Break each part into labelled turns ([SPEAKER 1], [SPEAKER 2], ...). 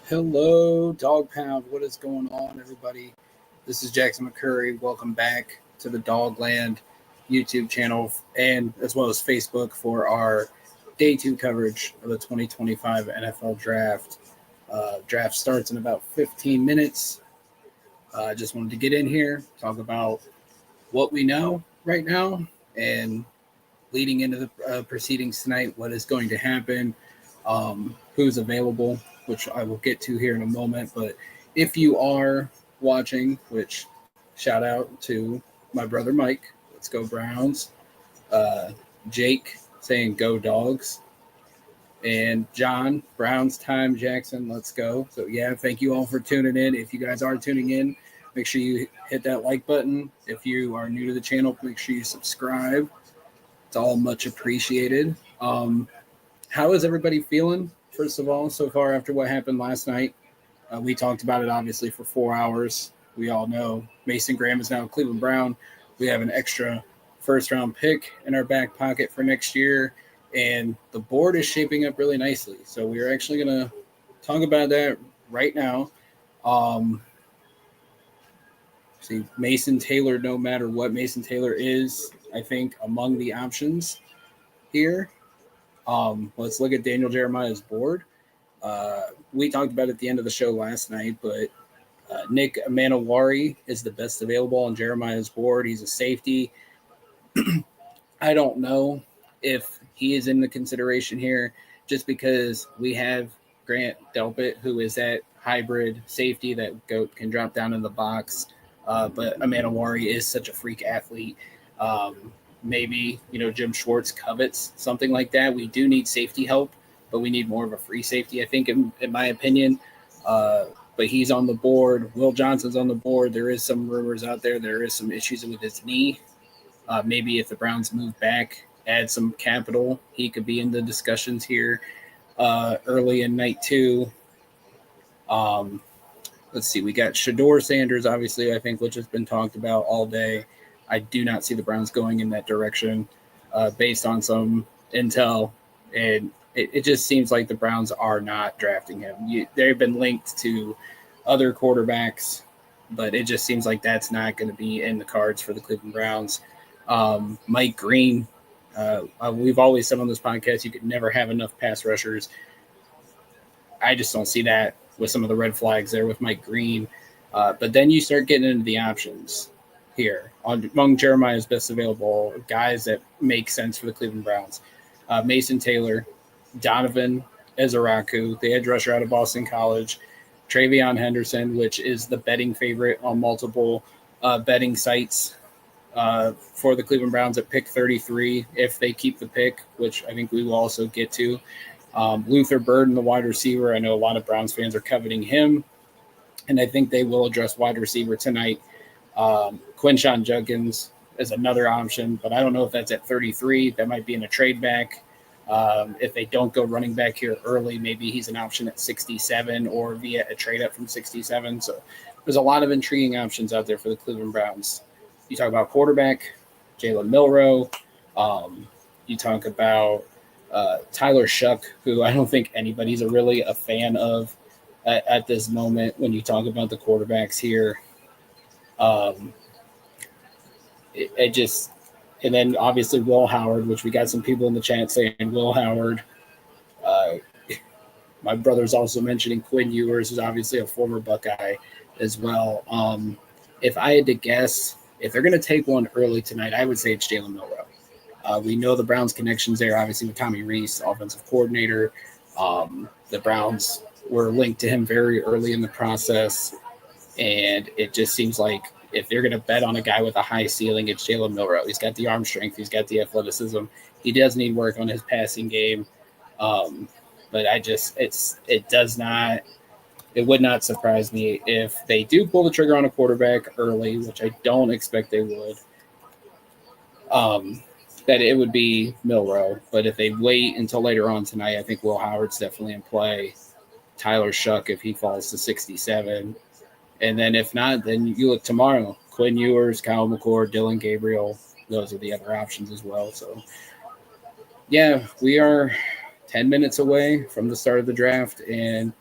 [SPEAKER 1] Hello, Dog Pound. What is going on, everybody? This is Jackson McCurry. Welcome back to the DawgLand YouTube channel and as well as Facebook for our day two coverage of the 2025 NFL Draft. Draft starts in about 15 minutes. I just wanted to get in here, talk about what we know right now, and leading into the proceedings tonight, what is going to happen, who's available, which I will get to here in a moment. But if you are watching, which shout out to my brother Mike, let's go Browns, Jake saying go Dogs, and John, Browns time, Jackson, let's go. So yeah, thank you all for tuning in. If you guys are tuning in, make sure you hit that like button. If you are new to the channel, make sure you subscribe. It's all much appreciated. How is everybody feeling, first of all, so far after what happened last night? We talked about it, obviously, for 4 hours. We all know Mason Graham is now a Cleveland Brown. We have an extra first-round pick in our back pocket for next year, and the board is shaping up really nicely. So we're actually going to talk about that right now. See, Mason Taylor, no matter what Mason Taylor is, I think, among the options here. Let's look at Daniel Jeremiah's board. We talked about it at the end of the show last night, but Nick Manawari is the best available on Jeremiah's board. He's a safety. I don't know if he is in the consideration here just because we have Grant Delpit, who is that hybrid safety that can drop down in the box. But Manawari is such a freak athlete. Maybe, Jim Schwartz covets something like that. We do need safety help, but we need more of a free safety, I think, in my opinion. But he's on the board. Will Johnson's on the board. There is some rumors out there. There is some issues with his knee. Maybe if the Browns move back, add some capital, he could be in the discussions here early in night two. Let's see. We got Shador Sanders, obviously, I think, which has been talked about all day. I do not see the Browns going in that direction based on some intel. And it just seems like the Browns are not drafting him. They've been linked to other quarterbacks, but it just seems like that's not going to be in the cards for the Cleveland Browns. Mike Green, we've always said on this podcast, you could never have enough pass rushers. I just don't see that with some of the red flags there with Mike Green. But then you start getting into the options here among Jeremiah's best available guys that make sense for the Cleveland Browns. Mason Taylor, Donovan Ezaraku, the edge rusher out of Boston College, Travion Henderson, which is the betting favorite on multiple betting sites for the Cleveland Browns at pick 33 if they keep the pick, which I think we will also get to. Luther Burden, the wide receiver. I know a lot of Browns fans are coveting him, and I think they will address wide receiver tonight. Quinshon Judkins is another option, but I don't know if that's at 33. That might be in a trade back. If they don't go running back here early, maybe he's an option at 67 or via a trade up from 67. So there's a lot of intriguing options out there for the Cleveland Browns. You talk about quarterback, Jalen Milroe. You talk about Tyler Shuck, who I don't think anybody's really a fan of at this moment when you talk about the quarterbacks here. And then obviously Will Howard, which we got some people in the chat saying Will Howard. My brother's also mentioning Quinn Ewers, who's obviously a former Buckeye as well. If I had to guess, if they're going to take one early tonight, I would say it's Jalen Milroe. We know the Browns' connections there, obviously, with Tommy Rees, offensive coordinator. The Browns were linked to him very early in the process, and it just seems like if they're going to bet on a guy with a high ceiling, it's Jalen Milroe. He's got the arm strength. He's got the athleticism. He does need work on his passing game. But it would not surprise me if they do pull the trigger on a quarterback early, which I don't expect they would. That it would be Milroe. But if they wait until later on tonight, I think Will Howard's definitely in play. Tyler Shuck, if he falls to 67. And then if not, then you look tomorrow. Quinn Ewers, Kyle McCord, Dylan Gabriel. Those are the other options as well. So, yeah, we are 10 minutes away from the start of the draft. And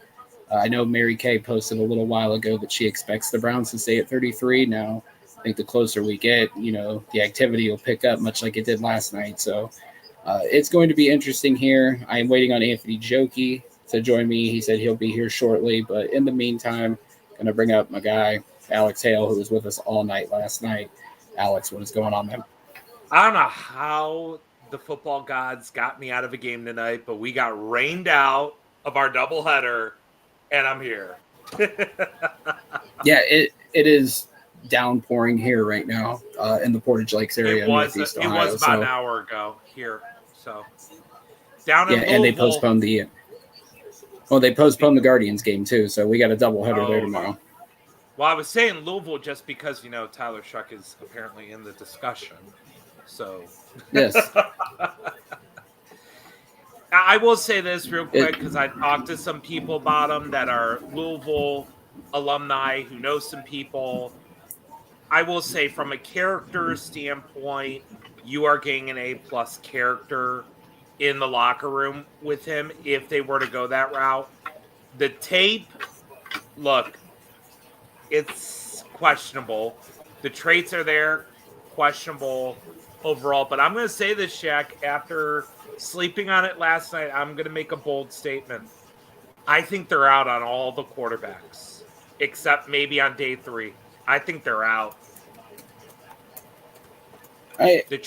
[SPEAKER 1] I know Mary Kay posted a little while ago that she expects the Browns to stay at 33. Now, I think the closer we get, the activity will pick up much like it did last night. So it's going to be interesting here. I am waiting on Anthony Joki to join me. He said he'll be here shortly. But in the meantime, going to bring up my guy, Alex Hale, who was with us all night last night. Alex, what is going on, man?
[SPEAKER 2] I don't know how the football gods got me out of a game tonight, but we got rained out of our doubleheader, and I'm here.
[SPEAKER 1] Yeah, it is downpouring here right now in the Portage Lakes area.
[SPEAKER 2] It was about an hour ago here. So down in Louisville,
[SPEAKER 1] and they postponed the Guardians game too. So we got a doubleheader there tomorrow.
[SPEAKER 2] Well, I was saying Louisville just because Tyler Shuck is apparently in the discussion. So
[SPEAKER 1] yes.
[SPEAKER 2] I will say this real quick because I talked to some people about him that are Louisville alumni who know some people. I will say from a character standpoint, you are getting an A+ character in the locker room with him if they were to go that route. The tape, look, it's questionable. The traits are there, questionable overall. But I'm going to say this, Shaq, after sleeping on it last night, I'm going to make a bold statement. I think they're out on all the quarterbacks, except maybe on day 3. I think they're out. The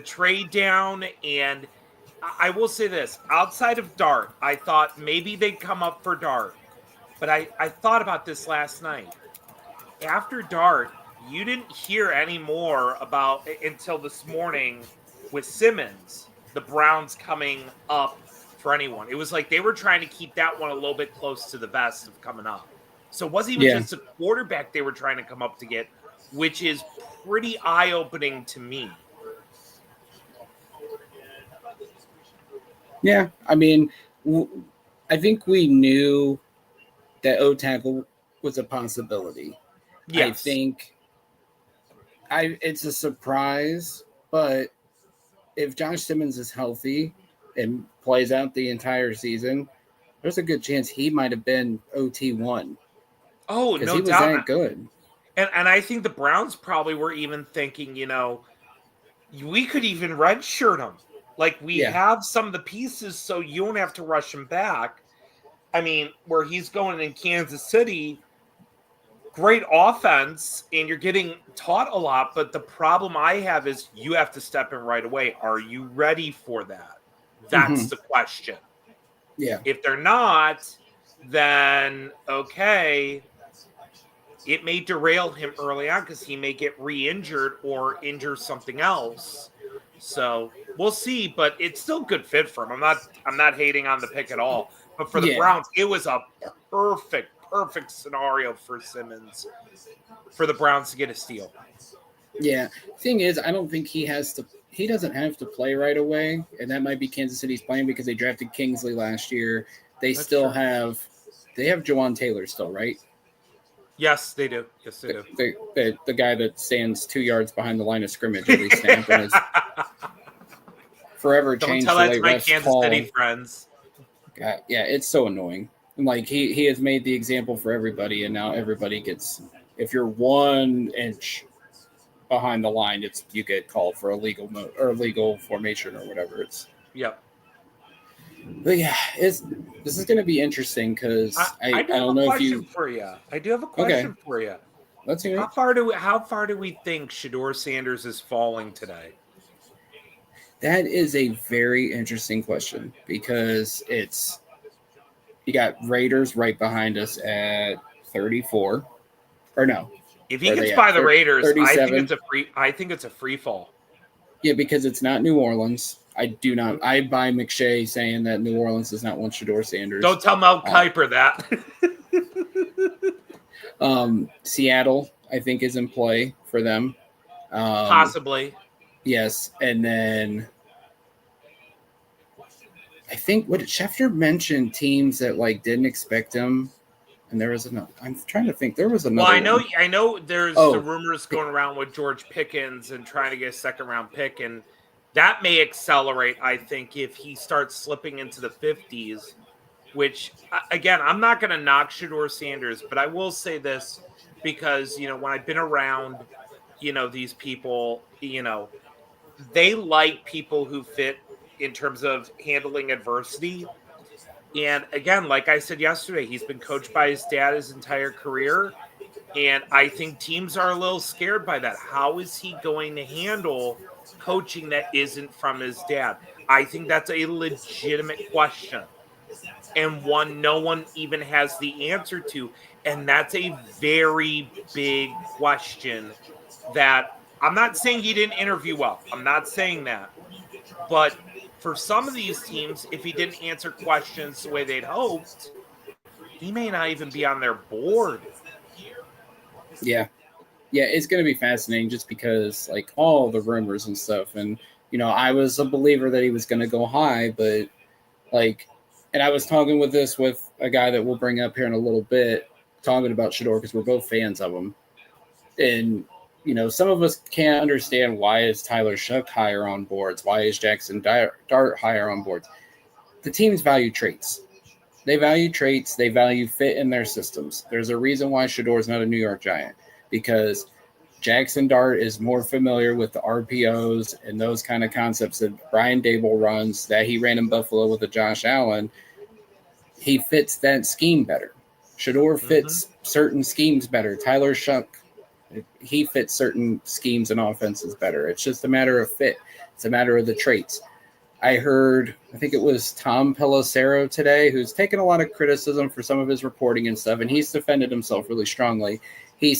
[SPEAKER 2] trade down, and I will say this. Outside of Dart, I thought maybe they'd come up for Dart. But I thought about this last night. After Dart, you didn't hear any more about until this morning with Simmons, the Browns coming up for anyone. It was like they were trying to keep that one a little bit close to the vest of coming up. So it wasn't even just a quarterback they were trying to come up to get, which is pretty eye-opening to me.
[SPEAKER 1] Yeah, I mean, I think we knew that O-tackle was a possibility. Yes. I think it's a surprise, but if Josh Simmons is healthy and plays out the entire season, there's a good chance he might have been OT1.
[SPEAKER 2] Oh, no doubt.
[SPEAKER 1] He was that good.
[SPEAKER 2] And I think the Browns probably were even thinking, we could even redshirt him. Like, we have some of the pieces so you don't have to rush him back. I mean, where he's going in Kansas City, great offense, and you're getting taught a lot. But the problem I have is you have to step in right away. Are you ready for that? That's the question.
[SPEAKER 1] Yeah.
[SPEAKER 2] If they're not, then okay, it may derail him early on because he may get re-injured or injure something else. So we'll see, but it's still a good fit for him. I'm not hating on the pick at all. But for the Browns, it was a perfect scenario for Simmons for the Browns to get a steal.
[SPEAKER 1] Yeah. Thing is, I don't think he doesn't have to play right away, and that might be Kansas City's plan because they drafted Kingsley last year. They have Jawan Taylor still, right?
[SPEAKER 2] Yes, they do. Yes, they do.
[SPEAKER 1] The guy that stands 2 yards behind the line of scrimmage every snap and is forever changed the way refs call. Don't tell that to my Kansas City
[SPEAKER 2] friends.
[SPEAKER 1] God, yeah, it's so annoying. Like he has made the example for everybody, and now everybody gets. If you're 1 inch behind the line, you get called for illegal formation or whatever.
[SPEAKER 2] Yep.
[SPEAKER 1] But yeah, this is going to be interesting because I don't know if you.
[SPEAKER 2] I do have a question for you.
[SPEAKER 1] Let's hear it.
[SPEAKER 2] How far do we think Shedeur Sanders is falling today?
[SPEAKER 1] That is a very interesting question because you got Raiders right behind us at 34, or no?
[SPEAKER 2] If he gets by the Raiders, 37. I think it's a free fall.
[SPEAKER 1] Yeah, because it's not New Orleans. I buy McShay saying that New Orleans does not want Shedeur Sanders.
[SPEAKER 2] Don't tell Mel Kiper that.
[SPEAKER 1] Seattle, I think, is in play for them.
[SPEAKER 2] Possibly.
[SPEAKER 1] Yes, and then I think what Schefter mentioned teams that didn't expect him, and there was another. I'm trying to think. There was another.
[SPEAKER 2] Well, I know. There's the rumors going around with George Pickens and trying to get a second-round pick, and that may accelerate. I think if he starts slipping into the 50s, which, again, I'm not going to knock Shedeur Sanders, but I will say this because, when I've been around, these people, they like people who fit in terms of handling adversity. And again, like I said yesterday, he's been coached by his dad his entire career. And I think teams are a little scared by that. How is he going to handle coaching that isn't from his dad? I think that's a legitimate question, and one no one even has the answer to. And that's a very big question that I'm not saying he didn't interview well. I'm not saying that. But for some of these teams, if he didn't answer questions the way they'd hoped, he may not even be on their board.
[SPEAKER 1] Yeah. Yeah, it's going to be fascinating just because, like, all the rumors and stuff. And, I was a believer that he was going to go high, but, like, and I was talking with a guy that we'll bring up here in a little bit, talking about Shedeur because we're both fans of him. And, some of us can't understand why is Tyler Shough higher on boards? Why is Jackson Dart higher on boards? The teams value traits. They value traits. They value fit in their systems. There's a reason why Shedeur is not a New York Giant, because Jackson Dart is more familiar with the RPOs and those kind of concepts that Brian Dable runs, that he ran in Buffalo with a Josh Allen. He fits that scheme better. Shedeur fits certain schemes better. Tyler Shough, he fits certain schemes and offenses better. It's just a matter of fit. It's a matter of the traits. I think it was Tom Pelissero today, who's taken a lot of criticism for some of his reporting and stuff, and he's defended himself really strongly. He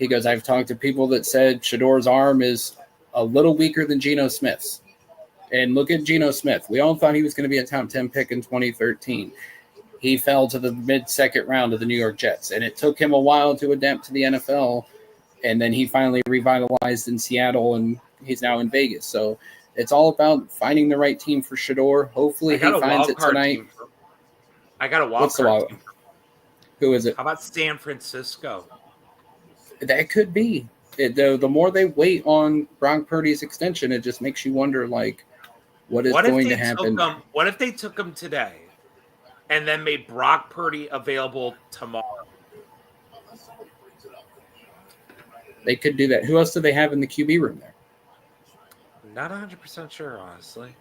[SPEAKER 1] goes, I've talked to people that said Shedeur's arm is a little weaker than Geno Smith's. And look at Geno Smith. We all thought he was going to be a top 10 pick in 2013. He fell to the mid-second round of the New York Jets, and it took him a while to adapt to the NFL, and then he finally revitalized in Seattle, and he's now in Vegas. So it's all about finding the right team for Shedeur. Hopefully he finds it tonight.
[SPEAKER 2] I got a wild card team.
[SPEAKER 1] Who is it?
[SPEAKER 2] How about San Francisco?
[SPEAKER 1] That could be. The more they wait on Brock Purdy's extension, it just makes you wonder, like, what is going to happen?
[SPEAKER 2] What if they took him today and then made Brock Purdy available tomorrow?
[SPEAKER 1] They could do that. Who else do they have in the QB room there?
[SPEAKER 2] Not 100% sure, honestly.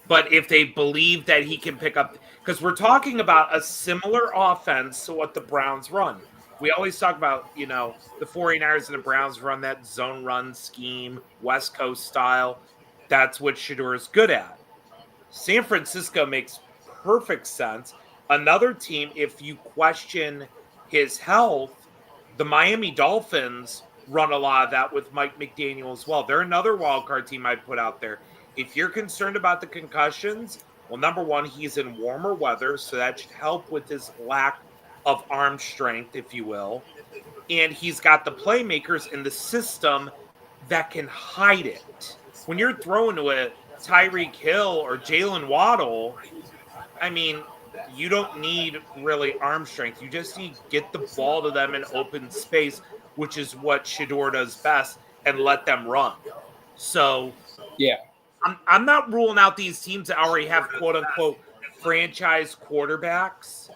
[SPEAKER 2] But if they believe that he can pick up, because we're talking about a similar offense to what the Browns run. We always talk about, the 49ers and the Browns run that zone run scheme, West Coast style. That's what Shedeur is good at. San Francisco makes perfect sense. Another team, if you question his health, the Miami Dolphins run a lot of that with Mike McDaniel as well. They're another wildcard team I'd put out there. If you're concerned about the concussions, well, number one, he's in warmer weather, so that should help with his lack of arm strength, if you will. And he's got the playmakers in the system that can hide it. When you're throwing to a Tyreek Hill or Jalen Waddle, I mean, you don't need really arm strength. You just need to get the ball to them in open space, which is what Shedeur does best, and let them run. So,
[SPEAKER 1] yeah,
[SPEAKER 2] I'm not ruling out these teams that already have quote-unquote franchise quarterbacks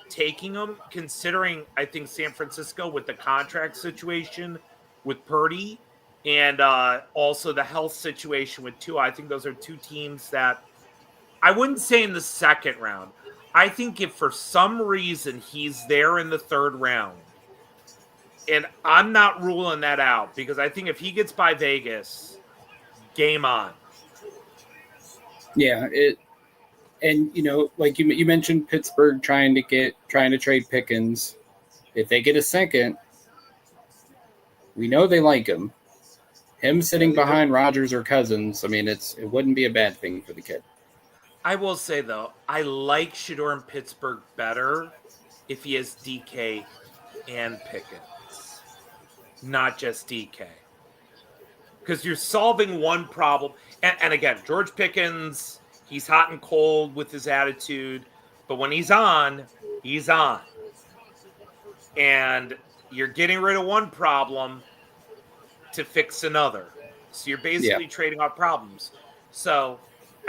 [SPEAKER 2] taking them, considering, I think, San Francisco with the contract situation with Purdy and also the health situation with Tua. I think those are two teams that I wouldn't say in the second round. I think if for some reason he's there in the third round, and I'm not ruling that out, because I think if he gets by Vegas, game on.
[SPEAKER 1] Yeah, and like you mentioned, Pittsburgh trying to trade Pickens. If they get a second, we know they like him. Him sitting behind Rodgers or Cousins, I mean, it wouldn't be a bad thing for the kid.
[SPEAKER 2] I will say, though, I like Shedeur in Pittsburgh better if he has DK and Pickens, not just DK. Because you're solving one problem. And again, George Pickens, he's hot and cold with his attitude. But when he's on, he's on. And you're getting rid of one problem to fix another. So you're basically trading off problems. So,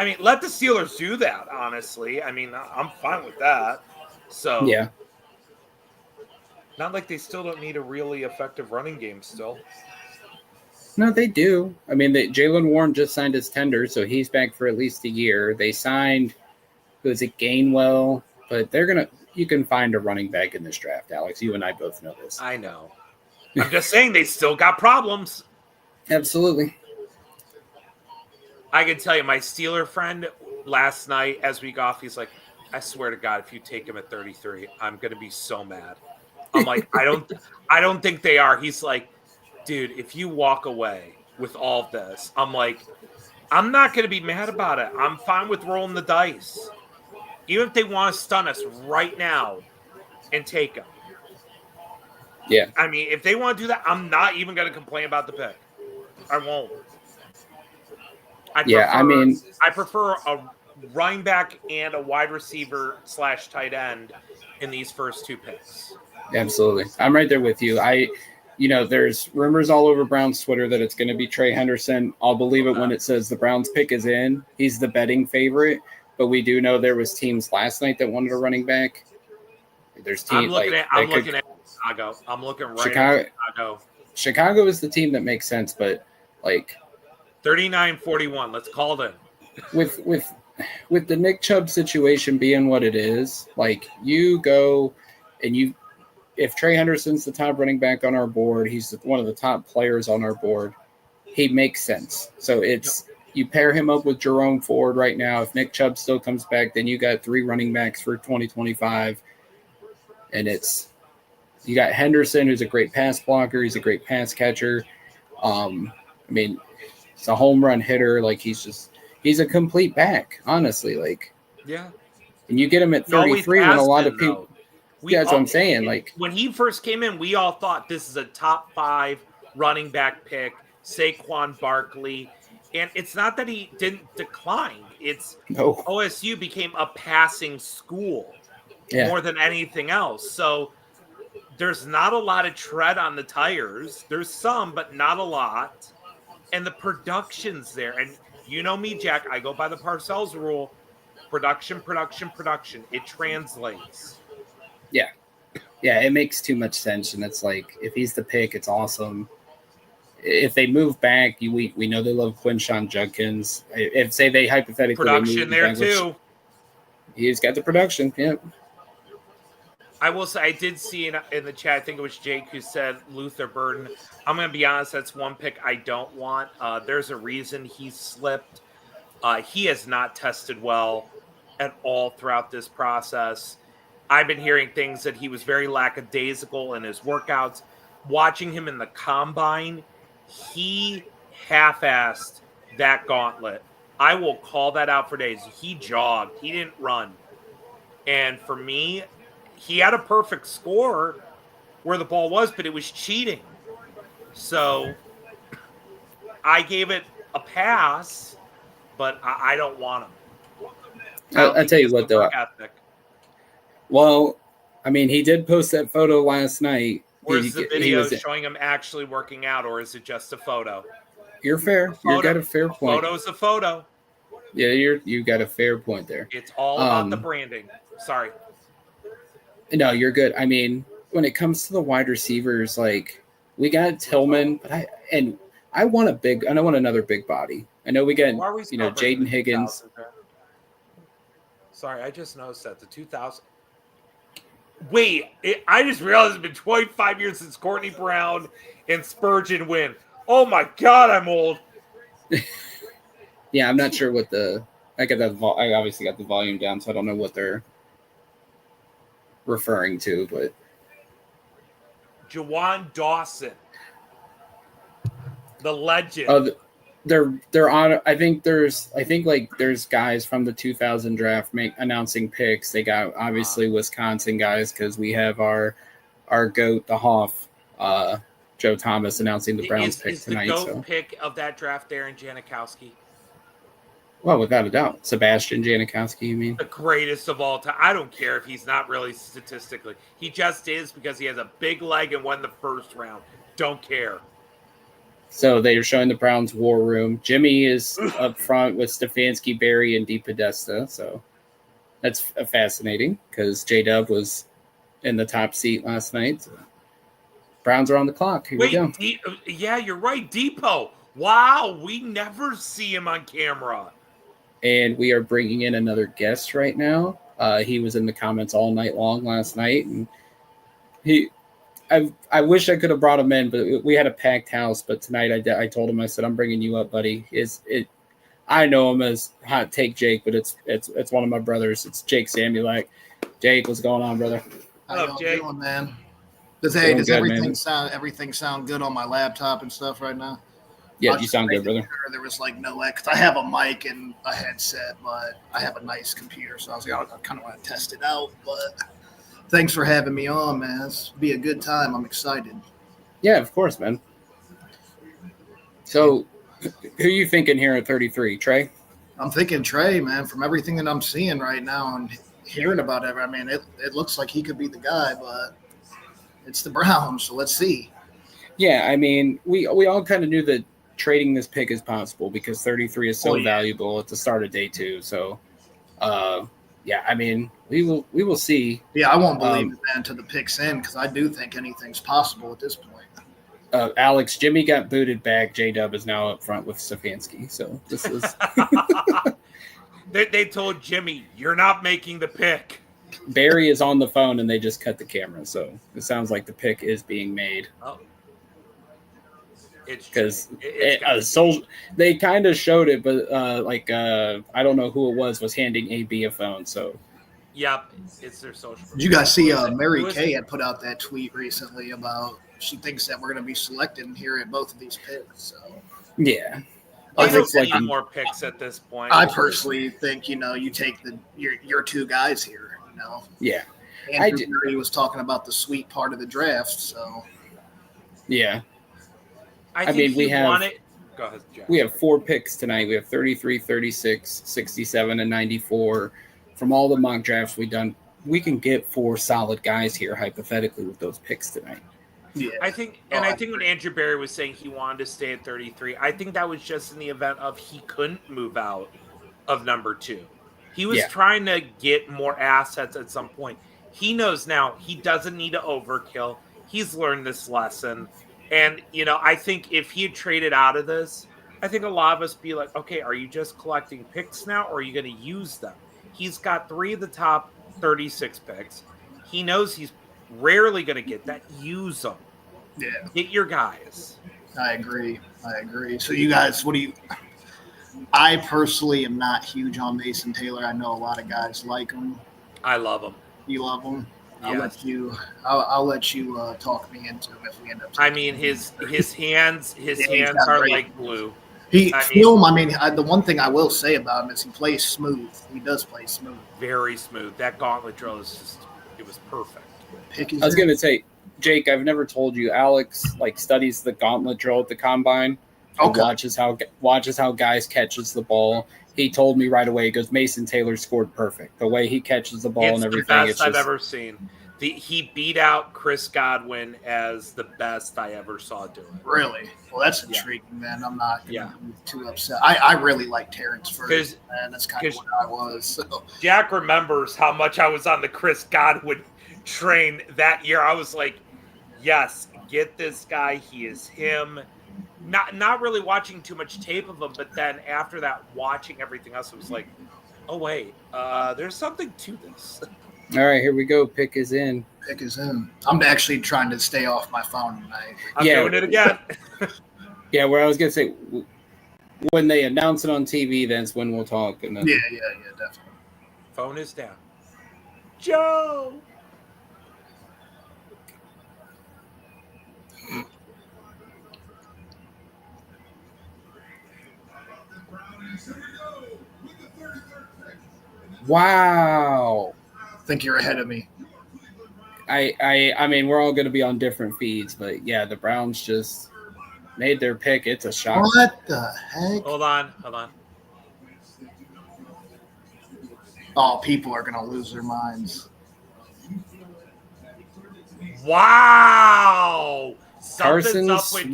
[SPEAKER 2] I mean, let the Steelers do that, honestly. I mean, I'm fine with that. So,
[SPEAKER 1] Yeah.
[SPEAKER 2] not like they still don't need a really effective running game still.
[SPEAKER 1] No, they do. I mean, Jalen Warren just signed his tender, so he's back for at least a year. They signed, was it Gainwell? But you can find a running back in this draft, Alex. You and I both know this.
[SPEAKER 2] I know. I'm just saying they still got problems.
[SPEAKER 1] Absolutely.
[SPEAKER 2] I can tell you, my Steeler friend last night as we got off, he's like, I swear to God, if you take him at 33, I'm going to be so mad. I'm like, I don't think they are. He's like, dude, if you walk away with all of this, I'm like, I'm not going to be mad about it. I'm fine with rolling the dice. Even if they want to stun us right now and take them.
[SPEAKER 1] Yeah.
[SPEAKER 2] I mean, if they want to do that, I'm not even going to complain about the pick. I won't. I prefer a running back and a wide receiver / tight end in these first two picks.
[SPEAKER 1] Absolutely. I'm right there with you. There's rumors all over Browns Twitter that it's going to be Trey Henderson. I'll believe it when it says the Browns pick is in. He's the betting favorite, but we do know there was teams last night that wanted a running back. There's teams
[SPEAKER 2] I'm looking at Chicago. I'm looking right at Chicago.
[SPEAKER 1] Chicago is the team that makes sense, but like
[SPEAKER 2] 39-41. Let's call it in.
[SPEAKER 1] With the Nick Chubb situation being what it is, like you go and if Trey Henderson's the top running back on our board, he's one of the top players on our board, he makes sense. So you pair him up with Jerome Ford right now. If Nick Chubb still comes back, then you got 3 running backs for 2025. And you got Henderson, who's a great pass blocker. He's a great pass catcher. He's a home run hitter. Like he's a complete back, honestly. Like,
[SPEAKER 2] yeah.
[SPEAKER 1] And you get him at 33 when a lot of people. That's what I'm saying. Like
[SPEAKER 2] when he first came in, we all thought this is a top 5 running back pick, Saquon Barkley. And it's not that he didn't decline. It's OSU became a passing school more than anything else. So there's not a lot of tread on the tires. There's some, but not a lot. And the production's there. And you know me, Jack, I go by the Parcells rule. Production. It translates.
[SPEAKER 1] Yeah. Yeah, it makes too much sense. And it's like, if he's the pick, it's awesome. If they move back, we know they love Quinshon Judkins. If, say, they hypothetically
[SPEAKER 2] production there, too.
[SPEAKER 1] He's got the production, yep.
[SPEAKER 2] I will say, I did see in the chat, I think it was Jake who said Luther Burden. I'm going to be honest, that's one pick I don't want. There's a reason he slipped. He has not tested well at all throughout this process. I've been hearing things that he was very lackadaisical in his workouts. Watching him in the combine, he half-assed that gauntlet. I will call that out for days. He jogged. He didn't run. And for me, he had a perfect score where the ball was, but it was cheating. So I gave it a pass, but I don't want him.
[SPEAKER 1] I'll tell you what, though. Well, I mean, he did post that photo last night.
[SPEAKER 2] Where's the video showing him actually working out, or is it just a photo?
[SPEAKER 1] You're fair. You got a fair point.
[SPEAKER 2] Photo's a photo.
[SPEAKER 1] Yeah, you got a fair point there.
[SPEAKER 2] It's all about the branding. Sorry.
[SPEAKER 1] No, you're good. I mean, when it comes to the wide receivers, like we got Tillman, but I want another big body. I know we got Jaden Higgins.
[SPEAKER 2] Sorry, I just noticed that the 2000. Wait, I just realized it's been 25 years since Courtney Brown and Spurgeon win. Oh my God, I'm old.
[SPEAKER 1] Yeah, I'm not sure what I obviously got the volume down, so I don't know what they're referring to, but
[SPEAKER 2] Jawan Dawson, the legend.
[SPEAKER 1] Oh, they're on. I think there's guys from the 2000 draft announcing picks. They got obviously Wisconsin guys because we have our GOAT, the Hoff, Joe Thomas announcing the Browns pick tonight.
[SPEAKER 2] Is the GOAT pick of that draft Darren Janikowski?
[SPEAKER 1] Well, without a doubt. Sebastian Janikowski, you mean?
[SPEAKER 2] The greatest of all time. I don't care if he's not really statistically. He just is because he has a big leg and won the first round. Don't care.
[SPEAKER 1] So they are showing the Browns' war room. Jimmy is up front with Stefanski, Barry, and DePodesta. So that's fascinating because J-Dub was in the top seat last night. So Browns are on the clock. Here we go.
[SPEAKER 2] Yeah, you're right. Depot. Wow, we never see him on camera.
[SPEAKER 1] And we are bringing in another guest right now. He was in the comments all night long last night, and I wish I could have brought him in, but we had a packed house. But tonight I told him, I said, I'm bringing you up, buddy. I know him as Hot Take Jake, but it's one of my brothers. It's Jake Samulak. Jake, what's going on, brother?
[SPEAKER 3] How y'all doing, man? Does everything sound good on my laptop and stuff right now?
[SPEAKER 1] Yeah, you sound good, brother.
[SPEAKER 3] Sure there was like no because I have a mic and a headset, but I have a nice computer, so I was like, I kind of want to test it out. But thanks for having me on, man. This will be a good time. I'm excited.
[SPEAKER 1] Yeah, of course, man. So, who are you thinking here at 33, Trey?
[SPEAKER 3] I'm thinking Trey, man. From everything that I'm seeing right now and hearing about it, I mean, it looks like he could be the guy, but it's the Browns, so let's see.
[SPEAKER 1] Yeah, I mean, we all kind of knew that trading this pick is possible because 33 is so valuable at the start of day 2. So, yeah, I mean, we will see.
[SPEAKER 3] Yeah, I won't believe it, man, until the pick's in because I do think anything's possible at this point.
[SPEAKER 1] Alex, Jimmy got booted back. J-Dub is now up front with Stefanski. So this is
[SPEAKER 2] they told Jimmy, you're not making the pick.
[SPEAKER 1] Barry is on the phone and they just cut the camera. So it sounds like the pick is being made.
[SPEAKER 2] Oh.
[SPEAKER 1] Because they kind of showed it, but I don't know who it was handing AB a phone. So,
[SPEAKER 2] yep, it's their social.
[SPEAKER 3] Did you guys see Mary Kay had put out that tweet recently about she thinks that we're going to be selecting here at both of these picks. So
[SPEAKER 1] yeah,
[SPEAKER 2] I don't need more picks at this point.
[SPEAKER 3] I personally think you take your 2 guys here.
[SPEAKER 1] Yeah,
[SPEAKER 3] Andrew Murray was talking about the sweet part of the draft. So
[SPEAKER 1] yeah.
[SPEAKER 2] I mean,
[SPEAKER 1] we have
[SPEAKER 2] Go ahead, Jack.
[SPEAKER 1] We have 4 picks tonight. We have 33, 36, 67, and 94. From all the mock drafts we've done, we can get 4 solid guys here, hypothetically, with those picks tonight.
[SPEAKER 2] Yeah. I think when Andrew Barry was saying he wanted to stay at 33, I think that was just in the event of he couldn't move out of number 2. He was trying to get more assets at some point. He knows now he doesn't need to overkill. He's learned this lesson. And, I think if he had traded out of this, I think a lot of us be like, okay, are you just collecting picks now or are you going to use them? He's got 3 of the top 36 picks. He knows he's rarely going to get that. Use them.
[SPEAKER 3] Yeah.
[SPEAKER 2] Get your guys.
[SPEAKER 3] I agree. So you guys, I personally am not huge on Mason Taylor. I know a lot of guys like him.
[SPEAKER 2] I love him.
[SPEAKER 3] You love him?
[SPEAKER 2] Yes.
[SPEAKER 3] I'll let you talk me into him if we end up.
[SPEAKER 2] I mean, his hands are like glue.
[SPEAKER 3] The one thing I will say about him is he plays smooth. He does play smooth.
[SPEAKER 2] Very smooth. That gauntlet drill it was perfect.
[SPEAKER 1] I was going to say, Jake, I've never told you, Alex studies the gauntlet drill at the combine. Okay. Watches how guys catches the ball. He told me right away, he goes, Mason Taylor scored perfect. The way he catches the ball and everything.
[SPEAKER 2] It's the best I've ever seen. He beat out Chris Godwin as the best I ever saw do it.
[SPEAKER 3] Really? Well, that's intriguing, man. I'm not going to be too upset. I really like Terrence first, man. That's kind of what I was. So.
[SPEAKER 2] Jack remembers how much I was on the Chris Godwin train that year. I was like, yes, get this guy. He is him. Not really watching too much tape of him, but then after that, watching everything else, it was like, oh, wait, there's something to this.
[SPEAKER 1] All right, here we go. Pick is in.
[SPEAKER 3] I'm actually trying to stay off my phone tonight.
[SPEAKER 2] I'm doing it again.
[SPEAKER 1] Yeah, where I was going to say, when they announce it on TV, that's when we'll talk. And then...
[SPEAKER 3] Yeah, definitely.
[SPEAKER 2] Phone is down. Joe!
[SPEAKER 1] Wow.
[SPEAKER 3] I think you're ahead of me.
[SPEAKER 1] I mean, we're all going to be on different feeds, but yeah, the Browns just made their pick. It's a shock.
[SPEAKER 3] What the heck?
[SPEAKER 2] Hold on.
[SPEAKER 3] Oh, people are going to lose their minds.
[SPEAKER 2] Wow. Something's up with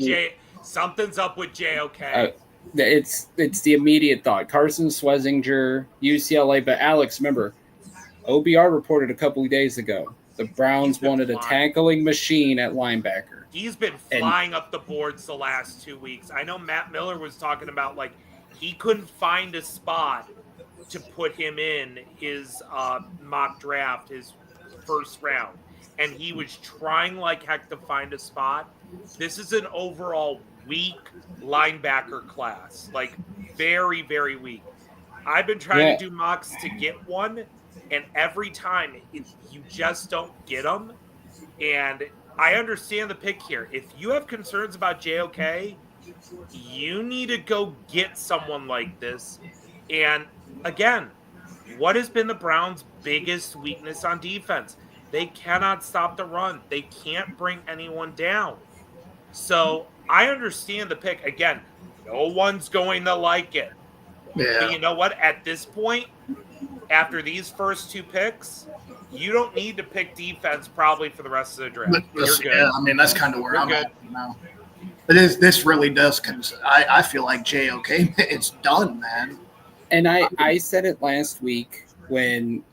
[SPEAKER 2] Something's up with JOK.
[SPEAKER 1] It's the immediate thought. Carson Swessinger, UCLA. But Alex, remember, OBR reported a couple of days ago the Browns wanted a tackling machine at linebacker.
[SPEAKER 2] He's been flying up the boards the last 2 weeks. I know Matt Miller was talking about, like, he couldn't find a spot to put him in his mock draft, his first round. And he was trying like heck to find a spot. This is an overall weak linebacker class. Like, very, very weak. I've been trying to do mocks to get one, and every time you just don't get them. And I understand the pick here. If you have concerns about JOK, you need to go get someone like this. And again, what has been the Browns' biggest weakness on defense? They cannot stop the run. They can't bring anyone down. So I understand the pick. Again, no one's going to like it.
[SPEAKER 3] Yeah.
[SPEAKER 2] But you know what? At this point, after these first two picks, you don't need to pick defense probably for the rest of the draft. You're good.
[SPEAKER 3] Yeah, I mean, that's kind of where I'm at now. But this really does, because I feel like JOK, it's done, man.
[SPEAKER 1] And I said it last week when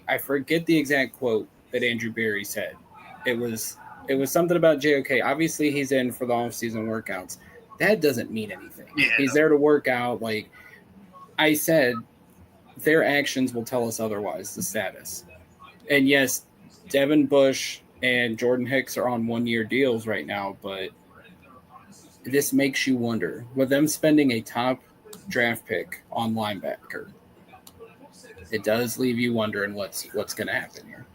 [SPEAKER 1] I forget the exact quote that Andrew Berry said. It was something about JOK. Obviously, he's in for the off-season workouts. That doesn't mean anything.
[SPEAKER 3] Yeah.
[SPEAKER 1] He's there to work out. Like I said, their actions will tell us otherwise, the status. And yes, Devin Bush and Jordan Hicks are on one-year deals right now, but this makes you wonder. With them spending a top draft pick on linebacker, it does leave you wondering what's going to happen here.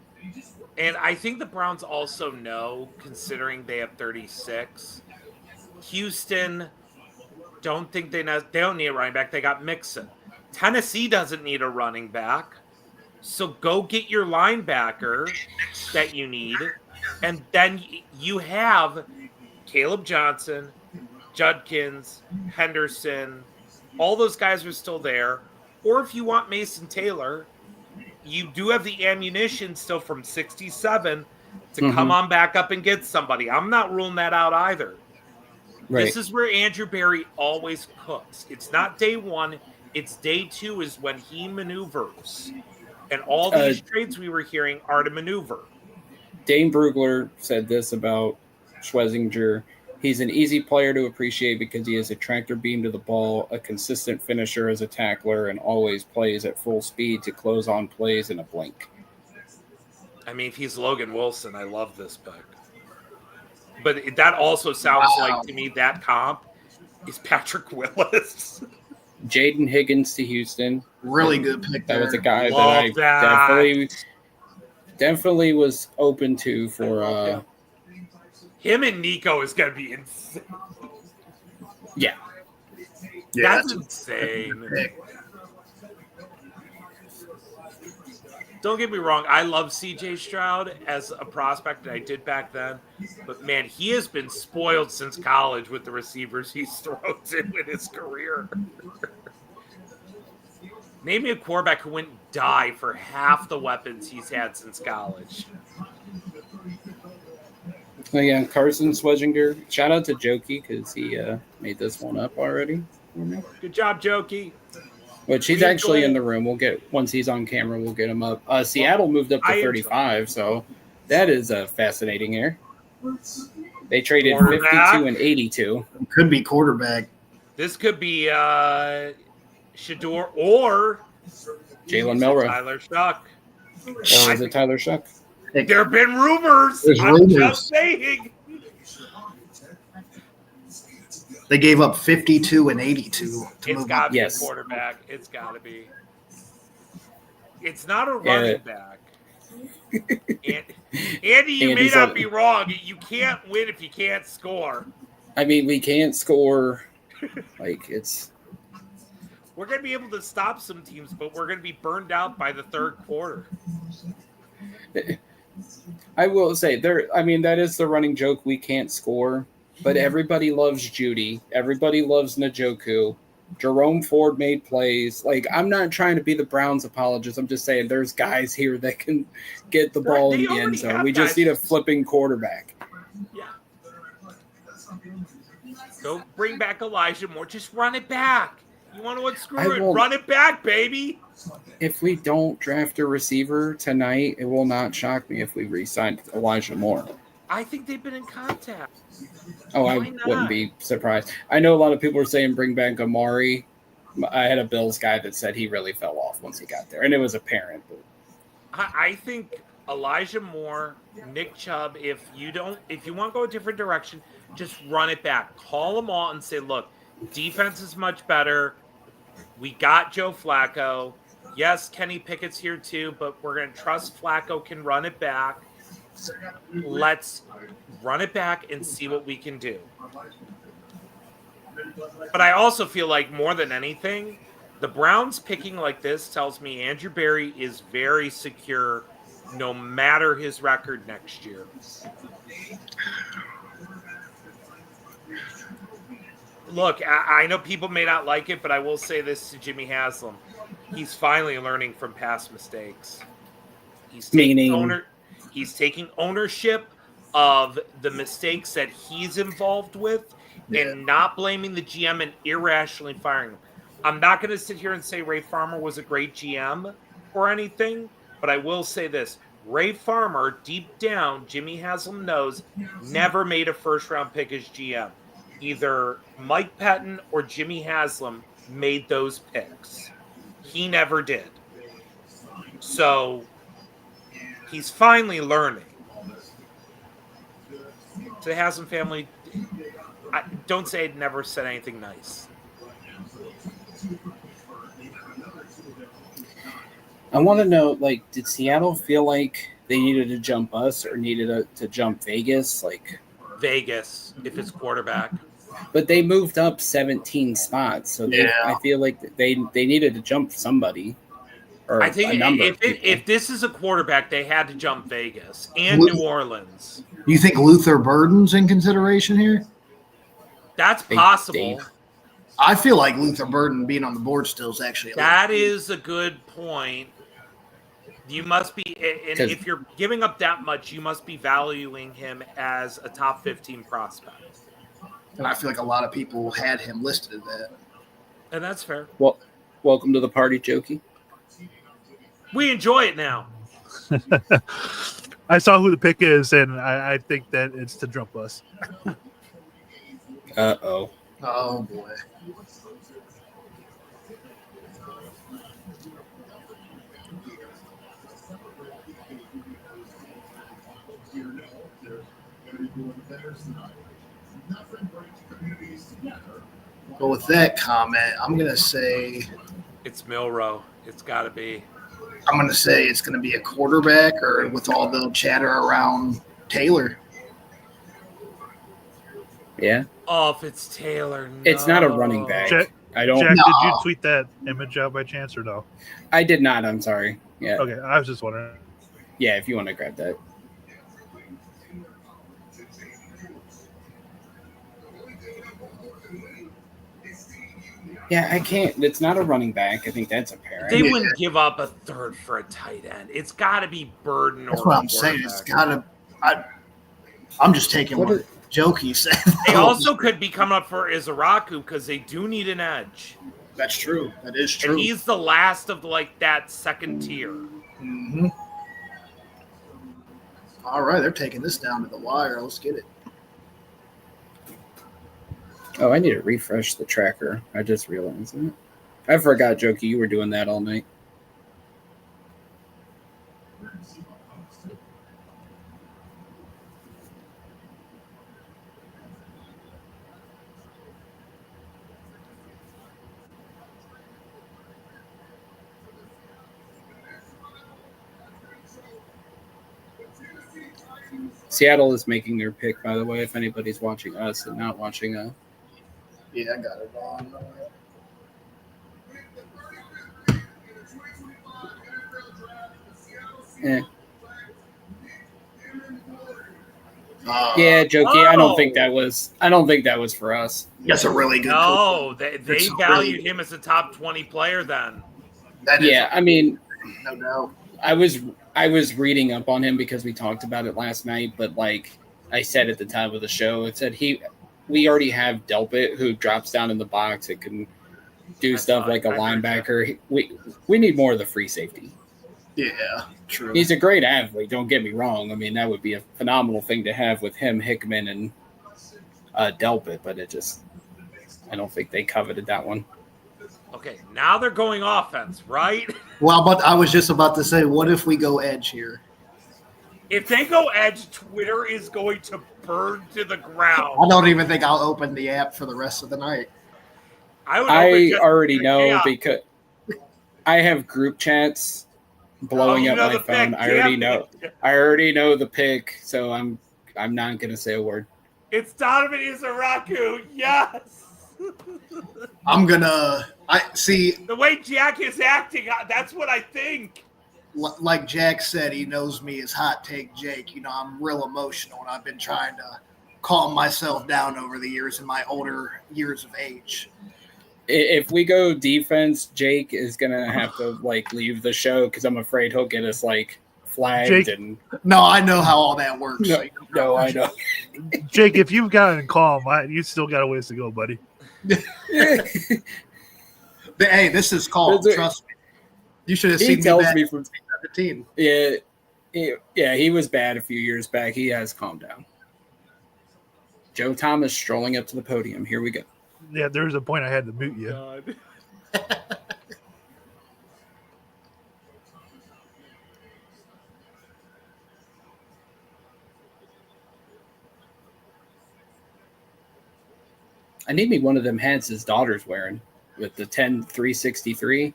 [SPEAKER 2] And I think the Browns also know, considering they have 36, Houston don't think they don't need a running back. They got Mixon. Tennessee doesn't need a running back. So go get your linebacker that you need. And then you have Caleb Johnson, Judkins, Henderson. All those guys are still there. Or if you want Mason Taylor, you do have the ammunition still from 67 to come on back up and get somebody. I'm not ruling that out either. Right. This is where Andrew Berry always cooks. It's not day one. It's day two is when he maneuvers. And all these trades we were hearing are to maneuver.
[SPEAKER 1] Dane Brugler said this about Schlesinger. He's an easy player to appreciate because he is a tractor beam to the ball, a consistent finisher as a tackler, and always plays at full speed to close on plays in a blink.
[SPEAKER 2] I mean, if he's Logan Wilson, I love this pick. But that also sounds like, to me, that comp is Patrick Willis.
[SPEAKER 1] Jaden Higgins to Houston.
[SPEAKER 3] Really good pick there.
[SPEAKER 1] That was a guy definitely was open to for
[SPEAKER 2] him and Nico is going to be insane.
[SPEAKER 1] Yeah.
[SPEAKER 2] That's insane. Don't get me wrong. I love CJ Stroud as a prospect, and I did back then. But, man, he has been spoiled since college with the receivers he's thrown in his career. Name me a quarterback who wouldn't die for half the weapons he's had since college.
[SPEAKER 1] Oh, yeah, Carson Swessinger. Shout out to Jokey because he made this one up already for me.
[SPEAKER 2] Good job, Jokey.
[SPEAKER 1] Which he's actually in the room. We'll get once he's on camera. We'll get him up. Seattle moved up to 35, so that is fascinating here. They traded 52 and 82.
[SPEAKER 3] Could be quarterback.
[SPEAKER 2] This could be Shador or
[SPEAKER 1] Jalen Milroe.
[SPEAKER 2] Tyler Shuck.
[SPEAKER 1] Or is it Tyler Shuck?
[SPEAKER 2] There have been rumors. I'm just saying.
[SPEAKER 3] They gave up 52 and 82.
[SPEAKER 2] It's got to be a quarterback. It's got to be. It's not a running back. Andy, you may not be wrong. You can't win if you can't score.
[SPEAKER 1] I mean, we can't score. Like, it's...
[SPEAKER 2] We're going to be able to stop some teams, but we're going to be burned out by the third quarter.
[SPEAKER 1] I will say, that is the running joke. We can't score. But everybody loves Judy. Everybody loves Njoku. Jerome Ford made plays. Like, I'm not trying to be the Browns apologist. I'm just saying there's guys here that can get the ball in the end zone. We just need a flipping quarterback.
[SPEAKER 2] Yeah. Don't bring back Elijah Moore. Just run it back. You want to unscrew it?
[SPEAKER 1] won't-
[SPEAKER 2] Run it back, baby.
[SPEAKER 1] If we don't draft a receiver tonight, it will not shock me if we re-sign Elijah Moore.
[SPEAKER 2] I think they've been in contact.
[SPEAKER 1] Oh,
[SPEAKER 2] Why
[SPEAKER 1] I
[SPEAKER 2] not?
[SPEAKER 1] wouldn't be surprised. I know a lot of people are saying bring back Amari. I had a Bills guy that said he really fell off once he got there, and it was apparent. But
[SPEAKER 2] I think Elijah Moore, Nick Chubb, if you want to go a different direction, just run it back. Call them all and say, look, defense is much better. We got Joe Flacco. Yes, Kenny Pickett's here too, but we're going to trust Flacco can run it back. Let's run it back and see what we can do. But I also feel like more than anything, the Browns picking like this tells me Andrew Berry is very secure no matter his record next year. Look, I know people may not like it, but I will say this to Jimmy Haslam. He's finally learning from past mistakes. He's taking ownership of the mistakes that he's involved with and not blaming the GM and irrationally firing him. I'm not going to sit here and say Ray Farmer was a great GM or anything, but I will say this. Ray Farmer, deep down, Jimmy Haslam knows, never made a first-round pick as GM. Either Mike Pettin or Jimmy Haslam made those picks. He never did. So he's finally learning. To the Haslam family, don't say I'd never said anything nice.
[SPEAKER 1] I want to know, like, did Seattle feel like they needed to jump us or needed to jump Vegas? Like
[SPEAKER 2] Vegas, if it's quarterback.
[SPEAKER 1] But they moved up 17 spots, so I feel like they needed to jump somebody. Or
[SPEAKER 2] I think if this is a quarterback, they had to jump Vegas and New Orleans.
[SPEAKER 3] You think Luther Burden's in consideration here?
[SPEAKER 2] That's possible.
[SPEAKER 3] I feel like Luther Burden being on the board still is actually
[SPEAKER 2] that is a good point. You must be, and if you're giving up that much, you must be valuing him as a top 15 prospect.
[SPEAKER 3] And I feel like a lot of people had him listed as that.
[SPEAKER 2] And that's fair.
[SPEAKER 1] Well, welcome to the party, Jokey.
[SPEAKER 2] We enjoy it now.
[SPEAKER 4] I saw who the pick is, and I think that it's to jump us.
[SPEAKER 1] Uh-oh.
[SPEAKER 3] Oh, boy. Well, with that comment, I'm going to say
[SPEAKER 2] it's Milroe. It's got to be.
[SPEAKER 3] I'm going to say it's going to be a quarterback, or with all the chatter around Taylor.
[SPEAKER 1] Yeah.
[SPEAKER 2] Oh, if it's Taylor, no.
[SPEAKER 1] It's not a running back.
[SPEAKER 4] Jack,
[SPEAKER 1] I don't.
[SPEAKER 4] Jack, did you tweet that image out by chance or no?
[SPEAKER 1] I did not. I'm sorry. Yeah.
[SPEAKER 4] Okay, I was just wondering.
[SPEAKER 1] Yeah, if you want to grab that. Yeah, I can't. It's not a running back. I think that's apparent.
[SPEAKER 2] They wouldn't give up a third for a tight end. It's got to be Burden.
[SPEAKER 3] That's what I'm saying. It's got to. I'm just taking what Jokey said.
[SPEAKER 2] They also could be coming up for Izaraku because they do need an edge.
[SPEAKER 3] That's true. That is true.
[SPEAKER 2] And he's the last of that second tier.
[SPEAKER 3] Mm-hmm. All right, they're taking this down to the wire. Let's get it.
[SPEAKER 1] Oh, I need to refresh the tracker. I just realized it. I forgot, Jokey, you were doing that all night. Seattle is making their pick, by the way, if anybody's watching us and not watching
[SPEAKER 3] Yeah, I got it on.
[SPEAKER 1] Yeah, Jokey. I don't think that was for us.
[SPEAKER 3] That's a really good.
[SPEAKER 2] No, they valued him as a top 20 player then.
[SPEAKER 1] I mean,
[SPEAKER 3] no doubt.
[SPEAKER 1] I was reading up on him because we talked about it last night, but like I said at the time of the show, it said we already have Delpit who drops down in the box. It can do
[SPEAKER 2] That's
[SPEAKER 1] stuff
[SPEAKER 2] fine.
[SPEAKER 1] like a
[SPEAKER 2] I heard
[SPEAKER 1] linebacker. We need more of the free safety.
[SPEAKER 3] Yeah, true.
[SPEAKER 1] He's a great athlete. Don't get me wrong. I mean, that would be a phenomenal thing to have with him, Hickman, and Delpit. But I don't think they coveted that one.
[SPEAKER 2] Okay, now they're going offense, right?
[SPEAKER 3] Well, but I was just about to say, what if we go edge here?
[SPEAKER 2] If they go edge, Twitter is going to burn to the ground.
[SPEAKER 3] I don't even think I'll open the app for the rest of the night.
[SPEAKER 1] I already know because I have group chats blowing up my phone.
[SPEAKER 2] Pick.
[SPEAKER 1] I already know the pick, so I'm not gonna say a word.
[SPEAKER 2] It's Donovan Izaraku. Yes.
[SPEAKER 3] I see.
[SPEAKER 2] The way Jack is acting, that's what I think.
[SPEAKER 3] Like Jack said, he knows me as Hot Take Jake. I'm real emotional, and I've been trying to calm myself down over the years in my older years of age.
[SPEAKER 1] If we go defense, Jake is gonna have to leave the show because I'm afraid he'll get us flagged.
[SPEAKER 4] Jake,
[SPEAKER 3] no, I know how all that works.
[SPEAKER 1] No, I know.
[SPEAKER 4] Jake, if you've gotten calm, you still got a ways to go, buddy.
[SPEAKER 3] Hey, this is calm. Trust me. You should have seen me back from 2017.
[SPEAKER 1] Yeah, he was bad a few years back. He has calmed down. Joe Thomas strolling up to the podium. Here we go.
[SPEAKER 4] Yeah, there was a point I had to mute you.
[SPEAKER 2] God.
[SPEAKER 1] I need me one of them hats his daughter's wearing with the 10-363.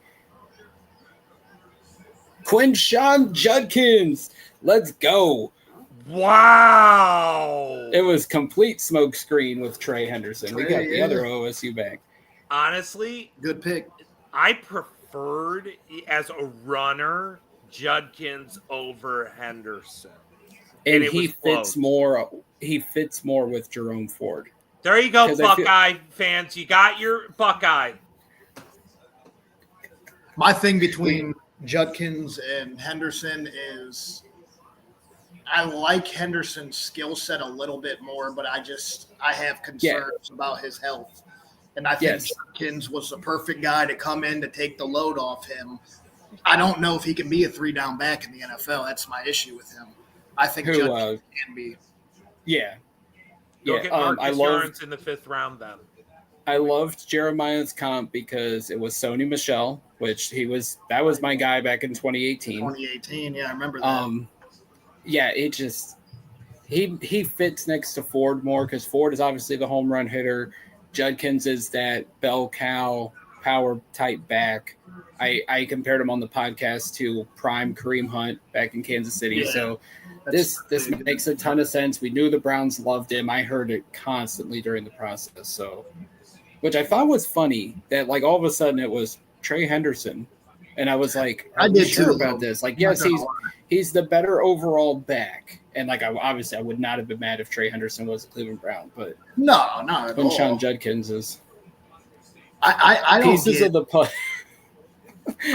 [SPEAKER 1] Quinshawn Judkins. Let's go.
[SPEAKER 2] Wow.
[SPEAKER 1] It was complete smoke screen with Trey Henderson. We got the other OSU back.
[SPEAKER 2] Honestly,
[SPEAKER 3] good pick.
[SPEAKER 2] I preferred as a runner Judkins over Henderson.
[SPEAKER 1] And he fits more. He fits more with Jerome Ford.
[SPEAKER 2] There you go, Buckeye fans. You got your Buckeye.
[SPEAKER 3] My thing between Judkins and Henderson is I like Henderson's skill set a little bit more, but I have concerns about his health. And I think Judkins was the perfect guy to come in to take the load off him. I don't know if he can be a 3-down back in the NFL. That's my issue with him. I think Judkins can be.
[SPEAKER 1] Yeah.
[SPEAKER 2] Go get Marcus Lawrence in the 5th round then.
[SPEAKER 1] I loved Jeremiah's comp because it was Sony Michel, which that was my guy back in 2018.
[SPEAKER 3] 2018, yeah, I remember that.
[SPEAKER 1] It just he fits next to Ford more because Ford is obviously the home run hitter. Judkins is that bell cow power type back. I compared him on the podcast to prime Kareem Hunt back in Kansas City. Yeah. So this makes a ton of sense. We knew the Browns loved him. I heard it constantly during the process. So, which I thought was funny that all of a sudden it was Trey Henderson, and I was like, I did sure about this. Yes, he's the better overall back, and I would not have been mad if Trey Henderson was a Cleveland Brown, but
[SPEAKER 3] no, not at all.
[SPEAKER 1] Quinshawn Judkins is.
[SPEAKER 3] I don't
[SPEAKER 1] pieces
[SPEAKER 3] get
[SPEAKER 1] of the putt.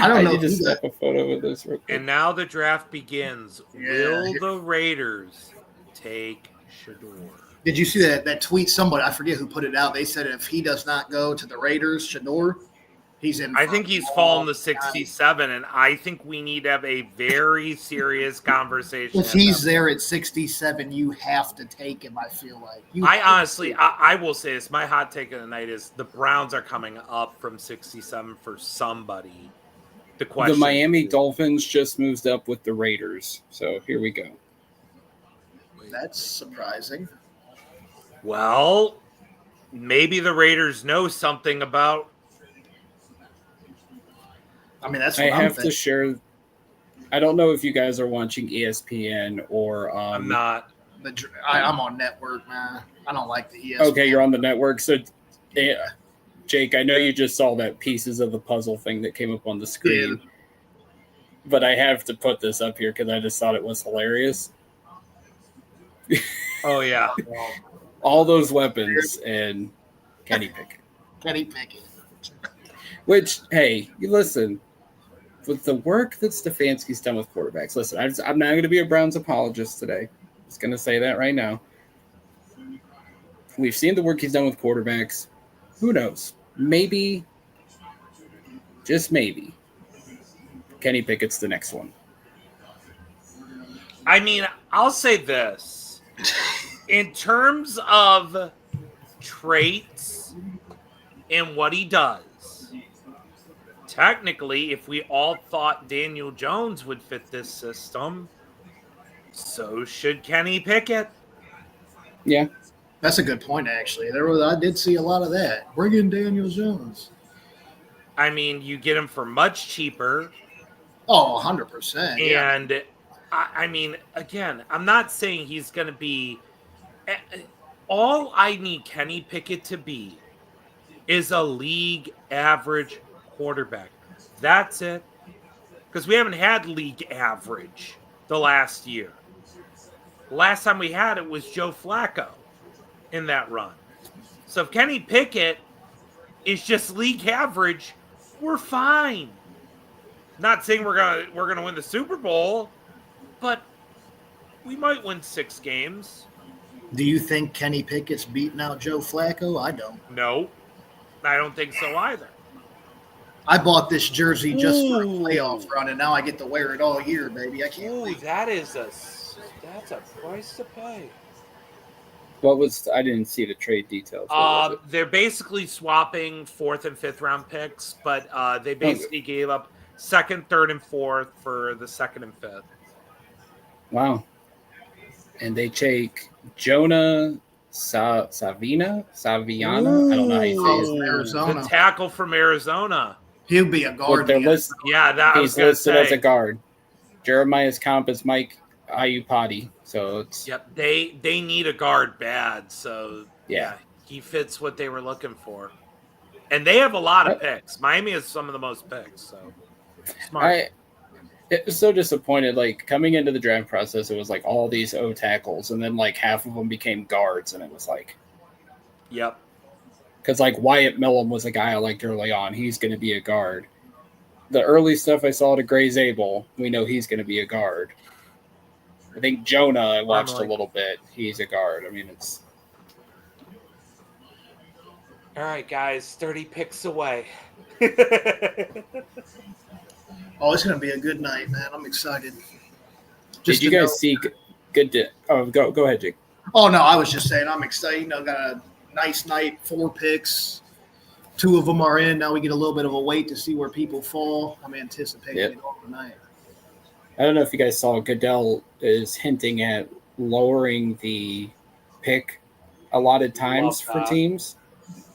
[SPEAKER 3] I don't know.
[SPEAKER 1] I need to snap a photo with this real quick.
[SPEAKER 2] And now the draft begins. Will the Raiders take Shador?
[SPEAKER 3] Did you see that tweet? Somebody, I forget who put it out. They said if he does not go to the Raiders, Shador, he's in.
[SPEAKER 2] I think he's fallen to 67, and I think we need to have a very serious conversation.
[SPEAKER 3] If he's there at 67, you have to take him, I feel like.
[SPEAKER 2] I will say this. My hot take of the night is the Browns are coming up from 67 for somebody. The
[SPEAKER 1] Miami Dolphins just moved up with the Raiders, so here we go.
[SPEAKER 3] That's surprising.
[SPEAKER 2] Well, maybe the Raiders know something about.
[SPEAKER 3] I mean, that's what
[SPEAKER 1] I have to share. I don't know if you guys are watching ESPN or.
[SPEAKER 2] I'm not.
[SPEAKER 3] I'm on network, man. I don't like the ESPN.
[SPEAKER 1] Okay, you're on the network. So, Jake, I know you just saw that pieces of the puzzle thing that came up on the screen. Yeah. But I have to put this up here because I just thought it was hilarious.
[SPEAKER 2] Oh, yeah.
[SPEAKER 1] All those weapons and Kenny Pickett.
[SPEAKER 3] Kenny Pickett.
[SPEAKER 1] Which, hey, you listen. With the work that Stefanski's done with quarterbacks, listen, I'm not going to be a Browns apologist today. I'm just going to say that right now. We've seen the work he's done with quarterbacks. Who knows? Maybe, just maybe, Kenny Pickett's the next one.
[SPEAKER 2] I mean, I'll say this. In terms of traits and what he does, technically, if we all thought Daniel Jones would fit this system, so should Kenny Pickett.
[SPEAKER 1] Yeah.
[SPEAKER 3] That's a good point, actually. I did see a lot of that. Bring in Daniel Jones.
[SPEAKER 2] I mean, you get him for much cheaper.
[SPEAKER 3] Oh, 100%.
[SPEAKER 2] And I mean, again, I'm not saying he's going to be. All I need Kenny Pickett to be is a league average quarterback. That's it. Because we haven't had league average the last year. Last time we had it was Joe Flacco in that run. So if Kenny Pickett is just league average, we're fine. Not saying we're gonna win the Super Bowl, but we might win 6 games.
[SPEAKER 3] Do you think Kenny Pickett's beating out Joe Flacco? I don't.
[SPEAKER 2] No, I don't think so either.
[SPEAKER 3] I bought this jersey just for a playoff run, and now I get to wear it all year, baby. I can't wait.
[SPEAKER 2] That's a price to pay.
[SPEAKER 1] I didn't see the trade details.
[SPEAKER 2] They're basically swapping 4th and 5th round picks, but they basically gave up 2nd, 3rd, and 4th for the 2nd and 5th.
[SPEAKER 1] Wow. And they take Jonah Saviana. I don't know how you say his name.
[SPEAKER 3] Arizona.
[SPEAKER 2] The tackle from Arizona.
[SPEAKER 3] He'll be a guard.
[SPEAKER 1] He's listed as a guard. Jeremiah's comp is Mike Iupati. So it's
[SPEAKER 2] they need a guard bad. So
[SPEAKER 1] yeah,
[SPEAKER 2] he fits what they were looking for. And they have a lot of picks. Miami has some of the most picks. So smart.
[SPEAKER 1] It was so disappointed. Like coming into the draft process, it was like all these O tackles, and then like half of them became guards, and it was like,
[SPEAKER 2] yep.
[SPEAKER 1] Because like Wyatt Millum was a guy I liked early on. He's going to be a guard. The early stuff I saw to Gray Zabel, we know he's going to be a guard. I think Jonah, I watched a little bit. He's a guard. I mean, it's.
[SPEAKER 2] All right, guys, 30 picks away.
[SPEAKER 3] Oh, it's going to be a good night, man. I'm excited.
[SPEAKER 1] Did you guys see good? Go ahead, Jake.
[SPEAKER 3] Oh, no, I was just saying I'm excited. Got a nice night, 4 picks. 2 of them are in. Now we get a little bit of a wait to see where people fall. I'm anticipating it all tonight.
[SPEAKER 1] I don't know if you guys saw Goodell is hinting at lowering the pick allotted times for teams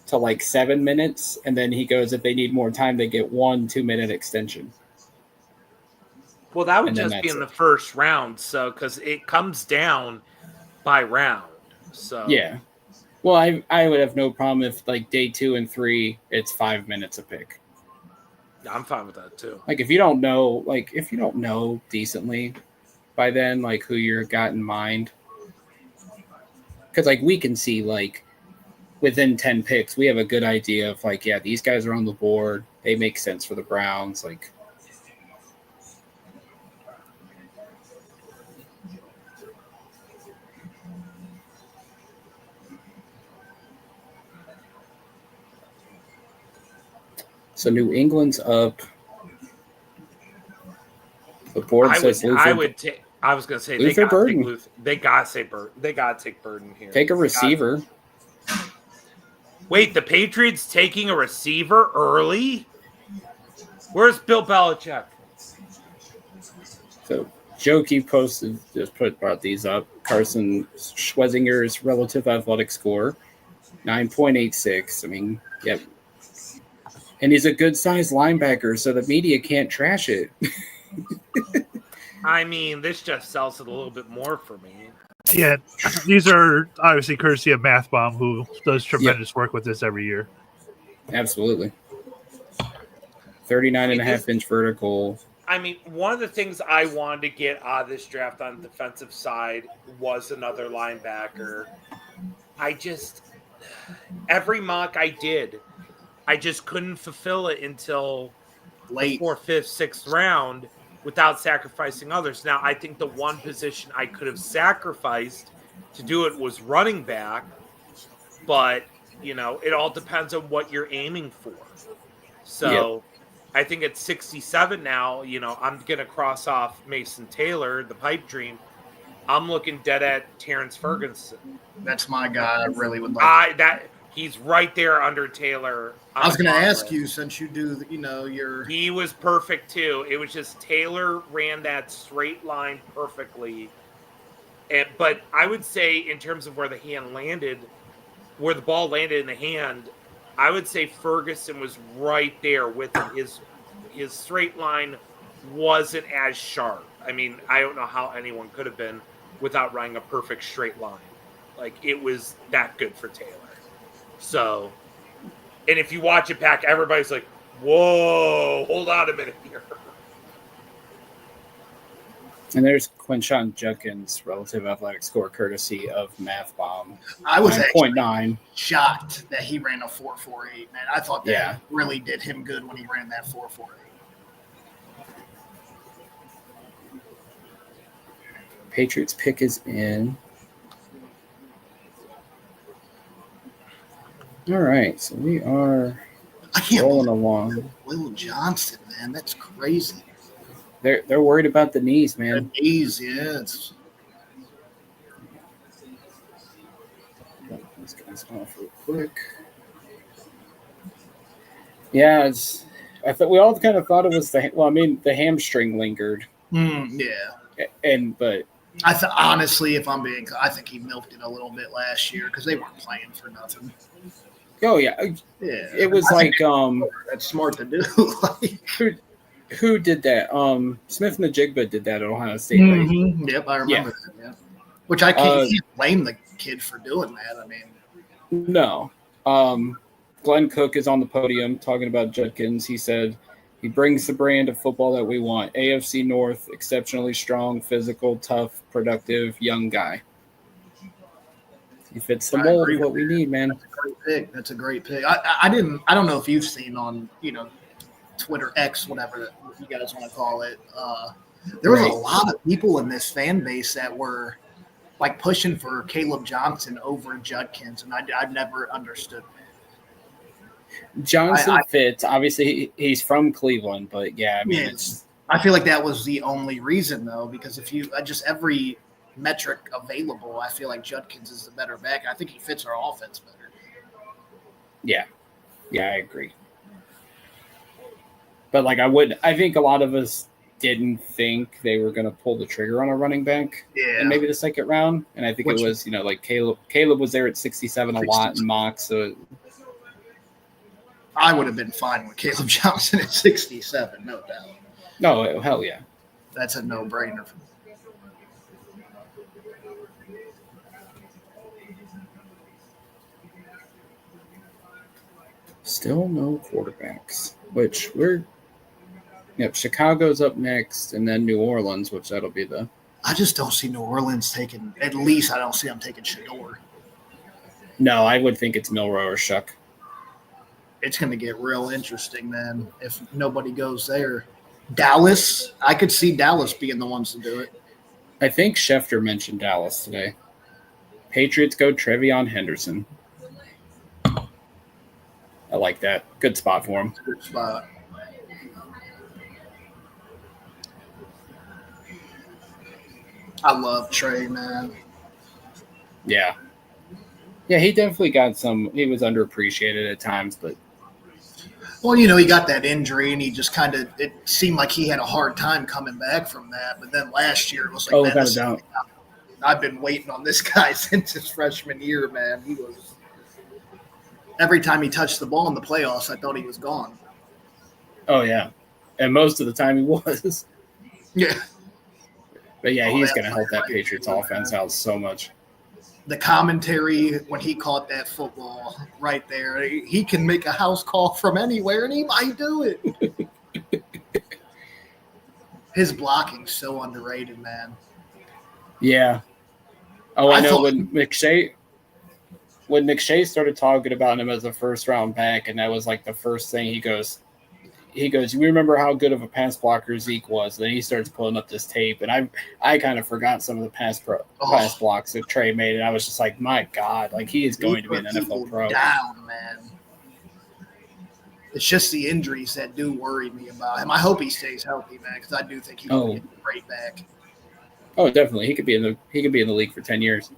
[SPEAKER 1] to like 7 minutes. And then he goes, if they need more time, they get 1 2-minute extension.
[SPEAKER 2] Well, that would just be in the first round. So, because it comes down by round. So,
[SPEAKER 1] yeah. Well, I would have no problem if like day 2 and 3, it's 5 minutes a pick.
[SPEAKER 2] I'm fine with that too.
[SPEAKER 1] Like if you don't know decently by then, like who you're got in mind, because like we can see like within 10 picks, we have a good idea of like, yeah, these guys are on the board. They make sense for the Browns. Like, so New England's up. The board says Luther.
[SPEAKER 2] I was going to say
[SPEAKER 1] Luther Burden.
[SPEAKER 2] They got to say Burden. They got to take Burden here.
[SPEAKER 1] Take a receiver.
[SPEAKER 2] Wait, the Patriots taking a receiver early? Where's Bill Belichick?
[SPEAKER 1] So Jokey brought these up. Carson Schwezinger's relative athletic score, 9.86. I mean, yep. And he's a good-sized linebacker, so the media can't trash it.
[SPEAKER 2] I mean, this just sells it a little bit more for me.
[SPEAKER 4] Yeah, these are obviously courtesy of Math Bomb, who does tremendous work with this every year.
[SPEAKER 1] Absolutely. 39.5-inch vertical.
[SPEAKER 2] I mean, one of the things I wanted to get out of this draft on the defensive side was another linebacker. Every mock I did, I just couldn't fulfill it until
[SPEAKER 3] late
[SPEAKER 2] 4th, 5th, 6th round without sacrificing others. Now, I think the one position I could have sacrificed to do it was running back, but it all depends on what you're aiming for. So I think at 67 now, I'm going to cross off Mason Taylor, the pipe dream. I'm looking dead at Terrence Ferguson.
[SPEAKER 3] That's my guy. I really would like
[SPEAKER 2] he's right there under Taylor.
[SPEAKER 3] I was going to ask you, since you do, your...
[SPEAKER 2] He was perfect too. It was just Taylor ran that straight line perfectly. But I would say in terms of where the ball landed in the hand, I would say Ferguson was right there with him. His straight line wasn't as sharp. I mean, I don't know how anyone could have been without running a perfect straight line. Like, it was that good for Taylor. So, and if you watch it back, everybody's like, whoa, hold on a minute here.
[SPEAKER 1] And there's Quinshon Judkins' relative athletic score, courtesy of Math Bomb.
[SPEAKER 3] I was
[SPEAKER 1] 9.9.
[SPEAKER 3] Shocked that he ran a 4.48, man. I thought that really did him good when he ran that 4.48.
[SPEAKER 1] Patriots pick is in. All right, so we are rolling along.
[SPEAKER 3] Will Johnson, man, that's crazy.
[SPEAKER 1] They're worried about the knees, man.
[SPEAKER 3] The knees, yeah.
[SPEAKER 1] These guys off real quick. Yeah, I thought we all kind of thought it was the hamstring lingered.
[SPEAKER 3] Yeah.
[SPEAKER 1] But
[SPEAKER 3] honestly, if I'm being, I think he milked it a little bit last year because they weren't playing for nothing.
[SPEAKER 1] Oh yeah. It was
[SPEAKER 3] that's smart to do.
[SPEAKER 1] Who did that? Smith and the Jigba did that at Ohio State.
[SPEAKER 3] Mm-hmm. Right? Yep, I remember that. Yeah. Which I can't blame the kid for doing that. I mean,
[SPEAKER 1] no. Glenn Cook is on the podium talking about Judkins. He said he brings the brand of football that we want. AFC North, exceptionally strong, physical, tough, productive, young guy. He fits the mold of what we need, man.
[SPEAKER 3] That's a great pick. I don't know if you've seen on Twitter X, whatever you guys want to call it. There was a lot of people in this fan base that were like pushing for Caleb Johnson over Judkins, and I've never understood that.
[SPEAKER 1] Johnson fits. Obviously, he's from Cleveland, but I mean,
[SPEAKER 3] I feel like that was the only reason, though, because if you just every metric available, I feel like Judkins is the better back. I think he fits our offense better.
[SPEAKER 1] Yeah, I agree. But I think a lot of us didn't think they were going to pull the trigger on a running back in maybe the second round. And I think it was, Caleb was there at 67 a lot in mocks. So
[SPEAKER 3] I would have been fine with Caleb Johnson at 67, no doubt.
[SPEAKER 1] No, hell yeah.
[SPEAKER 3] That's a no-brainer for me.
[SPEAKER 1] Still no quarterbacks, which Chicago's up next, and then New Orleans, which that'll be
[SPEAKER 3] I just don't see New Orleans taking. At least I don't see them taking Shador.
[SPEAKER 1] No, I would think it's Milroe or Shuck.
[SPEAKER 3] It's going to get real interesting, man, if nobody goes there. Dallas, I could see Dallas being the ones to do it.
[SPEAKER 1] I think Schefter mentioned Dallas today. Patriots go Trevion Henderson. I like that. Good spot for him.
[SPEAKER 3] Good spot. I love Trey, man.
[SPEAKER 1] Yeah. Yeah, he definitely got he was underappreciated at times, but.
[SPEAKER 3] Well, he got that injury, and he just it seemed like he had a hard time coming back from that. But then last year, it was like,
[SPEAKER 1] without a doubt.
[SPEAKER 3] I've been waiting on this guy since his freshman year, man. He was. Every time he touched the ball in the playoffs, I thought he was gone.
[SPEAKER 1] Oh, yeah. And most of the time he was.
[SPEAKER 3] Yeah.
[SPEAKER 1] But, he's going to help that Patriots offense out so much.
[SPEAKER 3] The commentary when he caught that football right there, he can make a house call from anywhere, and he might do it. His blocking's so underrated, man.
[SPEAKER 1] Yeah. Oh, I know when McShay started talking about him as a first-round back, and that was like the first thing he goes, he goes, "You remember how good of a pass blocker Zeke was?" Then he starts pulling up this tape, and I kind of forgot some of the pass blocks that Trey made, and I was just like, "My God, like he is going to be an NFL pro."
[SPEAKER 3] Down, man. It's just the injuries that do worry me about him. I hope he stays healthy, man, because I do think he will get right back.
[SPEAKER 1] Oh, definitely, he could be in the league for 10 years.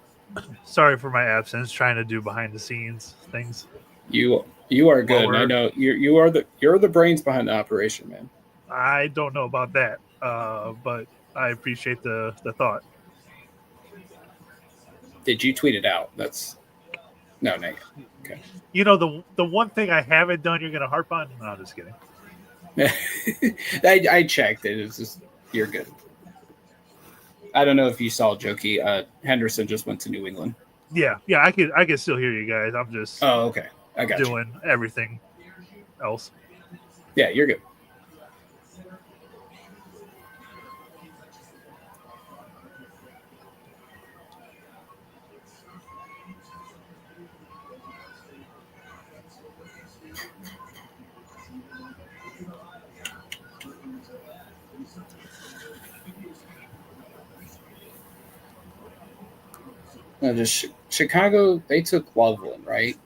[SPEAKER 4] Sorry for my absence. Trying to do behind the scenes things.
[SPEAKER 1] You are good. And I know you're the brains behind the operation, man.
[SPEAKER 4] I don't know about that, but I appreciate the thought.
[SPEAKER 1] Did you tweet it out? No. Okay.
[SPEAKER 4] You know, the one thing I haven't done, you're going to harp on? No, I'm just kidding.
[SPEAKER 1] I checked it. It's just, you're good. I don't know if you saw Jokey. Henderson just went to New England.
[SPEAKER 4] Yeah. I can still hear you guys. I'm just
[SPEAKER 1] okay. I got
[SPEAKER 4] doing everything else.
[SPEAKER 1] Yeah, you're good. No, just Chicago, they took DawgLand, right?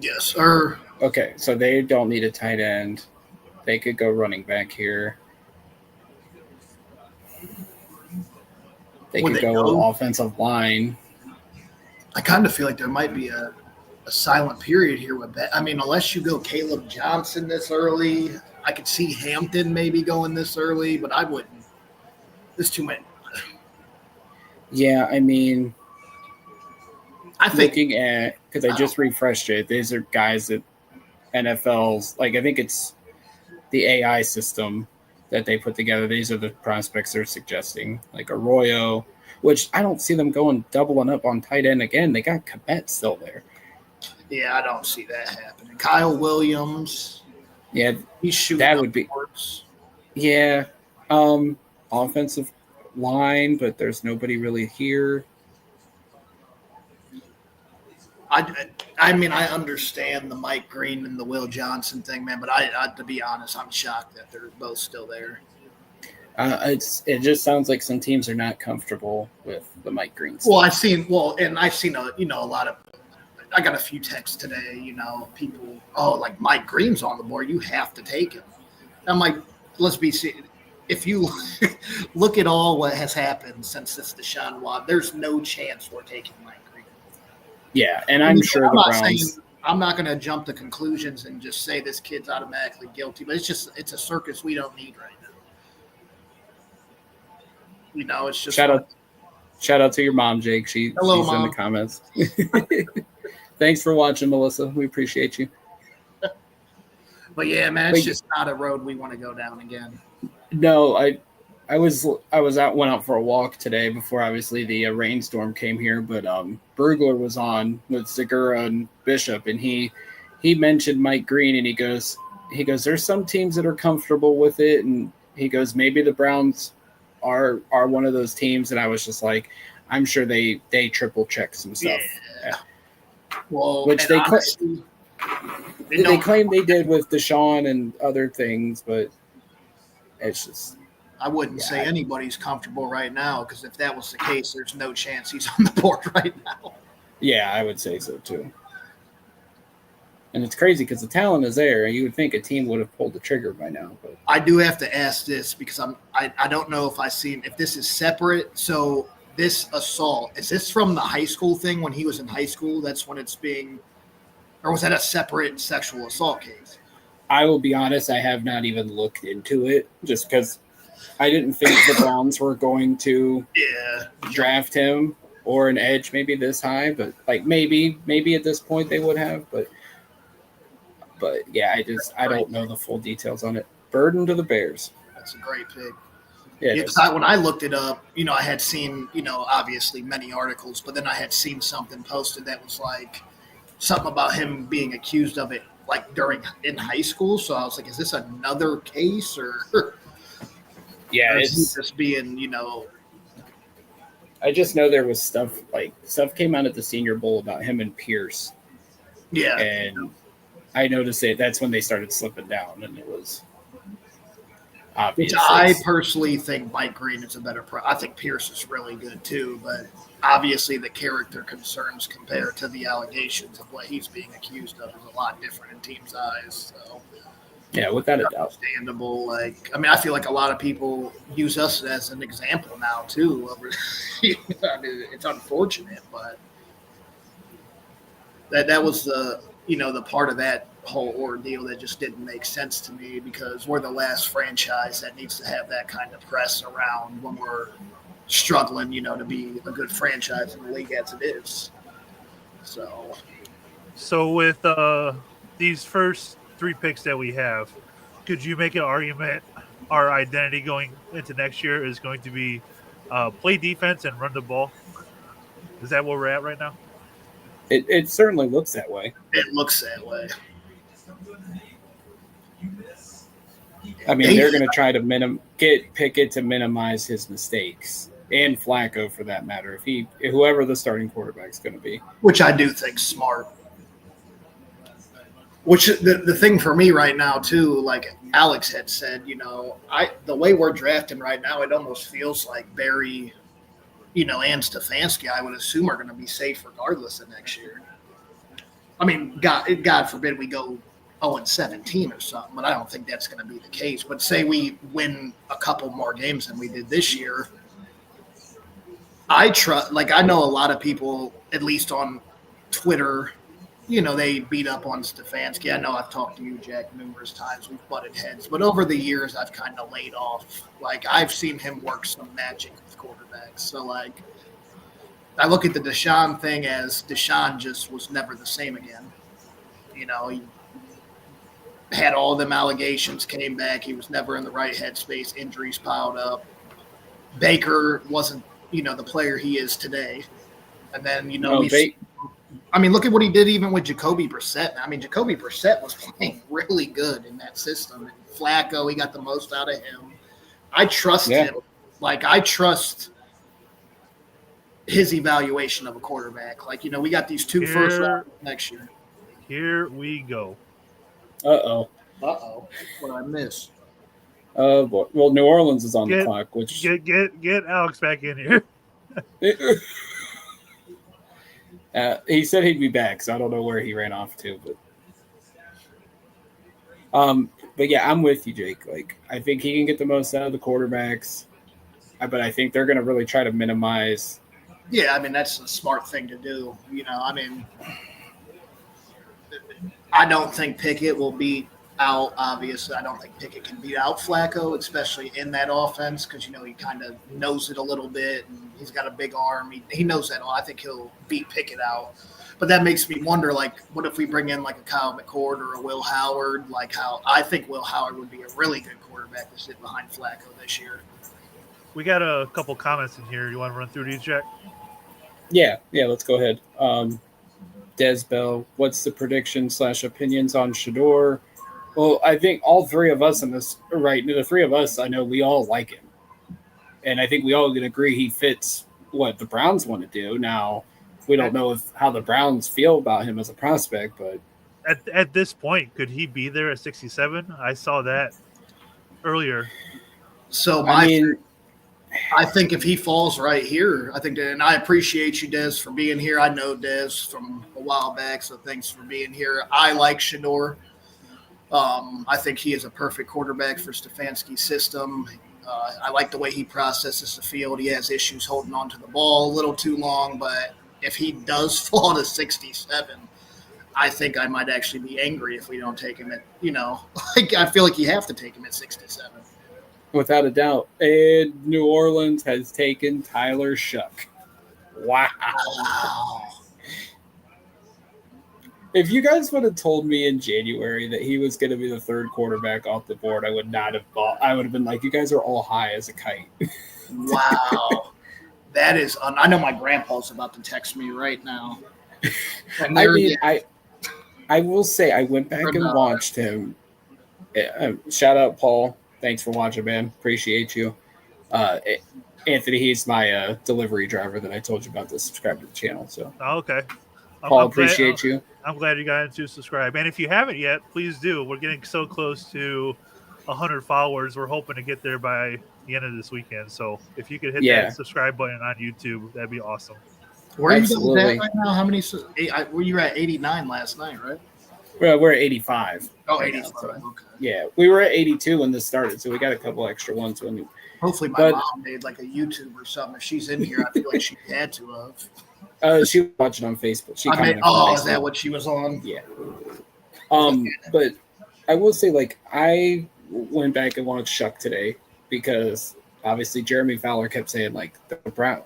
[SPEAKER 3] Yes, sir.
[SPEAKER 1] Okay, so they don't need a tight end. They could go running back here. They could go offensive line.
[SPEAKER 3] I kind of feel like there might be a silent period here with that. I mean, unless you go Caleb Johnson this early, I could see Hampton maybe going this early, but I wouldn't. There's too many.
[SPEAKER 1] Yeah, I mean,
[SPEAKER 3] I think
[SPEAKER 1] looking at, because I just refreshed it, these are guys that NFL's, like I think it's the AI system that they put together. These are the prospects they're suggesting, like Arroyo, which I don't see them doubling up on tight end again. They got Kmet still there.
[SPEAKER 3] Yeah, I don't see that happening. Kyle Williams.
[SPEAKER 1] Yeah,
[SPEAKER 3] he's shooting.
[SPEAKER 1] That would be. Yeah, offensive line, but there's nobody really here.
[SPEAKER 3] I mean, I understand the Mike Green and the Will Johnson thing, man, but I to be honest, I'm shocked that they're both still there.
[SPEAKER 1] It just sounds like some teams are not comfortable with the Mike Green stuff.
[SPEAKER 3] Well, I've seen a lot of. I got a few texts today. People, like Mike Green's on the board, you have to take him. I'm like, let's be serious. If you look at all what has happened since this Deshaun Watson, there's no chance we're taking Mike Green.
[SPEAKER 1] Yeah, and I'm sure the Browns.
[SPEAKER 3] I'm not going to jump to conclusions and just say this kid's automatically guilty, but it's a circus we don't need right now. It's just
[SPEAKER 1] shout out to your mom, Jake. She's Mom. In the comments. Thanks for watching, Melissa. We appreciate you.
[SPEAKER 3] But yeah, man, it's just not a road we want to go down again.
[SPEAKER 1] No, I went out for a walk today before obviously the rainstorm came here, but Burglar was on with Segura and Bishop, and he mentioned Mike Green, and he goes there's some teams that are comfortable with it, and he goes maybe the Browns are one of those teams, and I was just like, I'm sure they triple check some stuff.
[SPEAKER 3] Yeah. Well,
[SPEAKER 1] which they claim they did with Deshaun and other things, but it's just.
[SPEAKER 3] I wouldn't say anybody's comfortable right now, because if that was the case, there's no chance he's on the board right now.
[SPEAKER 1] Yeah, I would say so too. And it's crazy because the talent is there. You would think a team would have pulled the trigger by now. But
[SPEAKER 3] I do have to ask this because I don't know if this is separate. So this assault, is this from the high school thing when he was in high school? That's when it's being, or was that a separate sexual assault case?
[SPEAKER 1] I will be honest, I have not even looked into it just because I didn't think the Browns were going to draft him or an edge maybe this high, but like maybe at this point they would have, but yeah, I don't know the full details on it. Burden to the Bears.
[SPEAKER 3] That's a great pick.
[SPEAKER 1] Yeah,
[SPEAKER 3] when I looked it up, I had seen, obviously many articles, but then I had seen something posted that was like something about him being accused of it like in high school. So I was like, is this another case or?
[SPEAKER 1] Yeah,
[SPEAKER 3] it's just being,
[SPEAKER 1] I just know there was stuff came out at the Senior Bowl about him and Pierce.
[SPEAKER 3] Yeah.
[SPEAKER 1] And I noticed it. That's when they started slipping down, and it was obvious.
[SPEAKER 3] Which I personally think Mike Green is a better I think Pierce is really good too, but obviously the character concerns compared to the allegations of what he's being accused of is a lot different in teams' eyes. So
[SPEAKER 1] yeah, without a doubt.
[SPEAKER 3] Understandable. Like, I mean, I feel like a lot of people use us as an example now too. I mean, it's unfortunate, but that was the part of that whole ordeal that just didn't make sense to me, because we're the last franchise that needs to have that kind of press around when we're struggling, to be a good franchise in the league as it is.
[SPEAKER 4] So with these first 3 picks that we have, could you make an argument our identity going into next year is going to be play defense and run the ball? Is that where we're at right now?
[SPEAKER 1] It certainly looks that way.
[SPEAKER 3] It looks that way.
[SPEAKER 1] I mean, they're going to try to get Pickett to minimize his mistakes, and Flacco for that matter. Whoever the starting quarterback is going to be,
[SPEAKER 3] which I do think smart. Which the thing for me right now too, like Alex had said, the way we're drafting right now, it almost feels like Barry, and Stefanski, I would assume, are going to be safe regardless of next year. I mean, God forbid we go 0-17 or something, but I don't think that's going to be the case. But say we win a couple more games than we did this year, I know a lot of people, at least on Twitter, they beat up on Stefanski. I know I've talked to you, Jack, numerous times. We've butted heads. But over the years, I've kind of laid off. Like, I've seen him work some magic with quarterbacks. So, like, I look at the Deshaun thing as Deshaun just was never the same again. He had all them allegations, came back. He was never in the right headspace. Injuries piled up. Baker wasn't, the player he is today. And then, look at what he did even with Jacoby Brissett. I mean, Jacoby Brissett was playing really good in that system. And Flacco, he got the most out of him. I trust him. Like, I trust his evaluation of a quarterback. Like, we got these 2 first rounds next year.
[SPEAKER 4] Here we go.
[SPEAKER 1] Uh-oh.
[SPEAKER 3] What did I miss?
[SPEAKER 1] Well, New Orleans is on the clock, which
[SPEAKER 4] get Alex back in here.
[SPEAKER 1] He said he'd be back, so I don't know where he ran off to, but yeah, I'm with you, Jake. Like, I think he can get the most out of the quarterbacks, but I think they're going to really try to minimize.
[SPEAKER 3] Yeah, I mean, that's a smart thing to do. I don't think Pickett will beat out, obviously. I don't think Pickett can beat out Flacco, especially in that offense, because, he kind of knows it a little bit, and he's got a big arm. He knows that all. I think he'll beat Pickett out. But that makes me wonder, like, what if we bring in, like, a Kyle McCord or a Will Howard? Like, how I think Will Howard would be a really good quarterback to sit behind Flacco this year.
[SPEAKER 4] We got a couple comments in here. You want to run through these, Jack?
[SPEAKER 1] Yeah, let's go ahead. Des Bell, what's the prediction / opinions on Shador? Well, I think all 3 of us in this, right? The 3 of us, I know we all like him. And I think we all can agree he fits what the Browns want to do. Now, we don't know how the Browns feel about him as a prospect, but
[SPEAKER 4] at this point, could he be there at 67? I saw that earlier.
[SPEAKER 3] So I think if he falls right here, and I appreciate you, Des, for being here. I know Des from a while back, so thanks for being here. I like Shador. I think he is a perfect quarterback for Stefanski's system. I like the way he processes the field. He has issues holding on to the ball a little too long, but if he does fall to 67, I think I might actually be angry if we don't take him at, I feel like you have to take him at 67.
[SPEAKER 1] Without a doubt. And New Orleans has taken Tyler Shuck. Wow. If you guys would have told me in January that he was going to be the 3rd quarterback off the board, I would not have thought. I would have been like, you guys are all high as a kite.
[SPEAKER 3] Wow. That is I know my grandpa's about to text me right now.
[SPEAKER 1] I will say I went back and watched him. Shout out, Paul. Thanks for watching, man. Appreciate you. Anthony, he's my delivery driver that I told you about to subscribe to the channel. So
[SPEAKER 4] okay.
[SPEAKER 1] Paul, appreciate you.
[SPEAKER 4] I'm glad you got to subscribe. And if you haven't yet, please do. We're getting so close to 100 followers. We're hoping to get there by the end of this weekend. So if you could hit that subscribe button on YouTube, that'd be awesome.
[SPEAKER 3] Where are you guys at right now? How many? You were at 89 last night, right?
[SPEAKER 1] Well, we're at 85.
[SPEAKER 3] Oh, 85.
[SPEAKER 1] So,
[SPEAKER 3] okay.
[SPEAKER 1] Yeah, we were at 82 when this started, so we got a couple extra ones.
[SPEAKER 3] Hopefully my mom made like a YouTube or something. If she's in here, I feel like she had to have.
[SPEAKER 1] She was watching on Facebook.
[SPEAKER 3] Is that what she was on?
[SPEAKER 1] Yeah. But I will say, like, I went back and watched Shuck today because obviously Jeremy Fowler kept saying, like,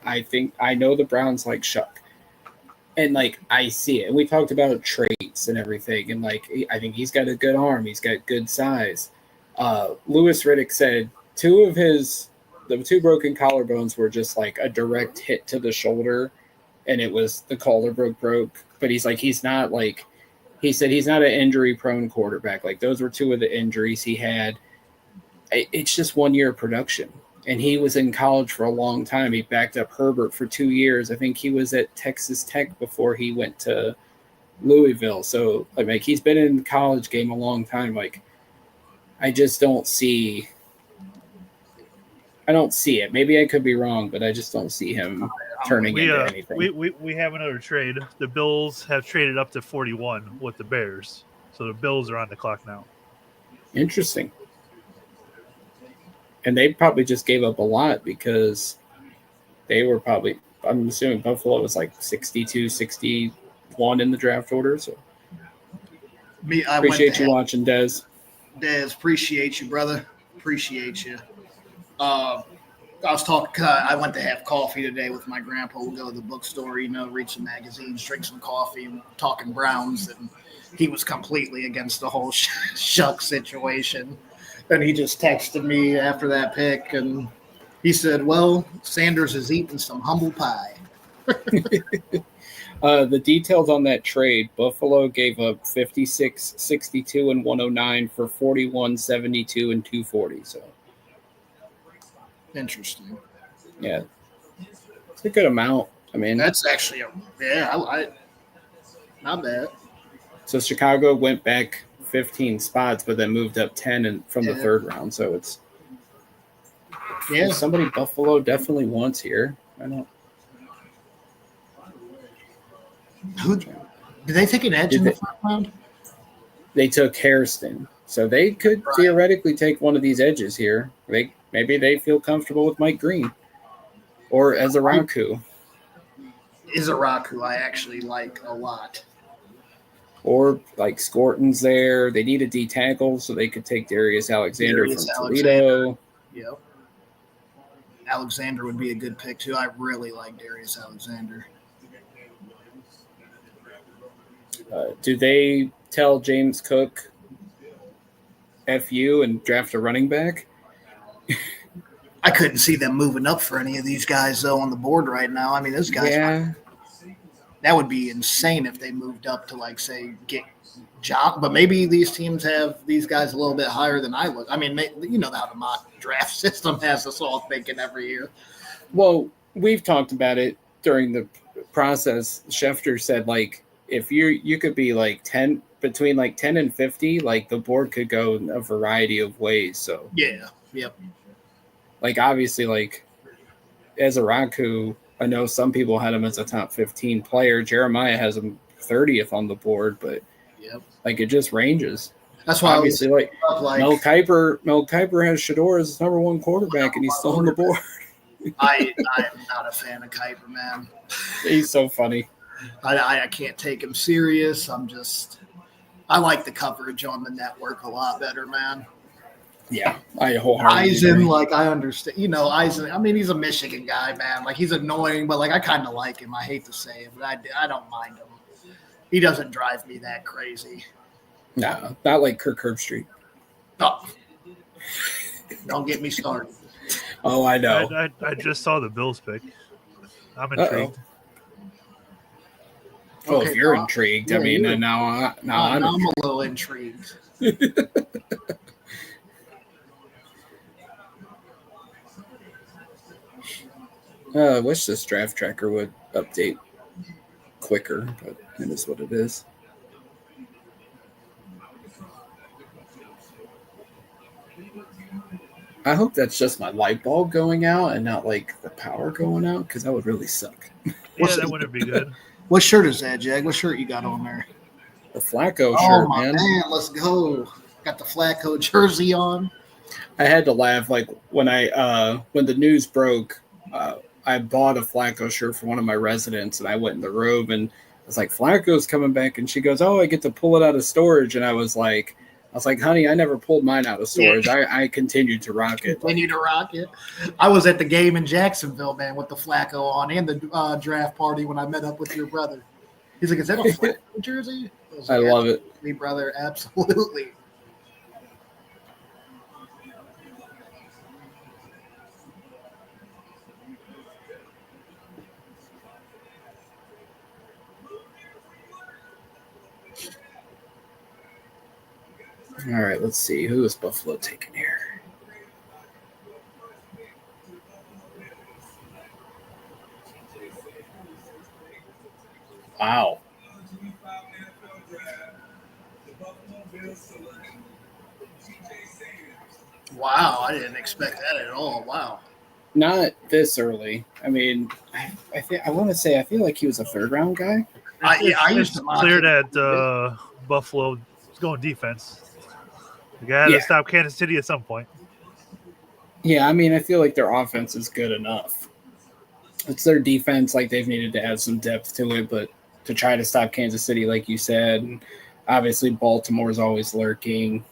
[SPEAKER 1] I know the Browns like Shuck. And, like, I see it. And we talked about traits and everything. And, like, I think he's got a good arm. He's got good size. Louis Riddick said the two broken collarbones were just, like, a direct hit to the shoulder. And it was the collar broke. But he's like, he said he's not an injury-prone quarterback. Like, those were two of the injuries he had. It's just 1 year of production. And he was in college for a long time. He backed up Herbert for 2 years. I think he was at Texas Tech before he went to Louisville. So, like he's been in the college game a long time. Like, I just don't see it. Maybe I could be wrong, but I just don't see him turning into anything.
[SPEAKER 4] We have another trade. The Bills have traded up to 41 with the Bears. So the Bills are on the clock now.
[SPEAKER 1] Interesting. And they probably just gave up a lot because they were probably, I'm assuming Buffalo was like 62, 61 in the draft order. So I appreciate you watching, Dez.
[SPEAKER 3] Dez, appreciate you, brother. Appreciate you. I was talking, I went to have coffee today with my grandpa. We'll go to the bookstore, read some magazines, drink some coffee, and talking Browns. And he was completely against the whole Shuck situation. And he just texted me after that pick, and he said, well, Sanders is eating some humble pie.
[SPEAKER 1] The details on that trade, Buffalo gave up 56, 62, and 109 for 41, 72, and 240. So
[SPEAKER 3] interesting.
[SPEAKER 1] Yeah. It's a good amount. I mean,
[SPEAKER 3] that's actually not bad.
[SPEAKER 1] So Chicago went back 15 spots, but then moved up 10 from the third round. So it's somebody Buffalo definitely wants here. I don't.
[SPEAKER 3] Who did they take an edge in the first round?
[SPEAKER 1] They took Hairston, so they could theoretically take one of these edges here. Maybe they feel comfortable with Mike Green or Ezaraku.
[SPEAKER 3] Ezaraku, I actually like a lot.
[SPEAKER 1] Or like Scorton's there. They need a D tackle, so they could take Darius Alexander from Toledo.
[SPEAKER 3] Yep. Alexander would be a good pick too. I really like Darius Alexander.
[SPEAKER 1] Do they tell James Cook F you and draft a running back?
[SPEAKER 3] I couldn't see them moving up for any of these guys though on the board right now. I mean, those guys.
[SPEAKER 1] Yeah.
[SPEAKER 3] That would be insane if they moved up to, like, say, get John. But maybe these teams have these guys a little bit higher than I look. I mean, you know how the mock draft system has us all thinking every year.
[SPEAKER 1] Well, we've talked about it during the process. Schefter said, like, if you could be like 10 between like 10 and 50, like the board could go in a variety of ways. So
[SPEAKER 3] yeah, yep.
[SPEAKER 1] Like obviously, like Ezaraku, I know some people had him as a top 15 player. Jeremiah has him 30th on the board, but like it just ranges.
[SPEAKER 3] That's why
[SPEAKER 1] obviously Mel Kiper has Shador as his number one quarterback, and he's still on the board.
[SPEAKER 3] I'm not a fan of Kiper, man.
[SPEAKER 1] He's so funny.
[SPEAKER 3] I can't take him serious. I like the coverage on the network a lot better, man.
[SPEAKER 1] Yeah, I wholeheartedly
[SPEAKER 3] Eisen,
[SPEAKER 1] agree.
[SPEAKER 3] like I understand, Eisen. I mean, he's a Michigan guy, man. Like he's annoying, but like I kind of like him. I hate to say it, but I don't mind him. He doesn't drive me that crazy.
[SPEAKER 1] Nah, not like Kirk Herbstreit.
[SPEAKER 3] Oh, don't get me started.
[SPEAKER 1] Oh, I know.
[SPEAKER 4] I just saw the Bills pick. I'm intrigued.
[SPEAKER 1] Oh, if you're intrigued, I mean, now I'm
[SPEAKER 3] a little intrigued.
[SPEAKER 1] Wish this draft tracker would update. quicker, but it is what it is. I hope that's just my light bulb going out and not like the power going out, because that would really suck.
[SPEAKER 4] Yeah, that wouldn't be good.
[SPEAKER 3] What shirt is that, Jag? What shirt you got on there?
[SPEAKER 1] The Flacco
[SPEAKER 3] Oh,
[SPEAKER 1] shirt,
[SPEAKER 3] my man. Let's go. Got the Flacco jersey on.
[SPEAKER 1] I had to laugh like when the news broke. I bought a Flacco shirt for one of my residents, and I went in the robe and I was like, Flacco's coming back, and she goes, "Oh, I get to pull it out of storage," and I was like, honey, I never pulled mine out of storage.
[SPEAKER 3] Yeah.
[SPEAKER 1] I continued to rock it.
[SPEAKER 3] Continue to rock it. I was at the game in Jacksonville, man, with the Flacco on and the draft party when I met up with your brother. He's like, "Is that a Flacco jersey?"
[SPEAKER 1] I love it.
[SPEAKER 3] Me, brother, absolutely.
[SPEAKER 1] All right, let's see. Who is Buffalo taking here? Wow.
[SPEAKER 3] Wow, I didn't expect that at all. Wow.
[SPEAKER 1] Not this early. I mean, I want to say I feel like he was a third round guy.
[SPEAKER 3] I used to mock
[SPEAKER 4] clear
[SPEAKER 3] him.
[SPEAKER 4] that Buffalo is going defense. You got to stop Kansas City at some point.
[SPEAKER 1] Yeah, I mean, I feel like their offense is good enough. It's their defense, like they've needed to add some depth to it, but to try to stop Kansas City, like you said, and obviously Baltimore's always lurking.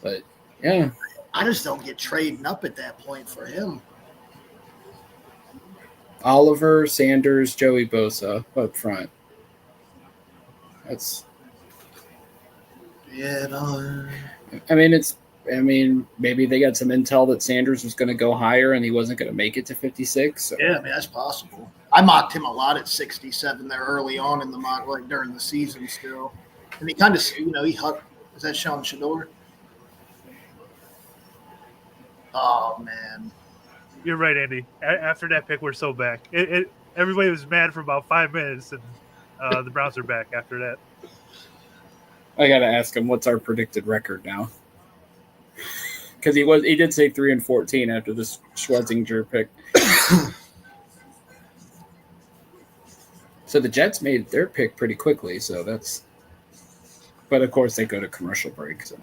[SPEAKER 1] But yeah,
[SPEAKER 3] I just don't get trading up at that point for him.
[SPEAKER 1] Oliver, Sanders, Joey Bosa up front. That's.
[SPEAKER 3] Yeah, no.
[SPEAKER 1] I mean, maybe they got some intel that Sanders was going to go higher and he wasn't going to make it to 56. So.
[SPEAKER 3] Yeah, I mean, that's possible. I mocked him a lot at 67 there early on in the mock, like during the season still. And he kind of, he hucked. Is that Sean Shador? Oh, man.
[SPEAKER 4] You're right, Andy. After that pick, we're so back. Everybody was mad for about 5 minutes, and the Browns are back after that.
[SPEAKER 1] I got to ask him, what's our predicted record now? Because he did say 3-14 after this Schwarzinger pick. So the Jets made their pick pretty quickly, so that's. But of course they go to commercial break. So.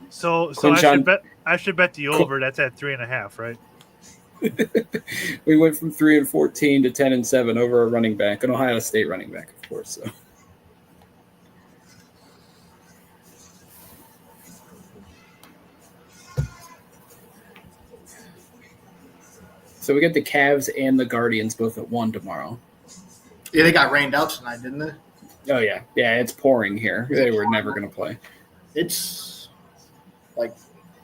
[SPEAKER 4] So I should bet the over. That's at 3.5, right?
[SPEAKER 1] We went from 3-14 to 10-7 over a running back, an Ohio State running back, of course. So we get the Cavs and the Guardians both at 1 tomorrow.
[SPEAKER 3] Yeah, they got rained out tonight, didn't they?
[SPEAKER 1] Oh yeah, it's pouring here. They were never going to play.
[SPEAKER 3] It's like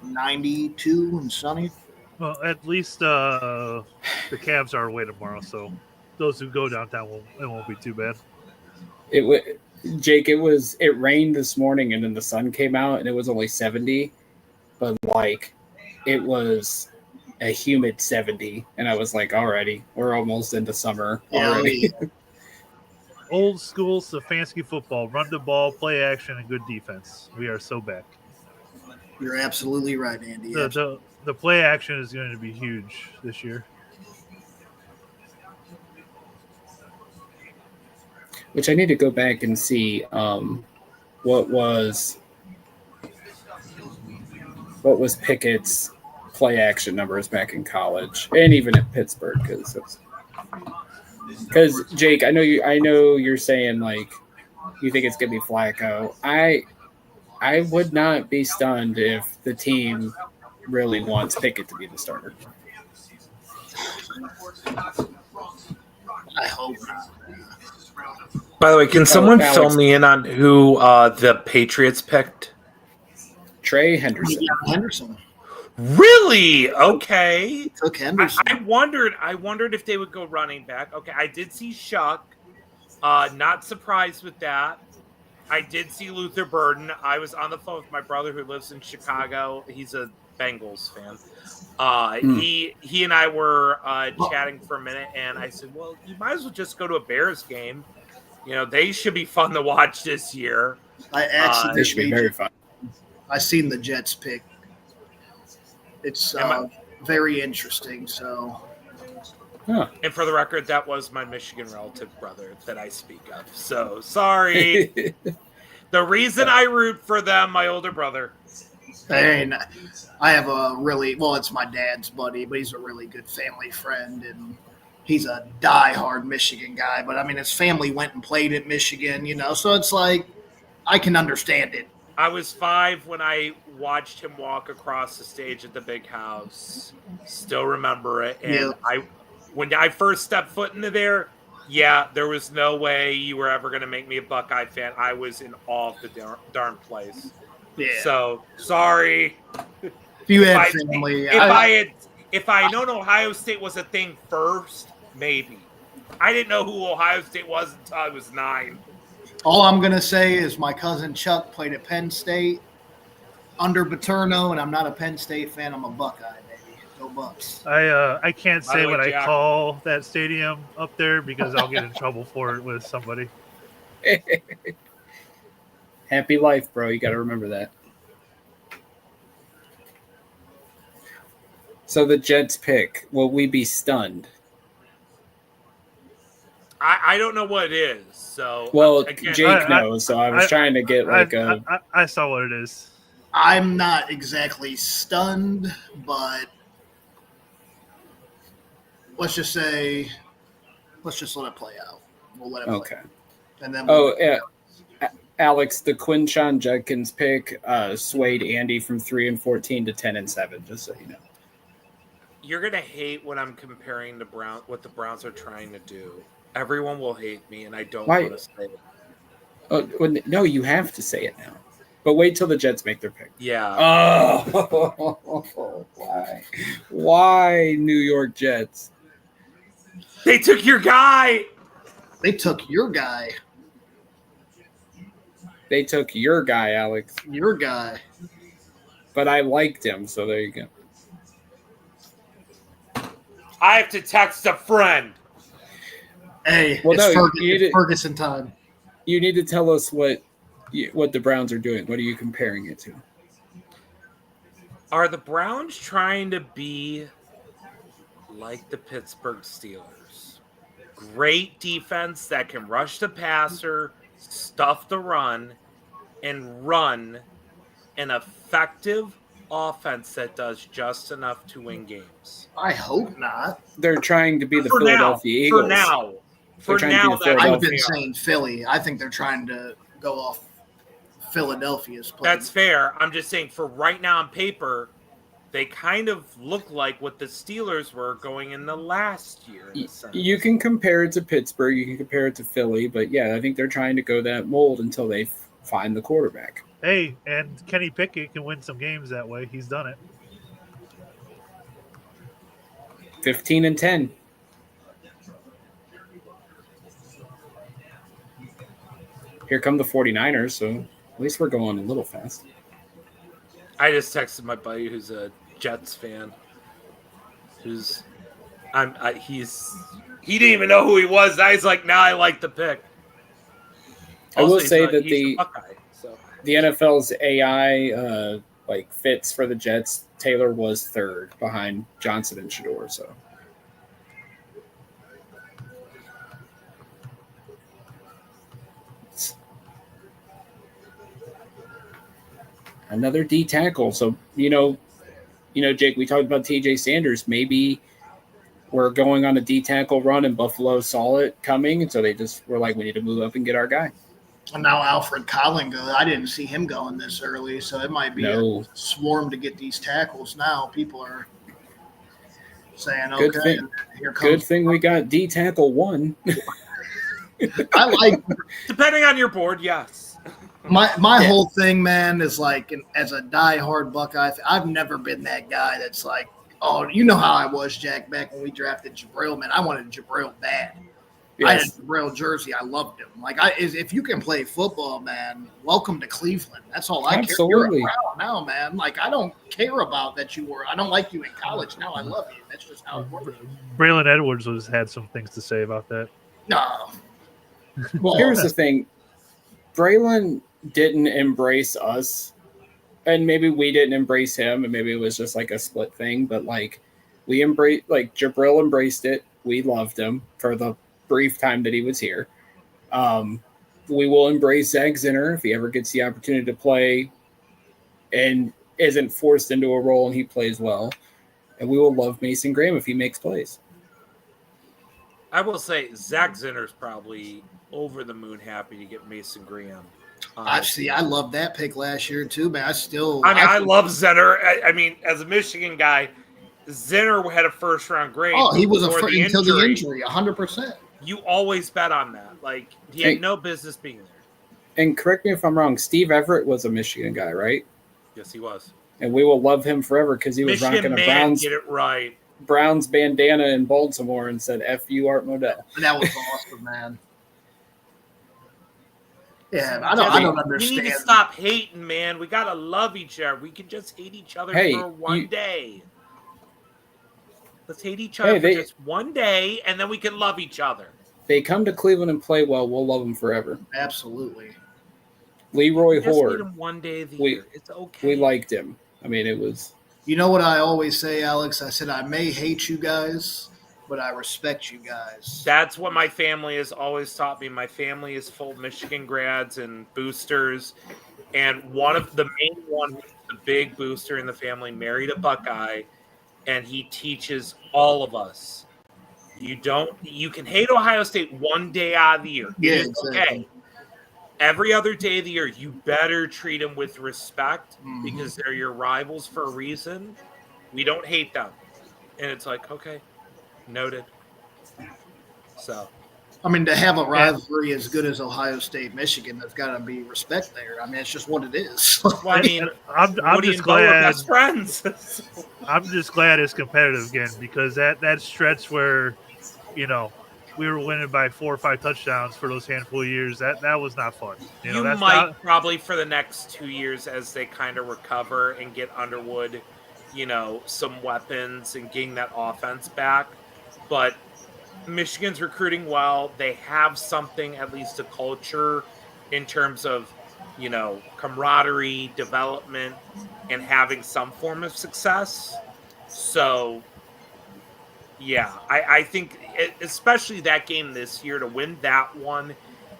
[SPEAKER 3] 92 and sunny.
[SPEAKER 4] Well, at least the Cavs are away tomorrow, so those who go downtown won't be too bad.
[SPEAKER 1] Jake, it rained this morning and then the sun came out and it was only 70, but like it was a humid 70, and I was like, alrighty, we're almost into summer already.
[SPEAKER 3] Yeah.
[SPEAKER 4] Old school Stefanski football, run the ball, play action, and good defense. We are so back.
[SPEAKER 3] You're absolutely right, Andy.
[SPEAKER 4] The play action is going to be huge this year.
[SPEAKER 1] Which I need to go back and see what was Pickett's play action numbers back in college and even at Pittsburgh, because Jake, I know you're saying like you think it's gonna be Flacco. I would not be stunned if the team really wants Pickett to be the starter.
[SPEAKER 3] I hope not.
[SPEAKER 2] By the way, can someone fill me in on who the Patriots picked?
[SPEAKER 1] Trey Henderson.
[SPEAKER 3] Yeah, Henderson.
[SPEAKER 2] Really? Okay.
[SPEAKER 3] Took Henderson.
[SPEAKER 2] I wondered if they would go running back. Okay, I did see Shuck. Not surprised with that. I did see Luther Burden. I was on the phone with my brother who lives in Chicago. He's a Bengals fan. He and I were chatting for a minute, and I said, "Well, you might as well just go to a Bears game. You know, they should be fun to watch this year."
[SPEAKER 1] They should be very fun.
[SPEAKER 3] I seen the Jets pick. It's very interesting. So,
[SPEAKER 2] and for the record, that was my Michigan relative brother that I speak of. So sorry. The reason I root for them, my older brother.
[SPEAKER 3] And I have it's my dad's buddy, but he's a really good family friend, and he's a diehard Michigan guy. But I mean, his family went and played at Michigan, so it's like I can understand it.
[SPEAKER 2] I was 5 when I watched him walk across the stage at the big house. Still remember it. And when I first stepped foot into there, there was no way you were ever going to make me a Buckeye fan. I was in awe of the darn place. Yeah. So sorry.
[SPEAKER 3] If you had family,
[SPEAKER 2] if I known Ohio State was a thing first, maybe. I didn't know who Ohio State was until I was 9.
[SPEAKER 3] All I'm gonna say is my cousin Chuck played at Penn State under Paterno, and I'm not a Penn State fan. I'm a Buckeye, baby. Go Bucks.
[SPEAKER 4] I can't say what I call that stadium up there because I'll get in trouble for it with somebody.
[SPEAKER 1] Happy life, bro. You got to remember that. So the Jets pick. Will we be stunned?
[SPEAKER 2] I don't know what it is. So
[SPEAKER 1] Jake knows. So I was trying to get
[SPEAKER 4] I saw what it is.
[SPEAKER 3] I'm not exactly stunned, but let's just let it play out. We'll let it play. Out. And then
[SPEAKER 1] Alex, the Quinshon Judkins pick swayed Andy from 3-14 to 10-7. Just so you know.
[SPEAKER 2] You're gonna hate when I'm comparing what the Browns are trying to do. Everyone will hate me, and I don't want to say it.
[SPEAKER 1] No, you have to say it now. But wait till the Jets make their pick.
[SPEAKER 2] Yeah.
[SPEAKER 1] Oh, why? Why New York Jets?
[SPEAKER 2] They took your guy.
[SPEAKER 3] They took your guy.
[SPEAKER 1] They took your guy, Alex.
[SPEAKER 3] Your guy.
[SPEAKER 1] But I liked him, so there you go.
[SPEAKER 2] I have to text a friend.
[SPEAKER 3] Hey, it's Ferguson time.
[SPEAKER 1] You need to tell us what the Browns are doing. What are you comparing it to?
[SPEAKER 2] Are the Browns trying to be like the Pittsburgh Steelers? Great defense that can rush the passer, stuff the run, and run an effective offense that does just enough to win games.
[SPEAKER 3] I hope not.
[SPEAKER 1] They're trying to be the Philadelphia Eagles.
[SPEAKER 2] For now,
[SPEAKER 3] I've been saying Philly. I think they're trying to go off Philadelphia's play.
[SPEAKER 2] That's fair. I'm just saying for right now on paper, they kind of look like what the Steelers were going in the last year.
[SPEAKER 1] You can compare it to Pittsburgh. You can compare it to Philly. But, I think they're trying to go that mold until they find the quarterback.
[SPEAKER 4] Hey, and Kenny Pickett can win some games that way. He's done it.
[SPEAKER 1] 15-10. Here come the 49ers, so at least we're going a little fast.
[SPEAKER 2] I just texted my buddy who's a Jets fan. He didn't even know who he was. Now he's like, now I like the pick.
[SPEAKER 1] I will say that the NFL's AI fits for the Jets. Taylor was third behind Johnson and Shador, so. Another D tackle. So, Jake, we talked about TJ Sanders. Maybe we're going on a D tackle run and Buffalo saw it coming. And so they just were like, we need to move up and get our guy.
[SPEAKER 3] And now Alfred Collin goes. I didn't see him going this early. So it might be a swarm to get these tackles now. People are saying, okay, here comes.
[SPEAKER 1] Good thing we got D tackle 1.
[SPEAKER 3] I like.
[SPEAKER 2] Depending on your board, yes.
[SPEAKER 3] My whole thing, man, is like, as a diehard Buckeye, I've never been that guy that's like, oh, you know how I was, Jack, back when we drafted Jabril, man. I wanted Jabril bad. I had
[SPEAKER 1] Yes.
[SPEAKER 3] a Jabril jersey. I loved him. Like, if you can play football, man, welcome to Cleveland. That's all I
[SPEAKER 1] Absolutely.
[SPEAKER 3] care. You're a Brown now, man. Like, I don't care about that you were. I don't like you in college. Now I love you. That's just how it works.
[SPEAKER 4] Braylon Edwards had some things to say about that.
[SPEAKER 3] No.
[SPEAKER 1] Well, here's the thing. Braylon didn't embrace us, and maybe we didn't embrace him, and maybe it was just like a split thing, but like we embraced, like Jabril embraced it. We loved him for the brief time that he was here. We will embrace Zach Zinner if he ever gets the opportunity to play and isn't forced into a role and he plays well. And we will love Mason Graham if he makes plays.
[SPEAKER 2] I will say Zach Zinner's probably over the moon happy to get Mason Graham.
[SPEAKER 3] I love that pick last year too, man.
[SPEAKER 2] I love Zinner. I mean, as a Michigan guy, Zinner had a first round grade.
[SPEAKER 3] Oh, he was
[SPEAKER 2] until
[SPEAKER 3] the injury, 100%.
[SPEAKER 2] You always bet on that. Like, he had no business being there.
[SPEAKER 1] And correct me if I'm wrong, Steve Everett was a Michigan guy, right?
[SPEAKER 2] Yes, he was.
[SPEAKER 1] And we will love him forever because he was
[SPEAKER 2] Michigan
[SPEAKER 1] rocking
[SPEAKER 2] get it right.
[SPEAKER 1] Browns bandana in Baltimore and said, F you, Art Modell.
[SPEAKER 3] And that was awesome, man. Yeah, I don't understand.
[SPEAKER 2] We need to stop hating, man. We got to love each other. We can just hate each other for one day. Let's hate each other for just one day, and then we can love each other.
[SPEAKER 1] They come to Cleveland and play well, we'll love them forever.
[SPEAKER 3] Absolutely.
[SPEAKER 1] Leroy Horde.
[SPEAKER 2] Him one day of the year. It's okay.
[SPEAKER 1] We liked him. I mean, it was.
[SPEAKER 3] You know what I always say, Alex? I said I may hate you guys, but I respect you guys.
[SPEAKER 2] That's what my family has always taught me. My family is full of Michigan grads and boosters, and the main one, the big booster in the family, married a Buckeye, and he teaches all of us. You can hate Ohio State one day out of the year.
[SPEAKER 3] Yeah,
[SPEAKER 2] exactly. Okay. Every other day of the year, you better treat them with respect because they're your rivals for a reason. We don't hate them. And it's like, okay, noted. So,
[SPEAKER 3] I mean, to have a rivalry as good as Ohio State, Michigan, there's got to be respect there. I mean, it's just what it is.
[SPEAKER 2] Well, I mean,
[SPEAKER 4] I'm just glad
[SPEAKER 2] we're best friends.
[SPEAKER 4] I'm just glad it's competitive again because that stretch where, we were winning by 4 or 5 touchdowns for those handful of years. That was not fun.
[SPEAKER 2] You might probably for the next 2 years as they kind of recover and get Underwood, some weapons and getting that offense back. But Michigan's recruiting well. They have something, at least a culture in terms of, camaraderie, development, and having some form of success. So, yeah, I think especially that game this year, to win that one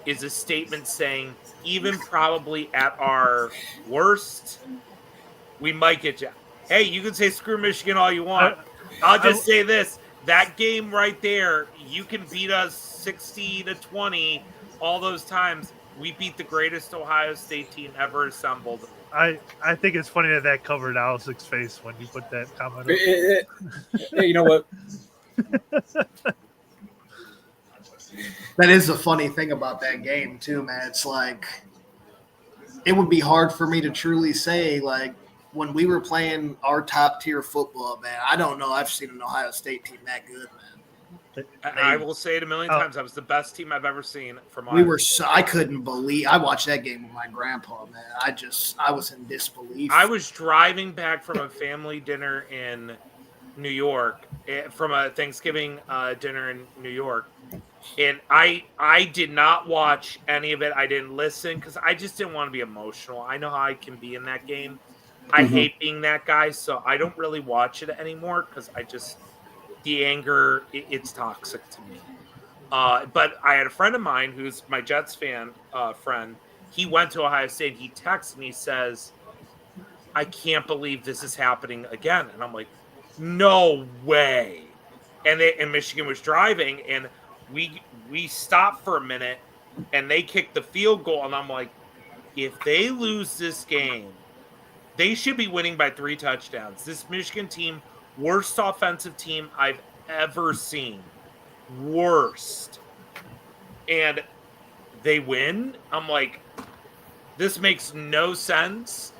[SPEAKER 2] is a statement saying even probably at our worst, we might get you. Hey, you can say screw Michigan all you want. I'll just say this. That game right there, you can beat us 60-20 all those times. We beat the greatest Ohio State team ever assembled.
[SPEAKER 4] I think it's funny that covered Alex's face when you put that comment up.
[SPEAKER 1] You know what?
[SPEAKER 3] That is the funny thing about that game, too, man. It's like it would be hard for me to truly say, like, when we were playing our top-tier football, man, I don't know. I've seen an Ohio State team that good, man.
[SPEAKER 2] I will say it a million times. That was the best team I've ever seen from
[SPEAKER 3] I couldn't believe. I watched that game with my grandpa, man. I was in disbelief.
[SPEAKER 2] I was driving back from a family dinner in New York, from a Thanksgiving dinner in New York, and I did not watch any of it. I didn't listen because I just didn't want to be emotional. I know how I can be in that game. I hate being that guy, so I don't really watch it anymore because the anger, it's toxic to me. But I had a friend of mine who's my Jets fan friend. He went to Ohio State. He texts me, says, I can't believe this is happening again. And I'm like, no way. And Michigan was driving, and we stopped for a minute, and they kicked the field goal. And I'm like, if they lose this game, they should be winning by 3 touchdowns. This Michigan team, worst offensive team I've ever seen. Worst. And they win. I'm like, this makes no sense.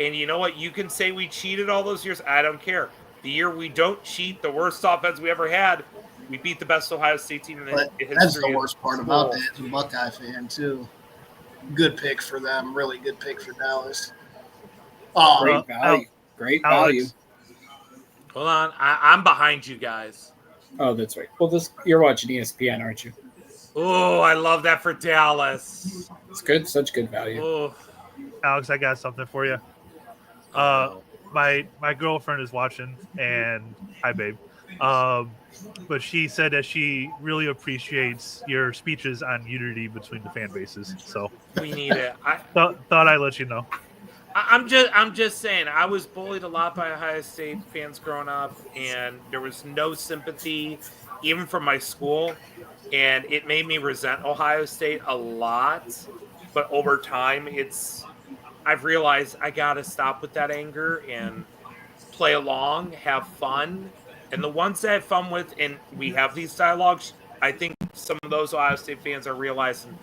[SPEAKER 2] And you know what? You can say we cheated all those years. I don't care. The year we don't cheat, the worst offense we ever had, We beat the best Ohio State team in the
[SPEAKER 3] But
[SPEAKER 2] history.
[SPEAKER 3] that's the worst part about
[SPEAKER 2] school.
[SPEAKER 3] that as a Buckeye fan, too. Good pick for them. Really good pick for Dallas.
[SPEAKER 1] Great value. Great value.
[SPEAKER 4] Alex,
[SPEAKER 2] Hold on. I'm behind you guys.
[SPEAKER 1] Oh, that's right. Well, you're watching ESPN, aren't you?
[SPEAKER 2] Oh, I love that for Dallas.
[SPEAKER 1] It's good. Such good value.
[SPEAKER 2] Oh,
[SPEAKER 4] Alex, I got something for you. My girlfriend is watching, and hi, babe. But she said that she really appreciates your speeches on unity between the fan bases. So
[SPEAKER 2] we need it.
[SPEAKER 4] thought I'd let you know.
[SPEAKER 2] I'm just saying. I was bullied a lot by Ohio State fans growing up, and there was no sympathy, even from my school, and it made me resent Ohio State a lot. But over time, I've realized I gotta stop with that anger and play along, have fun, and the ones that I have fun with, and we have these dialogues. I think some of those Ohio State fans are realizing,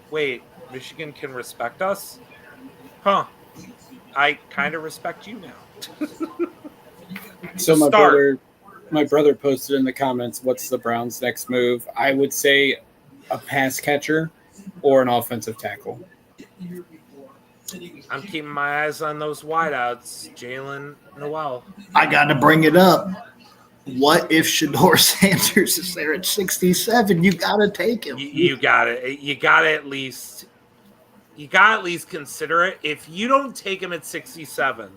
[SPEAKER 2] wait, Michigan can respect us, huh? I kind of respect you now.
[SPEAKER 1] So my brother posted in the comments, what's the Browns' next move? I would say a pass catcher or an offensive tackle.
[SPEAKER 2] I'm keeping my eyes on those wideouts, Jalen Noel.
[SPEAKER 3] I got to bring it up. What if Shador Sanders is there at 67? You got to take him.
[SPEAKER 2] You got it. You got to at least consider it. If you don't take him at 67,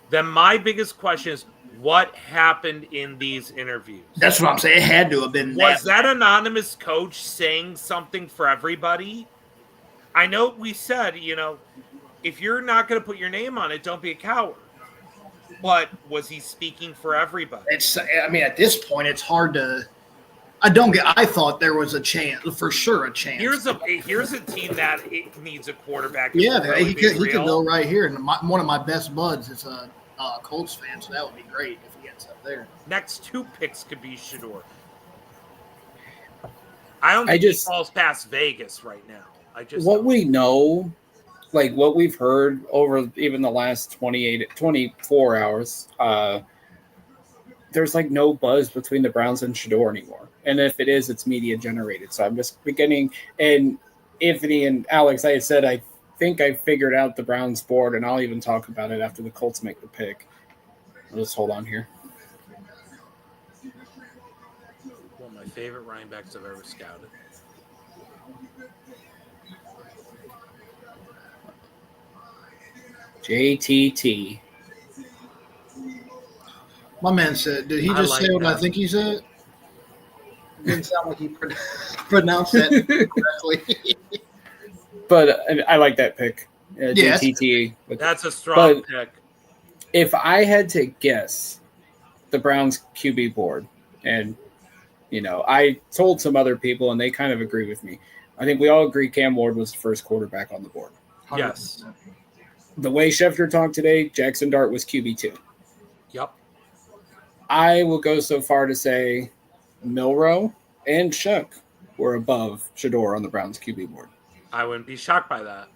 [SPEAKER 2] then my biggest question is, what happened in these interviews?
[SPEAKER 3] That's what I'm saying. It had to have been.
[SPEAKER 2] Was that anonymous coach saying something for everybody? I know we said, if you're not going to put your name on it, don't be a coward. But was he speaking for everybody?
[SPEAKER 3] At this point, it's hard to. I thought there was a chance, for sure, a chance.
[SPEAKER 2] Here's a team that it needs a quarterback.
[SPEAKER 3] Yeah, really he could go right here. And one of my best buds is a Colts fan, so that would be great if he gets up there.
[SPEAKER 2] Next 2 picks could be Shador. I don't think he falls past Vegas right now.
[SPEAKER 1] We know, like what we've heard over even the last 24 hours, there's like no buzz between the Browns and Shador anymore. And if it is, it's media generated. So I'm just beginning. And Anthony and Alex, I said, I think I figured out the Browns board, and I'll even talk about it after the Colts make the pick. Let's hold on here.
[SPEAKER 2] One of my favorite running backs I've ever scouted.
[SPEAKER 1] JTT.
[SPEAKER 3] My man said, did he just say what
[SPEAKER 2] that.
[SPEAKER 3] I think he said? Didn't sound like he pronounced that correctly.
[SPEAKER 1] But I like that pick. JTT.
[SPEAKER 2] That's a strong pick.
[SPEAKER 1] If I had to guess the Browns QB board, and, I told some other people, and they kind of agree with me. I think we all agree Cam Ward was the first quarterback on the board.
[SPEAKER 3] 100%.
[SPEAKER 2] Yes.
[SPEAKER 1] The way Schefter talked today, Jackson Dart was QB2.
[SPEAKER 2] Yep.
[SPEAKER 1] I will go so far to say Milroe and Shuck were above Shador on the Browns QB board.
[SPEAKER 2] I wouldn't be shocked by that.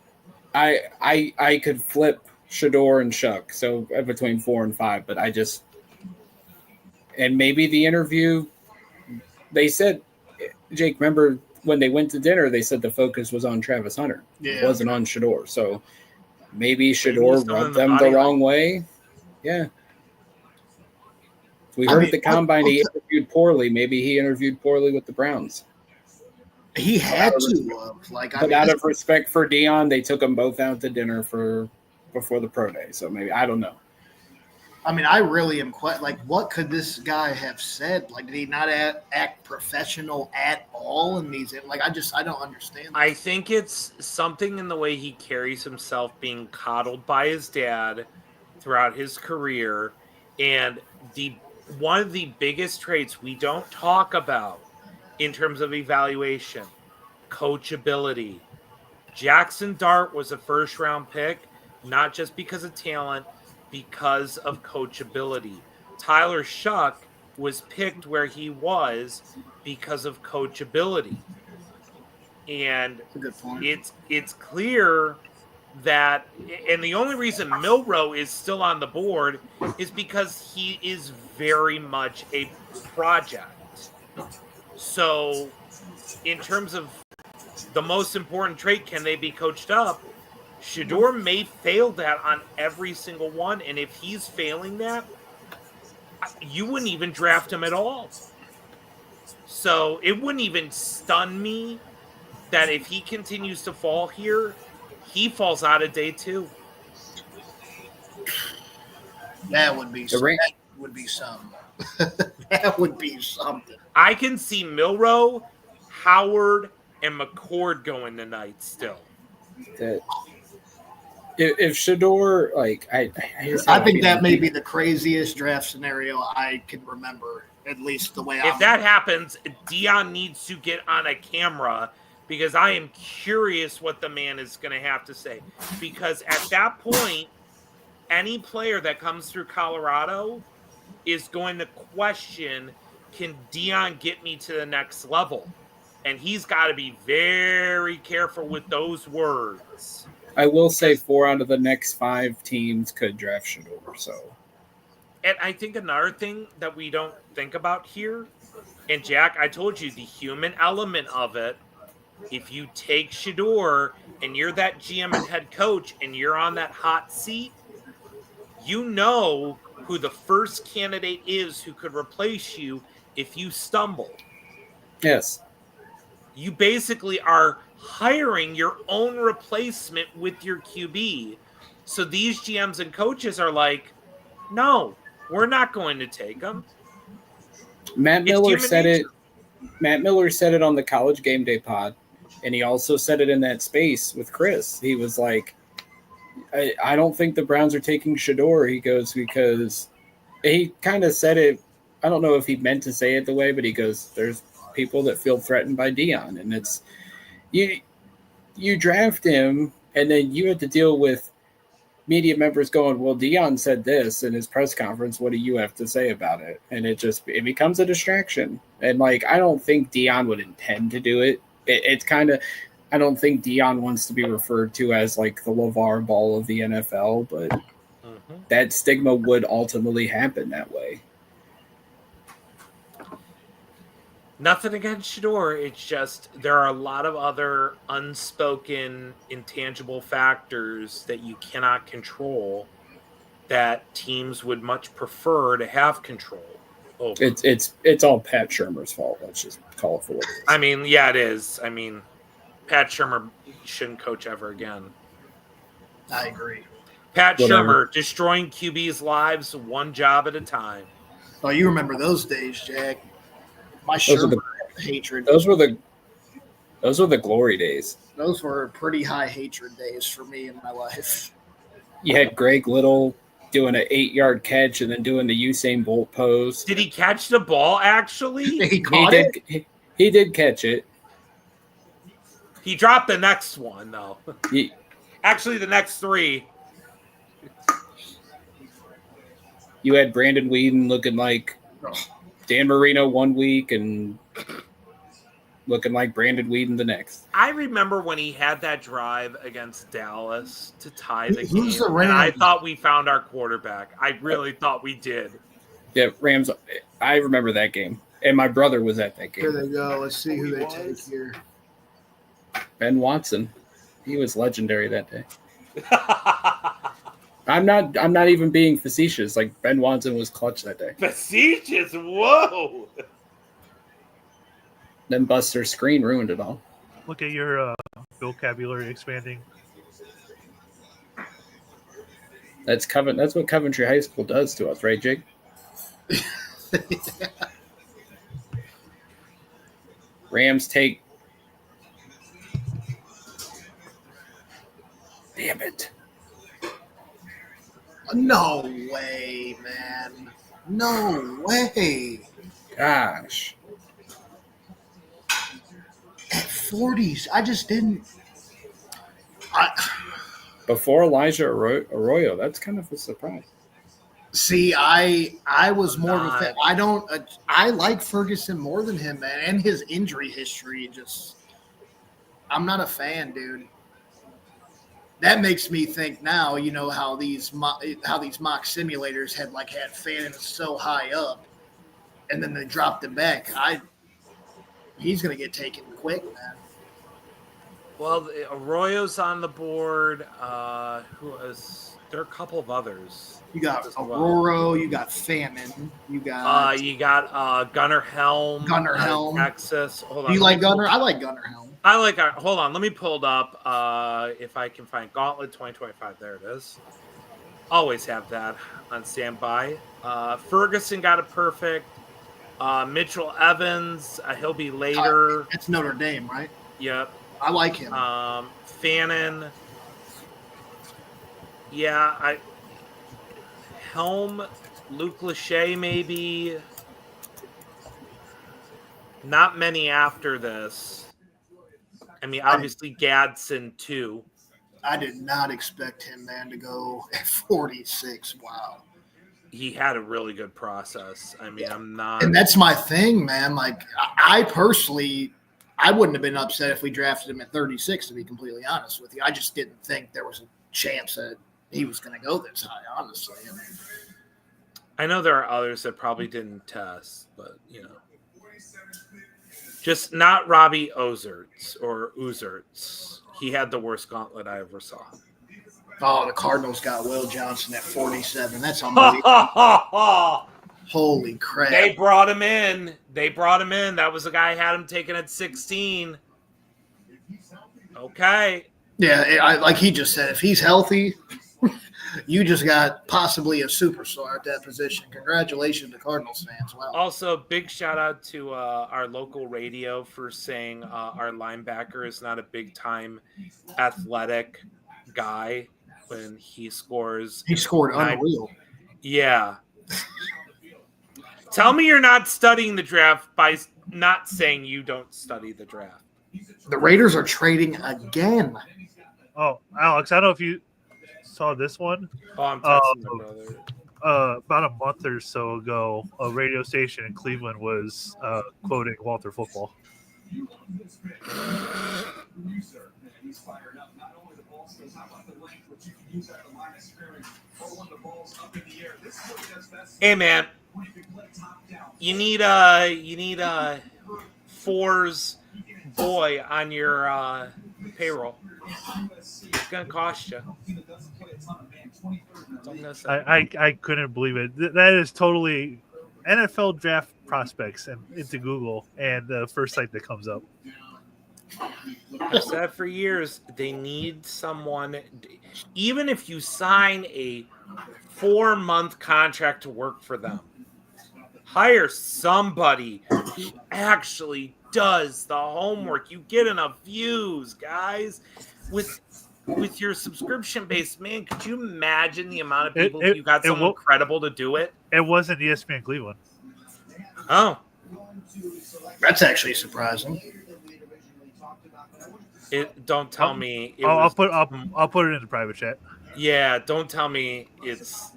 [SPEAKER 1] I could flip Shador and Shuck, so between 4 and 5, but and maybe the interview, they said, Jake, remember when they went to dinner, they said the focus was on Travis Hunter.
[SPEAKER 3] Yeah.
[SPEAKER 1] It wasn't on Shador. So maybe Shador rubbed them the wrong way. Yeah. We heard at the combine he interviewed poorly. Maybe he interviewed poorly with the Browns.
[SPEAKER 3] He had to.
[SPEAKER 1] But out of respect for Dion, they took them both out to dinner before the pro day. So maybe, I don't know.
[SPEAKER 3] I really am quite what could this guy have said? Did he not act professional at all in these? I don't understand that.
[SPEAKER 2] I think it's something in the way he carries himself, being coddled by his dad throughout his career, and one of the biggest traits we don't talk about in terms of evaluation, coachability. Jackson Dart was a first-round pick, not just because of talent, because of coachability. Tyler Shuck was picked where he was because of coachability. And
[SPEAKER 3] That's a good point.
[SPEAKER 2] It's clear that, and the only reason Milroe is still on the board is because he is very much a project. So, in terms of the most important trait, can they be coached up? Shador may fail that on every single one, and if he's failing that, you wouldn't even draft him at all. So it wouldn't even stun me that if he continues to fall here, he falls out of day 2.
[SPEAKER 3] That would be something. That would be something.
[SPEAKER 2] I can see Milroe, Howard, and McCord going tonight still.
[SPEAKER 1] If Shador, like, I
[SPEAKER 3] think that may be the craziest draft scenario I can remember, at least the way
[SPEAKER 2] If that happens, Dion needs to get on a camera because I am curious what the man is going to have to say. Because at that point, any player that comes through Colorado is going to question, can Dion get me to the next level? And he's got to be very careful with those words.
[SPEAKER 1] I will say 4 out of the next 5 teams could draft Shador. So,
[SPEAKER 2] and I think another thing that we don't think about here, and Jack, I told you the human element of it. If you take Shador and you're that GM and head coach and you're on that hot seat, you know who the first candidate is who could replace you if you stumble.
[SPEAKER 1] Yes.
[SPEAKER 2] You basically are hiring your own replacement with your QB. So these GMs and coaches are like, no, we're not going to take him.
[SPEAKER 1] Matt Miller said it on the College Game Day pod, and he also said it in that space with Chris. He was like, I don't think the Browns are taking Shador. He goes, because he kind of said it. I don't know if he meant to say it the way, but he goes, there's people that feel threatened by Dion, and it's you draft him, and then you have to deal with media members going, well, Dion said this in his press conference. What do you have to say about it? And it becomes a distraction. And like, I don't think Dion would intend to do it. It's kind of, I don't think Dion wants to be referred to as like the LeVar Ball of the NFL, but that stigma would ultimately happen that way.
[SPEAKER 2] Nothing against Shador. It's just there are a lot of other unspoken, intangible factors that you cannot control that teams would much prefer to have control over.
[SPEAKER 1] It's all Pat Shurmur's fault. Let's just call it for what it is.
[SPEAKER 2] I mean, yeah, it is. I mean, Pat Shurmur shouldn't coach ever again.
[SPEAKER 3] I agree.
[SPEAKER 2] Pat Shurmur destroying QB's lives one job at a time.
[SPEAKER 3] Oh, you remember those days, Jack? My hatred.
[SPEAKER 1] Those were the glory days.
[SPEAKER 3] Those were pretty high hatred days for me in my life.
[SPEAKER 1] You had Greg Little doing an 8-yard catch and then doing the Usain Bolt pose.
[SPEAKER 2] Did he catch the ball, actually?
[SPEAKER 3] He caught it?
[SPEAKER 1] He did catch it.
[SPEAKER 2] He dropped the next one, though. Actually, the next 3.
[SPEAKER 1] You had Brandon Whedon looking like Dan Marino one week and looking like Brandon Whedon the next.
[SPEAKER 2] I remember when he had that drive against Dallas to tie the
[SPEAKER 3] Who's
[SPEAKER 2] game,
[SPEAKER 3] the Rams?
[SPEAKER 2] and I thought we found our quarterback. I really thought we did.
[SPEAKER 1] Yeah, Rams. I remember that game, and my brother was at that game.
[SPEAKER 3] Here they go. Let's see who they take here.
[SPEAKER 1] Ben Watson. He was legendary that day. I'm not even being facetious. Like, Ben Watson was clutch that day.
[SPEAKER 2] Facetious? Whoa!
[SPEAKER 1] Then Buster's screen ruined it all.
[SPEAKER 4] Look at your vocabulary expanding.
[SPEAKER 1] That's what Coventry High School does to us, right, Jake? Rams take. Damn it.
[SPEAKER 3] No way, man. No way.
[SPEAKER 1] Gosh.
[SPEAKER 3] At 40s, I just didn't.
[SPEAKER 1] Before Elijah Arroyo, that's kind of a surprise.
[SPEAKER 3] See, I was more of a fan. I like Ferguson more than him, man, and his injury history. I'm not a fan, dude. That makes me think now, you know, how these mock simulators had fans so high up, and then they dropped them back. He's going to get taken quick, man.
[SPEAKER 2] Well, Arroyo's on the board. Who is? There are a couple of others.
[SPEAKER 3] You got
[SPEAKER 2] as well.
[SPEAKER 3] Aurora, you got Famine, you got
[SPEAKER 2] Gunnar Helm.
[SPEAKER 3] Gunnar Helm.
[SPEAKER 2] Texas. Hold on.
[SPEAKER 3] Do you like Gunnar? I like Gunnar Helm.
[SPEAKER 2] I like. Hold on. Let me pull it up. If I can find Gauntlet 2025. There it is. Always have that on standby. Ferguson got it perfect. Mitchell Evans. He'll be later.
[SPEAKER 3] That's Notre Dame, right?
[SPEAKER 2] Yep.
[SPEAKER 3] I like him.
[SPEAKER 2] Fannin. Yeah, Helm, Luke Lachey, maybe. Not many after this. I mean, obviously Gadsden too.
[SPEAKER 3] I did not expect him, man, to go at 46. Wow.
[SPEAKER 2] He had a really good process. I mean, I'm not.
[SPEAKER 3] And that's my thing, man. Like, I personally, I wouldn't have been upset if we drafted him at 36, to be completely honest with you. I just didn't think there was a chance that he was going to go this high, honestly.
[SPEAKER 2] I know there are others that probably didn't test, but, you know. Just not Robbie Uzerts. He had the worst gauntlet I ever saw.
[SPEAKER 3] Oh, the Cardinals got Will Johnson at 47. That's unbelievable. Holy crap.
[SPEAKER 2] They brought him in. That was the guy who had him taken at 16. Okay.
[SPEAKER 3] Yeah, like he just said, if he's healthy, you just got possibly a superstar at that position. Congratulations to Cardinals fans. Wow.
[SPEAKER 2] Also, big shout out to our local radio for saying our linebacker is not a big-time athletic guy when he scores.
[SPEAKER 3] He scored unreal.
[SPEAKER 2] Yeah. Tell me you're not studying the draft by not saying you don't study the draft.
[SPEAKER 3] The Raiders are trading again.
[SPEAKER 4] Oh, Alex, I don't know if you saw this one.
[SPEAKER 2] Oh, I'm texting my brother.
[SPEAKER 4] About a month or so ago, a radio station in Cleveland was quoting Walter Football.
[SPEAKER 2] Hey, man. You need Four's boy on your payroll. It's gonna cost you.
[SPEAKER 4] I couldn't believe it. That is totally NFL draft prospects and into Google, and the first site that comes up.
[SPEAKER 2] I've said for years, they need someone. Even if you sign a 4-month contract to work for them, hire somebody who actually does the homework. You get enough views, guys. With your subscription-based, man, could you imagine the amount of people you got someone credible to do it?
[SPEAKER 4] It wasn't ESPN Cleveland.
[SPEAKER 2] Oh.
[SPEAKER 3] That's actually surprising.
[SPEAKER 2] Don't tell me.
[SPEAKER 4] I'll put it in the private chat.
[SPEAKER 2] Yeah, don't tell me it's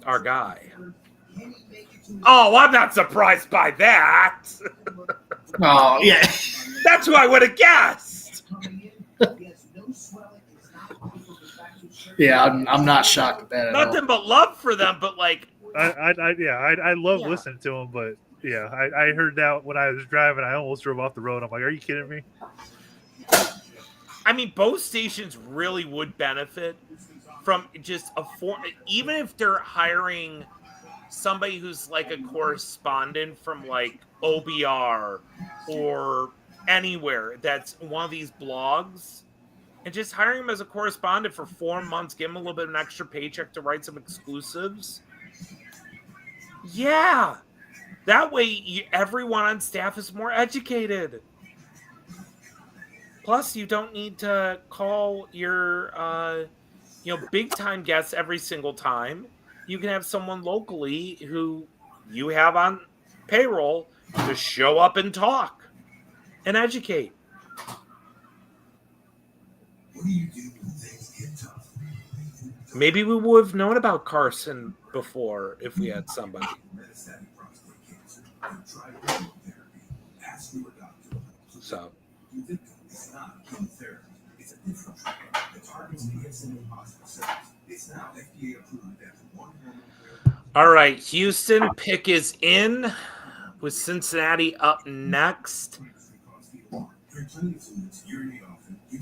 [SPEAKER 2] our guy. Oh, I'm not surprised by that.
[SPEAKER 3] Oh, yeah.
[SPEAKER 2] That's who I would have guessed.
[SPEAKER 3] Yeah, I'm not shocked at that at
[SPEAKER 2] Nothing but love for them, but like
[SPEAKER 4] I love listening to them, but yeah, I heard that when I was driving. I almost drove off the road. I'm like, are you kidding me?
[SPEAKER 2] I mean, both stations really would benefit from just even if they're hiring somebody who's like a correspondent from like OBR or anywhere that's one of these blogs, and just hiring him as a correspondent for 4 months, give him a little bit of an extra paycheck to write some exclusives. Yeah. That way everyone on staff is more educated. Plus, you don't need to call your big time guests every single time. You can have someone locally who you have on payroll to show up and talk and educate. Maybe we would have known about Carson before if we had somebody. So. All right, Houston pick is in. With Cincinnati up next,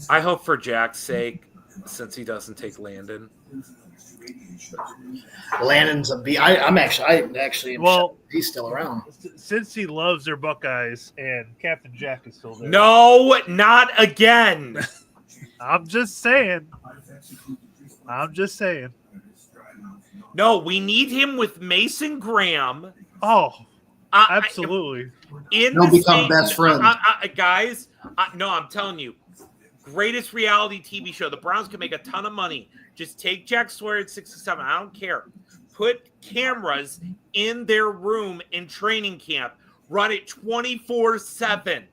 [SPEAKER 2] I hope for Jack's sake, since he doesn't take Landon.
[SPEAKER 3] Lannon's a B. I'm actually
[SPEAKER 4] Well,
[SPEAKER 3] he's still around.
[SPEAKER 4] Since he loves their Buckeyes and Captain Jack is still there.
[SPEAKER 2] No, not again.
[SPEAKER 4] I'm just saying.
[SPEAKER 2] No, we need him with Mason Graham.
[SPEAKER 4] Oh, absolutely.
[SPEAKER 3] They'll become best friends.
[SPEAKER 2] Guys, no, I'm telling you, greatest reality TV show. The Browns can make a ton of money. Just take Jack Sawyer at 67. I don't care. Put cameras in their room in training camp. Run it 24/7.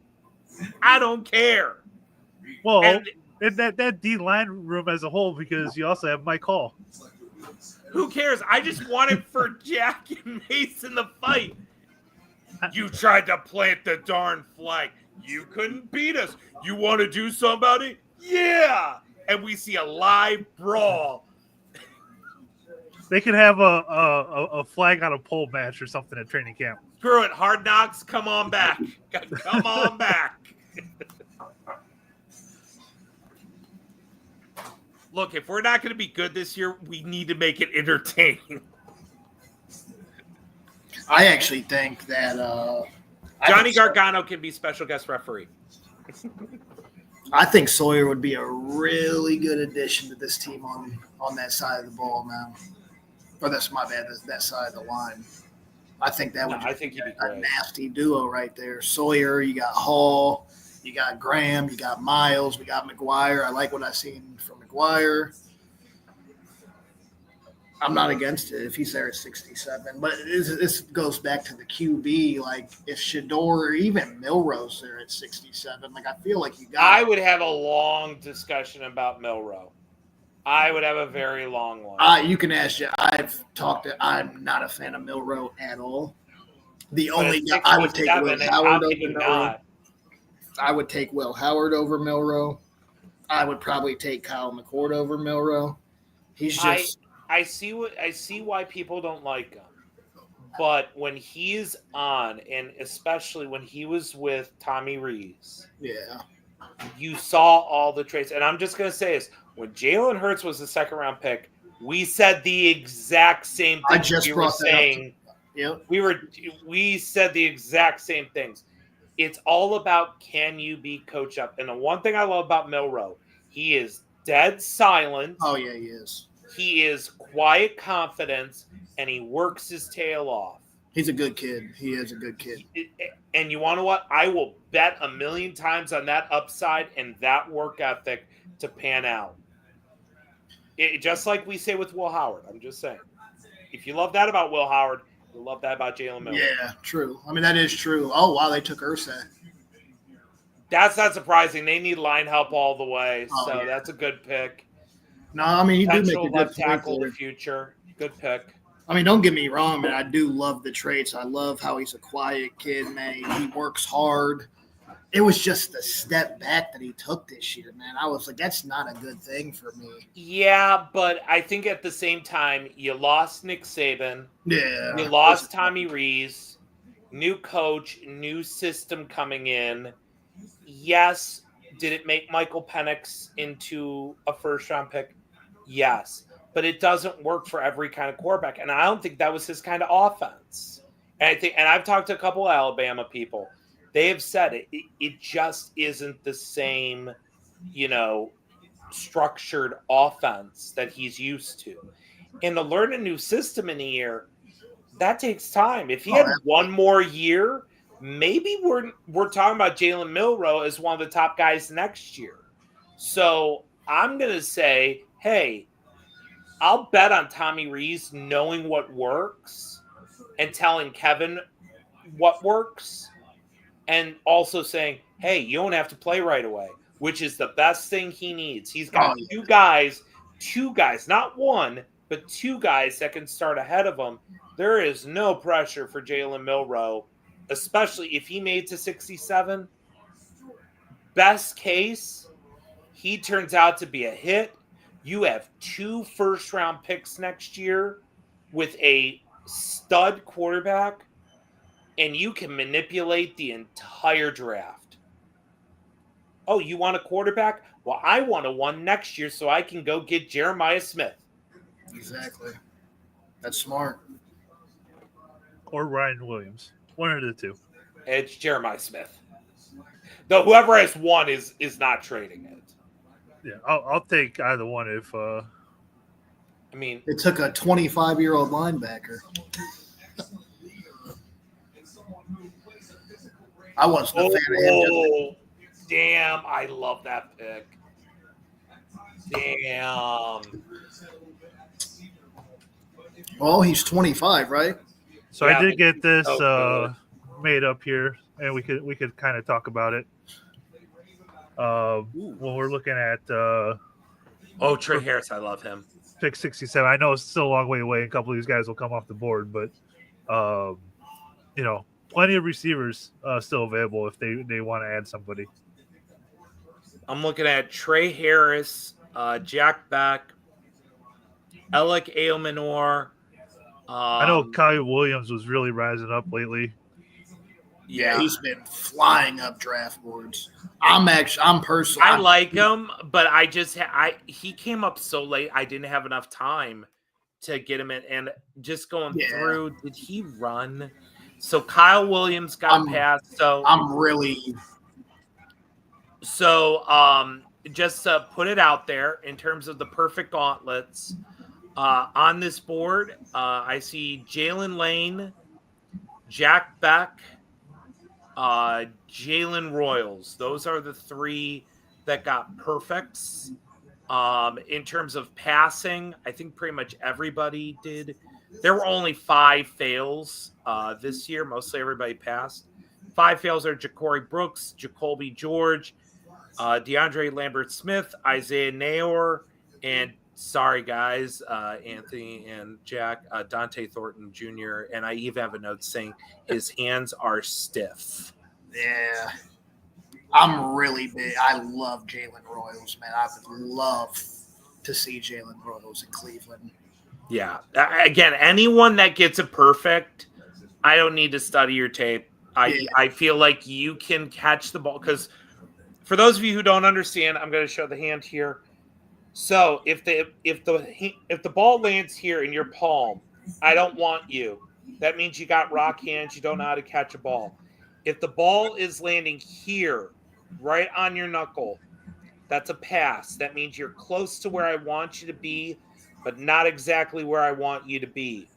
[SPEAKER 2] I don't care.
[SPEAKER 4] Well, and that D-line room as a whole, because you also have Mike Hall.
[SPEAKER 2] Who cares? I just wanted for Jack and Mason to fight. You tried to plant the darn flag. You couldn't beat us. You want to do something about it? Yeah. And we see a live brawl.
[SPEAKER 4] They could have a flag on a pole match or something at training camp.
[SPEAKER 2] Screw it. Hard Knocks, come on back. Come on back. Look, if we're not going to be good this year, we need to make it entertaining.
[SPEAKER 3] I actually think that
[SPEAKER 2] Johnny Gargano can be special guest referee.
[SPEAKER 3] I think Sawyer would be a really good addition to this team on that side of the ball now. Or that's my bad, that side of the line. I think that would be a nasty duo right there. Sawyer, you got Hall, you got Graham, you got Miles, we got McGuire. I like what I've seen from McGuire. I'm not against it if he's there at 67. But this goes back to the QB. Like, if Shador or even Milroe's there at 67, like, I feel like you got
[SPEAKER 2] I would have a long discussion about Milroe. I would have a very long one.
[SPEAKER 3] You can ask you. I'm not a fan of Milroe at all. The only guy I would take Will Howard over Milroe. I would take Will Howard over Milroe. I would probably take Kyle McCord over Milroe. He's just.
[SPEAKER 2] I see why people don't like him, but when he's on, and especially when he was with Tommy Rees, you saw all the traits. And I'm just gonna say this: when Jalen Hurts was the second round pick, we said the exact same thing.
[SPEAKER 3] I just brought that up.
[SPEAKER 2] Yeah, we said the exact same things. It's all about, can you be coached up? And the one thing I love about Milroe, he is dead silent.
[SPEAKER 3] Oh yeah, he is.
[SPEAKER 2] He is quiet confidence, and he works his tail off.
[SPEAKER 3] He's a good kid. He is a good kid.
[SPEAKER 2] And you want to know what? I will bet 1,000,000 times on that upside and that work ethic to pan out. Just like we say with Will Howard. I'm just saying. If you love that about Will Howard, you'll love that about Jalen Milroe.
[SPEAKER 3] Yeah, true. I mean, that is true. Oh, wow, they took Ursa.
[SPEAKER 2] That's not surprising. They need line help all the way, that's a good pick.
[SPEAKER 3] No, I mean, you do make a good
[SPEAKER 2] left tackle the future. Good pick.
[SPEAKER 3] I mean, don't get me wrong, man. I do love the traits. I love how he's a quiet kid, man. He works hard. It was just the step back that he took this year, man. I was like, that's not a good thing for me.
[SPEAKER 2] Yeah, but I think at the same time, you lost Nick Saban.
[SPEAKER 3] Yeah.
[SPEAKER 2] You lost Tommy Rees. New coach, new system coming in. Yes. Did it make Michael Penix into a first-round pick? Yes. But it doesn't work for every kind of quarterback. And I don't think that was his kind of offense. And I've talked to a couple of Alabama people. They have said it just isn't the same, structured offense that he's used to. And to learn a new system in a year, that takes time. If he had one more year, maybe we're talking about Jalen Milroe as one of the top guys next year. So I'm going to say, hey, I'll bet on Tommy Rees knowing what works and telling Kevin what works, and also saying, hey, you don't have to play right away, which is the best thing he needs. He's got two guys, not one, but two guys that can start ahead of him. There is no pressure for Jalen Milroe, especially if he made to 67. Best case, he turns out to be a hit. You have 2 first-round picks next year with a stud quarterback. and you can manipulate the entire draft. Oh, you want a quarterback? Well, I want a one next year so I can go get Jeremiah Smith.
[SPEAKER 3] Exactly. That's smart.
[SPEAKER 4] Or Ryan Williams. One of the two.
[SPEAKER 2] It's Jeremiah Smith. Though whoever has one is not trading it.
[SPEAKER 4] Yeah, I'll take either one if.
[SPEAKER 2] I mean,
[SPEAKER 3] It took a 25-year-old linebacker. I wasn't a fan of him.
[SPEAKER 2] Damn! I love that pick. Damn.
[SPEAKER 3] Well, he's 25, right?
[SPEAKER 4] So
[SPEAKER 2] Yeah,
[SPEAKER 4] I did get this
[SPEAKER 2] so
[SPEAKER 4] made up here, and we could kind of talk about it. When we're looking at
[SPEAKER 2] Trey Harris, I love him.
[SPEAKER 4] pick 67. I know it's still a long way away. A couple of these guys will come off the board, but plenty of receivers still available if they want to add somebody.
[SPEAKER 2] I'm looking at Trey Harris, Jack Beck, Alec Ailmanor.
[SPEAKER 4] I know Kyle Williams was really rising up lately.
[SPEAKER 3] Yeah, he's been flying up draft boards. I'm personally.
[SPEAKER 2] I like him, but he came up so late. I didn't have enough time to get him in. And just going through, did he run? So Kyle Williams got passed. So
[SPEAKER 3] I'm really.
[SPEAKER 2] So just to put it out there in terms of the perfect gauntlets on this board, I see Jalen Lane, Jack Beck, Jalen Royals. Those are the three that got perfects. In terms of passing, I think pretty much everybody did. There were only 5 fails this year. Mostly everybody passed. 5 fails are Ja'Cory Brooks, Jacoby George, DeAndre Lambert-Smith, Isaiah Nayor, and sorry guys, Anthony and Jack, Dante Thornton Jr. And I even have a note saying his hands are stiff.
[SPEAKER 3] Yeah. I'm really big. I love Jalen Royals, man. I would love to see Jalen Royals in Cleveland.
[SPEAKER 2] Yeah. Again, anyone that gets it perfect, I don't need to study your tape. I feel like you can catch the ball because for those of you who don't understand, I'm going to show the hand here. So if the ball lands here in your palm, I don't want you. That means you got rock hands. You don't know how to catch a ball. If the ball is landing here, right on your knuckle, that's a pass. That means you're close to where I want you to be, but not exactly where I want you to be.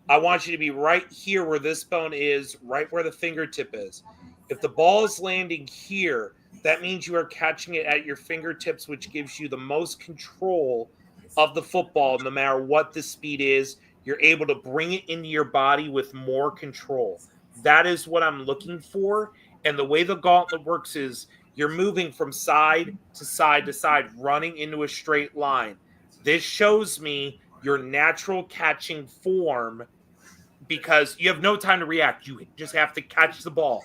[SPEAKER 2] I want you to be right here where this bone is, right where the fingertip is. If the ball is landing here, that means you are catching it at your fingertips, which gives you the most control of the football. No matter what the speed is, you're able to bring it into your body with more control. That is what I'm looking for. And the way the gauntlet works is you're moving from side to side to side, running into a straight line. This shows me your natural catching form because you have no time to react. You just have to catch the ball.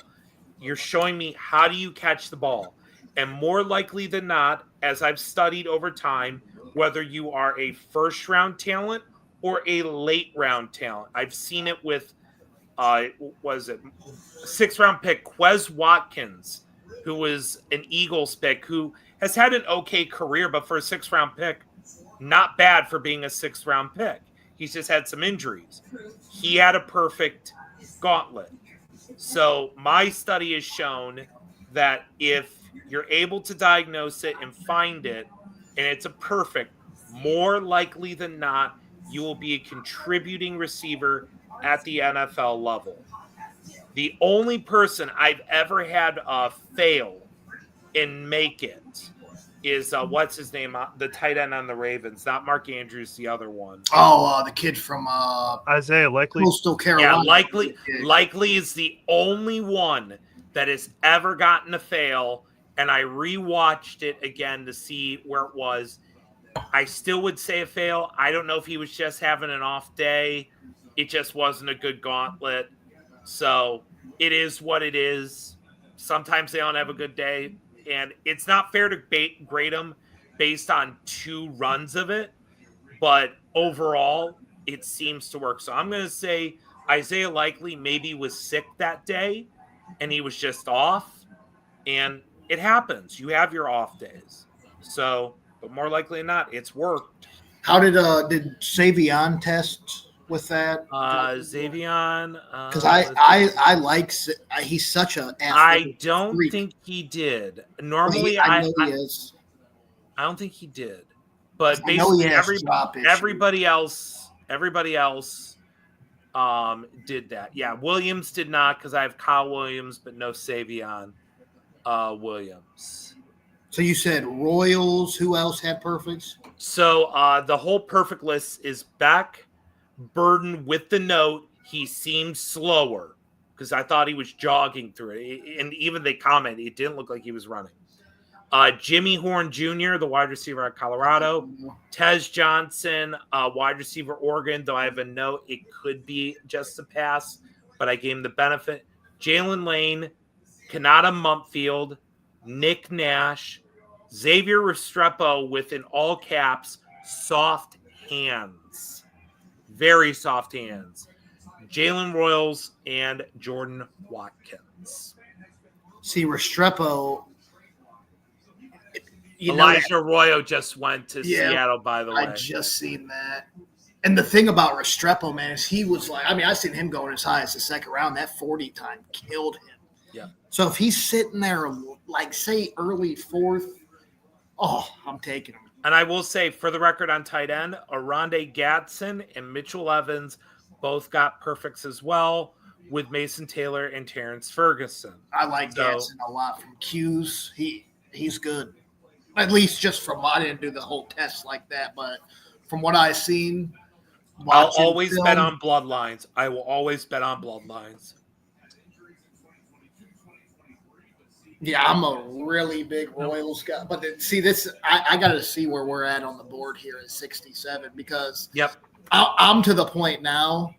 [SPEAKER 2] You're showing me how do you catch the ball. And more likely than not, as I've studied over time, whether you are a first-round talent or a late-round talent. I've seen it with, sixth-round pick, Quez Watkins, who was an Eagles pick, who has had an okay career, but for a sixth-round pick, not bad for being a sixth-round pick. He's just had some injuries. He had a perfect gauntlet. So my study has shown that if you're able to diagnose it and find it, and it's a perfect, more likely than not, you will be a contributing receiver at the NFL level. The only person I've ever had fail and make it is, what's his name? The tight end on the Ravens, not Mark Andrews, the other one.
[SPEAKER 3] Oh, the kid from
[SPEAKER 4] Isaiah Likely.
[SPEAKER 3] Coastal Carolina.
[SPEAKER 2] Yeah, Likely is the only one that has ever gotten a fail, and I rewatched it again to see where it was. I still would say a fail. I don't know if he was just having an off day. It just wasn't a good gauntlet. So it is what it is. Sometimes they don't have a good day. And it's not fair to grade them based on 2 runs of it. But overall, it seems to work. So I'm going to say Isaiah Likely maybe was sick that day and he was just off. And it happens. You have your off days. So, but more likely than not, it's worked.
[SPEAKER 3] How did Savion test with that?
[SPEAKER 2] Xavion.
[SPEAKER 3] Because I like he's such a
[SPEAKER 2] I don't
[SPEAKER 3] freak.
[SPEAKER 2] think he did. Normally,
[SPEAKER 3] I know he is.
[SPEAKER 2] I don't think he did. But
[SPEAKER 3] I know he
[SPEAKER 2] basically,
[SPEAKER 3] has drop issues.
[SPEAKER 2] everybody else did that. Yeah, Williams did not because I have Kyle Williams, but no Savion Williams.
[SPEAKER 3] So you said Royals. Who else had perfects?
[SPEAKER 2] So the whole perfect list is Beck, Burden with the note. He seemed slower because I thought he was jogging through it. And even they commented, it didn't look like he was running. Jimmy Horn Jr., the wide receiver at Colorado. Tez Johnson, wide receiver Oregon, though I have a note. It could be just a pass, but I gave him the benefit. Jalen Lane, Kanata Mumpfield, Nick Nash, Xavier Restrepo with, in all caps, soft hands. Very soft hands. Jalen Royals and Jordan Watkins.
[SPEAKER 3] See, Restrepo.
[SPEAKER 2] Elijah Arroyo just went to Seattle, by the way.
[SPEAKER 3] I just seen that. And the thing about Restrepo, man, is he was like, I mean, I've seen him going as high as the second round. That 40 time killed him.
[SPEAKER 2] Yeah.
[SPEAKER 3] So if he's sitting there, like, say, early fourth, I'm taking him.
[SPEAKER 2] And I will say, for the record on tight end, Aronde Gatson and Mitchell Evans both got perfects as well, with Mason Taylor and Terrence Ferguson.
[SPEAKER 3] I like Gatson a lot from Q's. He's good. At least just from, I didn't do the whole test like that, but from what I've seen.
[SPEAKER 2] I'll always bet on bloodlines. I will always bet on bloodlines.
[SPEAKER 3] Yeah, I'm a really big Royals guy. But I got to see where we're at on the board here at 67 because I'm to the point now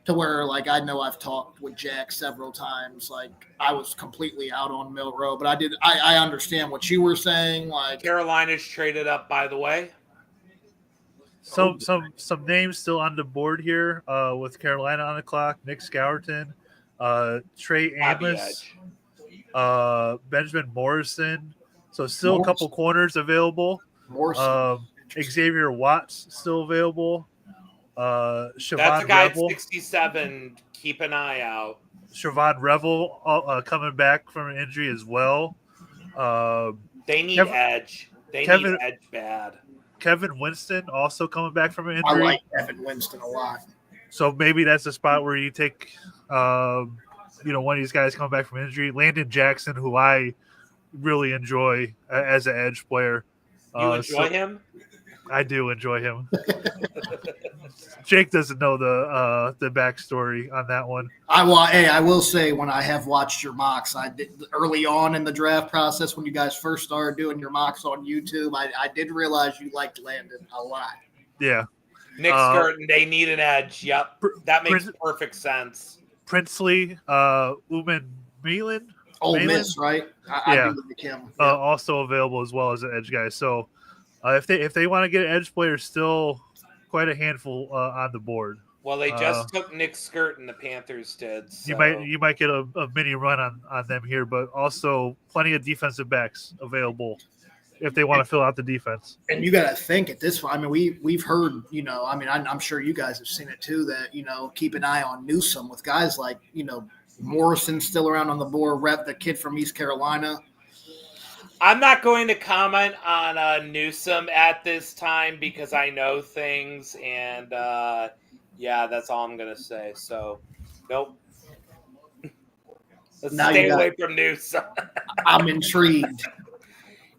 [SPEAKER 3] to where, like, I know I've talked with Jack several times. Like, I was completely out on Milroe, but I understand what you were saying. Like,
[SPEAKER 2] Carolina's traded up, by the way.
[SPEAKER 4] Some names still on the board here with Carolina on the clock. Nick Scourton, Trey Amos, Benjamin Morrison. So still a couple corners available. Xavier Watts still available.
[SPEAKER 2] That's a guy at 67. Keep an eye out.
[SPEAKER 4] Siobhan Revel coming back from an injury as well.
[SPEAKER 2] They need edge. They need edge bad.
[SPEAKER 4] Kevin Winston also coming back from an
[SPEAKER 3] I
[SPEAKER 4] injury.
[SPEAKER 3] like Kevin Winston a lot.
[SPEAKER 4] So maybe that's a spot where you take, one of these guys coming back from injury. Landon Jackson, who I really enjoy as an edge player.
[SPEAKER 2] You enjoy him?
[SPEAKER 4] I do enjoy him. Jake doesn't know the backstory on that one.
[SPEAKER 3] I will say, when I have watched your mocks, I did early on in the draft process when you guys first started doing your mocks on YouTube. I did realize you liked Landon a lot.
[SPEAKER 4] Yeah,
[SPEAKER 2] Nick Skirton, they need an edge. Yep, that makes perfect sense.
[SPEAKER 4] Princely, Uman Milan,
[SPEAKER 3] Ole Miss, right? I do like him.
[SPEAKER 4] Also available as well as an edge guy. So if they want to get an edge player, still quite a handful on the board.
[SPEAKER 2] Well, they just took Nick Skirton, the Panthers did. So.
[SPEAKER 4] You might get a mini run on them here, but also plenty of defensive backs available if they want to fill out the defense.
[SPEAKER 3] And you got to think at this point. I mean, we've heard, I'm sure you guys have seen it too, that, keep an eye on Newsome with guys like, Morrison still around on the board, the kid from East Carolina.
[SPEAKER 2] I'm not going to comment on Newsome at this time because I know things, and that's all I'm going to say. So, nope. Let's stay away from Newsome.
[SPEAKER 3] I'm intrigued.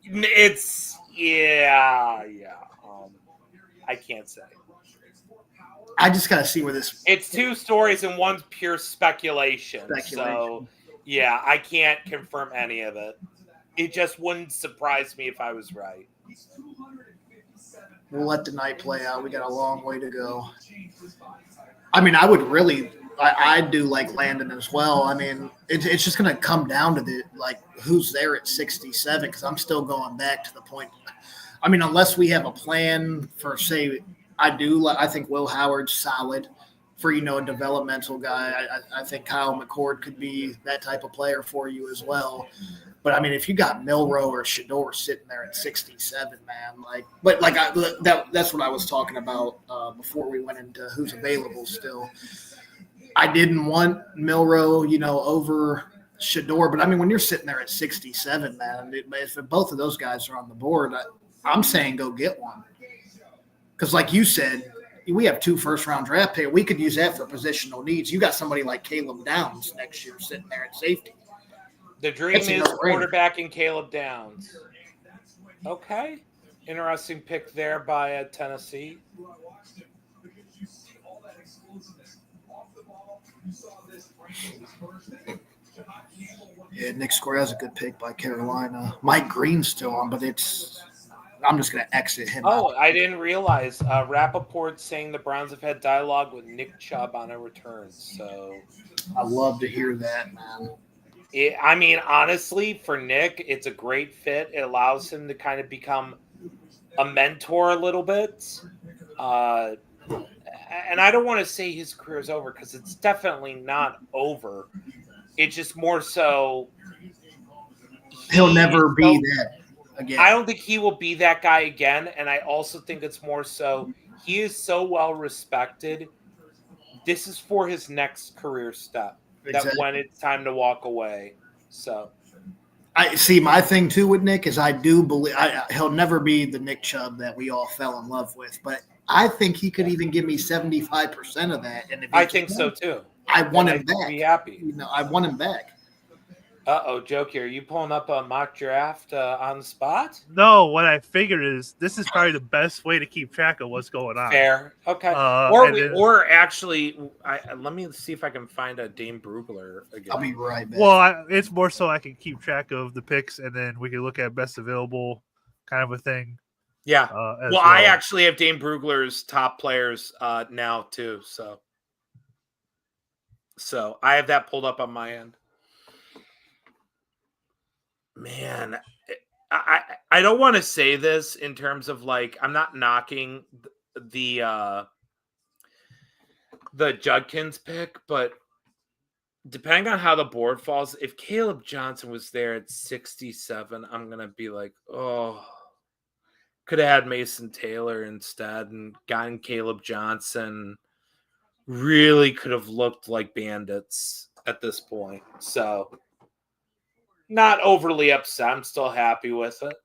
[SPEAKER 2] I can't say.
[SPEAKER 3] I just got to see where this.
[SPEAKER 2] It's two stories and one's pure speculation. So, I can't confirm any of it. It just wouldn't surprise me if I was right.
[SPEAKER 3] We'll let the night play out. We got a long way to go. I mean, I do like Landon as well. I mean, it's just going to come down to who's there at 67 because I'm still going back to the point. I mean, unless we have a plan for, say, I think Will Howard's solid for a developmental guy. I think Kyle McCord could be that type of player for you as well. But I mean, if you got Milroe or Shador sitting there at 67, man, that's what I was talking about before we went into who's available still. I didn't want Milroe, over Shador, but I mean, when you're sitting there at 67, man, if both of those guys are on the board, I'm saying go get one. Because like you said, we have 2 first-round draft picks. We could use that for positional needs. You got somebody like Caleb Downs next year sitting there at safety.
[SPEAKER 2] The dream is quarterbacking Caleb Downs. Okay. Interesting pick there by Tennessee.
[SPEAKER 3] Yeah, Nick Square has a good pick by Carolina. Mike Green's still on, but I'm just going to exit him.
[SPEAKER 2] Oh, I didn't realize. Rappaport saying the Browns have had dialogue with Nick Chubb on a return. So
[SPEAKER 3] I love to hear that, man.
[SPEAKER 2] I mean, honestly, for Nick, it's a great fit. It allows him to kind of become a mentor a little bit. And I don't want to say his career is over because it's definitely not over. It's just more so
[SPEAKER 3] he'll never be that again.
[SPEAKER 2] I don't think he will be that guy again. And I also think it's more so he is so well respected. This is for his next career step. Exactly. That when it's time to walk away. So
[SPEAKER 3] I see my thing too with Nick is I do believe he'll never be the Nick Chubb that we all fell in love with, but I think he could even give me 75% of that. And if
[SPEAKER 2] I think so too.
[SPEAKER 3] I want him back.
[SPEAKER 2] Be happy.
[SPEAKER 3] I want him back.
[SPEAKER 2] Jokey, are you pulling up a mock draft on the spot?
[SPEAKER 4] No, what I figured is this is probably the best way to keep track of what's going on.
[SPEAKER 2] Fair, okay. Or actually, let me see if I can find a Dane Brugler again.
[SPEAKER 3] I'll be right back.
[SPEAKER 4] Well, it's more so I can keep track of the picks, and then we can look at best available kind of a thing.
[SPEAKER 2] Yeah. Well, I actually have Dane Brugler's top players now too, so I have that pulled up on my end. Man, I don't want to say this in terms of like I'm not knocking the Judkins pick, but depending on how the board falls, if Caleb Johnson was there at 67, I'm gonna be like, oh, could have had Mason Taylor instead and gotten Caleb Johnson. Really could have looked like bandits at this point. So not overly upset. I'm still happy with it.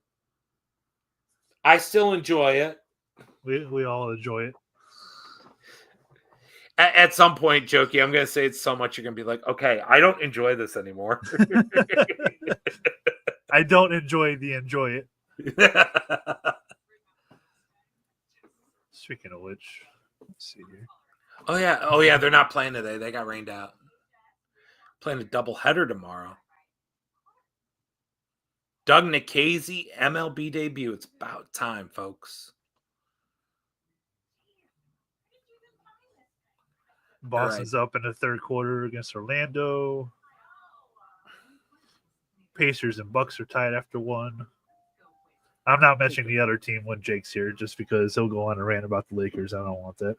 [SPEAKER 2] I still enjoy it.
[SPEAKER 4] We all enjoy it.
[SPEAKER 2] At some point, Jokey, I'm going to say it's so much you're going to be like, okay, I don't enjoy this anymore.
[SPEAKER 4] I don't enjoy it. Speaking of which, let's see here.
[SPEAKER 2] Oh, yeah. They're not playing today. They got rained out. Playing a doubleheader tomorrow. Doug Nikhazy, MLB debut. It's about time, folks.
[SPEAKER 4] Boston's up in the third quarter against Orlando. Pacers and Bucks are tied after one. I'm not mentioning the other team when Jake's here just because he'll go on a rant about the Lakers. I don't want that.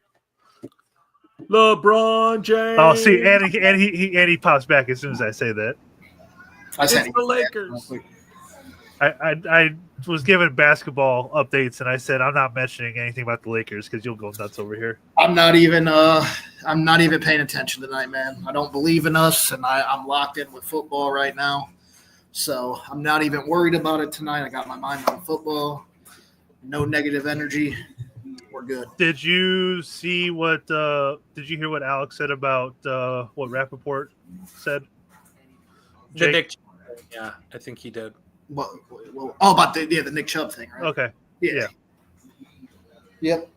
[SPEAKER 2] LeBron James.
[SPEAKER 4] Oh, see, and he pops back as soon as I say that.
[SPEAKER 2] It's the Lakers.
[SPEAKER 4] I was given basketball updates, and I said I'm not mentioning anything about the Lakers because you'll go nuts over here.
[SPEAKER 3] I'm not even paying attention tonight, man. I don't believe in us, and I'm locked in with football right now. So I'm not even worried about it tonight. I got my mind on football. No negative energy. We're good.
[SPEAKER 4] Did you see what? Did you hear what Alex said about what Rappaport said?
[SPEAKER 2] Yeah, I think he did.
[SPEAKER 3] Well, about the Nick Chubb thing, right?
[SPEAKER 4] Okay.
[SPEAKER 3] Yeah. Yep.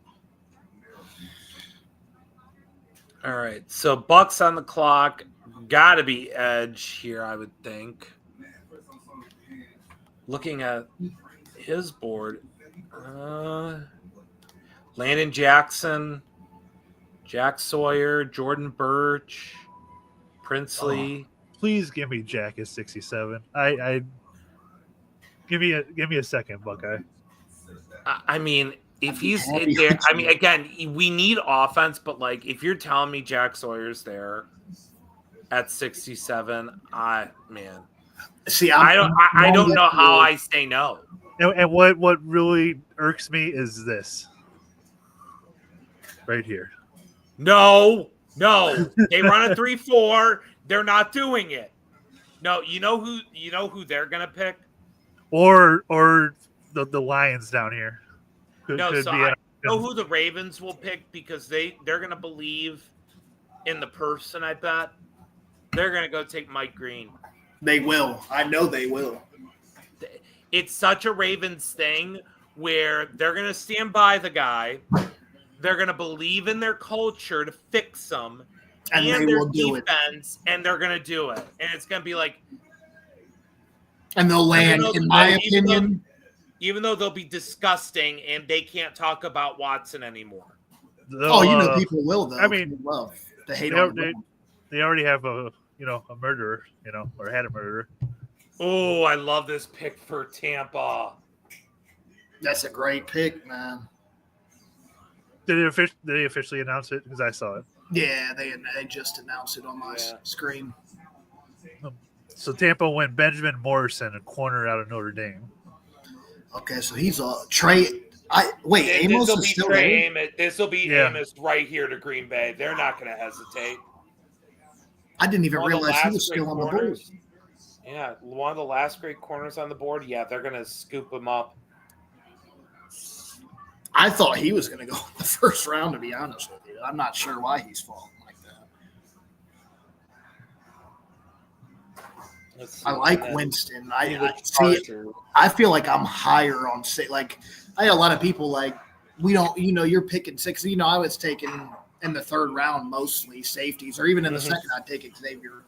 [SPEAKER 2] All right. So Bucks on the clock. Got to be edge here, I would think. Looking at his board, Landon Jackson, Jack Sawyer, Jordan Birch, Princely.
[SPEAKER 4] Please give me Jack at 67. I give me a second, Buckeye.
[SPEAKER 2] I mean, if he's there, I mean, again, we need offense, but like if you're telling me Jack Sawyer's there at 67, man.
[SPEAKER 3] See,
[SPEAKER 2] I don't know how I say no.
[SPEAKER 4] And what really irks me is this right here.
[SPEAKER 2] No. They run a 3-4. They're not doing it. No, you know who they're gonna pick?
[SPEAKER 4] Or the Lions down here.
[SPEAKER 2] I know who the Ravens will pick because they're gonna believe in the person, I bet. They're gonna go take Mike Green.
[SPEAKER 3] They will. I know they will.
[SPEAKER 2] It's such a Ravens thing where they're gonna stand by the guy. They're gonna believe in their culture to fix them and their defense, and they're gonna do it. And it's gonna be like,
[SPEAKER 3] and they'll land, in my opinion.
[SPEAKER 2] Even though they'll be disgusting and they can't talk about Watson anymore.
[SPEAKER 3] People will though.
[SPEAKER 4] I mean,
[SPEAKER 3] they hate
[SPEAKER 4] they already have a murderer, or had a murderer.
[SPEAKER 2] Oh, I love this pick for Tampa.
[SPEAKER 3] That's a great pick, man.
[SPEAKER 4] Did they officially announce it? Because I saw it.
[SPEAKER 3] Yeah, they just announced it on my screen.
[SPEAKER 4] So Tampa went Benjamin Morrison, a corner out of Notre Dame.
[SPEAKER 3] Okay, so he's a Trey. Amos is still there?
[SPEAKER 2] This will be Amos right here to Green Bay. They're not going to hesitate.
[SPEAKER 3] I didn't even realize he was still on the board.
[SPEAKER 2] Yeah, one of the last great corners on the board. Yeah, they're going to scoop him up.
[SPEAKER 3] I thought he was going to go in the first round, to be honest with you. I'm not sure why he's falling like that. I like Winston. I feel like I'm higher on I had a lot of people you're picking 6. I was taking in the third round mostly safeties, or even in the second I'd take Xavier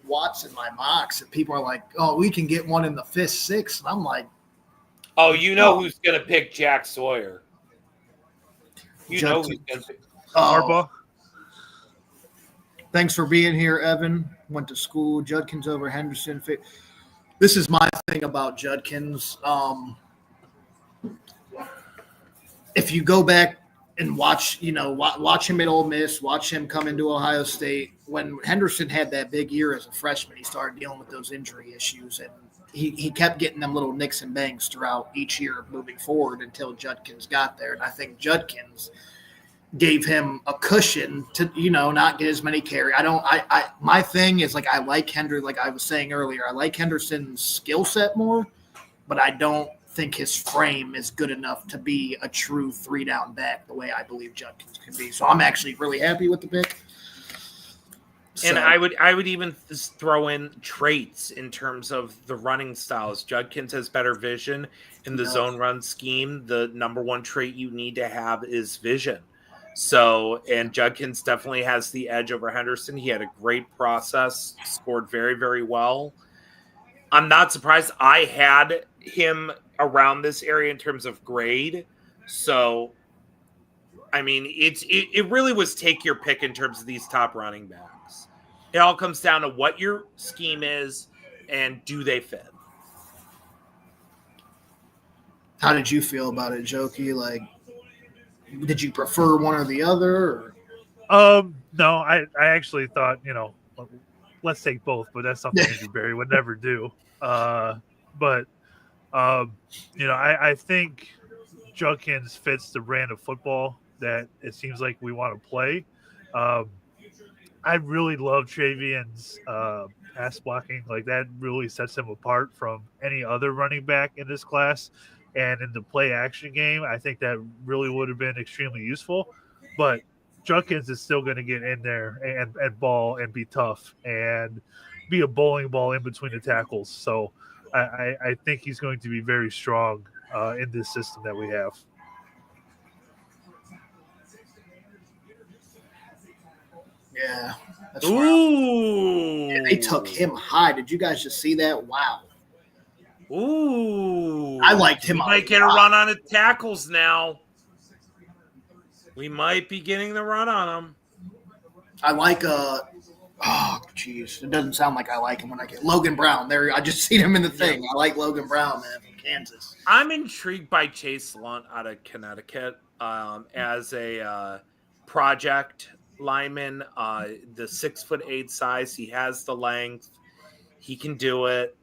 [SPEAKER 3] Watts in my mocks, and people are like, "Oh, we can get one in the 5th, 6th," and I'm like,
[SPEAKER 2] "Oh, who's going to pick Jack Sawyer? Who's going to pick
[SPEAKER 4] Harbaugh."
[SPEAKER 3] Thanks for being here, Evan. Went to school. Judkins over Henderson. This is my thing about Judkins. If you go back and watch him at Ole Miss, watch him come into Ohio State. When Henderson had that big year as a freshman, he started dealing with those injury issues, and he kept getting them little nicks and bangs throughout each year moving forward until Judkins got there. And I think Judkins gave him a cushion to, not get as many carry. My thing is I like like I was saying earlier, I like Henderson's skill set more, but I don't think his frame is good enough to be a true 3-down back the way I believe Judkins can be. So I'm actually really happy with the pick.
[SPEAKER 2] And I would even throw in traits in terms of the running styles. Judkins has better vision in the zone run scheme. The number one trait you need to have is vision. So, and Judkins definitely has the edge over Henderson. He had a great process, scored very, very well. I'm not surprised. I had him around this area in terms of grade. So, I mean, it really was take your pick in terms of these top running backs. It all comes down to what your scheme is and do they fit.
[SPEAKER 3] How did you feel about it, Jokey? Did you prefer one or the other? Or?
[SPEAKER 4] No, I actually thought, let's take both, but that's something Andrew Berry would never do. I think Judkins fits the brand of football that it seems like we want to play. I really love Travian's pass blocking. That really sets him apart from any other running back in this class. And in the play action game, I think that really would have been extremely useful. But Judkins is still going to get in there and ball and be tough and be a bowling ball in between the tackles. So I think he's going to be very strong in this system that we have.
[SPEAKER 3] Yeah. That's
[SPEAKER 2] Ooh.
[SPEAKER 3] Yeah, they took him high. Did you guys just see that? Wow.
[SPEAKER 2] Ooh.
[SPEAKER 3] I liked him.
[SPEAKER 2] We might get a run on the tackles now. We might be getting the run on him.
[SPEAKER 3] I like it doesn't sound like I like him when I get Logan Brown. There, I just seen him in the thing. I like Logan Brown, man, from Kansas.
[SPEAKER 2] I'm intrigued by Chase Lunt out of Connecticut as a project lineman. The 6'8" size, he has the length, he can do it.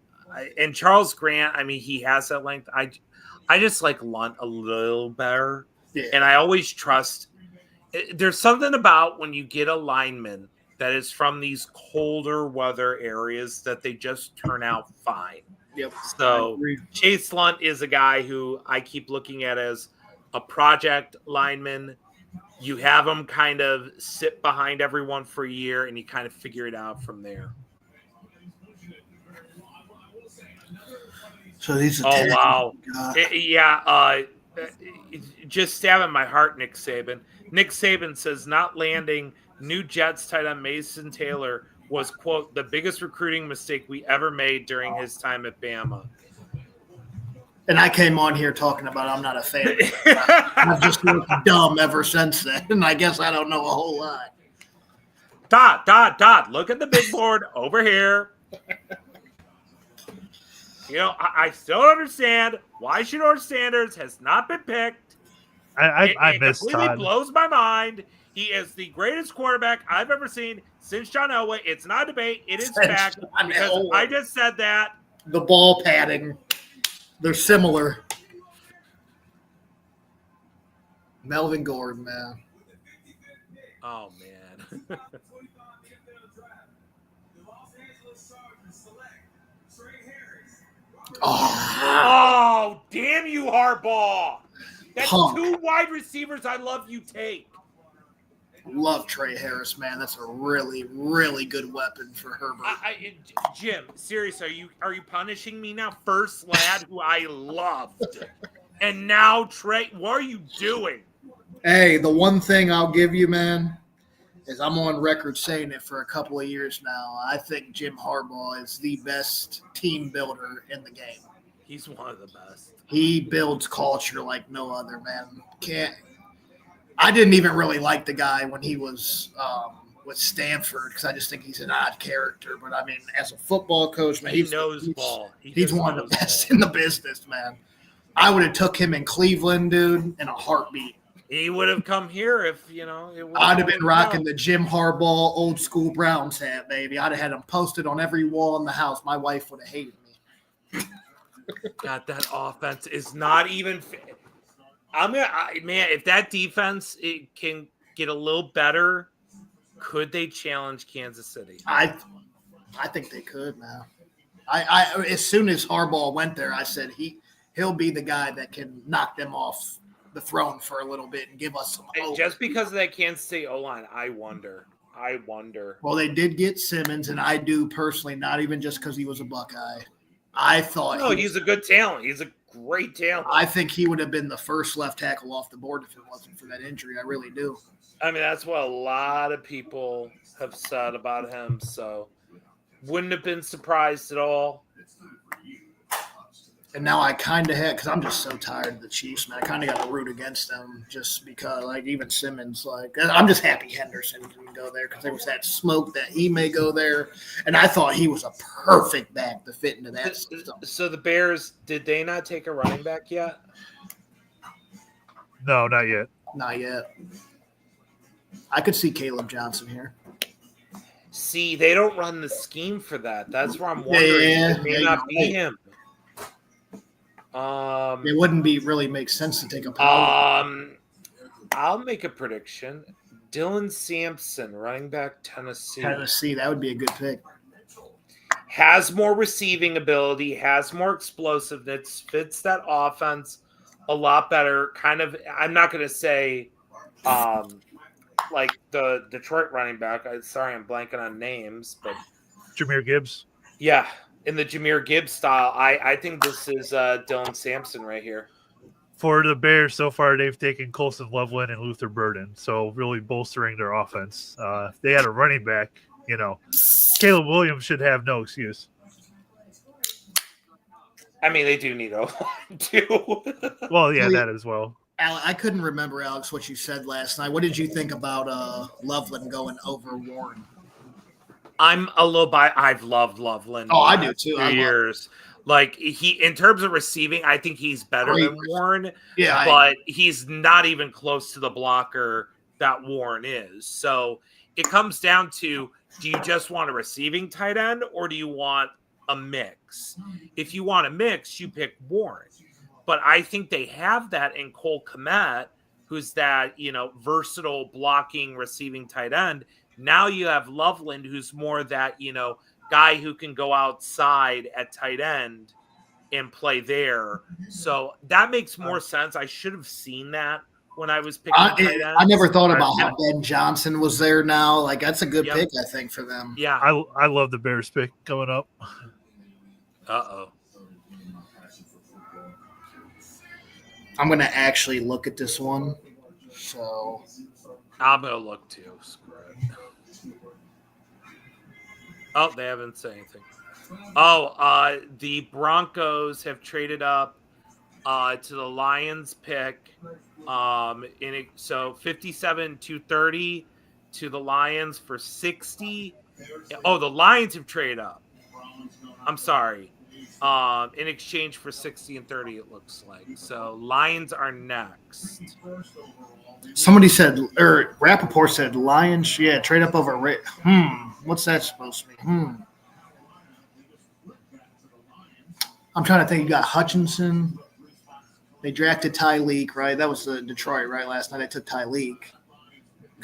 [SPEAKER 2] And Charles Grant, I mean, he has that length. I just like Lunt a little better, and I always trust. There's something about when you get a lineman that is from these colder weather areas that they just turn out fine.
[SPEAKER 3] Yep.
[SPEAKER 2] So Chase Lunt is a guy who I keep looking at as a project lineman. You have him kind of sit behind everyone for a year, and you kind of figure it out from there.
[SPEAKER 3] So these.
[SPEAKER 2] Oh wow! Just stabbing my heart, Nick Saban. Nick Saban says not landing new Jets tight end Mason Taylor was, quote, the biggest recruiting mistake we ever made during his time at Bama.
[SPEAKER 3] And I came on here talking about I'm not a fan. I've just looked dumb ever since then, and I guess I don't know a whole lot.
[SPEAKER 2] Todd, look at the big board over here. You know, I still don't understand why Shedeur Sanders has not been picked.
[SPEAKER 4] I miss
[SPEAKER 2] completely
[SPEAKER 4] Todd.
[SPEAKER 2] Blows my mind. He is the greatest quarterback I've ever seen since John Elway. It's not a debate. It is fact. Because I just said that.
[SPEAKER 3] The ball padding, they're similar. Melvin Gordon, man.
[SPEAKER 2] Oh, man. Oh, damn you, Harbaugh. That's two wide receivers I love you take.
[SPEAKER 3] Love Trey Harris, man. That's a really, really good weapon for Herbert.
[SPEAKER 2] Jim, seriously, are you punishing me now? First lad, who I loved, and now Trey. What are you doing?
[SPEAKER 3] Hey, the one thing I'll give you, man, is I'm on record saying it for a couple of years now. I think Jim Harbaugh is the best team builder in the game.
[SPEAKER 2] He's one of the best.
[SPEAKER 3] He builds culture like no other, man. I didn't even really like the guy when he was with Stanford because I just think he's an odd character. But, I mean, as a football coach, man,
[SPEAKER 2] he knows ball.
[SPEAKER 3] He's one of the best in the business, man. I would have took him in Cleveland, dude, in a heartbeat.
[SPEAKER 2] He would have come here if, you know.
[SPEAKER 3] I'd have been rocking the Jim Harbaugh old school Browns hat, baby. I'd have had him posted on every wall in the house. My wife would have hated me.
[SPEAKER 2] God, that offense is not even man, if that defense can get a little better, could they challenge Kansas City?
[SPEAKER 3] I think they could, man. I as soon as Harbaugh went there, I said he'll be the guy that can knock them off the throne for a little bit and give us some hope.
[SPEAKER 2] Just because of that Kansas City O-line, I wonder.
[SPEAKER 3] Well, they did get Simmons, and I do personally, not even just because he was a Buckeye. I thought
[SPEAKER 2] he's a good talent. He's a great talent.
[SPEAKER 3] I think he would have been the first left tackle off the board if it wasn't for that injury. I really do.
[SPEAKER 2] I mean, that's what a lot of people have said about him, so wouldn't have been surprised at all.
[SPEAKER 3] And now I kind of had, because I'm just so tired of the Chiefs, man. I kind of got to root against them just because, like, even Simmons, like, I'm just happy Henderson didn't go there because there was that smoke that he may go there. And I thought he was a perfect back to fit into that system.
[SPEAKER 2] So the Bears, did they not take a running back yet?
[SPEAKER 4] No, not yet.
[SPEAKER 3] Not yet. I could see Caleb Johnson here.
[SPEAKER 2] See, they don't run the scheme for that. That's where I'm wondering. It may not be him.
[SPEAKER 3] It wouldn't really make sense to take a power.
[SPEAKER 2] I'll make a prediction. Dylan Sampson, running back Tennessee.
[SPEAKER 3] That would be a good pick.
[SPEAKER 2] Has more receiving ability, has more explosiveness, fits that offense a lot better. Kind of, I'm not going to say like the Detroit running back. Sorry, I'm blanking on names, but
[SPEAKER 4] Jahmyr Gibbs.
[SPEAKER 2] Yeah. In the Jahmyr Gibbs style, I think this is Dylan Sampson right here.
[SPEAKER 4] For the Bears, so far they've taken Colson Loveland and Luther Burden, so really bolstering their offense. If they had a running back, Caleb Williams should have no excuse.
[SPEAKER 2] I mean, they do need O-line too.
[SPEAKER 4] Well, yeah, that as well.
[SPEAKER 3] I couldn't remember, Alex, what you said last night. What did you think about Loveland going over Warren?
[SPEAKER 2] I'm a little I've loved Loveland.
[SPEAKER 3] Oh, I do too.
[SPEAKER 2] For years. Like in terms of receiving, I think he's better
[SPEAKER 3] Great.
[SPEAKER 2] than Warren.
[SPEAKER 3] Yeah,
[SPEAKER 2] But he's not even close to the blocker that Warren is. So it comes down to, do you just want a receiving tight end or do you want a mix? If you want a mix, you pick Warren. But I think they have that in Cole Kmet, who's that, versatile blocking receiving tight end. Now you have Loveland, who's more that, guy who can go outside at tight end and play there. So that makes more sense. I should have seen that when I was picking tight ends.
[SPEAKER 3] I never thought about how Ben Johnson was there now. Like, that's a good pick, I think, for them.
[SPEAKER 2] Yeah.
[SPEAKER 4] I love the Bears pick coming up.
[SPEAKER 2] Uh-oh.
[SPEAKER 3] I'm going to actually look at this one. So
[SPEAKER 2] I'm going to look too. Screw it. Oh, they haven't said anything. Oh, the Broncos have traded up to the Lions pick. So 57-30 to the Lions for 60. Oh, the Lions have traded up. I'm sorry. In exchange for 60 and 30, it looks like. So Lions are next.
[SPEAKER 3] somebody said, or Rappaport said, Lions, trade up over what's that supposed to be? I'm trying to think. You got Hutchinson. They drafted Tyleek, right? That was the Detroit, right? Last night they took Tyleek.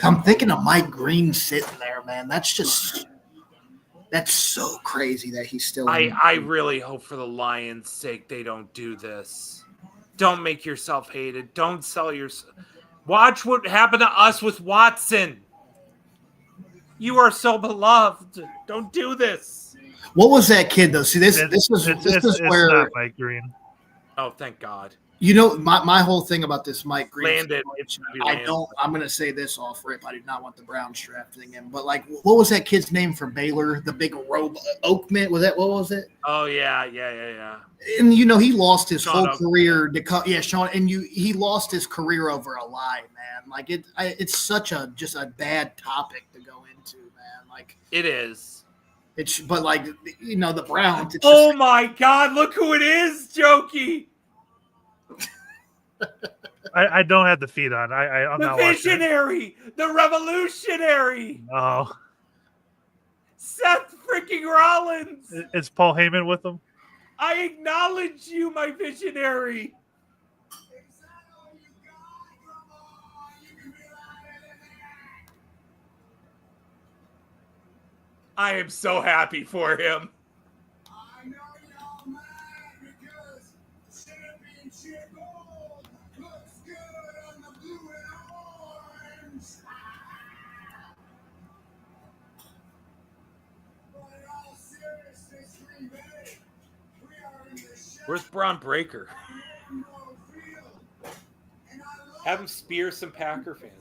[SPEAKER 3] I'm thinking of Mike Green sitting there, man. That's so crazy that he's still.
[SPEAKER 2] I really hope for the Lions' sake they don't do this. Don't make yourself hated. Don't sell yourself. Watch what happened to us with Watson. You are so beloved. Don't do this.
[SPEAKER 3] What was that kid though? See, this is where
[SPEAKER 4] not Mike Green.
[SPEAKER 2] Oh, thank God.
[SPEAKER 3] My whole thing about this Mike Green.
[SPEAKER 2] Landed.
[SPEAKER 3] I'm going to say this off rip. I do not want the Browns drafting him. But like, what was that kid's name for Baylor? The big Oakman. What was it?
[SPEAKER 2] Oh yeah.
[SPEAKER 3] And he lost his
[SPEAKER 2] Sean
[SPEAKER 3] whole career. Sean. And he lost his career over a lie, man. Like it's such just a bad topic to go into, man. Like
[SPEAKER 2] it is.
[SPEAKER 3] But like the Browns.
[SPEAKER 2] Oh my God! Look who it is, Jokey.
[SPEAKER 4] I don't have the feed on. I'm
[SPEAKER 2] the
[SPEAKER 4] not
[SPEAKER 2] visionary, the revolutionary.
[SPEAKER 4] Oh,
[SPEAKER 2] Seth freaking Rollins.
[SPEAKER 4] Is Paul Heyman with him?
[SPEAKER 2] I acknowledge you, my visionary. I am so happy for him. Where's Braun Breaker? Have him spear some Packer fans.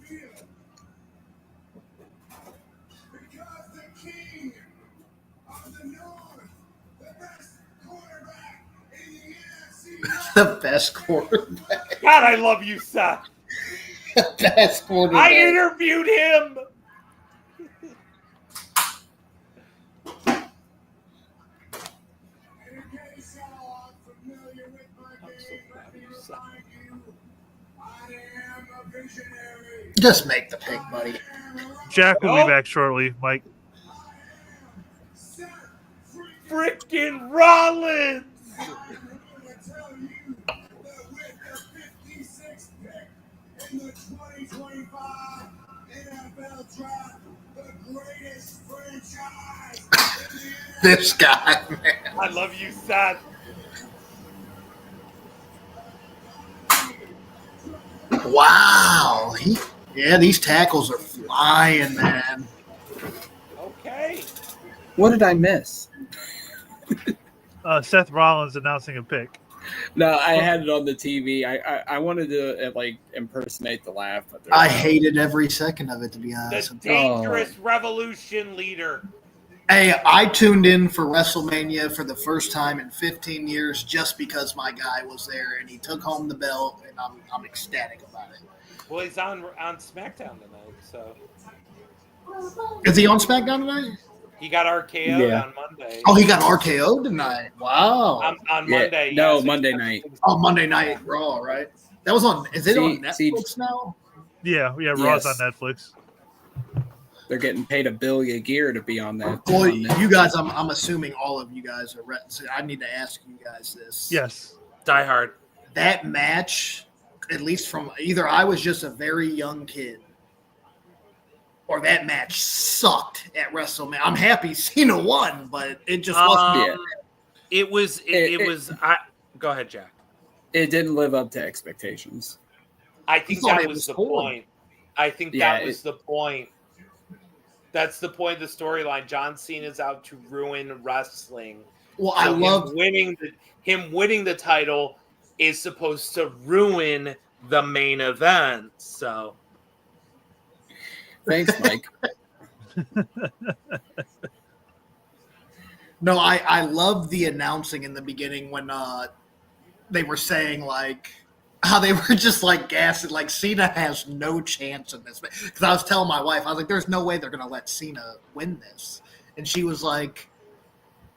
[SPEAKER 3] The best quarterback.
[SPEAKER 2] God, I love you, Seth.
[SPEAKER 3] Best quarterback.
[SPEAKER 2] I interviewed him.
[SPEAKER 3] Just make the pick, buddy.
[SPEAKER 4] Jack will be back shortly, Mike.
[SPEAKER 2] Frickin' Rollins!
[SPEAKER 3] This guy, man.
[SPEAKER 2] I love you, Seth.
[SPEAKER 3] Wow. These tackles are flying, man.
[SPEAKER 2] Okay.
[SPEAKER 1] What did I miss?
[SPEAKER 4] Seth Rollins announcing a pick.
[SPEAKER 1] No, I had it on the TV. I wanted to impersonate the laugh, but
[SPEAKER 3] I hated every second of it, to be honest.
[SPEAKER 2] The dangerous revolution leader.
[SPEAKER 3] Hey, I tuned in for WrestleMania for the first time in 15 years just because my guy was there and he took home the belt, and I'm ecstatic about it.
[SPEAKER 2] Well, he's on SmackDown tonight, so.
[SPEAKER 3] Is he on SmackDown tonight?
[SPEAKER 2] He got RKO'd on Monday.
[SPEAKER 3] Oh, he got RKO tonight. Wow.
[SPEAKER 2] On Monday.
[SPEAKER 1] No,
[SPEAKER 2] so
[SPEAKER 1] Monday night.
[SPEAKER 3] Oh, Monday Night Raw, right? That was on. Is it on Netflix now?
[SPEAKER 4] Yeah, Raw's on Netflix.
[SPEAKER 1] They're getting paid $1 billion a year to be on that.
[SPEAKER 3] Well, you guys, I'm assuming all of you guys are. So I need to ask you guys this.
[SPEAKER 4] Yes.
[SPEAKER 2] Die Hard.
[SPEAKER 3] That match, at least from either I was just a very young kid, or that match sucked at WrestleMania. I'm happy Cena won, but it just wasn't.
[SPEAKER 2] It was. It was. Go ahead, Jack.
[SPEAKER 1] It didn't live up to expectations.
[SPEAKER 2] I think that was the point. I think that was the point. That's the point of the storyline. John Cena's out to ruin wrestling.
[SPEAKER 3] Well,
[SPEAKER 2] so
[SPEAKER 3] I love
[SPEAKER 2] him winning the title is supposed to ruin the main event. So,
[SPEAKER 1] thanks, Mike.
[SPEAKER 3] No, I love the announcing in the beginning when they were saying like how they were just like gassing, like Cena has no chance in this. Because I was telling my wife, I was like, "There's no way they're gonna let Cena win this," and she was like,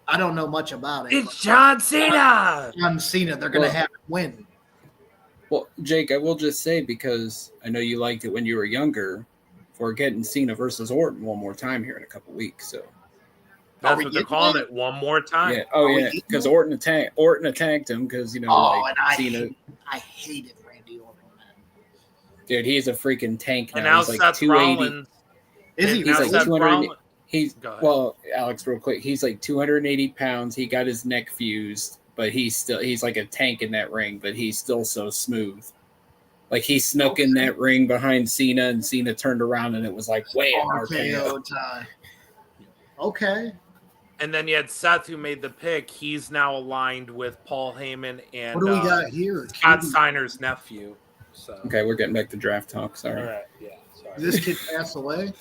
[SPEAKER 3] "I don't know much about it.
[SPEAKER 2] It's John Cena.
[SPEAKER 3] John Cena. They're gonna have him win."
[SPEAKER 1] Well, Jake, I will just say, because I know you liked it when you were younger, we're getting Cena versus Orton one more time here in a couple weeks. So
[SPEAKER 2] that's what they're calling it. One more time.
[SPEAKER 1] Yeah. Oh, yeah. Because Orton attacked him because, you know,
[SPEAKER 3] Cena. I hated Randy Orton, man.
[SPEAKER 1] Dude, he's a freaking tank now.
[SPEAKER 2] And now
[SPEAKER 1] he's like
[SPEAKER 2] Seth
[SPEAKER 1] 280.
[SPEAKER 2] Rollins.
[SPEAKER 3] Is he?
[SPEAKER 1] He's like 280. He's
[SPEAKER 2] well,
[SPEAKER 1] Alex, real quick. He's like 280 pounds. He got his neck fused, but he's like a tank in that ring, but he's still so smooth. Like he snuck in that ring behind Cena, and Cena turned around, and it was like, wham, RKO
[SPEAKER 3] time. Okay.
[SPEAKER 2] And then you had Seth, who made the pick. He's now aligned with Paul Heyman and
[SPEAKER 3] what do we got here?
[SPEAKER 2] Scott Steiner's nephew. So
[SPEAKER 1] okay, we're getting back to draft talk. Sorry.
[SPEAKER 2] All right. Yeah. Sorry.
[SPEAKER 3] Did this kid pass away?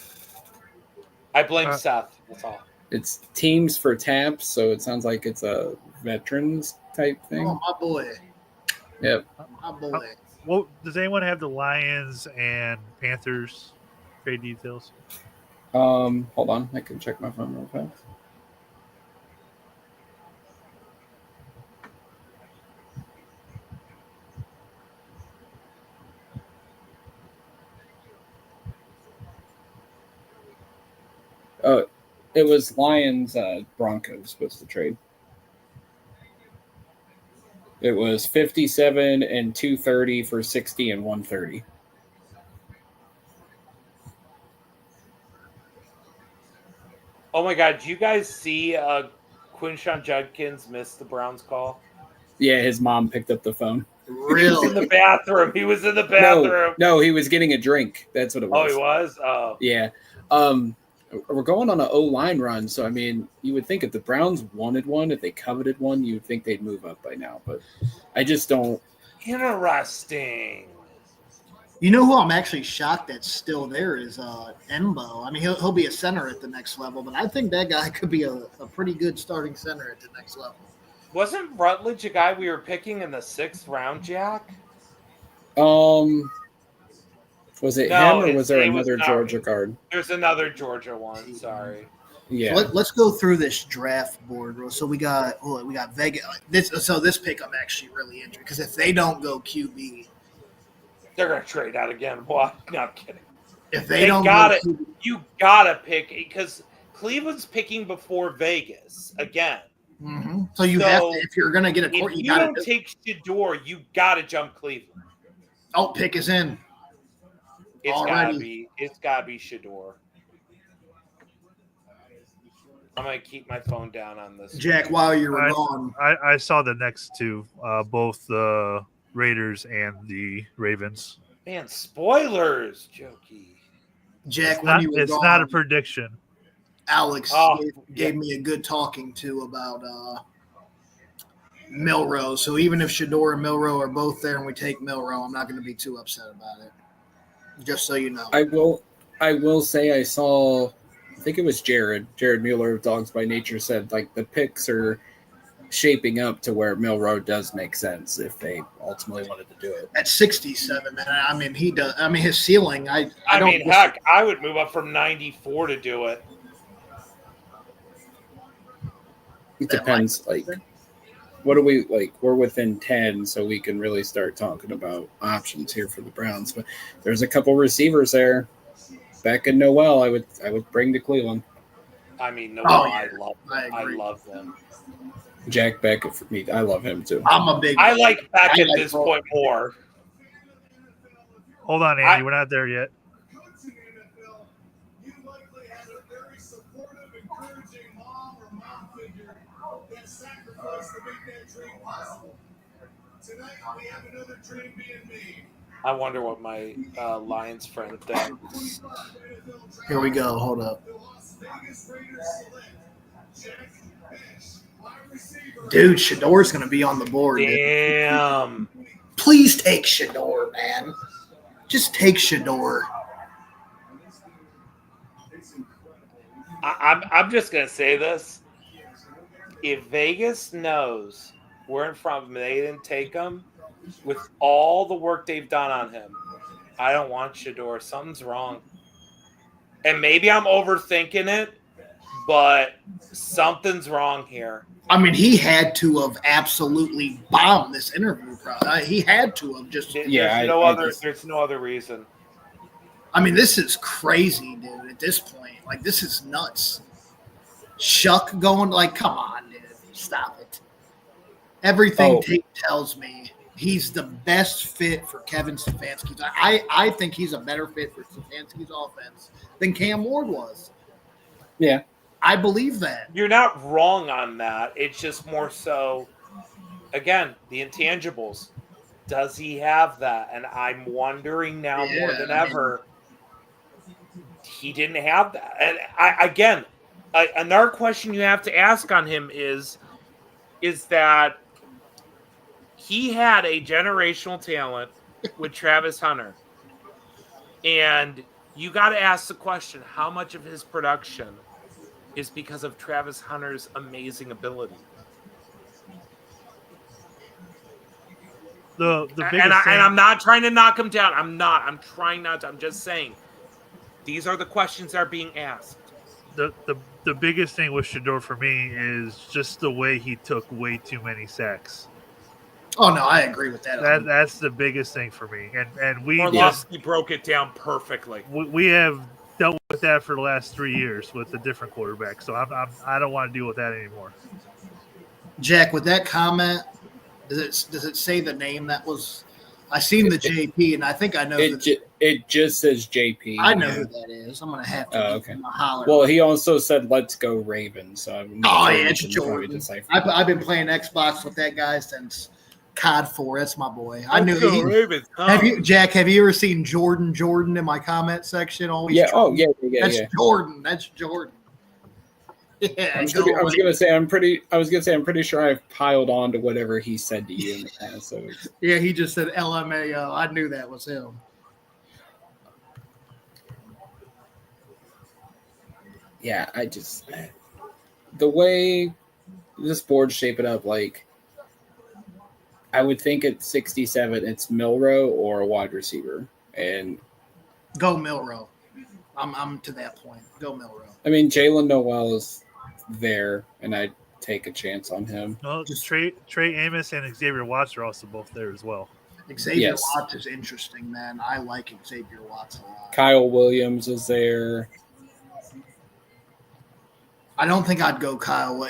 [SPEAKER 2] I blame Seth. That's all.
[SPEAKER 1] It's teams for taps, so it sounds like it's a veterans type thing.
[SPEAKER 3] Oh, my boy.
[SPEAKER 1] Yep.
[SPEAKER 3] My boy.
[SPEAKER 4] Well, does anyone have the Lions and Panthers trade details?
[SPEAKER 1] Hold on, I can check my phone real fast. It was Lions Broncos was the trade. It was 57 and 230 for 60 and 130.
[SPEAKER 2] Oh my God! Do you guys see Quinshawn Judkins missed the Browns call?
[SPEAKER 1] Yeah, his mom picked up the phone.
[SPEAKER 3] Really?
[SPEAKER 2] He was in the bathroom. He was in the bathroom.
[SPEAKER 1] No, he was getting a drink. That's what it was.
[SPEAKER 2] Oh, he was? Oh.
[SPEAKER 1] Yeah. We're going on an O-line run, so, I mean, you would think if the Browns wanted one, if they coveted one, you would think they'd move up by now, but I just don't.
[SPEAKER 2] Interesting.
[SPEAKER 3] You know who I'm actually shocked that's still there is Embo. I mean, he'll be a center at the next level, but I think that guy could be a pretty good starting center at the next level.
[SPEAKER 2] Wasn't Rutledge a guy we were picking in the 6th round, Jack?
[SPEAKER 1] Was it him or was there another Georgia guard?
[SPEAKER 2] There's another Georgia one. Sorry.
[SPEAKER 1] Yeah.
[SPEAKER 3] So let's go through this draft board. So we got Vegas. This pick I'm actually really interested because if they don't go QB,
[SPEAKER 2] they're gonna trade out again. What? No, I'm kidding.
[SPEAKER 3] If they don't
[SPEAKER 2] got
[SPEAKER 3] go
[SPEAKER 2] it,
[SPEAKER 3] QB,
[SPEAKER 2] you gotta pick because Cleveland's picking before Vegas again.
[SPEAKER 3] Mm-hmm. So you have to, if you're gonna get a
[SPEAKER 2] if you don't take Shador, you gotta jump Cleveland.
[SPEAKER 3] Oh, pick is in.
[SPEAKER 2] It's gotta be Shador. I'm gonna keep my phone down on this.
[SPEAKER 3] Jack, while you were gone,
[SPEAKER 4] I saw the next two, both the Raiders and the Ravens.
[SPEAKER 2] Man, spoilers, Jokey.
[SPEAKER 3] Jack,
[SPEAKER 4] It's not a prediction.
[SPEAKER 3] Alex gave me a good talking to about Milrow. So even if Shador and Milrow are both there and we take Milrow, I'm not going to be too upset about it. Just so you know.
[SPEAKER 1] I will say I saw, I think it was Jared Mueller of Dogs by Nature said like the picks are shaping up to where Milrow does make sense if they ultimately wanted to do it.
[SPEAKER 3] At 67, man. I mean, he does. I mean, his ceiling. I
[SPEAKER 2] mean, heck, I would move up from 94 to do it.
[SPEAKER 1] It depends. Like, what do we like? We're within 10, so we can really start talking about options here for the Browns. But there's a couple receivers there. Beck and Noel, I would bring to Cleveland.
[SPEAKER 2] I mean, Noel, I
[SPEAKER 3] agree.
[SPEAKER 2] love them.
[SPEAKER 1] Jack Beck, for me, I love him too.
[SPEAKER 3] I'm a big.
[SPEAKER 2] I like Beck at this point more.
[SPEAKER 4] Hold on, Andy. We're not there yet.
[SPEAKER 2] I wonder what my Lions friend thinks.
[SPEAKER 3] Here we go. Hold up. Dude, Shador's going to be on the board.
[SPEAKER 2] Damn.
[SPEAKER 3] Dude. Please take Shador, man. Just take Shador.
[SPEAKER 2] I'm just going to say this. If Vegas knows we're in front of him and they didn't take him, with all the work they've done on him, I don't want Shador. Something's wrong. And maybe I'm overthinking it, but something's wrong here.
[SPEAKER 3] I mean, he had to have absolutely bombed this interview process. He had to have just.
[SPEAKER 2] There's no other reason.
[SPEAKER 3] I mean, this is crazy, dude. At this point, like, this is nuts. Shuck going like, come on, dude, stop it. Everything tape tells me he's the best fit for Kevin Stefanski's. I think he's a better fit for Stefanski's offense than Cam Ward was.
[SPEAKER 1] Yeah.
[SPEAKER 3] I believe that.
[SPEAKER 2] You're not wrong on that. It's just more so, again, the intangibles. Does he have that? And I'm wondering now more than ever, he didn't have that. And another question you have to ask on him is that he had a generational talent with Travis Hunter. And you got to ask the question, how much of his production is because of Travis Hunter's amazing ability?
[SPEAKER 4] The biggest
[SPEAKER 2] and I'm not trying to knock him down. I'm trying not to. I'm just saying these are the questions that are being asked.
[SPEAKER 4] The biggest thing with Shador for me is just the way he took way too many sacks.
[SPEAKER 3] Oh no, I agree with that.
[SPEAKER 4] That's the biggest thing for me, and
[SPEAKER 2] Orlovsky broke it down perfectly.
[SPEAKER 4] We have dealt with that for the last 3 years with a different quarterback, so I don't want to deal with that anymore.
[SPEAKER 3] Jack, with that comment, does it say the name that was? I seen the JP, and I think I know.
[SPEAKER 1] It just says JP.
[SPEAKER 3] I know who that is. I'm gonna have to holler.
[SPEAKER 1] Well, he also said, "Let's go Ravens." So
[SPEAKER 3] it's Jordan. I've been playing Xbox with that guy since COD 4. That's my boy. I knew he.
[SPEAKER 2] Ravens.
[SPEAKER 3] Have you ever seen Jordan in my comment section? Always.
[SPEAKER 1] Yeah.
[SPEAKER 3] Jordan.
[SPEAKER 1] Oh yeah.
[SPEAKER 3] That's Jordan. That's Jordan. Yeah,
[SPEAKER 1] I was gonna say I'm pretty sure I've piled on to whatever he said to you in the past. So
[SPEAKER 3] yeah, he just said LMAO. I knew that was him.
[SPEAKER 1] Yeah, the way this board's shaping up, like I would think at 67 it's Milroe or a wide receiver, and
[SPEAKER 3] go Milroe. I'm to that point. Go Milroe.
[SPEAKER 1] I mean, Jalen Noel is there, and I'd take a chance on him.
[SPEAKER 4] Well, just Trey Amos and Xavier Watts are also both there as well.
[SPEAKER 3] Xavier Watts is interesting, man. I like Xavier Watts a lot.
[SPEAKER 1] Kyle Williams is there.
[SPEAKER 3] I don't think I'd go Kyle.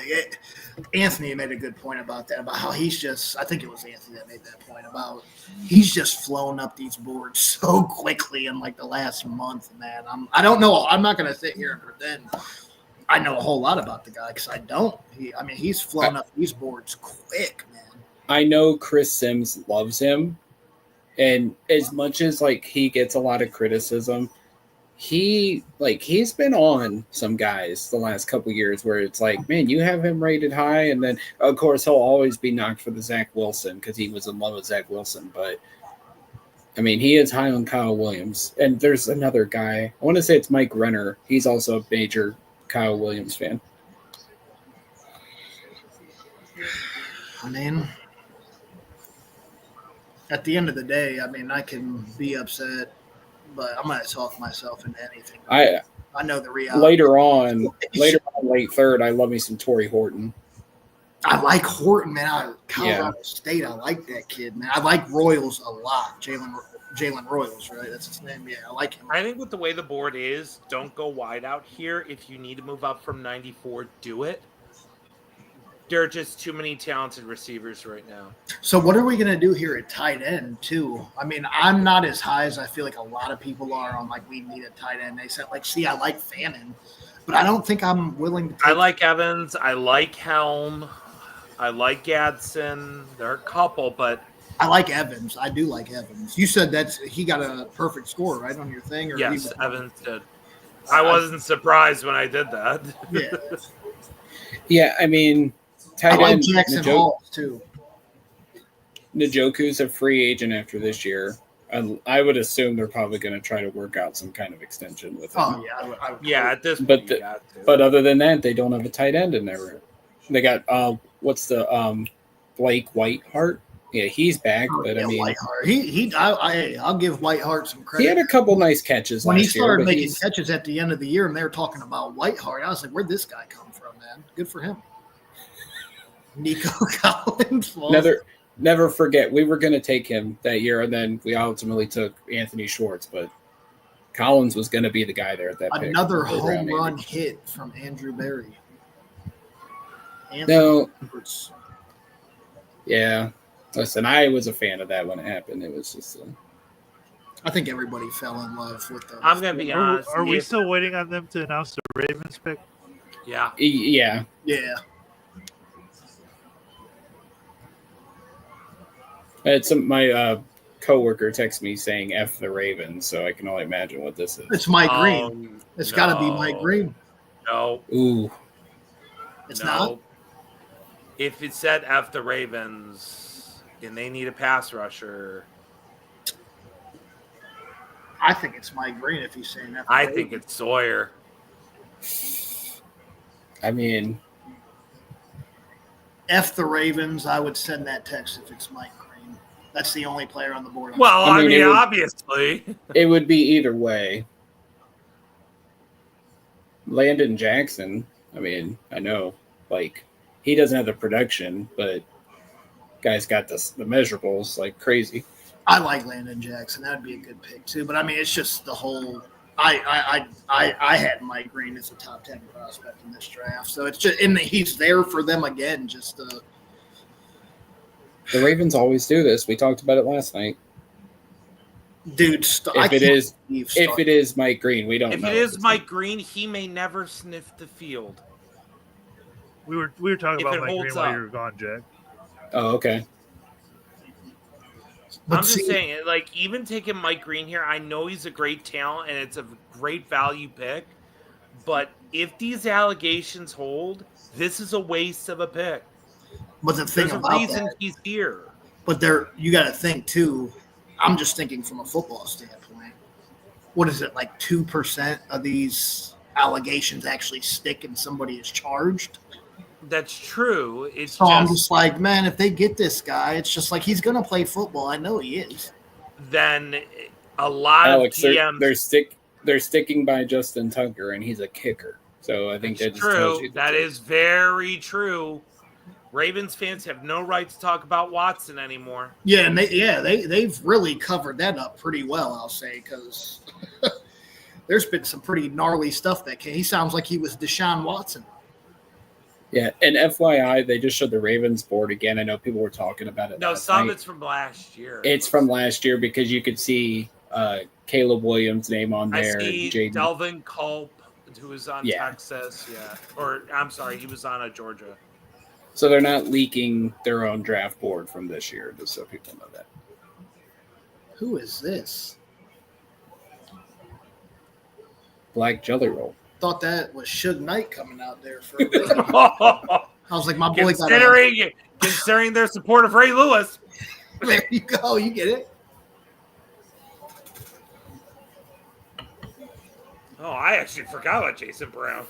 [SPEAKER 3] Anthony made a good point about that, about how he's just – I think it was Anthony that made that point about he's just flown up these boards so quickly in like the last month, man. I don't know. I'm not going to sit here and pretend I know a whole lot about the guy because I don't. He's flown up these boards quick, man.
[SPEAKER 1] I know Chris Sims loves him, and as much as like he gets a lot of criticism – he's been on some guys the last couple years where it's like, man, you have him rated high, and then of course he'll always be knocked for the Zach Wilson because he was in love with Zach Wilson. But I mean, he is high on Kyle Williams, and there's another guy. I want to say it's Mike Renner. He's also a major Kyle Williams fan.
[SPEAKER 3] I mean, at the end of the day, I can be upset. But I'm going to talk myself into anything. I know the reality.
[SPEAKER 1] Later on, late third, I love me some Torrey Horton.
[SPEAKER 3] I like Horton, man. Colorado State, I like that kid, man. I like Royals a lot. Jalen Royals, right? That's his name. Yeah, I like him.
[SPEAKER 2] I think with the way the board is, don't go wide out here. If you need to move up from 94, do it. There are just too many talented receivers right now.
[SPEAKER 3] So what are we going to do here at tight end, too? I mean, I'm not as high as I feel like a lot of people are on, like, we need a tight end. They said, like, see, I like Fannin, but I don't think I'm willing to take –
[SPEAKER 2] I like Evans. I like Helm. I like Gadsden. There are a couple, but –
[SPEAKER 3] I like Evans. I do like Evans. You said he got a perfect score, right, on your thing? Or
[SPEAKER 2] yes, Evans did. I wasn't surprised when I did that.
[SPEAKER 3] Yeah.
[SPEAKER 1] Yeah, I mean – tight
[SPEAKER 3] I like
[SPEAKER 1] end
[SPEAKER 3] Jackson Hall, too.
[SPEAKER 1] Njoku's a free agent after this year. I would assume they're probably going to try to work out some kind of extension with him.
[SPEAKER 3] Oh, yeah. I would
[SPEAKER 2] at this point,
[SPEAKER 1] but other than that, they don't have a tight end in there. They got, what's the, Blake Whiteheart? Yeah, he's back, but I mean,
[SPEAKER 3] Whiteheart. I'll give Whiteheart some credit.
[SPEAKER 1] He had a couple nice catches
[SPEAKER 3] when
[SPEAKER 1] last
[SPEAKER 3] he started
[SPEAKER 1] year,
[SPEAKER 3] making catches at the end of the year, and they were talking about Whiteheart. I was like, where'd this guy come from, man? Good for him. Nico Collins.
[SPEAKER 1] Never forget, we were going to take him that year, and then we ultimately took Anthony Schwartz, but Collins was going to be the guy there at that pick.
[SPEAKER 3] Another home run hit from Andrew Berry.
[SPEAKER 1] Yeah. Listen, I was a fan of that when it happened. It was just
[SPEAKER 3] I think everybody fell in love with them.
[SPEAKER 2] I'm going to be honest.
[SPEAKER 4] Are we still waiting on them to announce the Ravens pick?
[SPEAKER 2] Yeah.
[SPEAKER 1] Yeah.
[SPEAKER 3] Yeah.
[SPEAKER 1] My coworker texted me saying F the Ravens, so I can only imagine what this is.
[SPEAKER 3] It's Mike Green. It's got to be Mike Green.
[SPEAKER 2] No.
[SPEAKER 1] Ooh.
[SPEAKER 3] It's not?
[SPEAKER 2] If it said F the Ravens and they need a pass rusher.
[SPEAKER 3] I think it's Mike Green if he's saying that.
[SPEAKER 2] I think it's Sawyer.
[SPEAKER 1] I mean,
[SPEAKER 3] F the Ravens, I would send that text if it's Mike Green. That's the only player on the board.
[SPEAKER 2] Well, I mean obviously.
[SPEAKER 1] It would be either way. Landon Jackson, I mean, I know, like, he doesn't have the production, but guy's got the measurables like crazy.
[SPEAKER 3] I like Landon Jackson. That'd be a good pick, too. But, I mean, it's just the whole I had Mike Green as a top 10 prospect in this draft. So it's just – and he's there for them again just to –
[SPEAKER 1] The Ravens always do this. We talked about it last night.
[SPEAKER 3] Dude,
[SPEAKER 1] if it is Mike Green, we don't know.
[SPEAKER 2] If it is Mike Green, he may never sniff the field.
[SPEAKER 4] We were talking about Mike Green while you were gone, Jack.
[SPEAKER 1] Oh, okay.
[SPEAKER 2] I'm just saying, like, even taking Mike Green here, I know he's a great talent and it's a great value pick. But if these allegations hold, this is a waste of a pick.
[SPEAKER 3] But the thing
[SPEAKER 2] There's
[SPEAKER 3] about
[SPEAKER 2] a reason
[SPEAKER 3] that,
[SPEAKER 2] he's here.
[SPEAKER 3] But you got to think too. I'm just thinking from a football standpoint. What is it, like 2% of these allegations actually stick and somebody is charged?
[SPEAKER 2] That's true.
[SPEAKER 3] I'm just like, man, if they get this guy, it's just like he's going to play football. I know he is.
[SPEAKER 2] Then a lot
[SPEAKER 1] Alex,
[SPEAKER 2] of GMs
[SPEAKER 1] they're sticking by Justin Tucker, and he's a kicker. So I think that just tells you
[SPEAKER 2] that is very true. Ravens fans have no right to talk about Watson anymore.
[SPEAKER 3] Yeah, and they've really covered that up pretty well, I'll say, because there's been some pretty gnarly stuff that he sounds like he was Deshaun Watson.
[SPEAKER 1] Yeah, and FYI, they just showed the Ravens board again. I know people were talking about it.
[SPEAKER 2] No, some it's from last year.
[SPEAKER 1] It's from last year because you could see Caleb Williams' name on there.
[SPEAKER 2] I see Delvin Culp, who was on Texas. Yeah, or I'm sorry, he was on Georgia.
[SPEAKER 1] So they're not leaking their own draft board from this year, just so people know that.
[SPEAKER 3] Who is this?
[SPEAKER 1] Black Jelly Roll.
[SPEAKER 3] Thought that was Suge Knight coming out there for a minute. I was like, my boy
[SPEAKER 2] considering their support of Ray Lewis.
[SPEAKER 3] There you go. You get it.
[SPEAKER 2] Oh, I actually forgot about Jason Brown.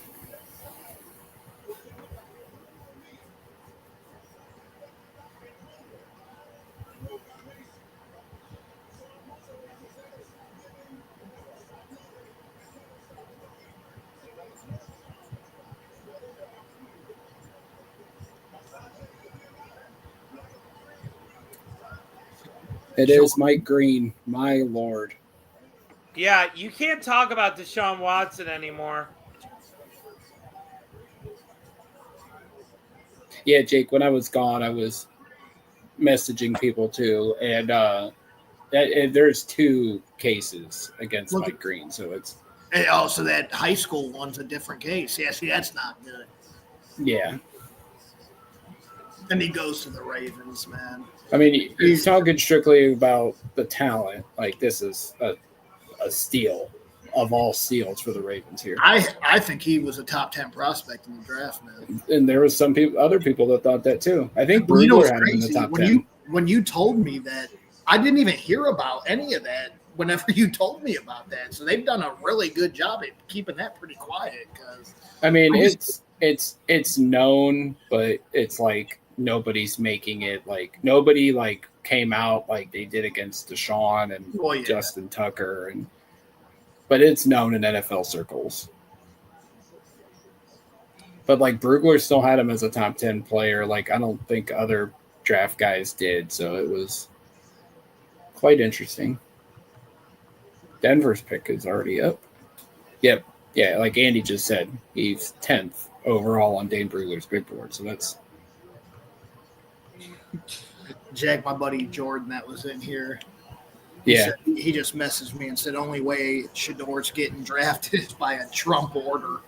[SPEAKER 1] It is Mike Green. My Lord.
[SPEAKER 2] Yeah, you can't talk about Deshaun Watson anymore.
[SPEAKER 1] Yeah, Jake, when I was gone, I was messaging people too. And there's 2 cases against Mike Green. So it's.
[SPEAKER 3] So that high school one's a different case. Yeah, see, that's not good.
[SPEAKER 1] Yeah.
[SPEAKER 3] And he goes to the Ravens, man.
[SPEAKER 1] I mean, he's talking strictly about the talent. Like, this is a steal of all steals for the Ravens here.
[SPEAKER 3] I think he was a top 10 prospect in the draft, man.
[SPEAKER 1] And there was other people that thought that too. I think Brugler had him in the top 10.
[SPEAKER 3] When you told me that, I didn't even hear about any of that whenever you told me about that. So they've done a really good job at keeping that pretty quiet. Cause
[SPEAKER 1] I mean, it's known, but it's like nobody's making it, like nobody like came out like they did against Deshaun and Justin Tucker, but it's known in NFL circles. But like Brugler still had him as a top 10 player. Like, I don't think other draft guys did, so it was quite interesting. Denver's pick is already up. Yep. Yeah, like Andy just said, he's 10th overall on Dane Brugler's big board. So that's
[SPEAKER 3] Jack, my buddy Jordan, that was in here. He just messaged me and said, only way Shador's getting drafted is by a Trump order.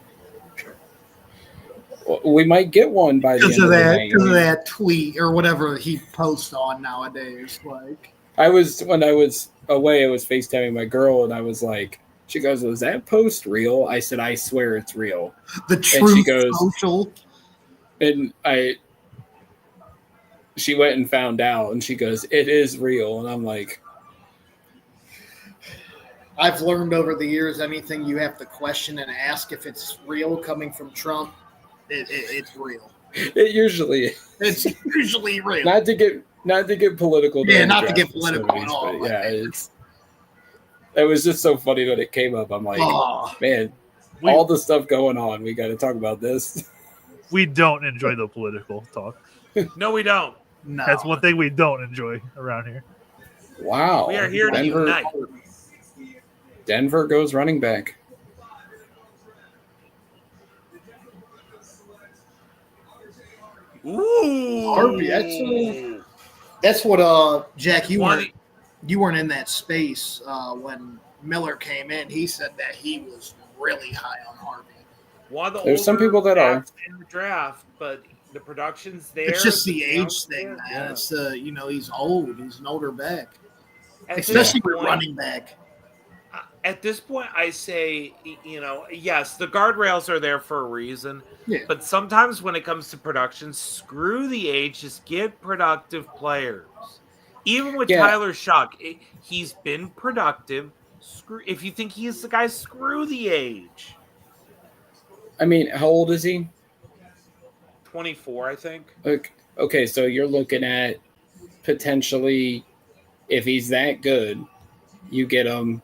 [SPEAKER 1] Well, we might get one by the end of the night.
[SPEAKER 3] Because of that tweet or whatever he posts on nowadays. Like,
[SPEAKER 1] when I was away, I was FaceTiming my girl, and I was like, she goes, "Was that post real?" I said, "I swear it's real."
[SPEAKER 3] The Truth Social.
[SPEAKER 1] And she went and found out, and she goes, "It is real." And I'm like,
[SPEAKER 3] I've learned over the years, anything you have to question and ask if it's real coming from Trump, it's real.
[SPEAKER 1] It usually is.
[SPEAKER 3] It's usually real.
[SPEAKER 1] Not to get political.
[SPEAKER 3] Yeah, not to get political at all.
[SPEAKER 1] But yeah, it was just so funny when it came up. I'm like, man, all the stuff going on. We got to talk about this.
[SPEAKER 4] We don't enjoy the political talk.
[SPEAKER 2] No, we don't.
[SPEAKER 3] No.
[SPEAKER 4] That's one thing we don't enjoy around here.
[SPEAKER 1] Wow.
[SPEAKER 2] We are here to unite.
[SPEAKER 1] Denver goes running back.
[SPEAKER 2] Ooh.
[SPEAKER 3] Harvey, that's what Jack, you weren't in that space when Miller came in. He said that he was really high on Harvey.
[SPEAKER 1] There's some people that are
[SPEAKER 2] in the draft, but the production's there.
[SPEAKER 3] It's just the age thing, man. Yeah. It's he's old. He's an older back, especially with running back.
[SPEAKER 2] At this point, I say, yes, the guardrails are there for a reason.
[SPEAKER 3] Yeah.
[SPEAKER 2] But sometimes when it comes to production, screw the age. Just get productive players. Even with Tyler Shuck, he's been productive. If you think he's the guy, screw the age.
[SPEAKER 1] I mean, how old is he?
[SPEAKER 2] 24, I think.
[SPEAKER 1] Okay, so you're looking at potentially, if he's that good, you get him.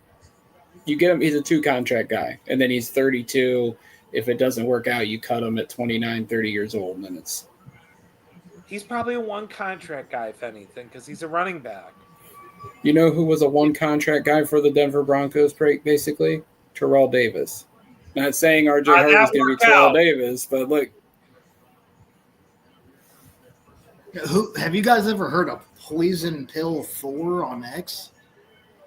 [SPEAKER 1] He's a 2-contract guy, and then he's 32. If it doesn't work out, you cut him at 29, 30 years old, and then it's...
[SPEAKER 2] He's probably a 1-contract guy, if anything, because he's a running back.
[SPEAKER 1] You know who was a 1-contract guy for the Denver Broncos, basically? Terrell Davis. Not saying R.J. Harvey's going to be Terrell Davis, but look.
[SPEAKER 3] Have you guys ever heard of Poison Pill 4 on X?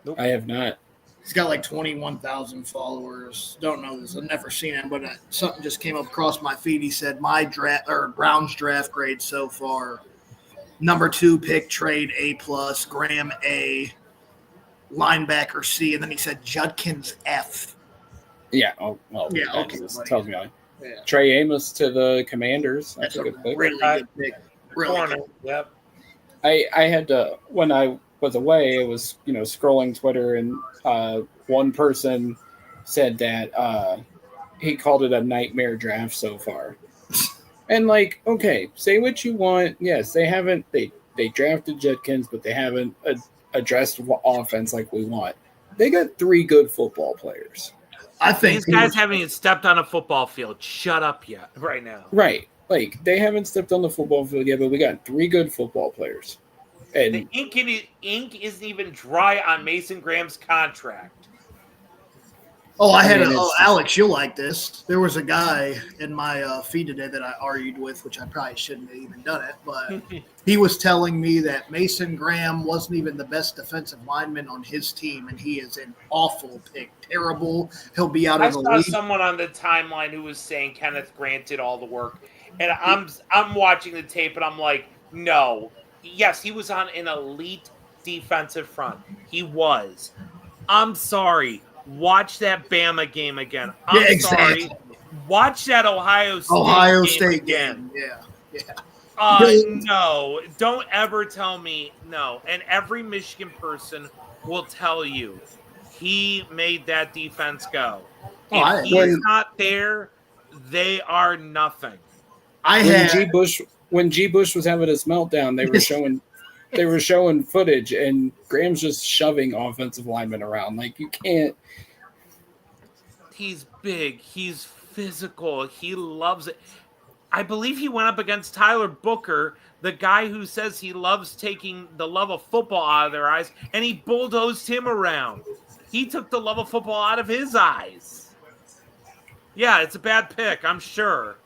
[SPEAKER 1] Nope. I have not.
[SPEAKER 3] He's got like 21,000 followers. Don't know this. I've never seen him, but something just came up across my feed. He said, Brown's draft grade so far. Number 2 pick trade A+, Graham A, linebacker C, and then he said Judkins F.
[SPEAKER 1] Yeah. Oh, well.
[SPEAKER 3] Yeah. Okay.
[SPEAKER 1] This tells me. Trey Amos to the Commanders.
[SPEAKER 3] That's a good pick. Really good pick. Really good.
[SPEAKER 2] Yep.
[SPEAKER 1] I had to, when I was away, I was scrolling Twitter, and one person said that he called it a nightmare draft so far. And like, okay, say what you want. Yes, they haven't they drafted Judkins, but they haven't addressed offense like we want. They got 3 good football players.
[SPEAKER 2] I think these guys haven't even stepped on a football field. Shut up yet right now.
[SPEAKER 1] Right. Like, they haven't stepped on the football field yet, but we got 3 good football players. And
[SPEAKER 2] The ink isn't even dry on Mason Graham's contract.
[SPEAKER 3] Oh,
[SPEAKER 1] I mean,
[SPEAKER 3] Alex, you'll like this. There was a guy in my feed today that I argued with, which I probably shouldn't have even done it, but he was telling me that Mason Graham wasn't even the best defensive lineman on his team, and he is an awful pick. Terrible. He'll be out
[SPEAKER 2] I
[SPEAKER 3] of the
[SPEAKER 2] saw
[SPEAKER 3] league.
[SPEAKER 2] someone on the timeline who was saying Kenneth Grant did all the work, and I'm watching the tape and I'm like, no. Yes, he was on an elite defensive front. He was. I'm sorry. Watch that Bama game again. I'm
[SPEAKER 3] Yeah, exactly.
[SPEAKER 2] sorry. Watch that Ohio State game again.
[SPEAKER 3] Yeah.
[SPEAKER 2] No, don't ever tell me no. And every Michigan person will tell you he made that defense go. If he's not there, they are nothing.
[SPEAKER 1] When G. Bush was having his meltdown, they were showing footage, and Graham's just shoving offensive linemen around. Like, you can't.
[SPEAKER 2] He's big. He's physical. He loves it. I believe he went up against Tyler Booker, the guy who says he loves taking the love of football out of their eyes, and he bulldozed him around. He took the love of football out of his eyes. Yeah, it's a bad pick, I'm sure.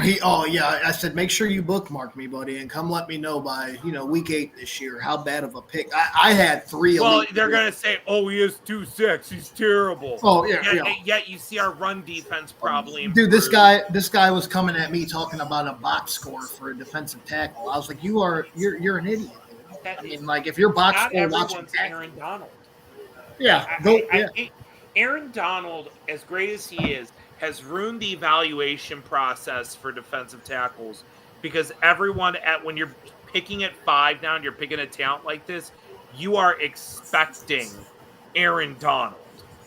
[SPEAKER 3] I said, make sure you bookmark me, buddy, and come let me know by, week 8 this year how bad of a pick. I had 3
[SPEAKER 2] Well, they're going to say, oh, he is 2-6. He's terrible.
[SPEAKER 3] Oh, yeah.
[SPEAKER 2] Yet you see our run defense probably
[SPEAKER 3] improved. Dude, this guy was coming at me talking about a box score for a defensive tackle. I was like, you're an idiot. I mean, like, if you're box
[SPEAKER 2] not
[SPEAKER 3] score
[SPEAKER 2] everyone's
[SPEAKER 3] watching
[SPEAKER 2] Aaron Donald.
[SPEAKER 3] Yeah.
[SPEAKER 2] Aaron Donald, as great as he is, has ruined the evaluation process for defensive tackles because when you're picking at 5 now and you're picking a talent like this, you are expecting Aaron Donald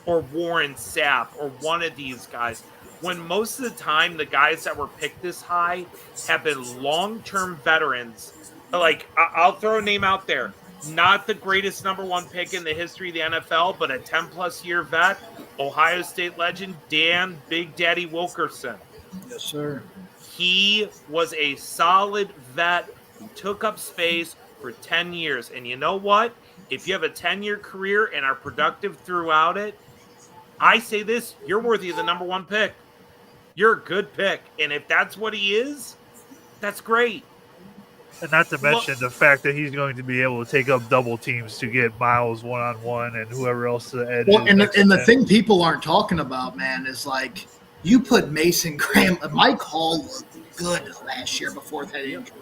[SPEAKER 2] or Warren Sapp or one of these guys. When most of the time the guys that were picked this high have been long-term veterans. Like, I'll throw a name out there. Not the greatest number 1 pick in the history of the NFL, but a 10-plus year vet, Ohio State legend, Dan Big Daddy Wilkerson.
[SPEAKER 3] Yes, sir.
[SPEAKER 2] He was a solid vet who took up space for 10 years. And you know what? If you have a 10-year career and are productive throughout it, I say this, you're worthy of the number 1 pick. You're a good pick. And if that's what he is, that's great.
[SPEAKER 4] And not to mention the fact that he's going to be able to take up double teams to get Miles one-on-one and whoever else the edge is.
[SPEAKER 3] And the thing people aren't talking about, man, is like you put Mason Graham, Mike Hall looked good last year before that injury.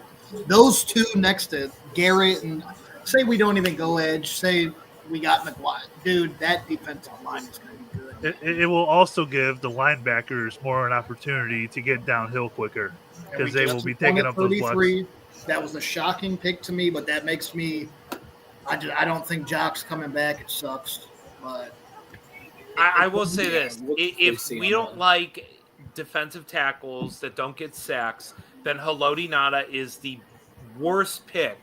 [SPEAKER 3] Those two next to Garrett and say we don't even go edge, say we got McGuire. Dude, that defensive line is going to be good.
[SPEAKER 4] It will also give the linebackers more an opportunity to get downhill quicker because they will be taking up those blocks.
[SPEAKER 3] That was a shocking pick to me, but that makes me I don't think Jock's coming back. It sucks. But
[SPEAKER 2] I will say this. If we don't like defensive tackles that don't get sacks, then Haloti Ngata is the worst pick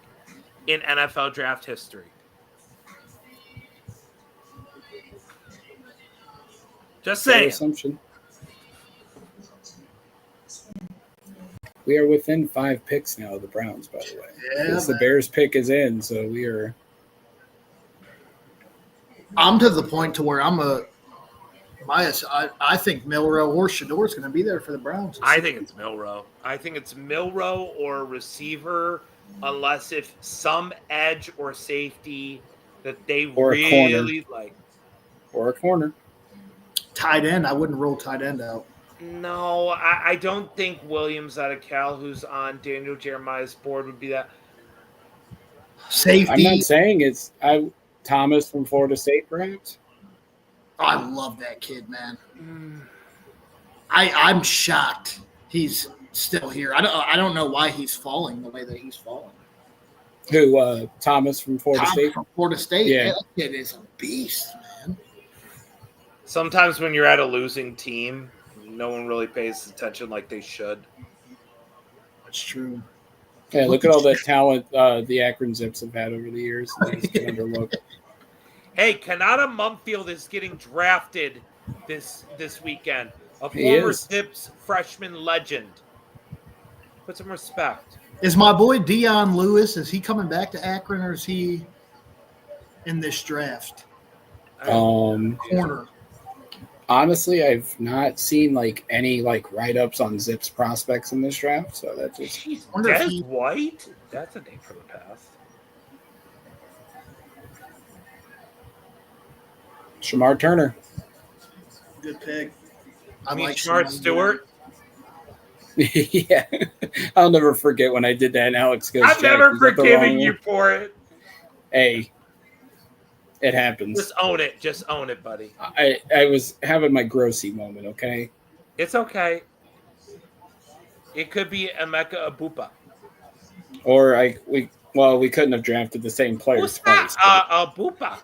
[SPEAKER 2] in NFL draft history. Just saying.
[SPEAKER 1] Assumption. We are within 5 picks now of the Browns, by the way.
[SPEAKER 3] Yeah,
[SPEAKER 1] the Bears pick is in, so we are.
[SPEAKER 3] I'm to the point to where I think Milroe or Shador is going to be there for the Browns.
[SPEAKER 2] I think it's Milroe. I think it's Milroe or receiver, unless if some edge or safety that they really like.
[SPEAKER 1] Or a corner.
[SPEAKER 3] Tight end. I wouldn't roll tight end out.
[SPEAKER 2] No, I don't think Williams out of Cal, who's on Daniel Jeremiah's board, would be that.
[SPEAKER 3] Safety.
[SPEAKER 1] I'm not saying it's Thomas from Florida State, perhaps.
[SPEAKER 3] I love that kid, man. I'm shocked he's still here. I don't know why he's falling the way that he's falling.
[SPEAKER 1] Who? Thomas from Florida State?
[SPEAKER 3] From Florida State.
[SPEAKER 1] Yeah.
[SPEAKER 3] That kid is a beast, man.
[SPEAKER 2] Sometimes when you're at a losing team, no one really pays attention like they should.
[SPEAKER 3] That's true.
[SPEAKER 1] Yeah, look at all that talent the Akron Zips have had over the years.
[SPEAKER 2] Hey, Kanata Mumfield is getting drafted this weekend. A former Zips freshman legend. Put some respect.
[SPEAKER 3] Is my boy Dion Lewis, is he coming back to Akron or is he in this draft? Corner.
[SPEAKER 1] Honestly, I've not seen like any like write-ups on Zips prospects in this draft, so that just
[SPEAKER 2] Jeez,
[SPEAKER 3] wonder if
[SPEAKER 2] Des
[SPEAKER 3] he-
[SPEAKER 2] White? That's a name from the past.
[SPEAKER 1] Shamar Turner.
[SPEAKER 3] Good pick.
[SPEAKER 2] I mean, Smart Stewart.
[SPEAKER 1] Yeah, I'll never forget when I did that. And Alex goes,
[SPEAKER 2] I'm
[SPEAKER 1] "Jack,
[SPEAKER 2] never
[SPEAKER 1] is that the
[SPEAKER 2] forgiving
[SPEAKER 1] wrong
[SPEAKER 2] you
[SPEAKER 1] one?"
[SPEAKER 2] for it.
[SPEAKER 1] Hey, it happens.
[SPEAKER 2] Just own it. Just own it, buddy.
[SPEAKER 1] I was having my grossy moment. Okay,
[SPEAKER 2] It's okay. It could be Emeka Abupa.
[SPEAKER 1] or we couldn't have drafted the same player
[SPEAKER 2] Who's
[SPEAKER 1] twice.
[SPEAKER 2] that? Abupa.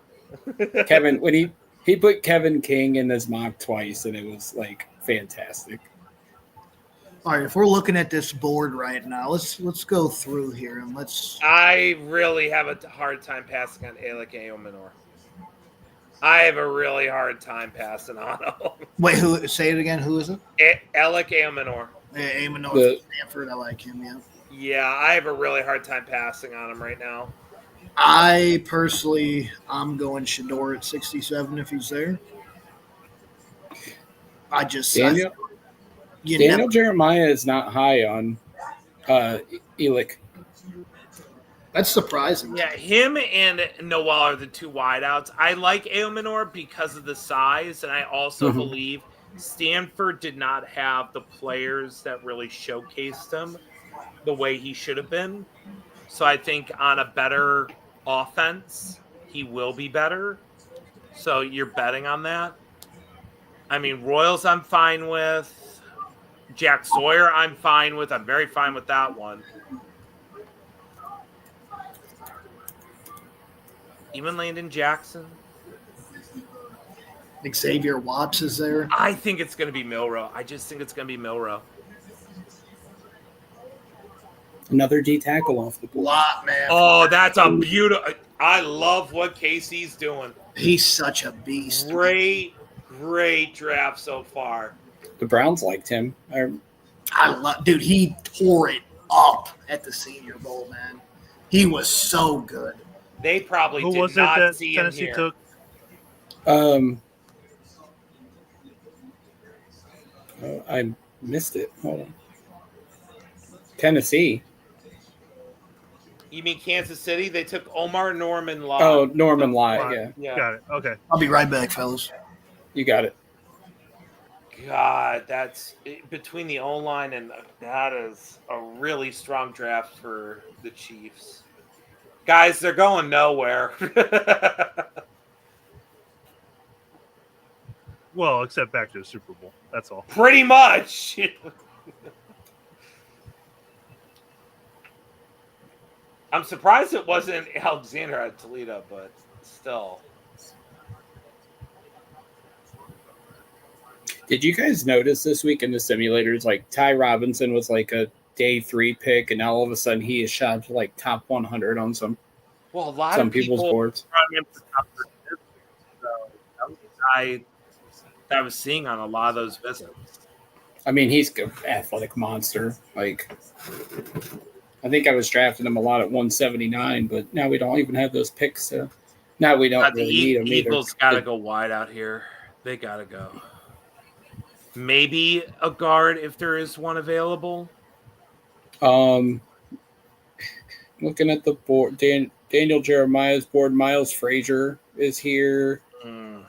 [SPEAKER 1] Kevin, when he put Kevin King in his mock twice, and it was like fantastic.
[SPEAKER 3] All right, if we're looking at this board right now, let's go through here and let's.
[SPEAKER 2] I really have a hard time passing on Alec Aomanor. I have a really hard time passing on him.
[SPEAKER 3] Wait, who? Say it again. Who is it?
[SPEAKER 2] Alec Aomanor.
[SPEAKER 3] Eamon from Stanford. I like him. Yeah.
[SPEAKER 2] Yeah, I have a really hard time passing on him right now.
[SPEAKER 3] I'm going Shador at 67 if he's there.
[SPEAKER 1] Daniel Jeremiah is not high on Elick.
[SPEAKER 3] That's surprising.
[SPEAKER 2] Yeah, him and Noel are the two wideouts. I like Aomanor because of the size, and I also believe Stanford did not have the players that really showcased him the way he should have been. So I think on a better offense, he will be better. So you're betting on that. I mean, Royals I'm fine with. Jack Sawyer I'm fine with. I'm very fine with that one. Even Landon Jackson.
[SPEAKER 3] Xavier Watts is there.
[SPEAKER 2] I think it's going to be Milroe. I just think it's going to be Milroe.
[SPEAKER 1] Another D tackle off the board.
[SPEAKER 3] Lot, man.
[SPEAKER 2] Oh, that's a beautiful. I love what Casey's doing.
[SPEAKER 3] He's such a beast.
[SPEAKER 2] Great draft so far.
[SPEAKER 1] The Browns liked him.
[SPEAKER 3] Dude, he tore it up at the Senior Bowl, man. He was so good.
[SPEAKER 2] They probably
[SPEAKER 4] Who
[SPEAKER 2] did
[SPEAKER 4] was it
[SPEAKER 2] not
[SPEAKER 4] that
[SPEAKER 2] see
[SPEAKER 4] Tennessee
[SPEAKER 2] him here.
[SPEAKER 4] took?
[SPEAKER 1] I missed it. Hold on. Tennessee.
[SPEAKER 2] You mean Kansas City? They took Omar Norman Law.
[SPEAKER 1] Oh, Norman Lott. Yeah,
[SPEAKER 4] Got it. Okay.
[SPEAKER 3] I'll be right back, fellas.
[SPEAKER 1] you got it.
[SPEAKER 2] God, that's between the O-line and that is a really strong draft for the Chiefs. Guys, they're going nowhere.
[SPEAKER 4] Well, except back to the Super Bowl. That's all.
[SPEAKER 2] Pretty much. I'm surprised it wasn't Alexander at Toledo, but still.
[SPEAKER 1] Did you guys notice this week in the simulators, like Ty Robinson was like a day 3 pick, and now all of a sudden he is shot to like top 100 on some
[SPEAKER 2] A lot
[SPEAKER 1] some
[SPEAKER 2] of
[SPEAKER 1] people's
[SPEAKER 2] people
[SPEAKER 1] boards.
[SPEAKER 2] him for top 30. So that was a guy that I was seeing on a lot of those visits.
[SPEAKER 1] I mean, he's an athletic monster. Like, I think I was drafting him a lot at 179, but now we don't even have those picks. So now we don't really need them either.
[SPEAKER 2] Eagles got to go wide out here. They got to go. Maybe a guard if there is one available.
[SPEAKER 1] Looking at the board, Daniel Jeremiah's board. Miles Frazier is here.
[SPEAKER 2] I'm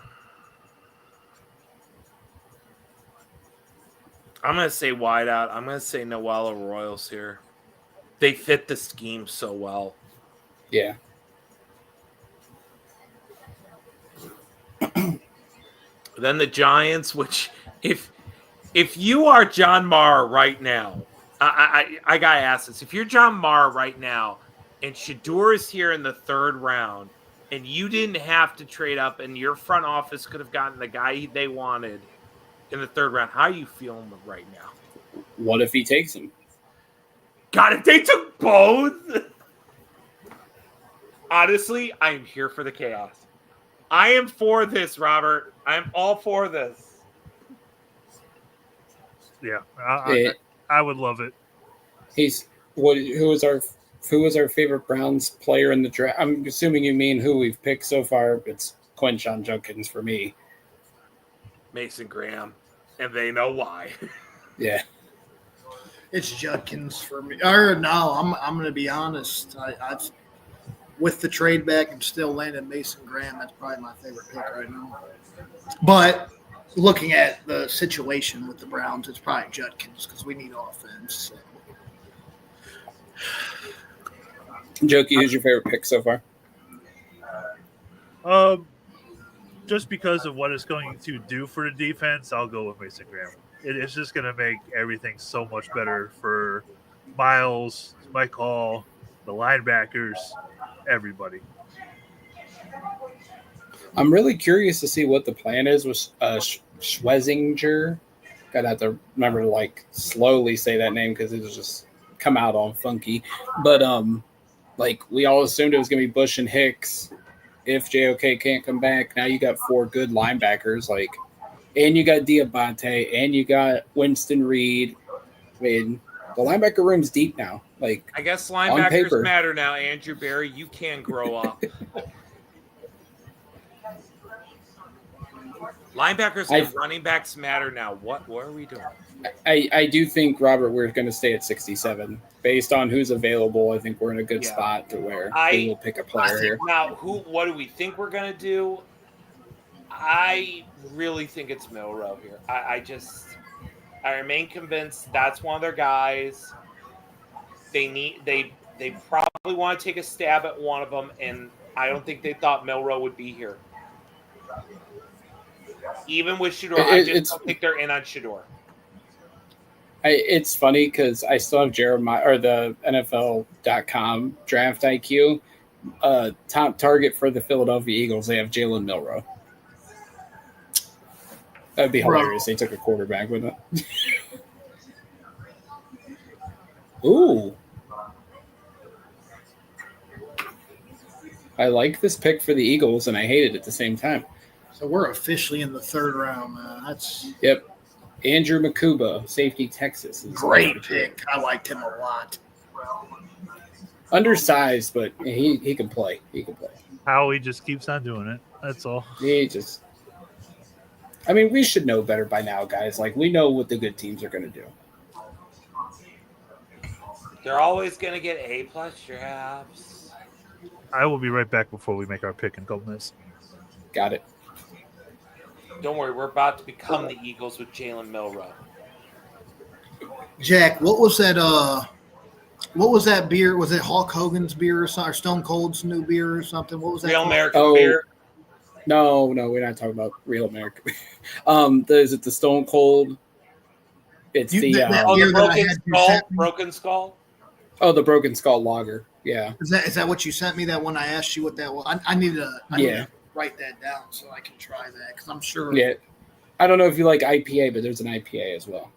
[SPEAKER 2] going to say wide out. I'm going to say Noella Royals here. They fit the scheme so well.
[SPEAKER 1] Yeah.
[SPEAKER 2] Then the Giants, which if you are John Mara right now, I got to ask this. If you're John Mara right now and Shador is here in the 3rd round and you didn't have to trade up and your front office could have gotten the guy they wanted in the 3rd round, how are you feeling right now?
[SPEAKER 1] What if he takes him?
[SPEAKER 2] God, if they took both. Honestly, I'm here for the chaos. I am for this, Robert. I'm all for this.
[SPEAKER 4] Yeah, I would love it.
[SPEAKER 1] He's Who was our favorite Browns player in the draft? I'm assuming you mean who we've picked so far. It's Quinshon Judkins for me.
[SPEAKER 2] Mason Graham, and they know why.
[SPEAKER 1] Yeah.
[SPEAKER 3] It's Judkins for me. Or no, I'm going to be honest. I've with the trade back, I'm still landing Mason Graham. That's probably my favorite pick right now. But looking at the situation with the Browns, it's probably Judkins because we need offense. So.
[SPEAKER 1] Jokey, who's your favorite pick so far?
[SPEAKER 4] Just because of what it's going to do for the defense, I'll go with Mason Graham. It's just going to make everything so much better for Miles, Mike Hall, the linebackers, everybody.
[SPEAKER 1] I'm really curious to see what the plan is with Schwezinger. Gotta have to remember to like slowly say that name because it'll just come out all funky. But like we all assumed it was gonna be Bush and Hicks. If JOK can't come back, now you got 4 good linebackers, and you got Diabate, and you got Winston Reed. I mean, the linebacker room's deep now. Like,
[SPEAKER 2] I guess linebackers matter now, Andrew Barry. You can grow up. Linebackers and running backs matter now. What are we doing?
[SPEAKER 1] I do think, Robert, we're going to stay at 67. Based on who's available, I think we're in a good spot to where we will pick a player here.
[SPEAKER 2] Now, what do we think we're going to do? I really think it's Milroe here. I remain convinced that's one of their guys. They probably want to take a stab at one of them, and I don't think they thought Milroe would be here. Even with Shedeur, I just don't think they're in on Shedeur.
[SPEAKER 1] It's funny because I still have Jeremiah or the NFL.com draft IQ. Top target for the Philadelphia Eagles, they have Jalen Milroe. That'd be hilarious. They took a quarterback with it. Ooh. I like this pick for the Eagles, and I hate it at the same time.
[SPEAKER 3] So we're officially in the 3rd round, man.
[SPEAKER 1] Yep. Andrew Makuba, safety, Texas.
[SPEAKER 3] Great pick. I liked him a lot.
[SPEAKER 1] Undersized, but he can play. He can play.
[SPEAKER 4] Howie just keeps on doing it. That's all.
[SPEAKER 1] I mean, we should know better by now, guys. Like, we know what the good teams are going to do.
[SPEAKER 2] They're always going to get A+ drafts.
[SPEAKER 4] I will be right back before we make our pick in a couple minutes.
[SPEAKER 1] Got it.
[SPEAKER 2] Don't worry, we're about to become the Eagles with Jalen Milroe.
[SPEAKER 3] Jack, what was that? What was that beer? Was it Hulk Hogan's beer or something? Or Stone Cold's new beer or something? What was that?
[SPEAKER 2] Real American beer.
[SPEAKER 1] No, we're not talking about Real American. Is it the Stone Cold? It's the
[SPEAKER 2] Broken Skull.
[SPEAKER 1] Oh, the Broken Skull Lager. Yeah.
[SPEAKER 3] Is that what you sent me? That one I asked you what that was. I need to write that down so I can try that because I'm sure.
[SPEAKER 1] Yeah. I don't know if you like IPA, but there's an IPA as well.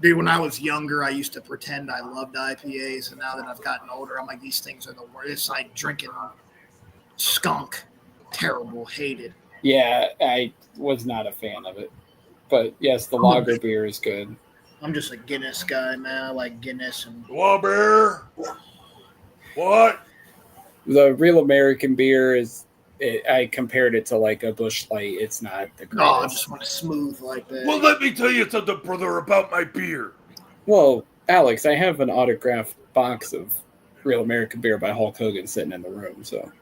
[SPEAKER 3] Dude, when I was younger, I used to pretend I loved IPAs, and now that I've gotten older, I'm like, these things are the worst. It's like drinking skunk. Terrible. Hated.
[SPEAKER 1] Yeah, I was not a fan of it. But, yes, the lager beer is good.
[SPEAKER 3] I'm just a Guinness guy, man. I like Guinness. And
[SPEAKER 2] beer. What?
[SPEAKER 1] The Real American beer is I compared it to like a Busch Light. It's not the greatest.
[SPEAKER 3] No, I just want to smooth like that.
[SPEAKER 2] Well, let me tell you something, brother, about my beer.
[SPEAKER 1] Well, Alex, I have an autographed box of Real American beer by Hulk Hogan sitting in the room. So,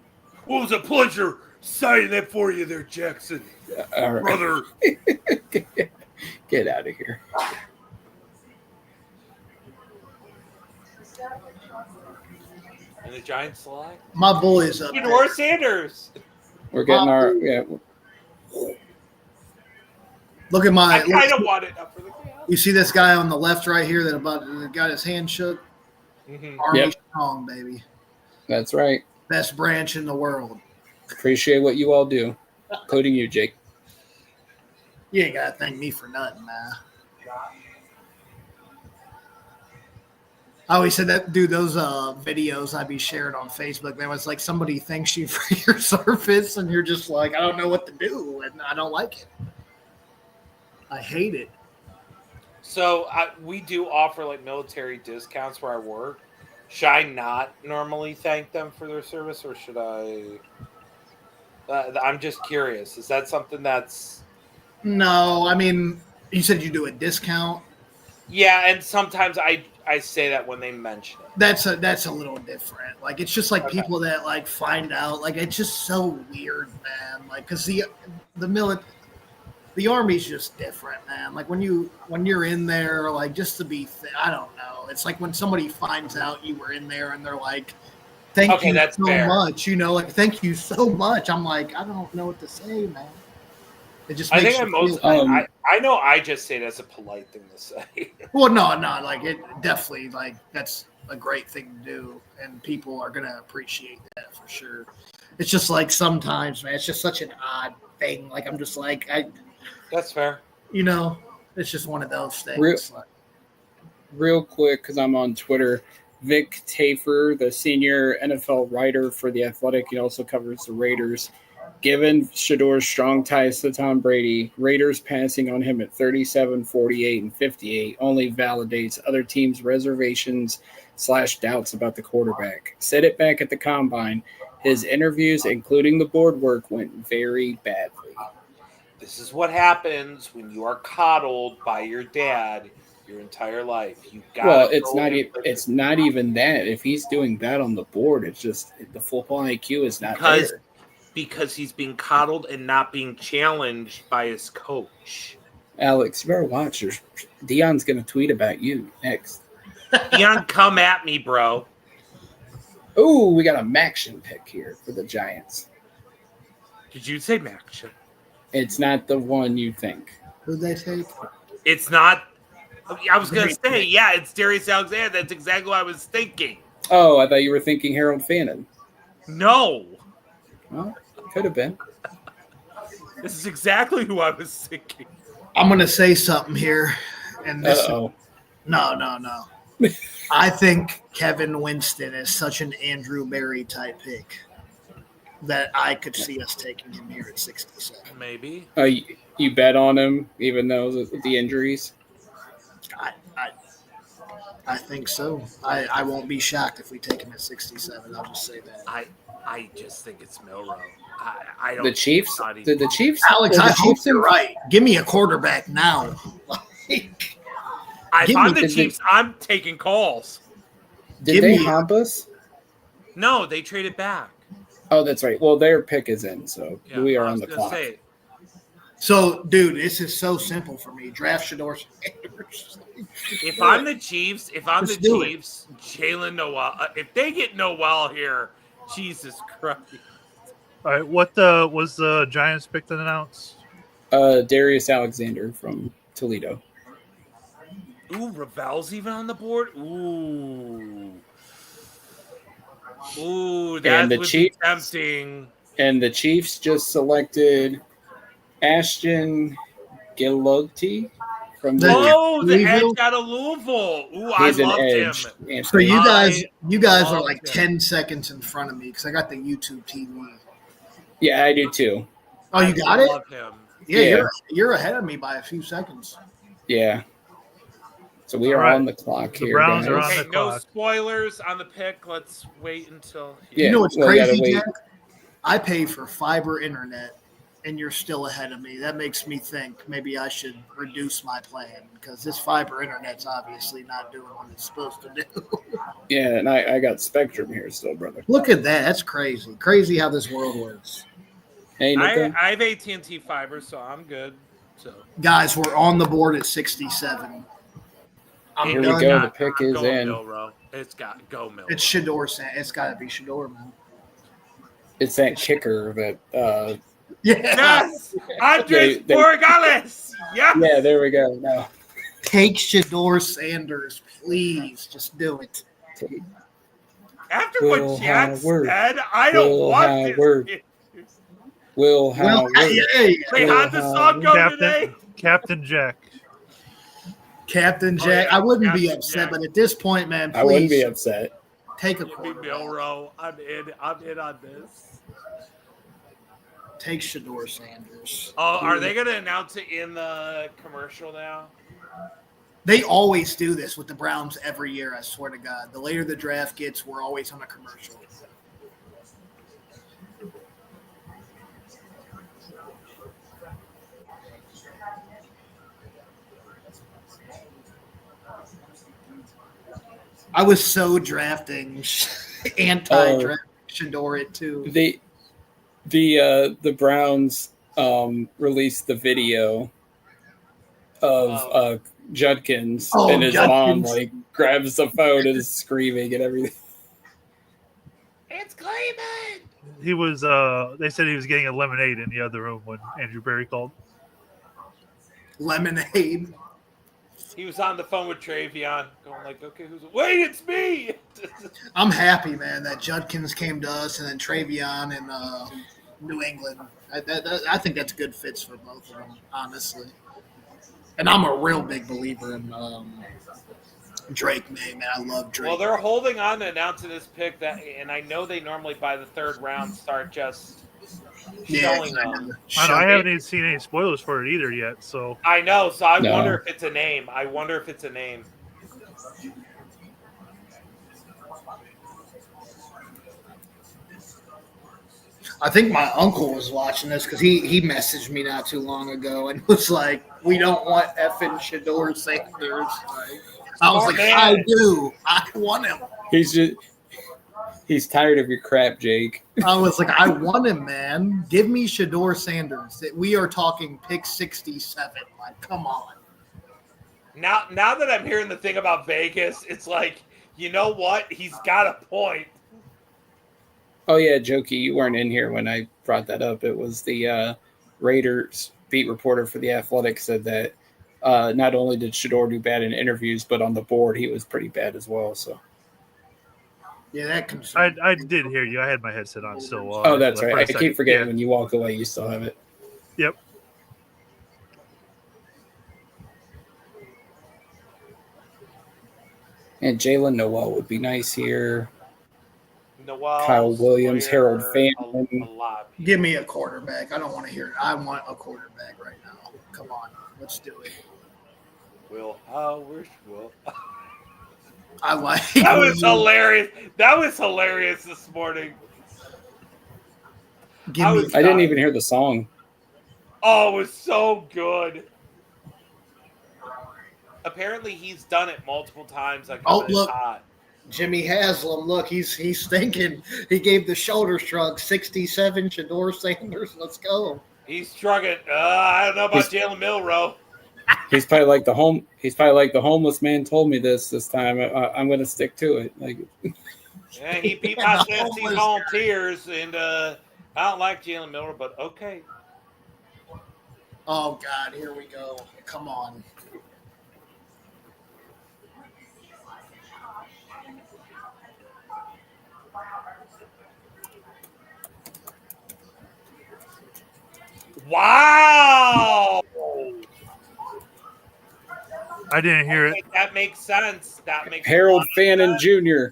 [SPEAKER 2] well, it was a pleasure signing that for you there, Jackson.
[SPEAKER 1] All right.
[SPEAKER 2] Brother.
[SPEAKER 1] Get out of here.
[SPEAKER 2] And the Giants slide.
[SPEAKER 3] My boys up.
[SPEAKER 2] Shedeur Sanders.
[SPEAKER 1] We're getting
[SPEAKER 3] Look at my.
[SPEAKER 2] I kind of want it up for the chaos.
[SPEAKER 3] You see this guy on the left right here that got his hand shook?
[SPEAKER 2] Mm-hmm.
[SPEAKER 3] Army strong, baby.
[SPEAKER 1] That's right.
[SPEAKER 3] Best branch in the world.
[SPEAKER 1] Appreciate what you all do, including you, Jake.
[SPEAKER 3] You ain't got to thank me for nothing, man. I always said that, dude, those videos I'd be sharing on Facebook, man, it's like somebody thanks you for your service, and you're just like, I don't know what to do, and I don't like it. I hate it.
[SPEAKER 2] So we do offer like military discounts where I work. Should I not normally thank them for their service, or should I? I'm just curious. Is that something that's?
[SPEAKER 3] No, I mean, you said you do a discount.
[SPEAKER 2] Yeah, and sometimes I say that when they mention it.
[SPEAKER 3] That's a little different. Like it's just like
[SPEAKER 2] Okay.
[SPEAKER 3] people that like find out. Like it's just so weird, man. Like because the army's just different, man. Like when you're in there, like just to be, I don't know. It's like when somebody finds out you were in there and they're like, "Thank
[SPEAKER 2] Okay,
[SPEAKER 3] you
[SPEAKER 2] that's
[SPEAKER 3] so
[SPEAKER 2] fair.
[SPEAKER 3] much," like thank you so much. I'm like, I don't know what to say, man. It just
[SPEAKER 2] I
[SPEAKER 3] makes
[SPEAKER 2] think
[SPEAKER 3] you feel.
[SPEAKER 2] I know I just say it as a polite thing to say.
[SPEAKER 3] Well, no, like it definitely like that's a great thing to do, and people are gonna appreciate that for sure. It's just like sometimes, man, it's just such an odd thing. Like I'm just like
[SPEAKER 2] That's fair.
[SPEAKER 3] It's just one of those things.
[SPEAKER 1] Real quick, because I'm on Twitter, Vic Tafer, the senior NFL writer for The Athletic, he also covers the Raiders. Given Shador's strong ties to Tom Brady, Raiders passing on him at 37, 48, and 58 only validates other teams' reservations / doubts about the quarterback. Said it back at the Combine. His interviews, including the board work, went very badly.
[SPEAKER 2] This is what happens when you are coddled by your dad your entire life. You got.
[SPEAKER 1] Well, it's not even that. If he's doing that on the board, it's just the football IQ is not there.
[SPEAKER 2] Because he's being coddled and not being challenged by his coach.
[SPEAKER 1] Alex, you better watch. Dion's going to tweet about you next.
[SPEAKER 2] Dion, come at me, bro.
[SPEAKER 1] Oh, we got a Maction pick here for the Giants.
[SPEAKER 2] Did you say Maction?
[SPEAKER 1] It's not the one you think.
[SPEAKER 3] Who'd they take?
[SPEAKER 2] It's not. I was going to say, yeah, it's Darius Alexander. That's exactly what I was thinking.
[SPEAKER 1] Oh, I thought you were thinking Harold Fannin.
[SPEAKER 2] No.
[SPEAKER 3] Oh,
[SPEAKER 1] Well, could have been.
[SPEAKER 2] This is exactly who I was thinking.
[SPEAKER 3] I'm gonna say something here, and this.
[SPEAKER 1] Uh-oh.
[SPEAKER 3] No. I think Kevin Winston is such an Andrew Berry type pick that I could see us taking him here at 67.
[SPEAKER 2] Maybe.
[SPEAKER 1] You bet on him, even though the injuries?
[SPEAKER 3] I think so. I won't be shocked if we take him at 67. I'll just say that.
[SPEAKER 2] I just think it's Milrow. I don't.
[SPEAKER 1] The Chiefs? The Chiefs?
[SPEAKER 3] Alex, I hope you're right. Give me a quarterback now.
[SPEAKER 2] If I'm the Chiefs, I'm taking calls.
[SPEAKER 1] Did they hump us?
[SPEAKER 2] No, they traded back.
[SPEAKER 1] Oh, that's right. Well, their pick is in, so we are on the clock.
[SPEAKER 3] So, dude, this is so simple for me. Draft Shador Sanders.
[SPEAKER 2] If I'm the Chiefs, Jalen Noel. If they get Noel here, Jesus Christ.
[SPEAKER 4] All right, what was the Giants pick that announced?
[SPEAKER 1] Darius Alexander from Toledo.
[SPEAKER 2] Ooh, Ravel's even on the board. Ooh, that would be tempting.
[SPEAKER 1] And the Chiefs just selected Ashton Gilloty from
[SPEAKER 2] the edge out of Louisville. Ooh, I loved him.
[SPEAKER 3] So you guys are like 10 seconds in front of me because I got the YouTube TV.
[SPEAKER 1] Yeah, I do too.
[SPEAKER 3] Oh, you got it?
[SPEAKER 2] Him.
[SPEAKER 3] Yeah, you're ahead of me by a few seconds.
[SPEAKER 1] Yeah. So we are on the clock here.
[SPEAKER 4] The Browns
[SPEAKER 1] guys.
[SPEAKER 4] are on the clock.
[SPEAKER 2] No spoilers on the pick. Let's wait until.
[SPEAKER 3] You know what's crazy, Jack? I pay for fiber internet, and you're still ahead of me. That makes me think maybe I should reduce my plan because this fiber internet's obviously not doing what it's supposed to do.
[SPEAKER 1] Yeah, and I got Spectrum here still, brother.
[SPEAKER 3] Look at that. That's crazy. Crazy how this world works.
[SPEAKER 1] Hey,
[SPEAKER 2] I have AT&T fiber, so I'm good. So
[SPEAKER 3] guys, we're on the board at 67.
[SPEAKER 1] Here we go. The pick is in.
[SPEAKER 2] Milrow. It's got to go Milrow.
[SPEAKER 3] It's Shador. It's got to be Shador, man.
[SPEAKER 1] It's that kicker that.
[SPEAKER 2] Yes, Andres Borregales. Yeah.
[SPEAKER 1] Yeah, there we go. No.
[SPEAKER 3] Take Shador Sanders, please. Just do it.
[SPEAKER 2] After what Jack said, I don't want this.
[SPEAKER 1] Will Howard.
[SPEAKER 2] Wait, how'd the song go today?
[SPEAKER 4] Captain Jack.
[SPEAKER 3] Captain Jack.
[SPEAKER 2] Yeah,
[SPEAKER 3] I wouldn't
[SPEAKER 2] Captain
[SPEAKER 3] be upset,
[SPEAKER 2] Jack.
[SPEAKER 3] but at this point, man, please.
[SPEAKER 1] I wouldn't be upset.
[SPEAKER 3] Take a
[SPEAKER 2] Give me
[SPEAKER 3] quarterback.
[SPEAKER 2] Milrow. I'm in on this.
[SPEAKER 3] Take Shador Sanders.
[SPEAKER 2] Oh, are they going to announce it in the commercial now?
[SPEAKER 3] They always do this with the Browns every year, I swear to God. The later the draft gets, we're always on a commercial. I was so drafting anti-draft Shador it too.
[SPEAKER 1] The Browns released the video of Judkins and his mom like grabs the phone and is screaming and everything.
[SPEAKER 2] It's Cleveland.
[SPEAKER 4] He was. They said he was getting a lemonade in the other room when Andrew Berry called.
[SPEAKER 3] Lemonade.
[SPEAKER 2] He was on the phone with Travion, going like, "Okay, who's? Wait, it's me."
[SPEAKER 3] I'm happy, man, that Judkins came to us and then Travion in New England. I think that's good fits for both of them, honestly. And I'm a real big believer in Drake May, man. I love Drake.
[SPEAKER 2] Well, they're holding on to announcing this pick, and I know they normally by the third round start just showing them.
[SPEAKER 4] I haven't even seen any spoilers for it either yet. So
[SPEAKER 2] I know. So I wonder if it's a name. I
[SPEAKER 3] think my uncle was watching this because he messaged me not too long ago and was like, "We don't want effing Shador Sanders." I was like, "I do. I want him."
[SPEAKER 1] He's tired of your crap, Jake.
[SPEAKER 3] I was like, "I want him, man. Give me Shador Sanders." We are talking pick 67. Like, come on.
[SPEAKER 2] Now that I'm hearing the thing about Vegas, it's like, you know what? He's got a point.
[SPEAKER 1] Oh, yeah, Jokey, you weren't in here when I brought that up. It was the Raiders beat reporter for The Athletic said that not only did Shador do bad in interviews, but on the board he was pretty bad as well. So,
[SPEAKER 3] yeah, that concerns.
[SPEAKER 4] I did hear you. I had my headset on still.
[SPEAKER 1] Oh, that's right. I keep forgetting when you walk away, you still have it.
[SPEAKER 4] Yep.
[SPEAKER 1] And Jalen Noel would be nice here.
[SPEAKER 2] Noel,
[SPEAKER 1] Kyle Williams,
[SPEAKER 2] Sawyer,
[SPEAKER 1] Harold Fanton.
[SPEAKER 2] A lot.
[SPEAKER 3] Give me a quarterback. I don't want to hear it. I want a quarterback right now. Come on, let's do it.
[SPEAKER 2] Will Howard. Will.
[SPEAKER 3] I like.
[SPEAKER 2] That was hilarious. That was hilarious this morning.
[SPEAKER 1] I didn't even hear the song.
[SPEAKER 2] Oh, it was so good. Apparently, he's done it multiple times. Like,
[SPEAKER 3] look, Jimmy Haslam. Look, he's thinking. He gave the shoulder shrug. 67, Shador Sanders. Let's go.
[SPEAKER 2] He's shrugging. I don't know about Jalen Milroe.
[SPEAKER 1] He's probably like the homeless man told me this time. I'm going to stick to it. Like,
[SPEAKER 2] yeah, he beat my fantasy volunteers, and I don't like Jalen Milroe, but okay.
[SPEAKER 3] Oh God, here we go. Come on.
[SPEAKER 2] Wow!
[SPEAKER 4] I didn't hear it.
[SPEAKER 2] That makes sense.
[SPEAKER 1] Harold Fannin Jr.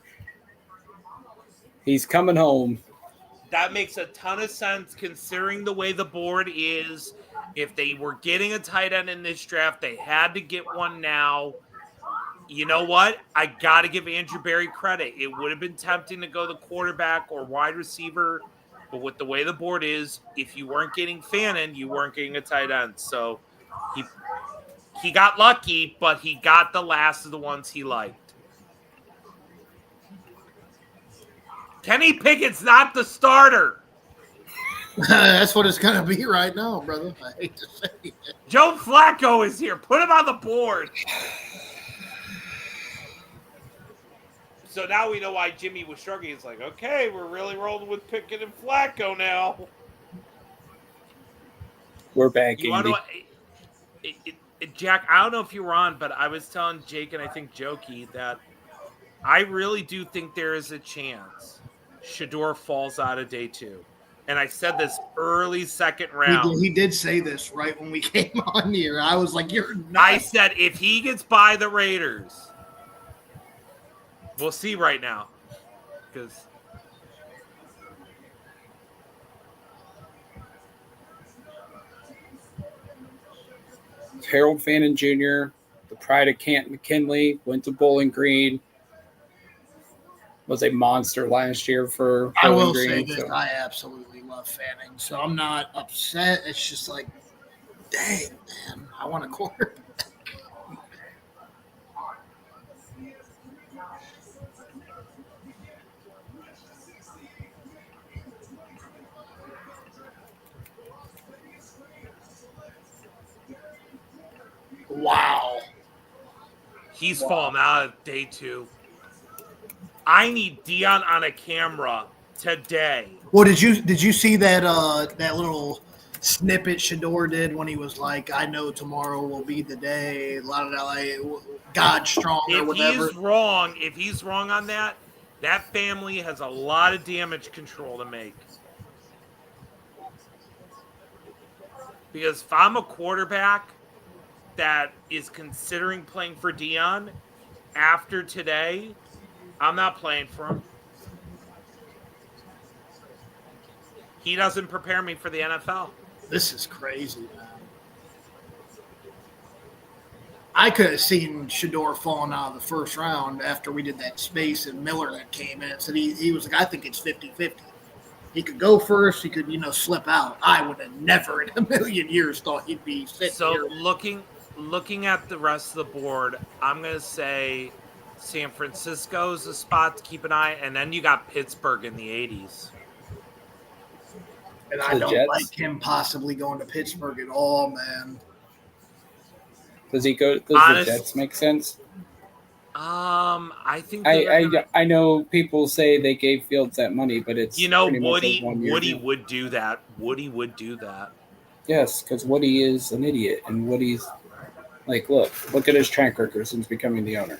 [SPEAKER 1] He's coming home.
[SPEAKER 2] That makes a ton of sense considering the way the board is. If they were getting a tight end in this draft, they had to get one now. You know what? I got to give Andrew Berry credit. It would have been tempting to go the quarterback or wide receiver, but with the way the board is, if you weren't getting Fannin, you weren't getting a tight end. So he got lucky, but he got the last of the ones he liked. Kenny Pickett's not the starter.
[SPEAKER 3] That's what it's going to be right now, brother. I hate to say it.
[SPEAKER 2] Joe Flacco is here. Put him on the board. So now we know why Jimmy was struggling. He's like, okay, we're really rolling with Pickett and Flacco now.
[SPEAKER 1] We're back,
[SPEAKER 2] Jack, I don't know if you were on, but I was telling Jake and I think Jokey that I really do think there is a chance Shador falls out of day 2. And I said this early second round.
[SPEAKER 3] He did say this right when we came on here. I was like, you're nuts.
[SPEAKER 2] I said if he gets by the Raiders, we'll see right now. Because
[SPEAKER 1] Harold Fannin Jr., the pride of Camp McKinley, went to Bowling Green, was a monster last year for
[SPEAKER 3] I
[SPEAKER 1] Bowling
[SPEAKER 3] will
[SPEAKER 1] Green.
[SPEAKER 3] say this:
[SPEAKER 1] So.
[SPEAKER 3] I absolutely love Fanning, so I'm not upset. It's just like, dang, man, I want a quarterback. Wow.
[SPEAKER 2] He's falling out of day 2. I need Dion on a camera today.
[SPEAKER 3] Well, did you see that that little snippet Shador did when he was like, "I know tomorrow will be the day, la la la, God strong or
[SPEAKER 2] If
[SPEAKER 3] whatever."
[SPEAKER 2] he's wrong on that, that family has a lot of damage control to make. Because if I'm a quarterback that is considering playing for Dion after today, I'm not playing for him. He doesn't prepare me for the NFL.
[SPEAKER 3] This is crazy, man. I could have seen Shador falling out of the first round after we did that space and Miller that came in and said he was like, I think it's 50-50. He could go first. He could, slip out. I would have never in a million years thought he'd be sitting
[SPEAKER 2] So
[SPEAKER 3] here.
[SPEAKER 2] looking at the rest of the board, I'm going to say San Francisco is a spot to keep an eye, and then you got Pittsburgh in the 80s.
[SPEAKER 3] And I
[SPEAKER 1] The
[SPEAKER 3] don't
[SPEAKER 1] Jets?
[SPEAKER 3] like him possibly going to Pittsburgh at all, man.
[SPEAKER 1] Does the Jets make sense?
[SPEAKER 2] I think
[SPEAKER 1] I know people say they gave Fields that money, but it's pretty much a 1-year
[SPEAKER 2] Woody
[SPEAKER 1] deal.
[SPEAKER 2] would do that. Woody would do that.
[SPEAKER 1] Yes, because Woody is an idiot, and Woody's like, look at his track record since becoming the owner.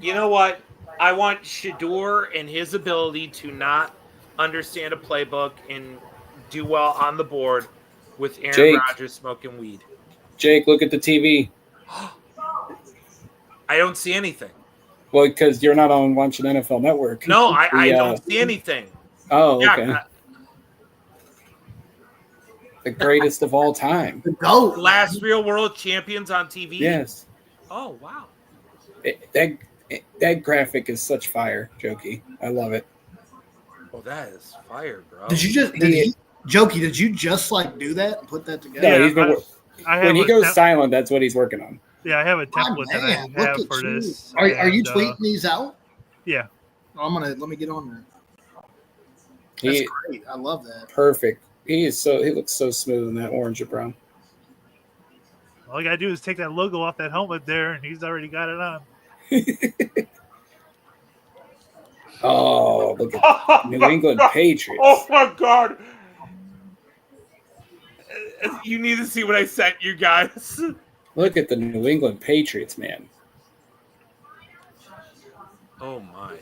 [SPEAKER 2] You know what? I want Shador and his ability to not understand a playbook and do well on the board with Aaron Rodgers smoking weed.
[SPEAKER 1] Jake, look at the TV.
[SPEAKER 2] I don't see anything.
[SPEAKER 1] Well, because you're not on watching NFL Network.
[SPEAKER 2] No, I don't see anything.
[SPEAKER 1] Oh, okay.
[SPEAKER 2] Yeah,
[SPEAKER 1] the greatest of all time.
[SPEAKER 3] The GOAT.
[SPEAKER 2] Last real world champions on TV?
[SPEAKER 1] Yes.
[SPEAKER 2] Oh, wow.
[SPEAKER 1] That graphic is such fire, Jokey. I love it.
[SPEAKER 2] Oh, that is fire, bro.
[SPEAKER 3] Jokey, did you just do that and put that together?
[SPEAKER 1] No, he's been, when he goes silent, that's what he's working on.
[SPEAKER 4] Yeah, I have a template that I have for this.
[SPEAKER 3] Are you tweeting these out?
[SPEAKER 4] Yeah.
[SPEAKER 3] Let me get on there. That's great. I love that.
[SPEAKER 1] Perfect. He looks so smooth in that orange and brown.
[SPEAKER 4] All you gotta do is take that logo off that helmet there, and he's already got it on.
[SPEAKER 1] Oh, look at New England Patriots.
[SPEAKER 2] Oh my God. You need to see what I sent you guys.
[SPEAKER 1] Look at the New England Patriots, man.
[SPEAKER 2] Oh my.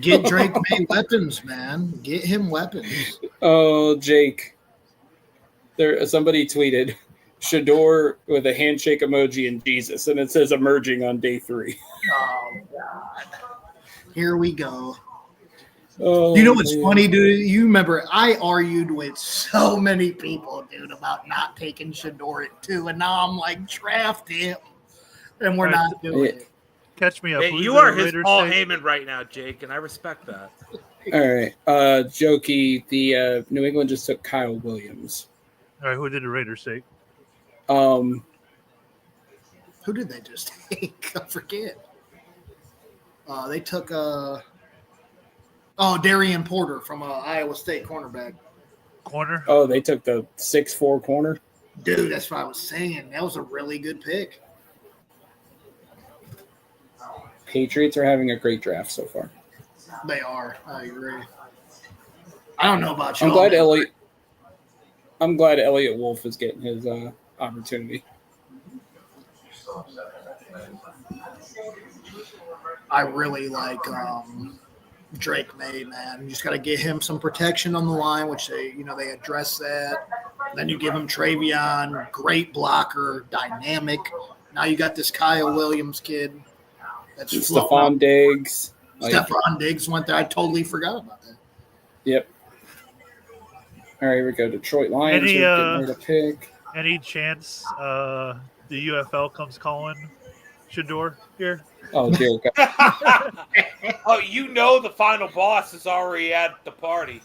[SPEAKER 3] Get Drake May weapons, man. Get him weapons.
[SPEAKER 1] Oh, Jake. Somebody tweeted Shador with a handshake emoji and Jesus, and it says emerging on day 3.
[SPEAKER 3] Oh, God. Here we go.
[SPEAKER 1] Oh,
[SPEAKER 3] you know what's funny, dude? You remember I argued with so many people, dude, about not taking Shador at 2, and now I'm like, draft him, and we're not doing it.
[SPEAKER 4] Catch me up.
[SPEAKER 2] Hey, you are his Paul Heyman right now, Jake, and I respect that.
[SPEAKER 1] All right. Jokey, the New England just took Kyle Williams.
[SPEAKER 4] All right, who did the Raiders take?
[SPEAKER 3] Who did they just take? I forget. They took Darian Porter from Iowa State cornerback.
[SPEAKER 4] Corner?
[SPEAKER 1] Oh, they took the 6'4" corner?
[SPEAKER 3] Dude, that's what I was saying. That was a really good pick.
[SPEAKER 1] Patriots are having a great draft so far.
[SPEAKER 3] They are. I agree. I don't know about you.
[SPEAKER 1] I'm glad Elliott Wolf is getting his opportunity.
[SPEAKER 3] I really like Drake May, man. You just got to get him some protection on the line, which they address that. Then you give him Travion, great blocker, dynamic. Now you got this Kyle Williams kid. That's
[SPEAKER 1] Stephon Diggs.
[SPEAKER 3] Stephon Diggs went there. I totally forgot about that.
[SPEAKER 1] Yep. All right, we go. Detroit Lions
[SPEAKER 4] Any,
[SPEAKER 1] are getting ready to pick.
[SPEAKER 4] Any chance the UFL comes calling Shador here?
[SPEAKER 1] Oh, dear God.
[SPEAKER 2] Oh, you know the final boss is already at the party.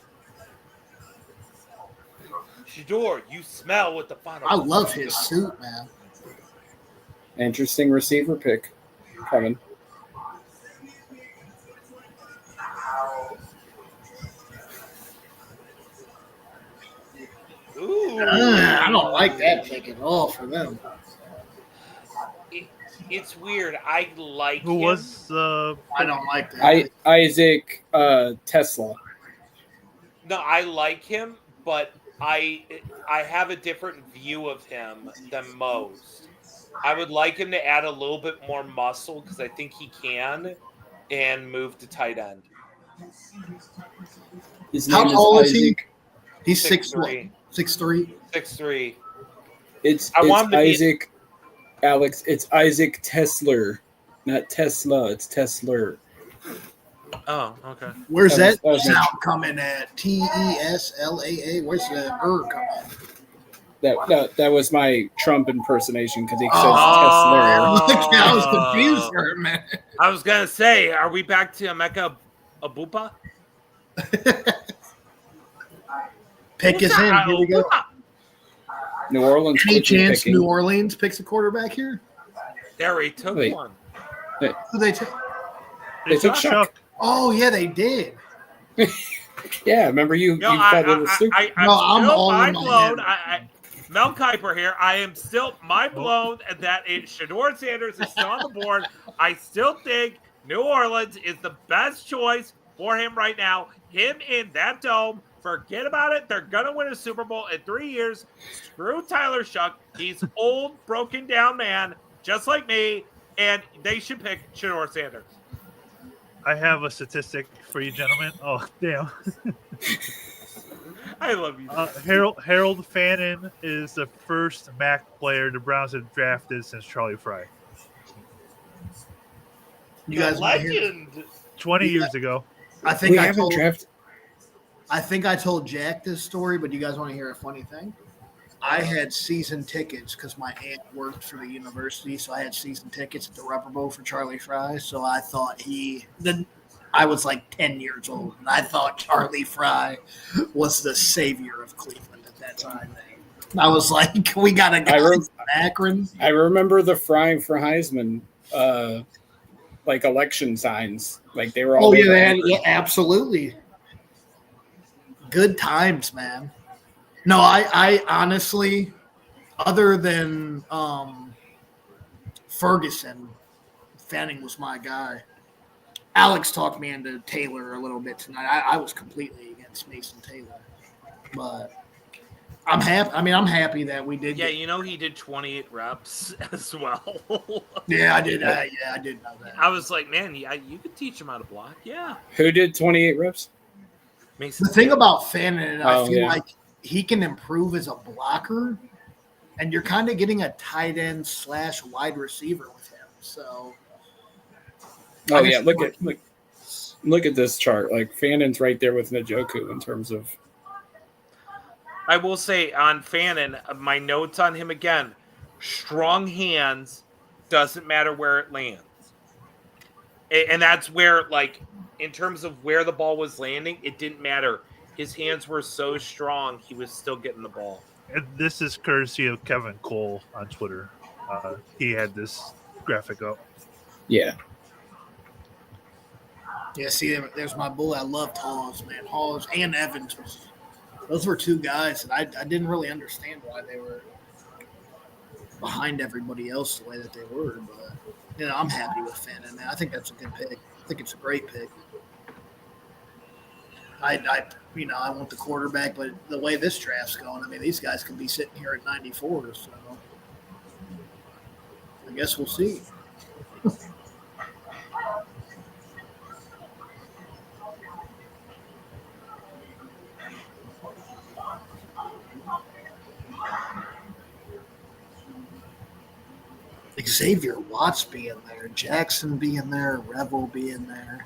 [SPEAKER 2] Shador, you smell what the final
[SPEAKER 3] I
[SPEAKER 2] boss
[SPEAKER 3] love
[SPEAKER 2] is.
[SPEAKER 3] his suit, man.
[SPEAKER 1] Interesting receiver pick, Kevin.
[SPEAKER 2] Ooh.
[SPEAKER 3] I don't like that pick at all for them.
[SPEAKER 2] It's weird. I like
[SPEAKER 4] Who
[SPEAKER 2] him.
[SPEAKER 4] was
[SPEAKER 3] I don't like that.
[SPEAKER 1] Isaac Tesla.
[SPEAKER 2] No, I like him, but I have a different view of him than most. I would like him to add a little bit more muscle because I think he can, and move to tight end.
[SPEAKER 1] His
[SPEAKER 3] How
[SPEAKER 1] name
[SPEAKER 3] tall
[SPEAKER 1] is
[SPEAKER 3] is he?
[SPEAKER 1] Isaac.
[SPEAKER 3] He's
[SPEAKER 2] 6'3".
[SPEAKER 3] 6'3".
[SPEAKER 2] 6'3".
[SPEAKER 1] It's
[SPEAKER 2] I want him to be-
[SPEAKER 1] Isaac. Alex, it's Isaac Tesler, not Tesla. It's Tesler.
[SPEAKER 2] Oh, okay.
[SPEAKER 3] Where's
[SPEAKER 1] That
[SPEAKER 3] that,
[SPEAKER 1] was
[SPEAKER 3] sound coming at? TESLAA. Where's the come at?
[SPEAKER 1] That was my Trump impersonation because he says
[SPEAKER 2] Oh.
[SPEAKER 1] Tesler.
[SPEAKER 3] I was confused for a minute.
[SPEAKER 2] I was gonna say, are we back to Emeka Abupa?
[SPEAKER 3] Pick us in. Here we go.
[SPEAKER 1] New Orleans.
[SPEAKER 3] Any
[SPEAKER 1] quickly
[SPEAKER 3] chance
[SPEAKER 1] picking.
[SPEAKER 3] New Orleans picks a quarterback here?
[SPEAKER 2] They already took
[SPEAKER 1] Wait.
[SPEAKER 2] one.
[SPEAKER 3] Who they take?
[SPEAKER 1] They took Chuck.
[SPEAKER 3] Oh yeah, they did.
[SPEAKER 1] Yeah, remember you
[SPEAKER 2] No,
[SPEAKER 1] thought it was stupid.
[SPEAKER 2] I'm
[SPEAKER 3] No, I'm
[SPEAKER 2] still
[SPEAKER 3] all in
[SPEAKER 2] mind
[SPEAKER 3] my
[SPEAKER 2] blown.
[SPEAKER 3] head.
[SPEAKER 2] Mel Kiper here. I am still mind blown that Shador Sanders is still on the board. I still think New Orleans is the best choice for him right now. Him in that dome. Forget about it. They're going to win a Super Bowl in 3 years. Screw Tyler Shuck. He's old, broken down man, just like me, and they should pick Shador Sanders.
[SPEAKER 4] I have a statistic for you, gentlemen. Oh, damn.
[SPEAKER 2] I love you.
[SPEAKER 4] Harold Fannin is the first MAC player the Browns have drafted since Charlie Fry.
[SPEAKER 3] You guys wanna hear-
[SPEAKER 2] legend.
[SPEAKER 4] 20 years ago.
[SPEAKER 3] I think
[SPEAKER 1] We
[SPEAKER 3] I
[SPEAKER 1] haven't
[SPEAKER 3] told.
[SPEAKER 1] drafted.
[SPEAKER 3] I think I told Jack this story, but you guys want to hear a funny thing? I had season tickets because my aunt worked for the university, so I had season tickets at the Rubber Bowl for Charlie Fry. So I thought I was like 10 years old, and I thought Charlie Fry was the savior of Cleveland at that time. I was like, we got a guy from Akron.
[SPEAKER 1] I remember the Frying for Heisman, like election signs, like they were all.
[SPEAKER 3] Oh yeah,
[SPEAKER 1] over
[SPEAKER 3] they had,
[SPEAKER 1] Akron.
[SPEAKER 3] yeah, absolutely. Good times, man. No, I honestly, other than Ferguson, Fanning was my guy. Alex talked me into Taylor a little bit tonight. I was completely against Mason Taylor, but I'm happy. I mean, I'm happy that we did.
[SPEAKER 2] Yeah, you know he did 28 reps as well.
[SPEAKER 3] Yeah, I did. I did know that.
[SPEAKER 2] I was like, man, you could teach him how to block. Yeah.
[SPEAKER 1] Who did 28 reps?
[SPEAKER 2] Mason
[SPEAKER 3] The thing
[SPEAKER 2] Taylor.
[SPEAKER 3] about Fannin, I feel
[SPEAKER 1] yeah.
[SPEAKER 3] like he can improve as a blocker, and you're kind of getting a tight end / wide receiver with him. So,
[SPEAKER 1] Oh yeah, look at this chart. Like Fannon's right there with Njoku in terms of.
[SPEAKER 2] I will say on Fannin, my notes on him again: strong hands, doesn't matter where it lands, and that's where, like, in terms of where the ball was landing, it didn't matter. His hands were so strong, he was still getting the ball.
[SPEAKER 4] And this is courtesy of Kevin Cole on Twitter. He had this graphic up.
[SPEAKER 1] Yeah.
[SPEAKER 3] yeah, see, there's my boy. I loved Hawes, man. Hawes and Evans. Those were two guys that I didn't really understand why they were behind everybody else the way that they were. But, you know, I'm happy with Fannin, man. I think that's a good pick. I think it's a great pick. I want the quarterback, but the way this draft's going, I mean, these guys could be sitting here at 94, so I guess we'll see. Xavier Watts being there, Jackson being there, Revel being there.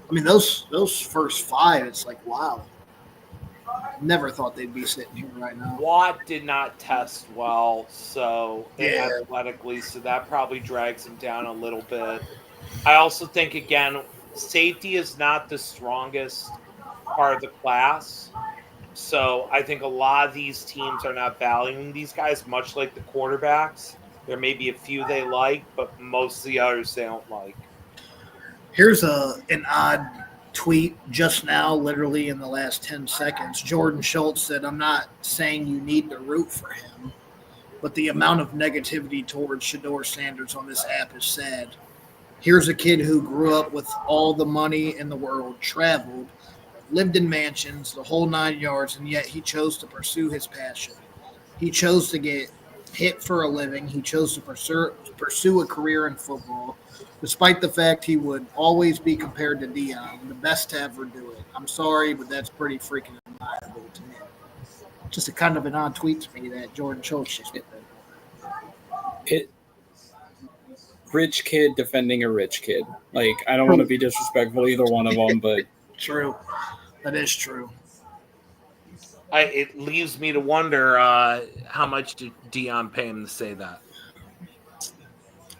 [SPEAKER 3] I mean, those first five, it's like, wow. Never thought they'd be sitting here right now.
[SPEAKER 2] Watt did not test well, so
[SPEAKER 3] Yeah.
[SPEAKER 2] athletically, so that probably drags him down a little bit. I also think, again, safety is not the strongest part of the class. So I think a lot of these teams are not valuing these guys, much like the quarterbacks. There may be a few they like, but most of the others they don't like.
[SPEAKER 3] Here's an odd tweet just now, literally in the last 10 seconds. Jordan Schultz said, I'm not saying you need to root for him, but the amount of negativity towards Shedeur Sanders on this app is sad. Here's a kid who grew up with all the money in the world, traveled, lived in mansions, the whole 9 yards, and yet he chose to pursue his passion. He chose to get hit for a living. He chose to pursue a career in football, despite the fact he would always be compared to Deion, the best to ever do it. I'm sorry, but that's pretty freaking admirable to me. Just a kind of an odd tweet to me that Jordan Schultz just did.
[SPEAKER 1] Rich kid defending a rich kid. Like, I don't want to be disrespectful either one of them, but
[SPEAKER 3] True. That is true.
[SPEAKER 2] It leaves me to wonder how much did Deion pay him to say that?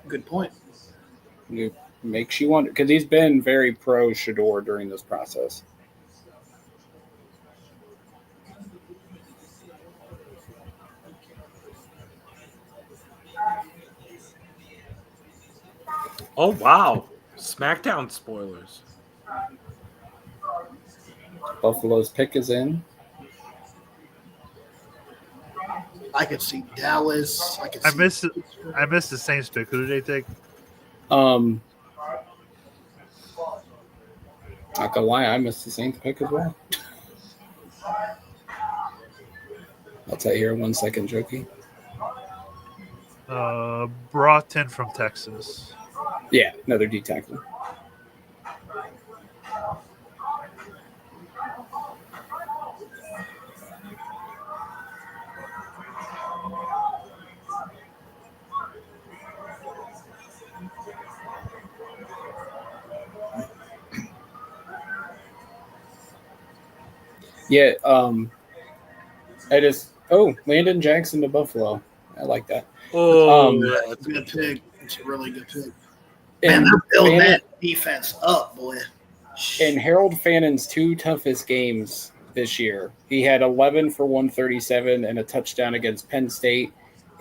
[SPEAKER 3] Good point.
[SPEAKER 1] it makes you wonder, because he's been very pro Shedeur during this process.
[SPEAKER 2] Oh, wow. SmackDown spoilers.
[SPEAKER 1] Buffalo's pick is in.
[SPEAKER 3] I could see Dallas.
[SPEAKER 4] I missed the Saints pick. Who did they take?
[SPEAKER 1] Not gonna lie, I missed the Saints pick as well. I'll tell you here in 1 second, Jokey.
[SPEAKER 4] Broughton from Texas.
[SPEAKER 1] Yeah, another D tackle. Yeah, Landon Jackson to Buffalo. I like that.
[SPEAKER 3] That's a good pick. It's a really good pick. Man, they're building that defense up, boy.
[SPEAKER 1] In Harold Fannon's two toughest games this year, he had 11 for 137 and a touchdown against Penn State,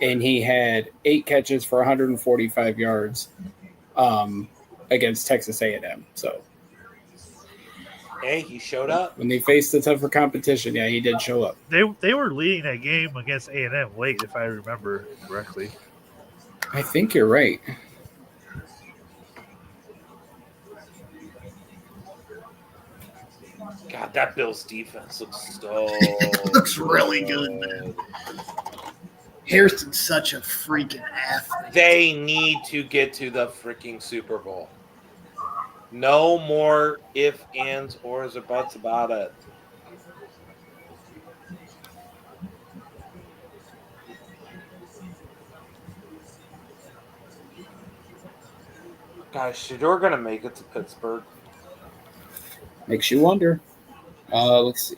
[SPEAKER 1] and he had 8 catches for 145 yards against Texas A&M. So,
[SPEAKER 2] hey, he showed up.
[SPEAKER 1] When they faced the tougher competition, yeah, he did show up.
[SPEAKER 4] They were leading that game against A&M late, if I remember correctly.
[SPEAKER 1] I think you're right.
[SPEAKER 2] God, that Bills defense looks so
[SPEAKER 3] It looks really good, man. Harrison's such a freaking athlete.
[SPEAKER 2] They need to get to the freaking Super Bowl. No more ifs, ands, ors, or buts about it. Guys, Shedeur going to make it to Pittsburgh?
[SPEAKER 1] Makes you wonder. Let's see.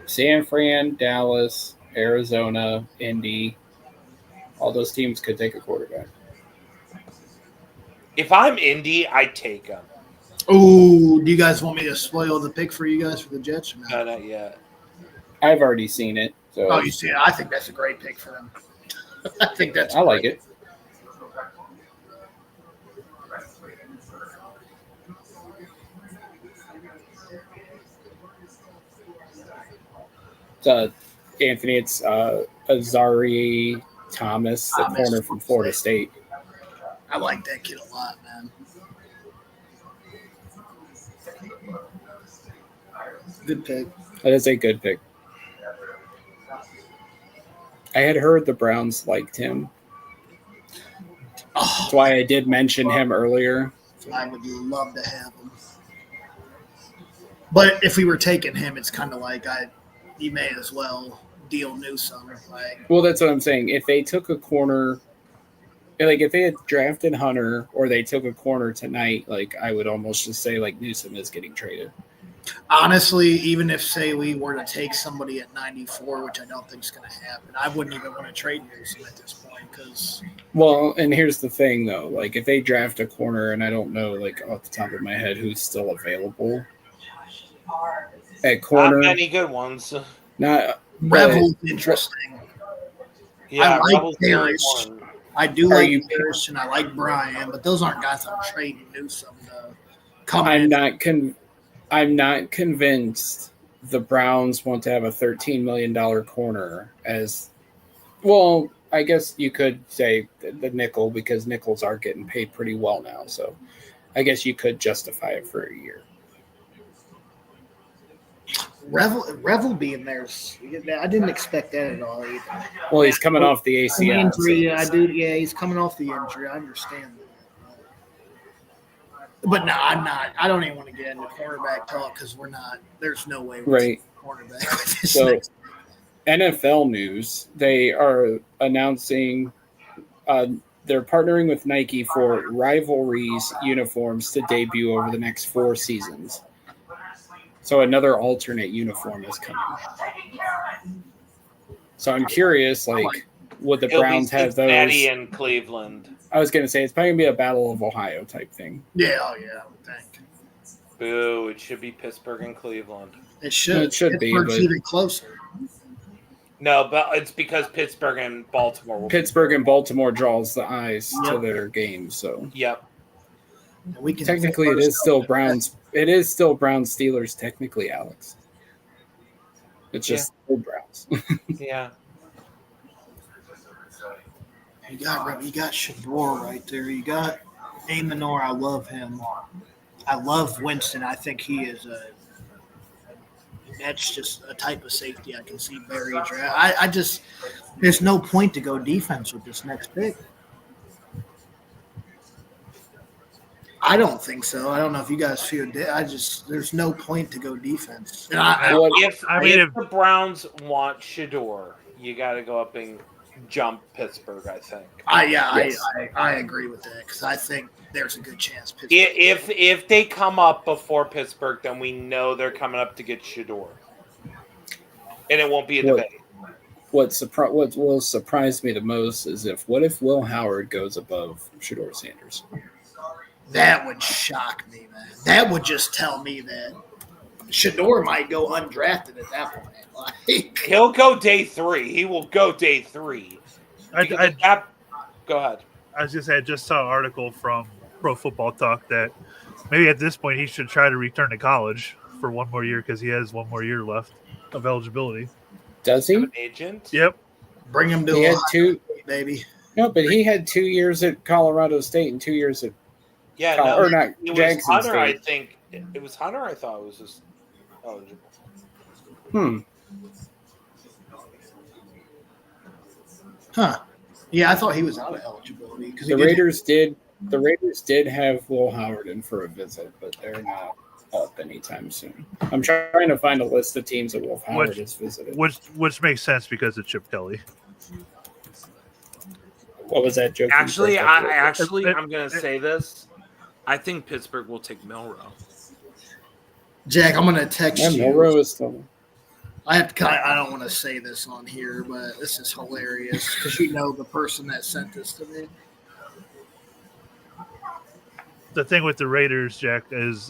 [SPEAKER 1] San Fran, Dallas, Arizona, Indy. All those teams could take a quarterback.
[SPEAKER 2] If I'm Indy, I'd take him.
[SPEAKER 3] Oh, do you guys want me to spoil the pick for you guys for the Jets or not?
[SPEAKER 2] No, not yet.
[SPEAKER 1] I've already seen it. So
[SPEAKER 3] Oh, you see it? I think that's a great pick for them. I think that's
[SPEAKER 1] I like it. Anthony, it's Azari Thomas, the corner from Florida State.
[SPEAKER 3] I like that kid a lot, man. Good pick.
[SPEAKER 1] That is a good pick. I had heard the Browns liked him. That's why I did mention him earlier.
[SPEAKER 3] I would love to have him. But if we were taking him, it's kind of like you may as well deal Newsome.
[SPEAKER 1] Well, that's what I'm saying. If they took a corner, like if they had drafted Hunter or they took a corner tonight, like I would almost just say like Newsome is getting traded.
[SPEAKER 3] Honestly, even if, say, we were to take somebody at 94, which I don't think is going to happen, I wouldn't even want to trade Newsom at this point because.
[SPEAKER 1] Well, and here's the thing, though. Like, if they draft a corner, and I don't know, like, off the top of my head who's still available at corner.
[SPEAKER 2] Not many good ones.
[SPEAKER 1] Not
[SPEAKER 3] Revel's interesting.
[SPEAKER 2] Yeah,
[SPEAKER 3] I like
[SPEAKER 2] Rebel's the only
[SPEAKER 3] Parrish.
[SPEAKER 2] one.
[SPEAKER 3] I do like Parrish and I like Brian, but those aren't guys I'm trading Newsom to come in.
[SPEAKER 1] I'm not convinced the Browns want to have a $13 million corner as well. I guess you could say the nickel because nickels are getting paid pretty well now. So I guess you could justify it for a year.
[SPEAKER 3] Revel being there, I didn't expect that at all either.
[SPEAKER 1] Well, he's coming off the ACL.
[SPEAKER 3] Injury, so I do. Yeah, he's coming off the injury. I understand that. But no, I'm not. I don't even want to get into cornerback talk because we're not. There's no way we're
[SPEAKER 1] right.
[SPEAKER 3] Cornerback with this
[SPEAKER 1] so,
[SPEAKER 3] next.
[SPEAKER 1] NFL news: they are announcing they're partnering with Nike for Rivalries uniforms to debut over the next 4 seasons. So another alternate uniform is coming. So I'm curious, like, would the Browns have those?
[SPEAKER 2] Cincinnati and Cleveland.
[SPEAKER 1] I was going to say it's probably going to be a Battle of Ohio type thing.
[SPEAKER 3] Yeah, I would think.
[SPEAKER 2] Boo! It should be Pittsburgh and Cleveland.
[SPEAKER 3] It should.
[SPEAKER 1] It should be, but
[SPEAKER 3] even closer.
[SPEAKER 2] No, but it's because Pittsburgh and Baltimore.
[SPEAKER 1] Pittsburgh and Baltimore draws the eyes to their games. So
[SPEAKER 2] yep.
[SPEAKER 3] We can
[SPEAKER 1] technically, it is still Browns. It is still Browns Steelers. Technically, Alex. It's just still Browns.
[SPEAKER 2] Yeah.
[SPEAKER 3] You got Shador right there. You got Amanor. I love him. I love Winston. I think he is that's just a type of safety I can see Barry draft. I just there's no point to go defense with this next pick. I don't think so. I don't know if you guys feel there's no point to go defense. And
[SPEAKER 2] if the Browns want Shador, you got to go up and jump Pittsburgh, I think.
[SPEAKER 3] I agree with that because I think there's a good chance Pittsburgh.
[SPEAKER 2] If they come up before Pittsburgh, then we know they're coming up to get Shador, and it won't be a debate.
[SPEAKER 1] What will surprise me the most is if Will Howard goes above Shador Sanders?
[SPEAKER 3] That would shock me, man. That would just tell me that Shador might go undrafted at that point. Like,
[SPEAKER 2] he'll go day 3. He will go day 3. Go ahead.
[SPEAKER 4] I just saw an article from Pro Football Talk that maybe at this point he should try to return to college for one more year because he has one more year left of eligibility.
[SPEAKER 1] Does he?
[SPEAKER 2] An agent?
[SPEAKER 4] Yep.
[SPEAKER 3] Bring him to
[SPEAKER 1] he had 2,
[SPEAKER 3] baby.
[SPEAKER 1] No, but he had 2 years at Colorado State and 2 years at or not
[SPEAKER 2] it
[SPEAKER 1] Jackson
[SPEAKER 2] was Hunter,
[SPEAKER 1] State.
[SPEAKER 2] I think. It was Hunter, I thought it was just eligible.
[SPEAKER 3] Huh. Yeah, I thought he was out of eligibility because
[SPEAKER 1] the Raiders did have Will Howard in for a visit, but they're not up anytime soon. I'm trying to find a list of teams that Will Howard has visited.
[SPEAKER 4] Which makes sense because of Chip Kelly.
[SPEAKER 1] What was that joke?
[SPEAKER 2] Actually, I'm going to say this. I think Pittsburgh will take Milroe.
[SPEAKER 3] Jack, I'm going to text you.
[SPEAKER 1] Milroe is still.
[SPEAKER 3] I don't want to say this on here, but this is hilarious because you know the person that sent this to me.
[SPEAKER 4] The thing with the Raiders, Jack, is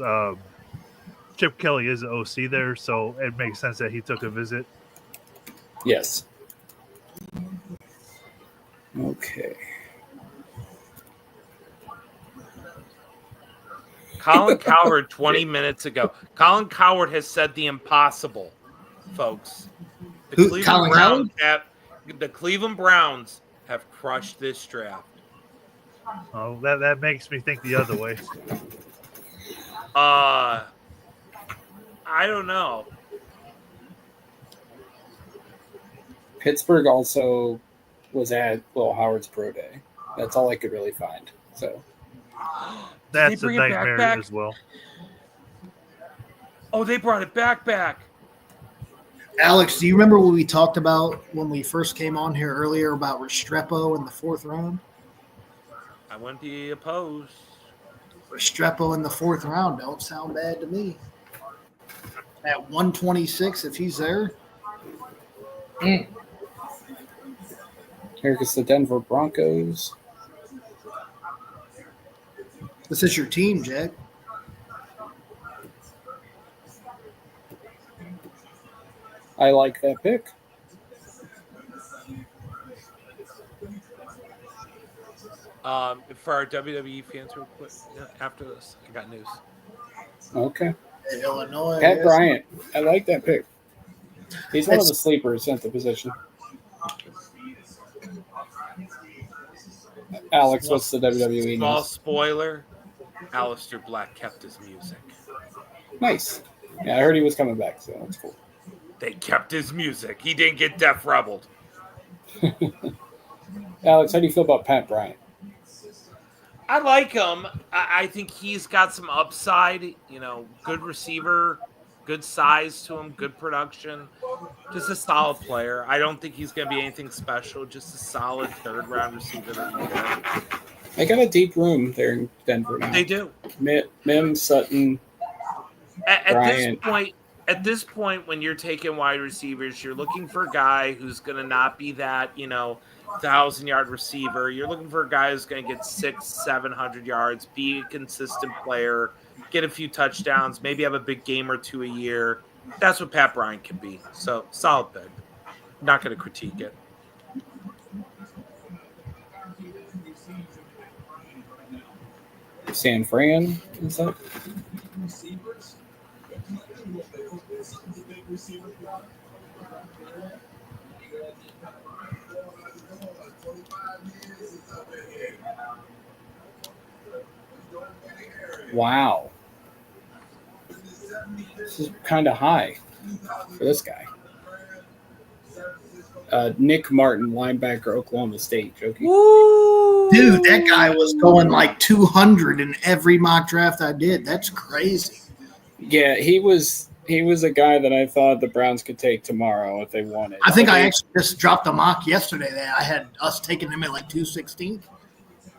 [SPEAKER 4] Chip Kelly is the OC there, so it makes sense that he took a visit.
[SPEAKER 1] Yes. Okay.
[SPEAKER 2] Colin Cowherd 20 minutes ago. Colin Cowherd has said the impossible, folks. The Cleveland Browns have crushed this draft.
[SPEAKER 4] Oh, that makes me think the other way.
[SPEAKER 2] I don't know.
[SPEAKER 1] Pittsburgh also was at Will Howard's pro day. That's all I could really find. So
[SPEAKER 4] that's a nightmare as well.
[SPEAKER 2] Oh, they brought it back.
[SPEAKER 3] Alex, do you remember what we talked about when we first came on here earlier about Restrepo in the 4th round?
[SPEAKER 2] I wouldn't be opposed.
[SPEAKER 3] Restrepo in the 4th round don't sound bad to me. at 126 if he's there.
[SPEAKER 1] Here goes the Denver Broncos.
[SPEAKER 3] This is your team, Jack.
[SPEAKER 1] I like that pick.
[SPEAKER 2] For our WWE fans, real quick, after this, I got news.
[SPEAKER 1] Okay.
[SPEAKER 3] Illinois.
[SPEAKER 1] Pat Bryant. I like that pick. He's one of the sleepers at the position. Alex, what's the WWE
[SPEAKER 2] Small
[SPEAKER 1] news?
[SPEAKER 2] spoiler, Aleister Black kept his music.
[SPEAKER 1] Nice. Yeah, I heard he was coming back, so that's cool.
[SPEAKER 2] They kept his music. He didn't get Def Rebelled.
[SPEAKER 1] Alex, how do you feel about Pat Bryant?
[SPEAKER 2] I like him. I think he's got some upside. You know, good receiver, good size to him, good production. Just a solid player. I don't think he's going to be anything special. Just a solid third-round receiver that you get.
[SPEAKER 1] They got a deep room there in Denver now.
[SPEAKER 2] They do.
[SPEAKER 1] Mims, Sutton, Bryant.
[SPEAKER 2] At this point, when you're taking wide receivers, you're looking for a guy who's going to not be that, 1,000-yard receiver. You're looking for a guy who's going to get 600-700 yards, be a consistent player, get a few touchdowns, maybe have a big game or two a year. That's what Pat Bryant can be. So, solid pick. Not going to critique it.
[SPEAKER 1] San Fran, is that? Wow. This is kind of high for this guy. Nick Martin, linebacker, Oklahoma State. Joking.
[SPEAKER 3] Dude, that guy was going like 200 in every mock draft I did. That's crazy.
[SPEAKER 1] Yeah, he was a guy that I thought the Browns could take tomorrow if they wanted.
[SPEAKER 3] I think I actually just dropped a mock yesterday that I had us taking him at like 216.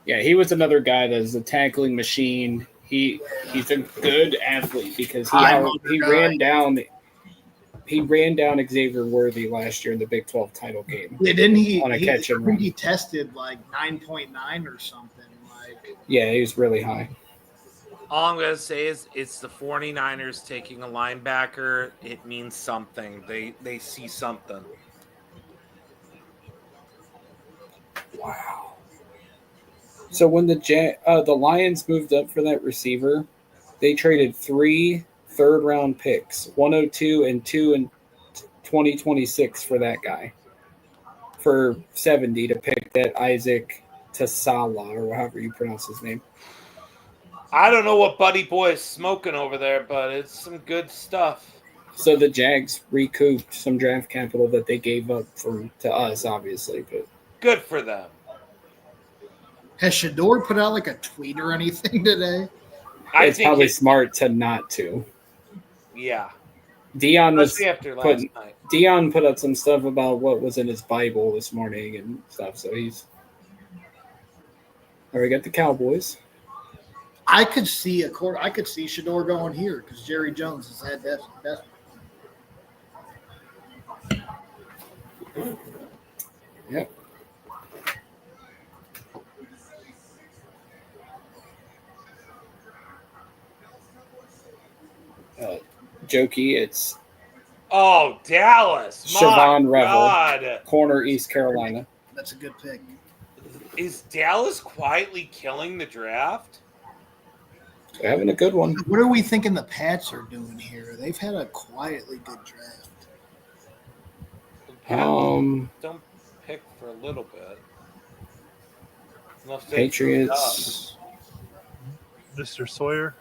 [SPEAKER 1] Yeah, he was another guy that is a tackling machine. He's a good athlete because he ran down Xavier Worthy last year in the Big 12 title game.
[SPEAKER 3] Yeah, didn't he?
[SPEAKER 1] On a catch and run.
[SPEAKER 3] He tested like 9.9 or something.
[SPEAKER 1] Yeah, he was really high.
[SPEAKER 2] All I'm going to say is it's the 49ers taking a linebacker. It means something. They see something.
[SPEAKER 1] Wow. So when the Lions moved up for that receiver, they traded 3 third-round picks, 102 and 2 in 2026 for that guy, for 70 to pick that Isaac Tasala, or however you pronounce his name.
[SPEAKER 2] I don't know what Buddy Boy is smoking over there, but it's some good stuff.
[SPEAKER 1] So the Jags recouped some draft capital that they gave up to us, obviously. But
[SPEAKER 2] good for them.
[SPEAKER 3] Has Shador put out like a tweet or anything today?
[SPEAKER 1] It's probably smart to not to.
[SPEAKER 2] Yeah.
[SPEAKER 1] Dion
[SPEAKER 2] Dion
[SPEAKER 1] put out some stuff about what was in his Bible this morning and stuff. So he's. All right, we got the Cowboys.
[SPEAKER 3] I could see Shador going here because Jerry Jones has had that.
[SPEAKER 1] Yep. Jokey, it's
[SPEAKER 2] Dallas.
[SPEAKER 1] Siobhan Revel,
[SPEAKER 2] God.
[SPEAKER 1] corner, East Carolina.
[SPEAKER 3] That's a good pick.
[SPEAKER 2] Is Dallas quietly killing the draft?
[SPEAKER 1] They're having a good one.
[SPEAKER 3] What are we thinking the Pats are doing here? They've had a quietly good draft.
[SPEAKER 2] Don't pick for a little bit.
[SPEAKER 1] Patriots.
[SPEAKER 4] Mr. Sawyer.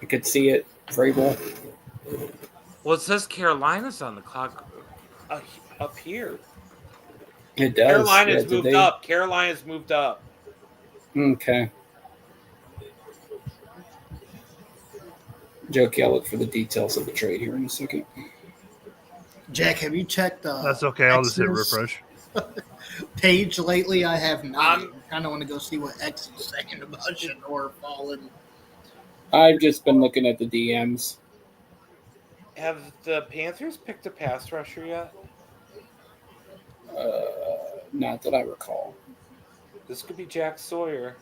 [SPEAKER 1] I could see it. Vrabel.
[SPEAKER 2] Well, it says Carolina's on the clock up here.
[SPEAKER 1] It does.
[SPEAKER 2] Carolina's moved up. Carolina's moved up.
[SPEAKER 1] Okay. Jokey, I'll look for the details of the trade here in a second.
[SPEAKER 3] Jack, have you checked
[SPEAKER 4] That's okay. I'll just hit refresh.
[SPEAKER 3] Page lately? I have not. kind of want to go see what X is saying about Shador falling.
[SPEAKER 1] I've just been looking at the DMs.
[SPEAKER 2] Have the Panthers picked a pass rusher yet?
[SPEAKER 1] Not that I recall.
[SPEAKER 2] This could be Jack Sawyer.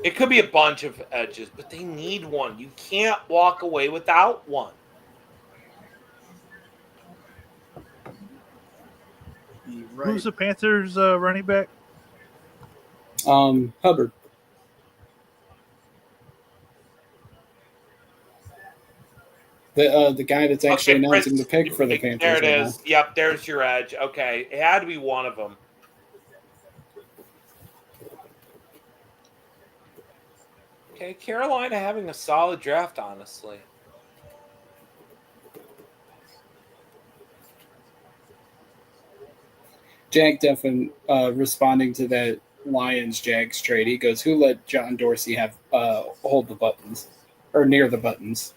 [SPEAKER 2] It could be a bunch of edges, but they need one. You can't walk away without one.
[SPEAKER 3] Right.
[SPEAKER 4] Who's the Panthers running back?
[SPEAKER 1] Hubbard. The guy that's actually announcing the pick for the Panthers.
[SPEAKER 2] There it is. Now. Yep, there's your edge. Okay, it had to be one of them. Okay, Carolina having a solid draft, honestly.
[SPEAKER 1] Jack Duffin responding to that Lions-Jags trade. He goes, who let John Dorsey have hold the buttons or near the buttons?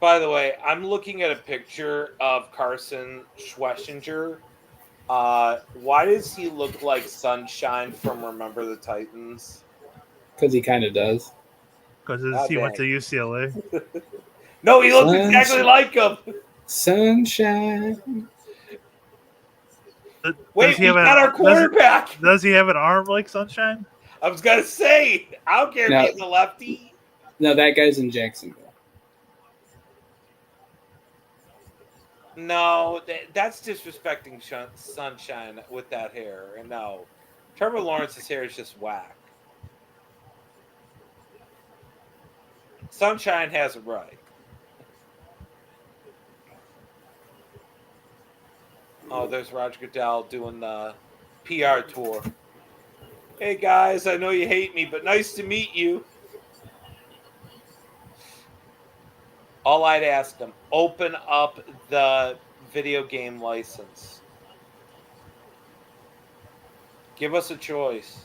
[SPEAKER 2] By the way, I'm looking at a picture of Carson Schwessinger. Why does he look like Sunshine from Remember the Titans?
[SPEAKER 1] Because he kind of does.
[SPEAKER 4] Because he went to UCLA.
[SPEAKER 2] No, he looks exactly like him.
[SPEAKER 1] Sunshine.
[SPEAKER 2] Wait, we got our quarterback.
[SPEAKER 4] Does he have an arm like Sunshine?
[SPEAKER 2] I was going to say, I don't care if he's a lefty.
[SPEAKER 1] No, that guy's in Jacksonville.
[SPEAKER 2] No, that's disrespecting Sunshine with that hair. And no, Trevor Lawrence's hair is just whack. Sunshine has it right. Oh, there's Roger Goodell doing the PR tour. Hey, guys, I know you hate me, but nice to meet you. All I'd ask them, open up the video game license. Give us a choice.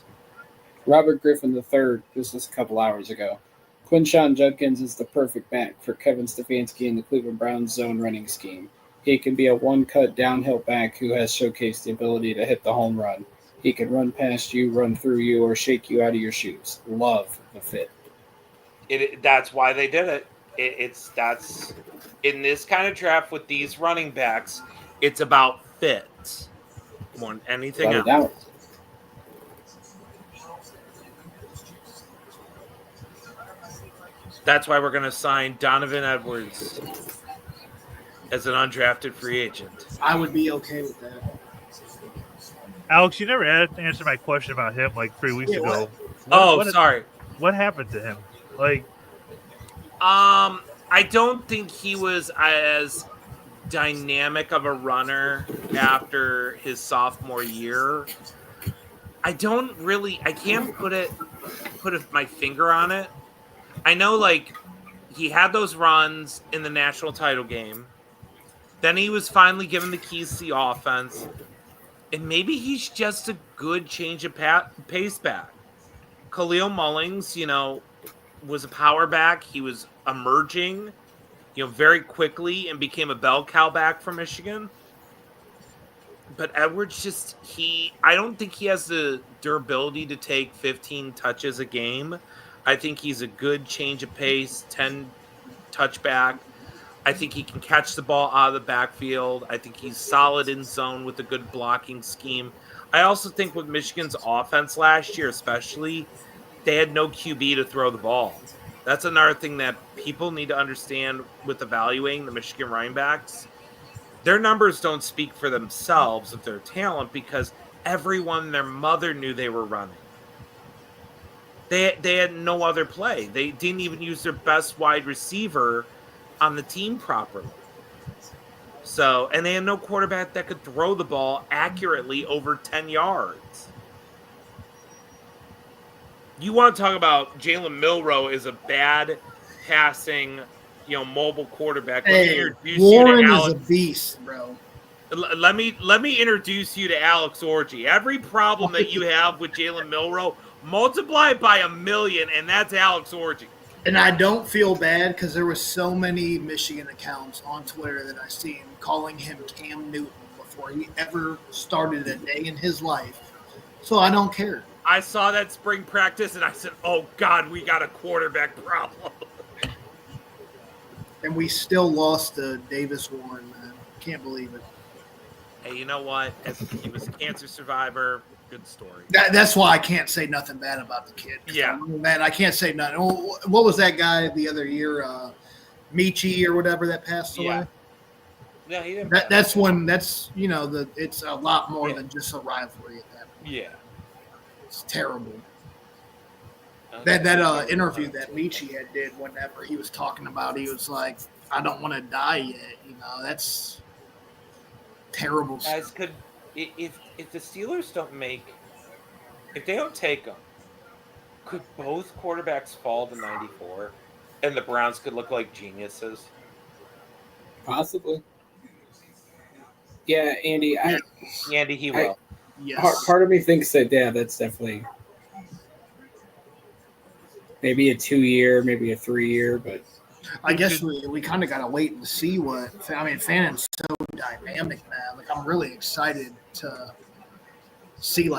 [SPEAKER 1] Robert Griffin III, just a couple hours ago. Quinshon Judkins is the perfect back for Kevin Stefanski and the Cleveland Browns zone running scheme. He can be a one-cut downhill back who has showcased the ability to hit the home run. He can run past you, run through you, or shake you out of your shoes. Love the fit.
[SPEAKER 2] That's why they did it. That's in this kind of draft with these running backs, it's about fit more than anything else. That's why we're going to sign Donovan Edwards as an undrafted free agent.
[SPEAKER 3] I would be okay with that.
[SPEAKER 4] Alex, you never answered my question about him like 3 weeks ago.
[SPEAKER 2] Sorry.
[SPEAKER 4] What happened to him?
[SPEAKER 2] I don't think he was as dynamic of a runner after his sophomore year. I can't put my finger on it. I know, he had those runs in the national title game. Then he was finally given the keys to the offense. And maybe he's just a good change of pace back. Khalil Mullings, was a power back. He was emerging, very quickly and became a bell cow back for Michigan. But Edwards I don't think he has the durability to take 15 touches a game. I think he's a good change of pace, 10 touchback. I think he can catch the ball out of the backfield. I think he's solid in zone with a good blocking scheme. I also think with Michigan's offense last year especially, they had no QB to throw the ball. That's another thing that people need to understand with evaluating the Michigan running backs. Their numbers don't speak for themselves of their talent because everyone and their mother knew they were running. They had no other play. They didn't even use their best wide receiver on the team properly. So, and they had no quarterback that could throw the ball accurately over 10 yards. You want to talk about Jalen Milroe is a bad passing, mobile quarterback.
[SPEAKER 3] Hey, Warren is a beast, bro.
[SPEAKER 2] Let me introduce you to Alex Orji. Every problem that you have with Jalen Milroe, multiply it by 1,000,000, and that's Alex Orji.
[SPEAKER 3] And I don't feel bad because there were so many Michigan accounts on Twitter that I seen calling him Cam Newton before he ever started a day in his life. So I don't care.
[SPEAKER 2] I saw that spring practice and I said, "Oh God, we got a quarterback problem."
[SPEAKER 3] And we still lost to Davis Warren, man. Can't believe it.
[SPEAKER 2] Hey, you know what? He was a cancer survivor. Good story.
[SPEAKER 3] That's why I can't say nothing bad about the kid.
[SPEAKER 2] Yeah.
[SPEAKER 3] Man, I can't say nothing. What was that guy the other year? Michi or whatever that passed away?
[SPEAKER 2] Yeah. No, he didn't.
[SPEAKER 3] That's it's a lot more than just a rivalry at that point.
[SPEAKER 2] Yeah.
[SPEAKER 3] It's terrible. That interview that Michi had did whenever he was talking about, he was like, I don't want to die yet. That's terrible
[SPEAKER 2] Guys,
[SPEAKER 3] stuff.
[SPEAKER 2] if the Steelers if they don't take them, could both quarterbacks fall to 94 and the Browns could look like geniuses?
[SPEAKER 1] Possibly. Yeah, Andy.
[SPEAKER 2] Andy, he will.
[SPEAKER 3] Yes.
[SPEAKER 1] Part of me thinks that, yeah, that's definitely maybe a 2-year, maybe a 3-year, but
[SPEAKER 3] I guess we kind of got to wait and see what. I mean, Fannon's so dynamic, man. Like, I'm really excited to see.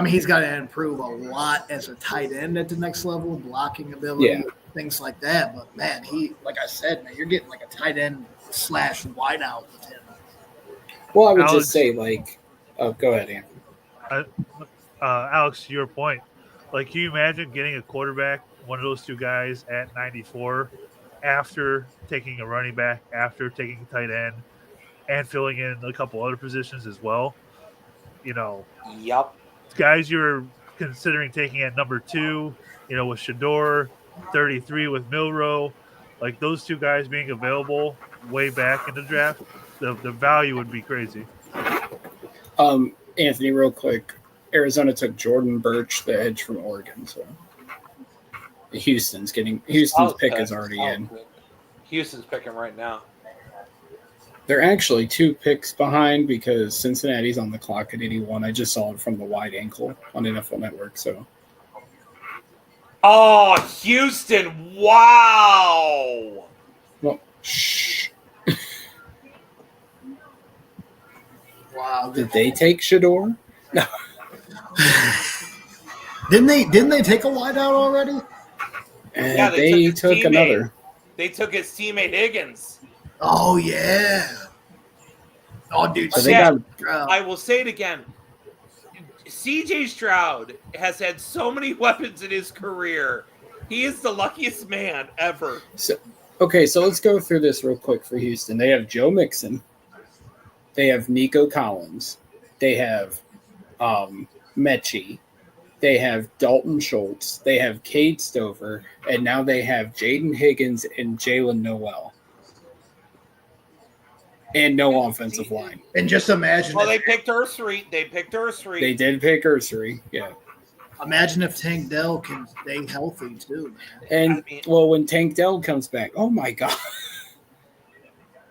[SPEAKER 3] He's got to improve a lot as a tight end at the next level, blocking ability, things like that. But man, like I said, man, you're getting like a tight end / wideout with him.
[SPEAKER 1] Well, I would just say, go ahead, Anthony.
[SPEAKER 4] Alex, to your point, can you imagine getting a quarterback, one of those two guys at 94, after taking a running back, after taking a tight end, and filling in a couple other positions as well?
[SPEAKER 2] Yep.
[SPEAKER 4] Guys you're considering taking at number 2, with Shador, 33 with Milrow, those two guys being available way back in the draft, the value would be crazy.
[SPEAKER 1] Anthony, real quick, Arizona took Jordan Birch, the edge from Oregon, so Houston's pick is already in.
[SPEAKER 2] Houston's picking right now.
[SPEAKER 1] They're actually 2 picks behind because Cincinnati's on the clock at 81. I just saw it from the wide ankle on NFL Network. So,
[SPEAKER 2] oh, Houston! Wow.
[SPEAKER 1] Well, shh.
[SPEAKER 3] Wow.
[SPEAKER 1] Did they take Shador? No.
[SPEAKER 3] Didn't they take a wideout already?
[SPEAKER 2] Yeah,
[SPEAKER 1] they took another.
[SPEAKER 2] They took his teammate Higgins.
[SPEAKER 3] Oh yeah. Oh, dude.
[SPEAKER 1] So
[SPEAKER 2] I will say it again. CJ Stroud has had so many weapons in his career. He is the luckiest man ever.
[SPEAKER 1] So let's go through this real quick for Houston. They have Joe Mixon. They have Nico Collins. They have Mechie. They have Dalton Schultz. They have Cade Stover. And now they have Jaden Higgins and Jalen Noel. And no offensive line.
[SPEAKER 3] And just imagine.
[SPEAKER 2] Well, they picked Ursary. They
[SPEAKER 1] did pick Ursary, yeah.
[SPEAKER 3] Imagine if Tank Dell can stay healthy too, man.
[SPEAKER 1] And when Tank Dell comes back, oh my God.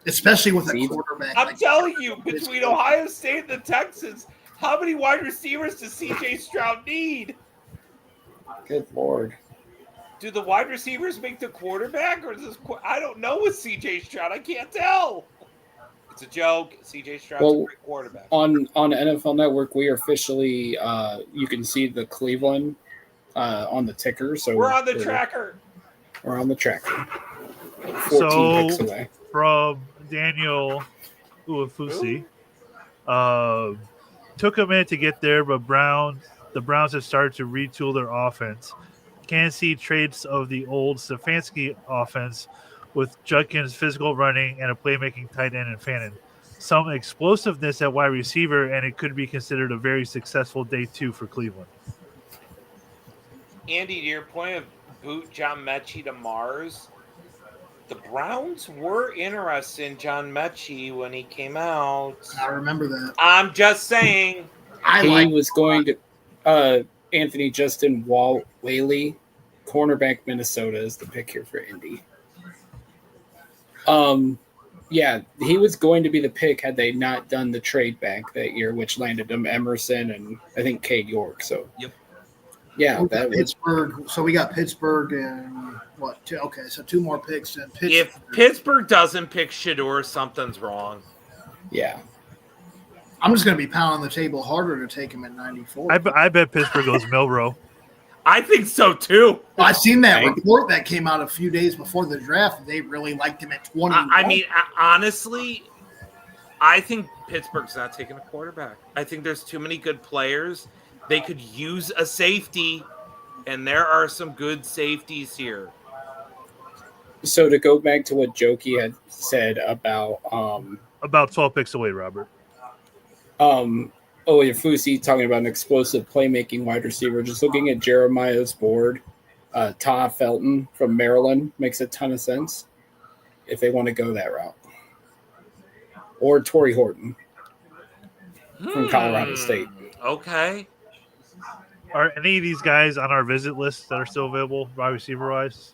[SPEAKER 3] Especially with a quarterback.
[SPEAKER 2] I'm telling you, between Ohio State and the Texans, how many wide receivers does CJ Stroud need?
[SPEAKER 1] Good Lord.
[SPEAKER 2] Do the wide receivers make the quarterback, or is this? I don't know with CJ Stroud. I can't tell. It's a joke. CJ Stroud's a great quarterback.
[SPEAKER 1] On NFL Network, we are officially. You can see the Cleveland on the ticker. So
[SPEAKER 2] we're on the tracker.
[SPEAKER 1] We're on the tracker. 14 picks away.
[SPEAKER 4] From Daniel Uafusi, took a minute to get there, but the Browns have started to retool their offense. Can see traits of the old Stefanski offense with Judkins' physical running and a playmaking tight end in Fannin. Some explosiveness at wide receiver, and it could be considered a very successful day 2 for Cleveland.
[SPEAKER 2] Andy, to your point of boot John Mechie to Mars, the Browns were interested in John Mechie when he came out.
[SPEAKER 3] I remember that.
[SPEAKER 2] I'm just saying.
[SPEAKER 1] He was going to Anthony Justin Whaley, cornerback Minnesota, is the pick here for Indy. Yeah, he was going to be the pick had they not done the trade back that year, which landed them Emerson and I think Cade York. So,
[SPEAKER 2] yep.
[SPEAKER 1] Yeah,
[SPEAKER 3] that Pittsburgh. So we got Pittsburgh and what? Okay, so 2 more picks. And
[SPEAKER 2] if Pittsburgh doesn't pick Shador, something's wrong.
[SPEAKER 1] Yeah.
[SPEAKER 3] I'm just going to be pounding the table harder to take him at 94.
[SPEAKER 4] I bet Pittsburgh goes Milrow.
[SPEAKER 2] I think so too.
[SPEAKER 3] I seen that report that came out a few days before the draft. They really liked him at 20.
[SPEAKER 2] I mean, honestly, I think Pittsburgh's not taking a quarterback. I think there's too many good players. They could use a safety, and there are some good safeties here.
[SPEAKER 1] So to go back to what Jokey had said about
[SPEAKER 4] 12 picks away, Robert.
[SPEAKER 1] Fusi talking about an explosive playmaking wide receiver. Just looking at Jeremiah's board, Todd Felton from Maryland makes a ton of sense if they want to go that route. Or Torrey Horton from Colorado State.
[SPEAKER 2] Okay.
[SPEAKER 4] Are any of these guys on our visit list that are still available, wide receiver wise?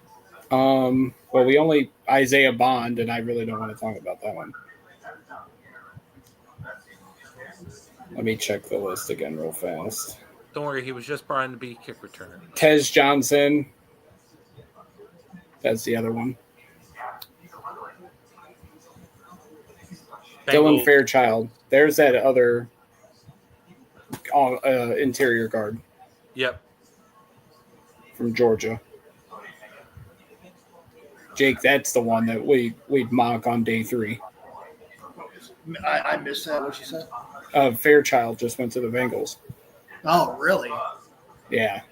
[SPEAKER 1] Well, we only Isaiah Bond, and I really don't want to talk about that one. Let me check the list again real fast.
[SPEAKER 2] Don't worry, he was just brought in to be kick returner.
[SPEAKER 1] Tez Johnson. That's the other one. Dylan Fairchild. There's that other interior guard.
[SPEAKER 2] Yep.
[SPEAKER 1] From Georgia. Jake, that's the one that we'd mock on day 3.
[SPEAKER 3] I missed that. What you said?
[SPEAKER 1] Fairchild just went to the Bengals.
[SPEAKER 3] Oh, really?
[SPEAKER 1] Yeah.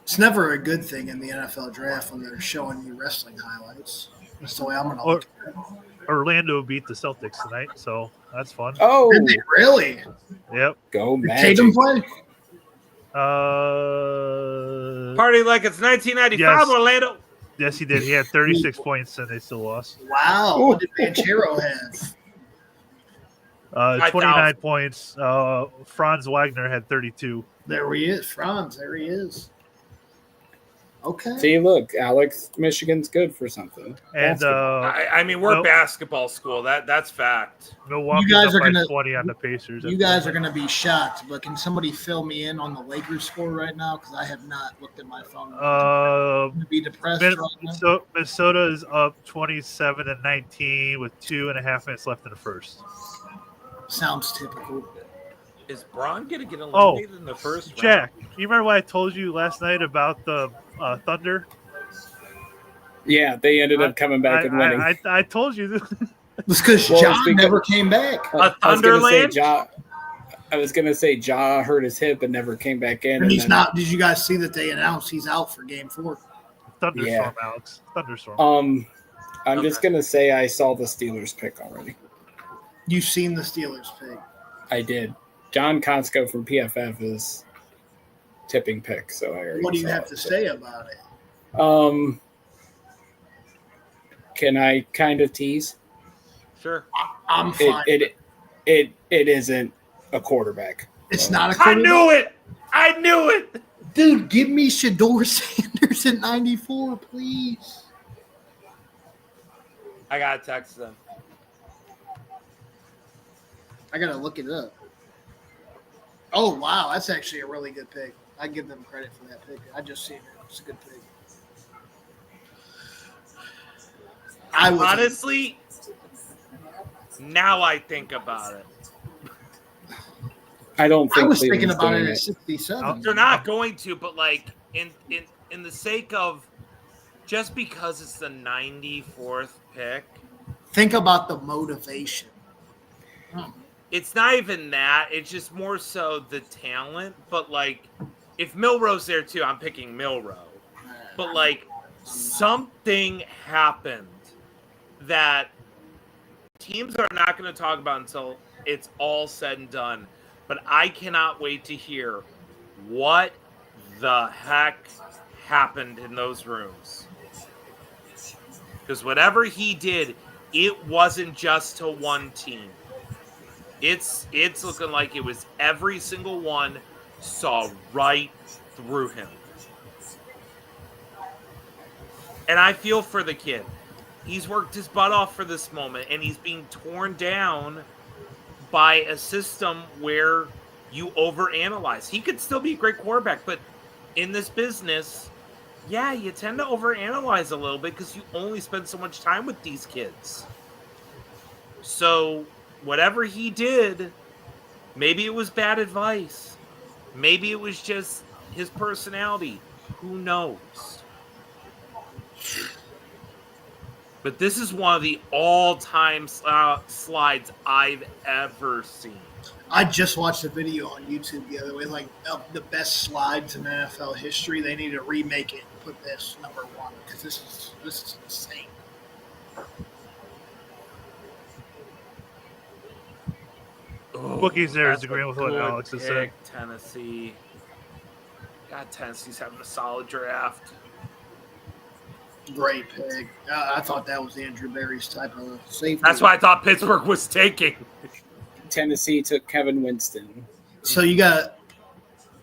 [SPEAKER 3] It's never a good thing in the NFL draft when they're showing you wrestling highlights. That's the way I'm going to look at it.
[SPEAKER 4] Orlando beat the Celtics tonight, so that's fun.
[SPEAKER 1] Oh,
[SPEAKER 3] did they really?
[SPEAKER 4] Yep.
[SPEAKER 1] Go
[SPEAKER 3] Did
[SPEAKER 1] Magic.
[SPEAKER 3] Tatum play?
[SPEAKER 2] Party like it's 1995,
[SPEAKER 4] Yes.
[SPEAKER 2] Orlando.
[SPEAKER 4] Yes, he did. He had 36 points, and they still lost.
[SPEAKER 3] Wow. What did Banchero have?
[SPEAKER 4] 29 points. Franz Wagner had 32.
[SPEAKER 3] There he is. Franz. There he is. Okay.
[SPEAKER 1] See, look, Alex, Michigan's good for something.
[SPEAKER 4] And
[SPEAKER 2] I mean, we're a basketball school. That's fact.
[SPEAKER 4] Milwaukee's
[SPEAKER 3] You guys
[SPEAKER 4] up
[SPEAKER 3] are
[SPEAKER 4] by
[SPEAKER 3] gonna-
[SPEAKER 4] 20 on the Pacers.
[SPEAKER 3] You guys are going to be shocked, but can somebody fill me in on the Lakers score right now? Because I have not looked at my phone. I'm going to be depressed right now.
[SPEAKER 4] Minnesota is up 27-19 with 2.5 minutes left in the first.
[SPEAKER 3] Sounds typical.
[SPEAKER 2] Is Braun going to get eliminated in the first round?
[SPEAKER 4] Jack, you remember what I told you last night about the Thunder?
[SPEAKER 1] Yeah, they ended up coming back and winning.
[SPEAKER 4] I told you this.
[SPEAKER 3] It's because John never came back.
[SPEAKER 2] Thunderland?
[SPEAKER 1] I was going to say Ja hurt his hip and never came back in.
[SPEAKER 3] And he's not. Did you guys see that they announced he's out for Game 4?
[SPEAKER 4] Thunderstorm, Alex. Thunderstorm.
[SPEAKER 1] I'm just going to say I saw the Steelers pick already.
[SPEAKER 3] You've seen the Steelers pick.
[SPEAKER 1] I did. John Costco from PFF is tipping pick, so I already
[SPEAKER 3] What do you
[SPEAKER 1] saw
[SPEAKER 3] have
[SPEAKER 1] it,
[SPEAKER 3] to
[SPEAKER 1] so.
[SPEAKER 3] say about it?
[SPEAKER 1] Can I kind of tease?
[SPEAKER 2] Sure.
[SPEAKER 3] I'm fine.
[SPEAKER 1] It isn't a quarterback.
[SPEAKER 3] It's not a
[SPEAKER 2] I
[SPEAKER 3] quarterback.
[SPEAKER 2] I knew it.
[SPEAKER 3] Dude, give me Shador Sanders at 94, please.
[SPEAKER 2] I got to text them.
[SPEAKER 3] I got to look it up. Oh, wow. That's actually a really good pick. I give them credit for that pick. I just seen it. It's a good pick.
[SPEAKER 2] Honestly, now I think about it.
[SPEAKER 1] I don't think
[SPEAKER 3] I was
[SPEAKER 1] Cleveland's
[SPEAKER 3] thinking about
[SPEAKER 1] doing
[SPEAKER 3] it at 67.
[SPEAKER 2] They're not going to, but like in the sake of just because it's the 94th pick,
[SPEAKER 3] Think about the motivation.
[SPEAKER 2] it's not even that. It's just more so the talent. But like, if Milrow's there too, I'm picking Milrow. But like, something happened that teams are not going to talk about until it's all said and done. But I cannot wait to hear what the heck happened in those rooms. Because whatever he did, it wasn't just to one team. It's looking like it was every single one saw right through him. And I feel for the kid. He's worked his butt off for this moment, and he's being torn down by a system where you overanalyze. He could still be a great quarterback, but in this business, yeah, you tend to overanalyze a little bit because you only spend so much time with these kids. So whatever he did, maybe it was bad advice. Maybe it was just his personality. Who knows? But this is one of the all-time slides I've ever seen.
[SPEAKER 3] I just watched a video on YouTube the other way, like of the best slides in NFL history. They need to remake it and put this number one because this is insane.
[SPEAKER 4] Bookie's there is
[SPEAKER 2] That's
[SPEAKER 4] agreeing
[SPEAKER 2] a
[SPEAKER 4] with what
[SPEAKER 2] good
[SPEAKER 4] Alex has said.
[SPEAKER 2] pick, Tennessee. God, Tennessee's having a solid draft.
[SPEAKER 3] Great pick. I thought that was Andrew Berry's type of safety.
[SPEAKER 2] That's why I thought Pittsburgh was taking.
[SPEAKER 1] Tennessee took Kevin Winston.
[SPEAKER 3] So you got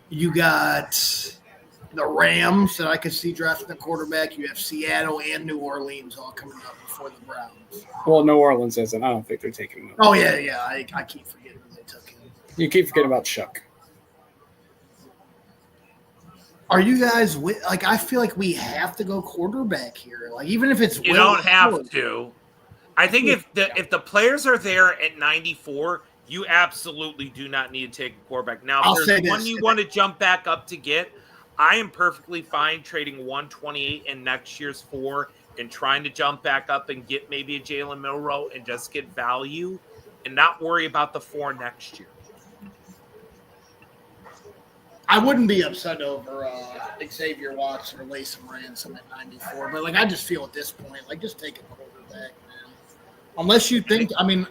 [SPEAKER 3] the Rams that I could see drafting a quarterback. You have Seattle and New Orleans all coming up before the Browns.
[SPEAKER 1] Well, New Orleans isn't. I don't think they're taking him.
[SPEAKER 3] Oh yeah. I keep forgetting they took him.
[SPEAKER 1] You keep forgetting about Chuck.
[SPEAKER 3] Are you guys like? I feel like we have to go quarterback here. Like even if it's
[SPEAKER 2] You don't have to. I think if the players are there at 94, you absolutely do not need to take a quarterback. Now, if there's one you want to jump back up to get, I am perfectly fine trading 128 in next year's 4 and trying to jump back up and get maybe a Jalen Milroe and just get value and not worry about the 4 next year.
[SPEAKER 3] I wouldn't be upset over Xavier Watson or Latham Ransom at 94, but like I just feel at this point, like just take a quarterback, man. Unless you think, I mean,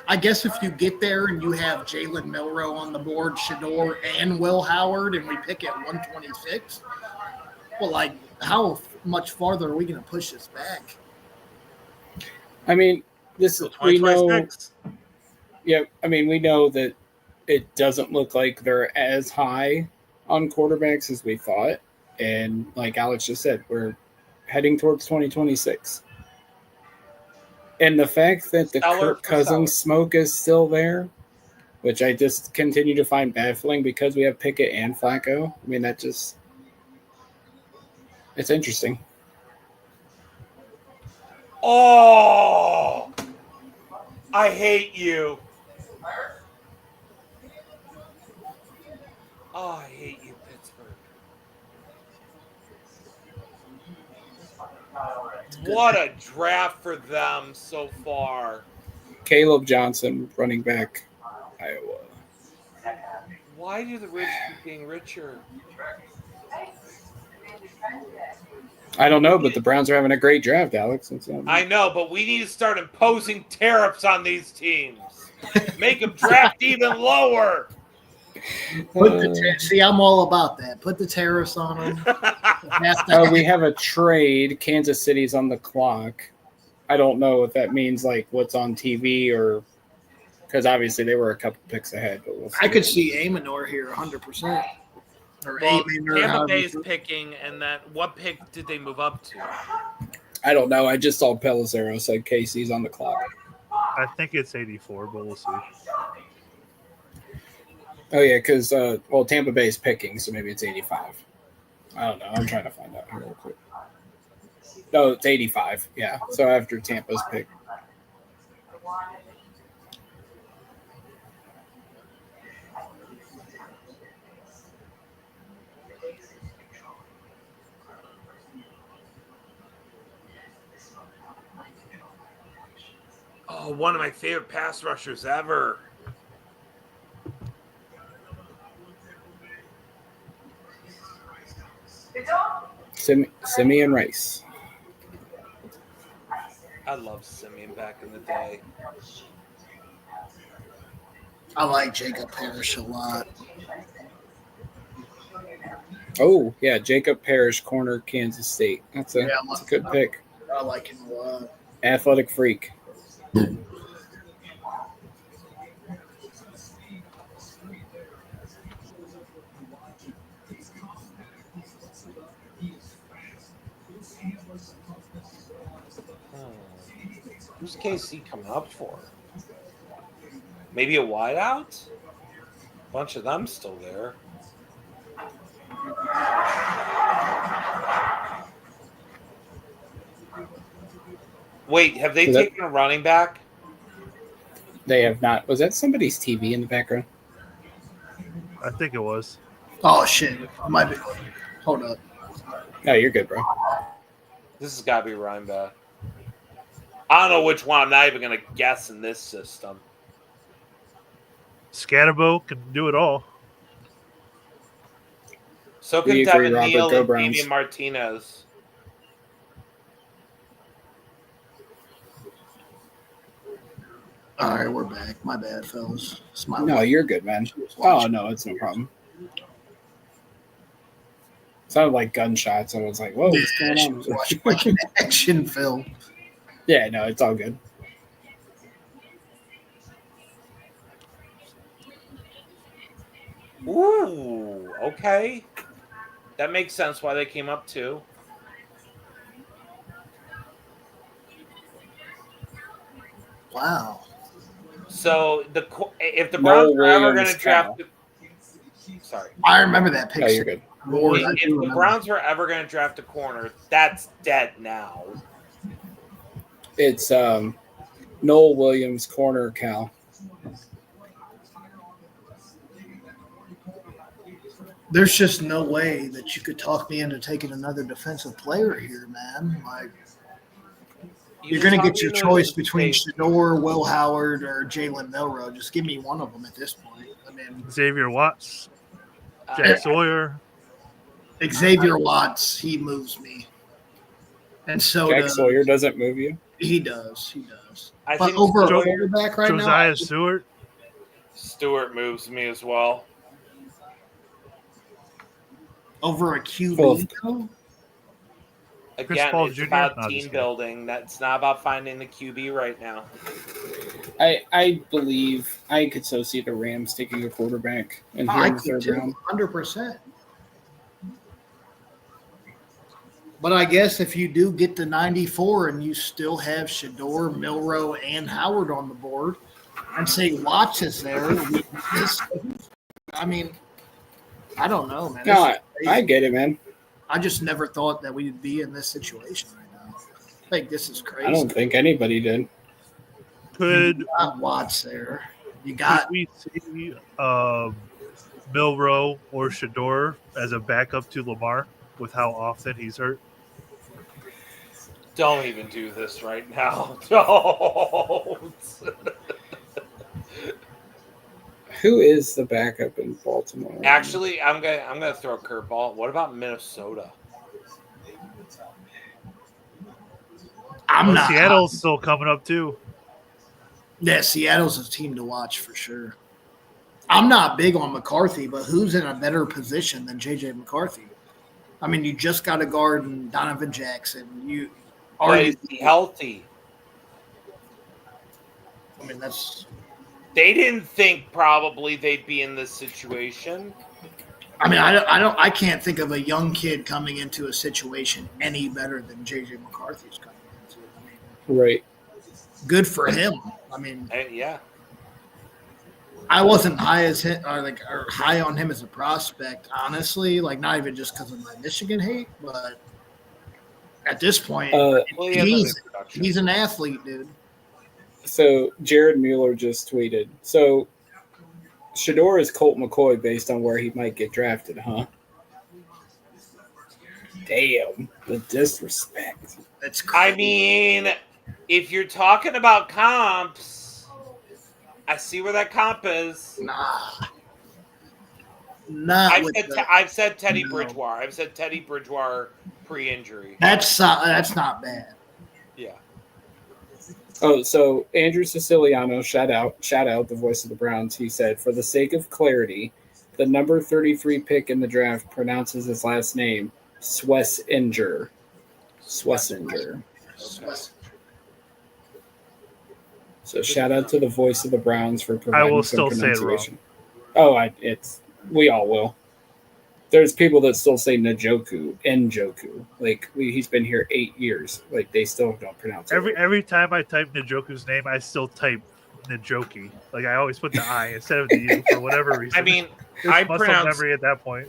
[SPEAKER 3] I guess if you get there and you have Jalen Milroe on the board, Shador and Will Howard, and we pick at 126, well, like how much farther are we going to push this back?
[SPEAKER 1] I mean, this is we know. Yeah, I mean, we know that it doesn't look like they're as high on quarterbacks as we thought, and like Alex just said, we're heading towards 2026. And the fact that the Kirk Cousins smoke is still there, which I just continue to find baffling because we have Pickett and Flacco. I mean, it's interesting.
[SPEAKER 2] Oh, I hate you. Oh, I hate you, Pittsburgh. What a draft for them so far.
[SPEAKER 1] Caleb Johnson, running back, Iowa.
[SPEAKER 2] Why do the rich keep getting richer?
[SPEAKER 1] I don't know, but the Browns are having a great draft, Alex.
[SPEAKER 2] I know, but we need to start imposing tariffs on these teams. Make them draft even lower.
[SPEAKER 3] See, I'm all about that. Put the tariffs on them.
[SPEAKER 1] We have a trade. Kansas City's on the clock. I don't know if that means like what's on TV or because obviously they were a couple picks ahead. But
[SPEAKER 3] I could see Amonor here 100%. Or
[SPEAKER 2] Tampa Bay's picking, and what pick did they move up to?
[SPEAKER 1] I don't know. I just saw Pelissero said Casey's on the clock.
[SPEAKER 4] I think it's 84, but we'll see.
[SPEAKER 1] Oh, yeah, because, Tampa Bay's picking, so maybe it's 85. I don't know. I'm trying to find out here real quick. No, it's 85. Yeah, so after Tampa's pick.
[SPEAKER 2] Oh, one of my favorite pass rushers ever.
[SPEAKER 1] Simeon Rice.
[SPEAKER 2] I love Simeon back in the day.
[SPEAKER 3] I like Jacob Parrish a lot.
[SPEAKER 1] Oh, yeah, Jacob Parrish, corner, Kansas State. That's a good pick.
[SPEAKER 3] I like him a lot.
[SPEAKER 1] Athletic freak.
[SPEAKER 2] Who's KC coming up for? Maybe a wideout? A bunch of them still there. Wait, have they taken a running back?
[SPEAKER 1] They have not. Was that somebody's TV in the background?
[SPEAKER 4] I think it was.
[SPEAKER 3] Oh shit! Might be. Hold up.
[SPEAKER 1] No, you're good, bro.
[SPEAKER 2] This has got to be Rhinebeck. I don't know which one. I'm not even going to guess in this system.
[SPEAKER 4] Scatterbo can do it all.
[SPEAKER 2] So can
[SPEAKER 1] We agree,
[SPEAKER 2] Devin
[SPEAKER 1] Robert.
[SPEAKER 2] Neal
[SPEAKER 1] Go
[SPEAKER 2] and
[SPEAKER 1] Browns.
[SPEAKER 2] Damian Martinez.
[SPEAKER 3] All right, we're back. My bad, fellas. It's my
[SPEAKER 1] No,
[SPEAKER 3] fault.
[SPEAKER 1] you're good, man. Oh no, it's no problem. Sounded like gunshots. I was like, "Whoa, what's
[SPEAKER 3] Yeah,
[SPEAKER 1] going
[SPEAKER 3] she
[SPEAKER 1] on?"
[SPEAKER 3] was watching like an action film.
[SPEAKER 1] Yeah, no, it's all good.
[SPEAKER 2] Ooh, okay. That makes sense why they came up too.
[SPEAKER 3] Wow.
[SPEAKER 2] So if the Browns
[SPEAKER 1] Noel
[SPEAKER 2] are ever going
[SPEAKER 1] Williams
[SPEAKER 2] to draft,
[SPEAKER 1] Cal.
[SPEAKER 2] sorry,
[SPEAKER 3] I remember that picture.
[SPEAKER 1] No, you're good.
[SPEAKER 3] Lord, I
[SPEAKER 2] if
[SPEAKER 3] do
[SPEAKER 2] the
[SPEAKER 3] remember.
[SPEAKER 2] Browns were ever going to draft a corner, that's dead now.
[SPEAKER 1] It's Noel Williams, corner Cal.
[SPEAKER 3] There's just no way that you could talk me into taking another defensive player here, man. Like you're going to get your choice between Shador, Will Howard, or Jalen Milroe. Just give me one of them at this point. I mean,
[SPEAKER 4] Xavier Watts, Jack Sawyer.
[SPEAKER 3] Xavier Watts, he moves me, and so
[SPEAKER 1] Jack
[SPEAKER 3] does
[SPEAKER 1] Sawyer doesn't move you.
[SPEAKER 3] he does. He does.
[SPEAKER 2] I
[SPEAKER 3] But
[SPEAKER 2] think
[SPEAKER 3] over a
[SPEAKER 2] Sawyer-
[SPEAKER 3] quarterback right
[SPEAKER 4] Josiah
[SPEAKER 3] now,
[SPEAKER 4] Stewart.
[SPEAKER 2] Stewart moves me as well.
[SPEAKER 3] over a QB,
[SPEAKER 1] Both.
[SPEAKER 3] though?
[SPEAKER 2] Again,
[SPEAKER 4] Paul
[SPEAKER 2] it's
[SPEAKER 4] Jr.?
[SPEAKER 2] about
[SPEAKER 4] No, just
[SPEAKER 2] team
[SPEAKER 4] kidding.
[SPEAKER 2] building. That's not about finding the QB right now.
[SPEAKER 1] I believe I could so see the Rams taking a quarterback in here
[SPEAKER 3] I
[SPEAKER 1] in the
[SPEAKER 3] could
[SPEAKER 1] third
[SPEAKER 3] too,
[SPEAKER 1] round.
[SPEAKER 3] 100%. But I guess if you do get to 94 and you still have Shador, Milroe, and Howard on the board, and say Watts is there, I mean, I don't know, man.
[SPEAKER 1] No,
[SPEAKER 3] This is crazy.
[SPEAKER 1] I get it, man.
[SPEAKER 3] I just never thought that we'd be in this situation right now. Like, this is crazy.
[SPEAKER 1] I don't think anybody did.
[SPEAKER 4] Could
[SPEAKER 3] You got Watts there. You got
[SPEAKER 4] we see Milroe or Shador as a backup to Lamar with how often he's hurt?
[SPEAKER 2] Don't even do this right now. Don't.
[SPEAKER 1] Who is the backup in Baltimore?
[SPEAKER 2] Actually, I'm gonna throw a curveball. What about Minnesota?
[SPEAKER 3] I'm not.
[SPEAKER 4] Seattle's still coming up too.
[SPEAKER 3] Yeah, Seattle's a team to watch for sure. I'm not big on McCarthy, but who's in a better position than JJ McCarthy? I mean, you just got to guard Donovan Jackson.
[SPEAKER 2] But is he healthy?
[SPEAKER 3] I mean, that's.
[SPEAKER 2] They didn't think probably they'd be in this situation.
[SPEAKER 3] I mean, I can't think of a young kid coming into a situation any better than JJ McCarthy's coming into. I mean,
[SPEAKER 1] Right.
[SPEAKER 3] good for him. I mean,
[SPEAKER 2] Yeah.
[SPEAKER 3] I wasn't high as him, or high on him as a prospect, honestly. Like, not even just because of my Michigan hate, but at this point,
[SPEAKER 2] Well, he has
[SPEAKER 3] he's
[SPEAKER 2] a production.
[SPEAKER 3] he's an athlete, dude.
[SPEAKER 1] So Jared Mueller just tweeted. So Shador is Colt McCoy based on where he might get drafted, huh? Damn, the disrespect.
[SPEAKER 3] That's crazy.
[SPEAKER 2] I mean, if you're talking about comps, I see where that comp is. I've said Teddy Bridgewater. I've said Teddy Bridgewater pre-injury.
[SPEAKER 3] That's not bad.
[SPEAKER 2] Yeah.
[SPEAKER 1] Oh, so Andrew Siciliano, shout out, the voice of the Browns. He said, for the sake of clarity, the number 33 pick in the draft pronounces his last name Swessinger. Swessinger. So shout out to the voice of the Browns for providing
[SPEAKER 4] I will
[SPEAKER 1] some
[SPEAKER 4] still say it
[SPEAKER 1] pronunciation. We all will. There's people that still say Njoku. Like he's been here 8 years. Like they still don't pronounce it.
[SPEAKER 4] Every time I type Njoku's name, I still type Njoki. Like I always put the I instead of the U for whatever reason.
[SPEAKER 2] I mean,
[SPEAKER 4] It's
[SPEAKER 2] I
[SPEAKER 4] muscle
[SPEAKER 2] pronounce
[SPEAKER 4] memory at that point.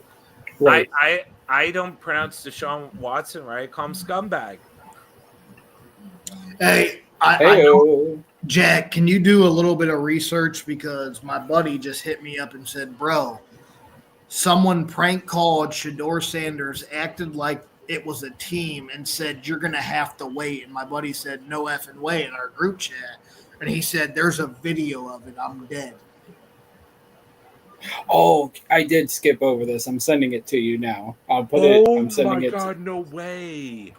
[SPEAKER 1] Right.
[SPEAKER 2] I don't pronounce Deshaun Watson right. I call him scumbag.
[SPEAKER 3] Hey, Jack, can you do a little bit of research? Because my buddy just hit me up and said, bro, someone prank called Shador Sanders, acted like it was a team, and said, you're going to have to wait. And my buddy said, no effing way in our group chat. And he said, there's a video of it. I'm dead.
[SPEAKER 1] Oh, I did skip over this. I'm sending it to you now. I'll put it. I'm sending it.
[SPEAKER 2] Oh my god, no way.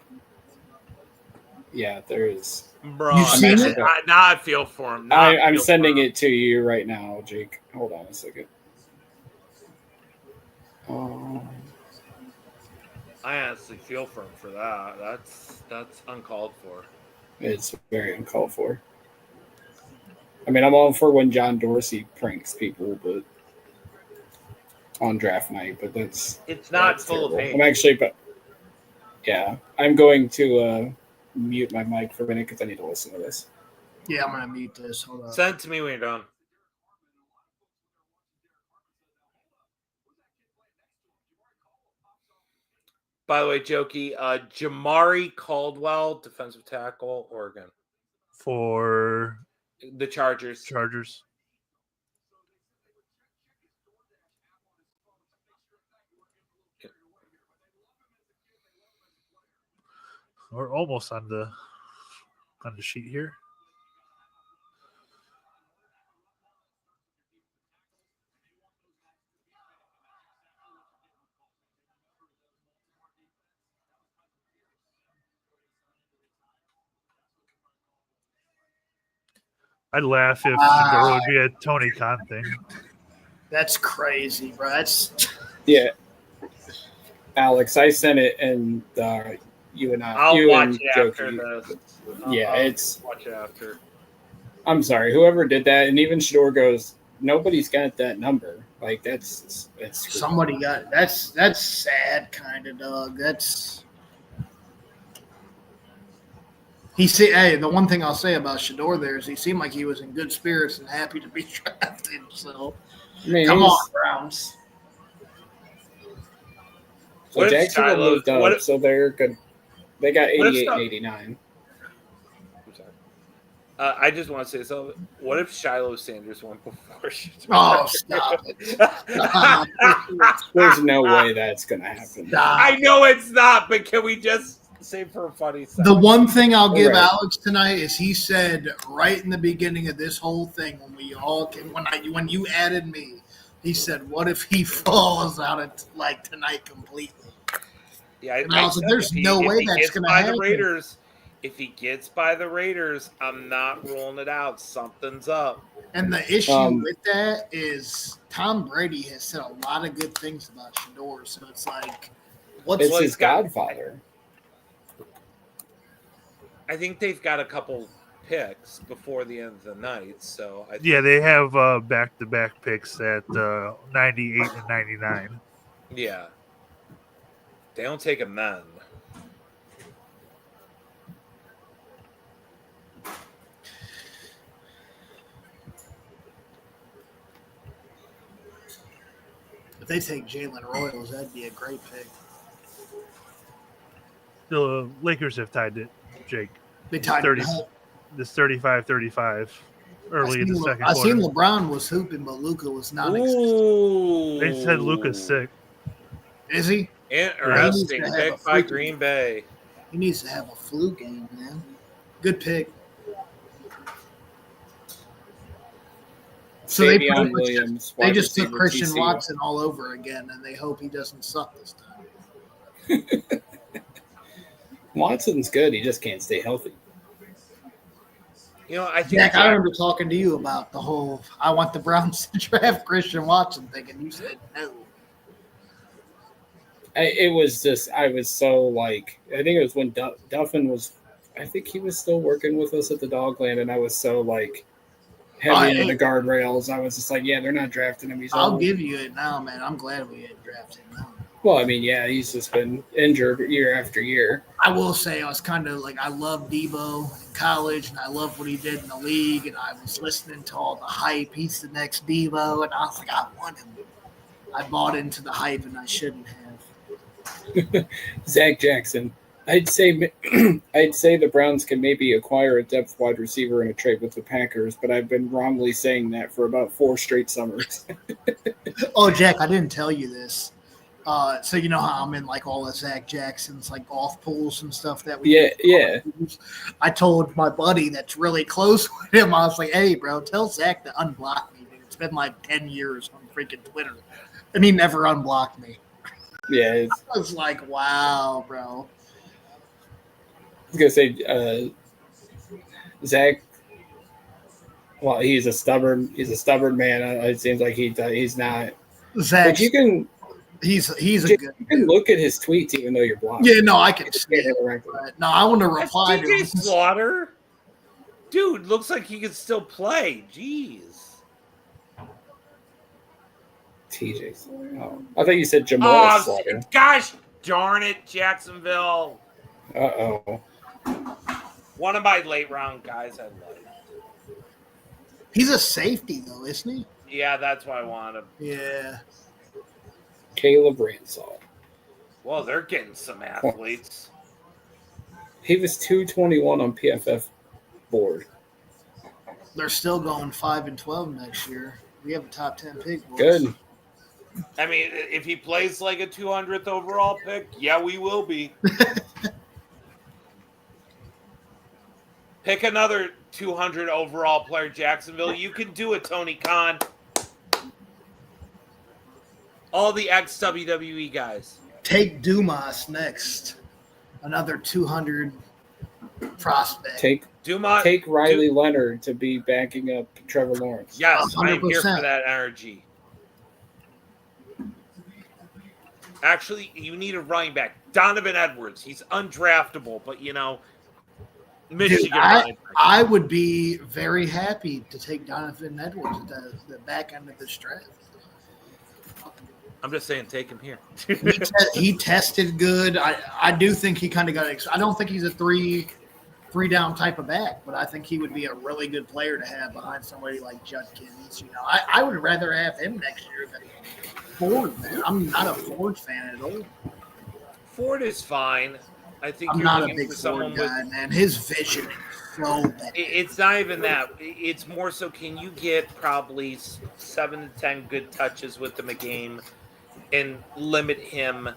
[SPEAKER 1] Yeah, there is.
[SPEAKER 2] Bro,
[SPEAKER 3] You seen it?
[SPEAKER 2] Now I feel for him.
[SPEAKER 1] I'm sending it to you right now, Jake. Hold on a second.
[SPEAKER 2] I honestly feel for him for that. That's uncalled for.
[SPEAKER 1] It's very uncalled for. I mean, I'm all for when John Dorsey pranks people, but on draft night. But it's
[SPEAKER 2] not full of hate.
[SPEAKER 1] I'm actually, but yeah, I'm going to mute my mic for a minute because I need to listen to this.
[SPEAKER 3] Yeah, I'm going to mute this. Hold on.
[SPEAKER 2] Send it to me when you're done. By the way, Jokey, Jamari Caldwell, defensive tackle, Oregon.
[SPEAKER 4] For
[SPEAKER 2] the Chargers.
[SPEAKER 4] We're almost on the sheet here. I'd laugh if Shador would be a Tony Khan thing.
[SPEAKER 3] That's crazy, bro. That's
[SPEAKER 1] yeah. Alex, I sent it, and you and I.
[SPEAKER 2] I'll watch it after this.
[SPEAKER 1] It's
[SPEAKER 2] watch it after.
[SPEAKER 1] I'm sorry, whoever did that, and even Shador goes, nobody's got that number. Like that's
[SPEAKER 3] somebody got that's sad, kind of, dog. That's. Hey, the one thing I'll say about Shador there is he seemed like he was in good spirits and happy to be drafted. So, come on, Browns.
[SPEAKER 1] So Jacksonville moved up, so they're good. They got 88 and 89.
[SPEAKER 2] I'm sorry. I just want to say something. What if Shiloh Sanders went before Shador?
[SPEAKER 3] Oh, stop it.
[SPEAKER 1] There's no way that's going to happen.
[SPEAKER 3] Stop.
[SPEAKER 2] I know it's not, but can we just say for a funny second?
[SPEAKER 3] The one thing I'll give Alex tonight is he said right in the beginning of this whole thing when you added me, he said, "What if he falls out of tonight completely?"
[SPEAKER 2] Yeah,
[SPEAKER 3] I was like, "There's no way that's going to happen."
[SPEAKER 2] If he gets by the Raiders, I'm not ruling it out. Something's up.
[SPEAKER 3] And the issue with that is Tom Brady has said a lot of good things about Shador, so it's like,
[SPEAKER 1] it's his godfather.
[SPEAKER 2] I think they've got a couple picks before the end of the night. So
[SPEAKER 4] they have back-to-back picks at 98 and 99.
[SPEAKER 2] Yeah. They don't take them then.
[SPEAKER 3] If they take Jalen Royals, that'd be a great pick.
[SPEAKER 4] The Lakers have tied it, Jake.
[SPEAKER 3] They tied
[SPEAKER 4] 30. This 35-35 early in the second quarter.
[SPEAKER 3] I seen LeBron was hooping, but Luka was not.
[SPEAKER 4] They said Luka's sick.
[SPEAKER 3] Is he?
[SPEAKER 2] Interesting pick by Green Bay.
[SPEAKER 3] He needs to have a flu game, man. Good pick. So they just took Christian Watson all over again, and they hope he doesn't suck this time.
[SPEAKER 1] Watson's good. He just can't stay healthy.
[SPEAKER 2] I think
[SPEAKER 3] Jack, I remember talking to you about the whole I want the Browns to draft Christian Watson thing, and you said no.
[SPEAKER 1] I was so I think it was when Duffin was, I think he was still working with us at the DawgLand, and I was so heavy in the guardrails. I was just like, yeah, they're not drafting him.
[SPEAKER 3] I'll give you it now, man. I'm glad we didn't draft him now.
[SPEAKER 1] Well, I mean, yeah, he's just been injured year after year.
[SPEAKER 3] I will say I was kind of I loved Debo in college, and I loved what he did in the league, and I was listening to all the hype. He's the next Debo, and I was like, I want him. I bought into the hype, and I shouldn't have.
[SPEAKER 1] Zach Jackson. I'd say I'd say the Browns can maybe acquire a depth wide receiver in a trade with the Packers, but I've been wrongly saying that for about 4 straight summers.
[SPEAKER 3] Oh, Jack, I didn't tell you this. So you know how I'm in like all of Zach Jackson's like golf pools and stuff that we
[SPEAKER 1] Yeah.
[SPEAKER 3] I told my buddy that's really close with him, I was like, hey, bro, tell Zach to unblock me, dude. It's been like 10 years on freaking Twitter. And he never unblocked me.
[SPEAKER 1] Yeah,
[SPEAKER 3] I was like, wow, bro.
[SPEAKER 1] I was gonna say Zach. Well, he's a stubborn man. It seems like he's not.
[SPEAKER 3] Zach,
[SPEAKER 1] But you can
[SPEAKER 3] he's a good
[SPEAKER 1] you can look at his tweets even though you're blocked.
[SPEAKER 3] Yeah, no, I can see
[SPEAKER 1] Yeah,
[SPEAKER 3] it. No, I want to reply to
[SPEAKER 2] DJ
[SPEAKER 3] him.
[SPEAKER 2] Slaughter? Dude, looks like he could still play. Jeez.
[SPEAKER 1] TJ. Oh, I thought you said Jamal
[SPEAKER 2] Oh,
[SPEAKER 1] Slaughter.
[SPEAKER 2] gosh darn it, Jacksonville.
[SPEAKER 1] Uh-oh.
[SPEAKER 2] One of my late round guys I like.
[SPEAKER 3] He's a safety, though, isn't he?
[SPEAKER 2] Yeah, that's why I want him.
[SPEAKER 3] Yeah.
[SPEAKER 1] Caleb Ransall.
[SPEAKER 2] Well, they're getting some athletes.
[SPEAKER 1] He was 221 on PFF board.
[SPEAKER 3] They're still going 5-12 next year. We have a top 10 pick. Boys.
[SPEAKER 1] Good.
[SPEAKER 2] I mean, if he plays like a 200th overall pick, yeah, we will be. Pick another 200 overall player, Jacksonville. You can do it, Tony Khan. All the ex-WWE guys.
[SPEAKER 3] Take Dumas next. Another 200 prospect.
[SPEAKER 1] Take Riley Leonard to be backing up Trevor Lawrence.
[SPEAKER 2] Yes,
[SPEAKER 3] 100%.
[SPEAKER 2] I am here for that energy. Actually, you need a running back. Donovan Edwards. He's undraftable, but, you know, Michigan.
[SPEAKER 3] Dude, I would be very happy to take Donovan Edwards at the back end of this draft.
[SPEAKER 2] I'm just saying, take him here.
[SPEAKER 3] He tested good. I do think he kind of got – I don't think he's a three down type of back, but I think he would be a really good player to have behind somebody like Judkins. You know, I would rather have him next year than Ford, man. I'm not a Ford fan at all.
[SPEAKER 2] Ford is fine. I think
[SPEAKER 3] I'm
[SPEAKER 2] you're
[SPEAKER 3] not a
[SPEAKER 2] looking
[SPEAKER 3] big
[SPEAKER 2] for someone
[SPEAKER 3] Ford guy, man. His vision is so bad.
[SPEAKER 2] It's not even that. It's more so, can you get probably 7 to 10 good touches with him a game and limit him?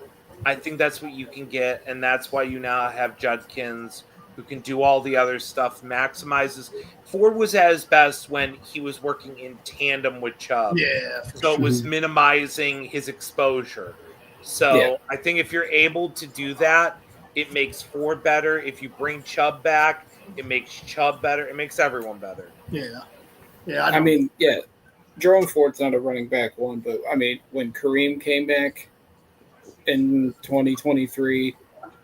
[SPEAKER 2] I think that's what you can get, and that's why you now have Judkins, who can do all the other stuff, maximizes. Ford was at his best when he was working in tandem with Chubb.
[SPEAKER 3] Yeah.
[SPEAKER 2] So it was minimizing his exposure. So I think if you're able to do that, it makes Ford better. If you bring Chubb back, it makes Chubb better. It makes everyone better.
[SPEAKER 3] Yeah. Yeah.
[SPEAKER 1] I mean, Jerome Ford's not a running back one, but I mean, when Kareem came back in 2023,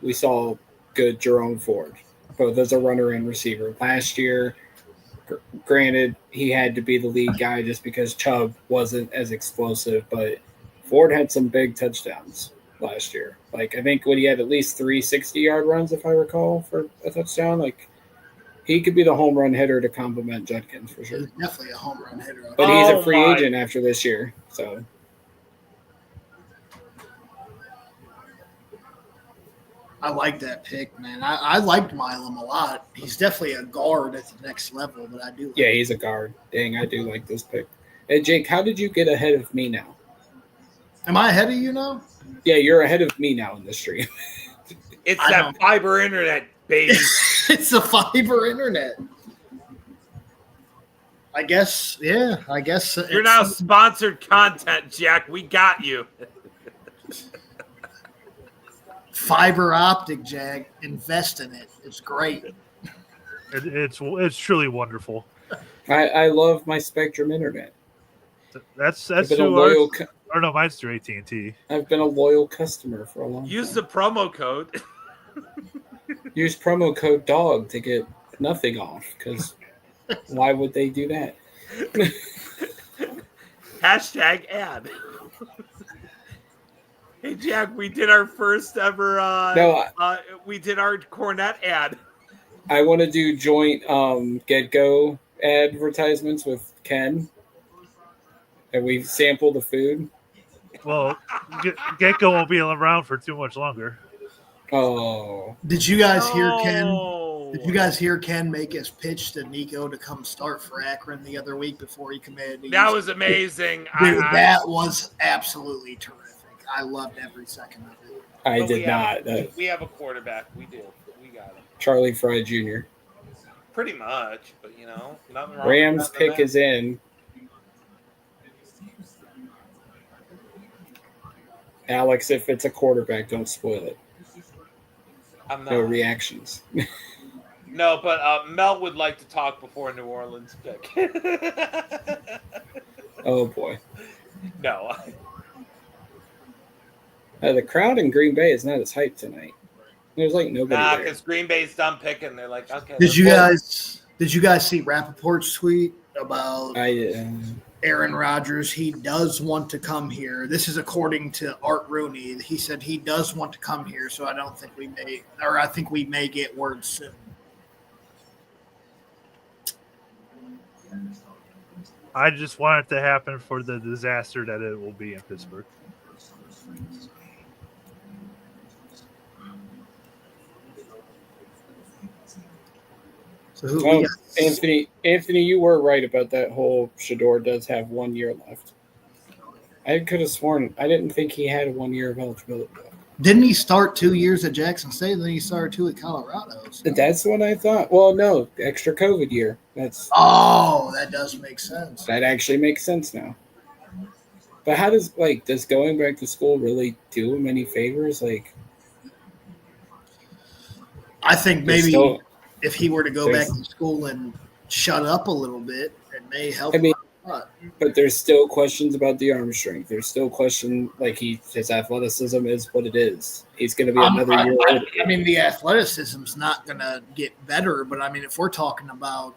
[SPEAKER 1] we saw good Jerome Ford, both as a runner and receiver. Last year, granted, he had to be the lead guy just because Chubb wasn't as explosive, but Ford had some big touchdowns last year. Like, I think he had at least 3 60-yard runs, if I recall, for a touchdown. Like, he could be the home run hitter to complement Judkins for sure.
[SPEAKER 3] He's definitely a home run hitter.
[SPEAKER 1] But he's a free agent after this year, so.
[SPEAKER 3] I like that pick, man. I liked Milam a lot. He's definitely a guard at the next level, but I do.
[SPEAKER 1] Yeah, he's a guard. Dang, I do like this pick. Hey, Jake, how did you get ahead of me now?
[SPEAKER 3] Am I ahead of you now?
[SPEAKER 1] Yeah, you're ahead of me now in the stream.
[SPEAKER 2] It's that fiber internet, baby.
[SPEAKER 3] It's a fiber internet. I guess, yeah. I guess
[SPEAKER 2] you're now sponsored content, Jack. We got you.
[SPEAKER 3] Fiber optic, Jack. Invest in it. It's great.
[SPEAKER 4] It's truly wonderful.
[SPEAKER 1] I love my Spectrum internet.
[SPEAKER 4] That's
[SPEAKER 1] through ours.
[SPEAKER 4] Or no, mine's through AT&T.
[SPEAKER 1] I've been a loyal customer for a long time.
[SPEAKER 2] Use the promo code.
[SPEAKER 1] Use promo code DAWG to get nothing off, because why would they do that?
[SPEAKER 2] Hashtag ad. Hey, Jack, we did our first ever we did our Cornet ad.
[SPEAKER 1] I want to do joint Get-Go advertisements with Ken. And we sample the food.
[SPEAKER 4] Well, Gecko won't be around for too much longer.
[SPEAKER 1] Oh,
[SPEAKER 3] Did you guys hear Ken?
[SPEAKER 2] No.
[SPEAKER 3] Did you guys hear Ken make his pitch to Nico to come start for Akron the other week before he committed to
[SPEAKER 2] That
[SPEAKER 3] UC?
[SPEAKER 2] was amazing.
[SPEAKER 3] Dude, that was absolutely terrific. I loved every second of it.
[SPEAKER 1] I
[SPEAKER 2] But
[SPEAKER 1] did not.
[SPEAKER 2] We have a quarterback. We do. We got him.
[SPEAKER 1] Charlie Fry Jr.
[SPEAKER 2] Pretty much, but nothing wrong.
[SPEAKER 1] Rams
[SPEAKER 2] with
[SPEAKER 1] pick
[SPEAKER 2] that.
[SPEAKER 1] is in. Alex, if it's a quarterback, don't spoil it.
[SPEAKER 2] I'm not.
[SPEAKER 1] No reactions.
[SPEAKER 2] No, but Mel would like to talk before New Orleans pick.
[SPEAKER 1] Oh boy.
[SPEAKER 2] No.
[SPEAKER 1] The crowd in Green Bay is not as hyped tonight. There's like nobody there.
[SPEAKER 2] Because Green Bay's done picking. They're like, okay.
[SPEAKER 3] Did you guys see Rappaport's tweet about Aaron Rodgers? He does want to come here. This is according to Art Rooney. He said he does want to come here, so I think we may get word soon.
[SPEAKER 4] I just want it to happen for the disaster that it will be in Pittsburgh.
[SPEAKER 1] So Anthony, you were right about that whole Shador does have 1 year left. I could have sworn I didn't think he had 1 year of eligibility.
[SPEAKER 3] Didn't he start 2 years at Jackson State, and then he started 2 at Colorado? So.
[SPEAKER 1] That's what I thought. Well, no, extra COVID year.
[SPEAKER 3] That does make sense.
[SPEAKER 1] That actually makes sense now. But how does going back to school really do him any favors?
[SPEAKER 3] I think maybe if he were to go back to school and shut up a little bit, it may help.
[SPEAKER 1] But there's still questions about the arm strength. There's still question his athleticism is what it is. He's going to be another year older.
[SPEAKER 3] The athleticism's not going to get better, but if we're talking about,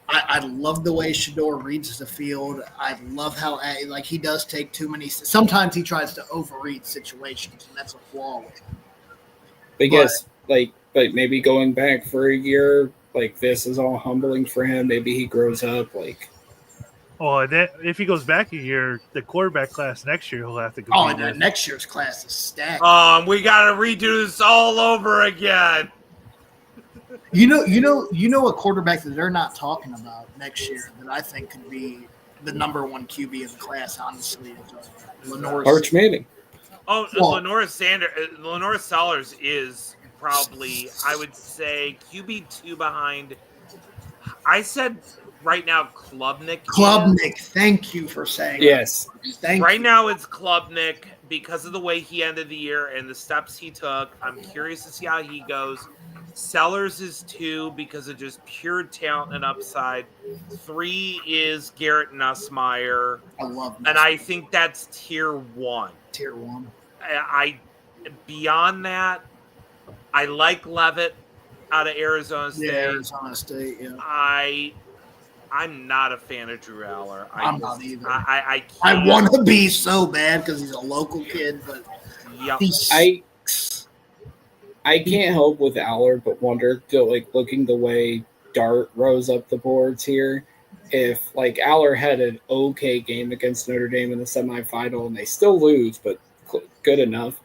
[SPEAKER 3] I love the way Shador reads the field. I love how he does take too many. Sometimes he tries to overread situations, and that's a flaw with him.
[SPEAKER 1] But maybe going back for a year, this is all humbling for him. Maybe he grows up.
[SPEAKER 4] Oh, if he goes back a year, the quarterback class next year he'll have to compete.
[SPEAKER 3] Oh, and next year's class is stacked.
[SPEAKER 2] We got to redo this all over again.
[SPEAKER 3] You know a quarterback that they're not talking about next year that I think could be the number 1 QB in the class. Honestly, is Lenore
[SPEAKER 1] Arch Manning.
[SPEAKER 2] Oh, Lenore Sellers is probably, I would say, QB2 behind. I said right now Klubnik.
[SPEAKER 3] Thank you for saying
[SPEAKER 1] yes.
[SPEAKER 2] Right now it's Klubnik because of the way he ended the year and the steps he took. I'm curious to see how he goes. Sellers is 2 because of just pure talent and upside. 3 is Garrett Nussmeier.
[SPEAKER 3] I love Nussmeier.
[SPEAKER 2] And I think that's tier 1.
[SPEAKER 3] Tier 1.
[SPEAKER 2] Beyond that, I like Levitt out of Arizona State.
[SPEAKER 3] Yeah, Arizona State, yeah.
[SPEAKER 2] I'm not a fan of Drew Aller.
[SPEAKER 3] I'm not either.
[SPEAKER 2] I
[SPEAKER 3] want to be so bad because he's a local kid, but
[SPEAKER 1] I can't help with Aller, but wonder, looking the way Dart rose up the boards here, if Aller had an okay game against Notre Dame in the semifinal and they still lose, but good enough,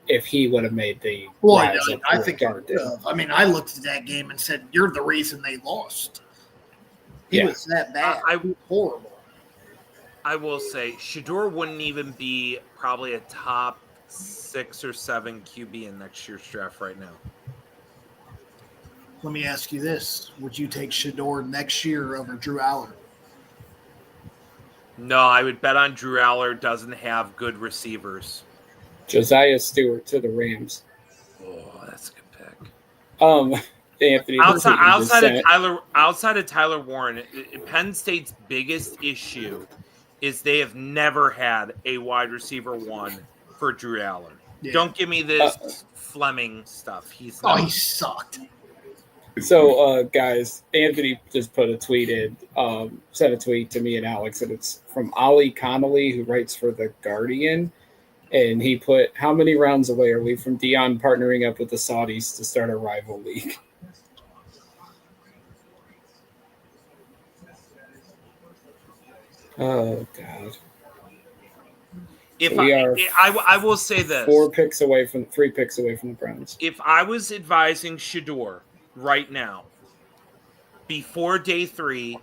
[SPEAKER 1] if he would have made the
[SPEAKER 3] I think Dart did. I looked at that game and said, "You're the reason they lost." He was that bad. Horrible.
[SPEAKER 2] I will say Shador wouldn't even be probably a top 6 or 7 QB in next year's draft right now.
[SPEAKER 3] Let me ask you this. Would you take Shador next year over Drew Aller?
[SPEAKER 2] No, I would bet on Drew Aller doesn't have good receivers.
[SPEAKER 1] Josiah Stewart to the Rams.
[SPEAKER 2] Oh, that's a good pick.
[SPEAKER 1] Anthony,
[SPEAKER 2] outside of Tyler Warren, Penn State's biggest issue is they have never had a wide receiver 1 for Drew Aller. Yeah. Don't give me this Fleming stuff. He
[SPEAKER 3] sucked.
[SPEAKER 1] So, guys, Anthony just put a tweet in, sent a tweet to me and Alex, and it's from Ollie Connolly, who writes for The Guardian. And he put, how many rounds away are we from Dion partnering up with the Saudis to start a rival league? Oh, God.
[SPEAKER 2] If
[SPEAKER 1] we are
[SPEAKER 2] I will say this:
[SPEAKER 1] 3 picks away from the Browns.
[SPEAKER 2] if I was advising Shador right now, before day 3,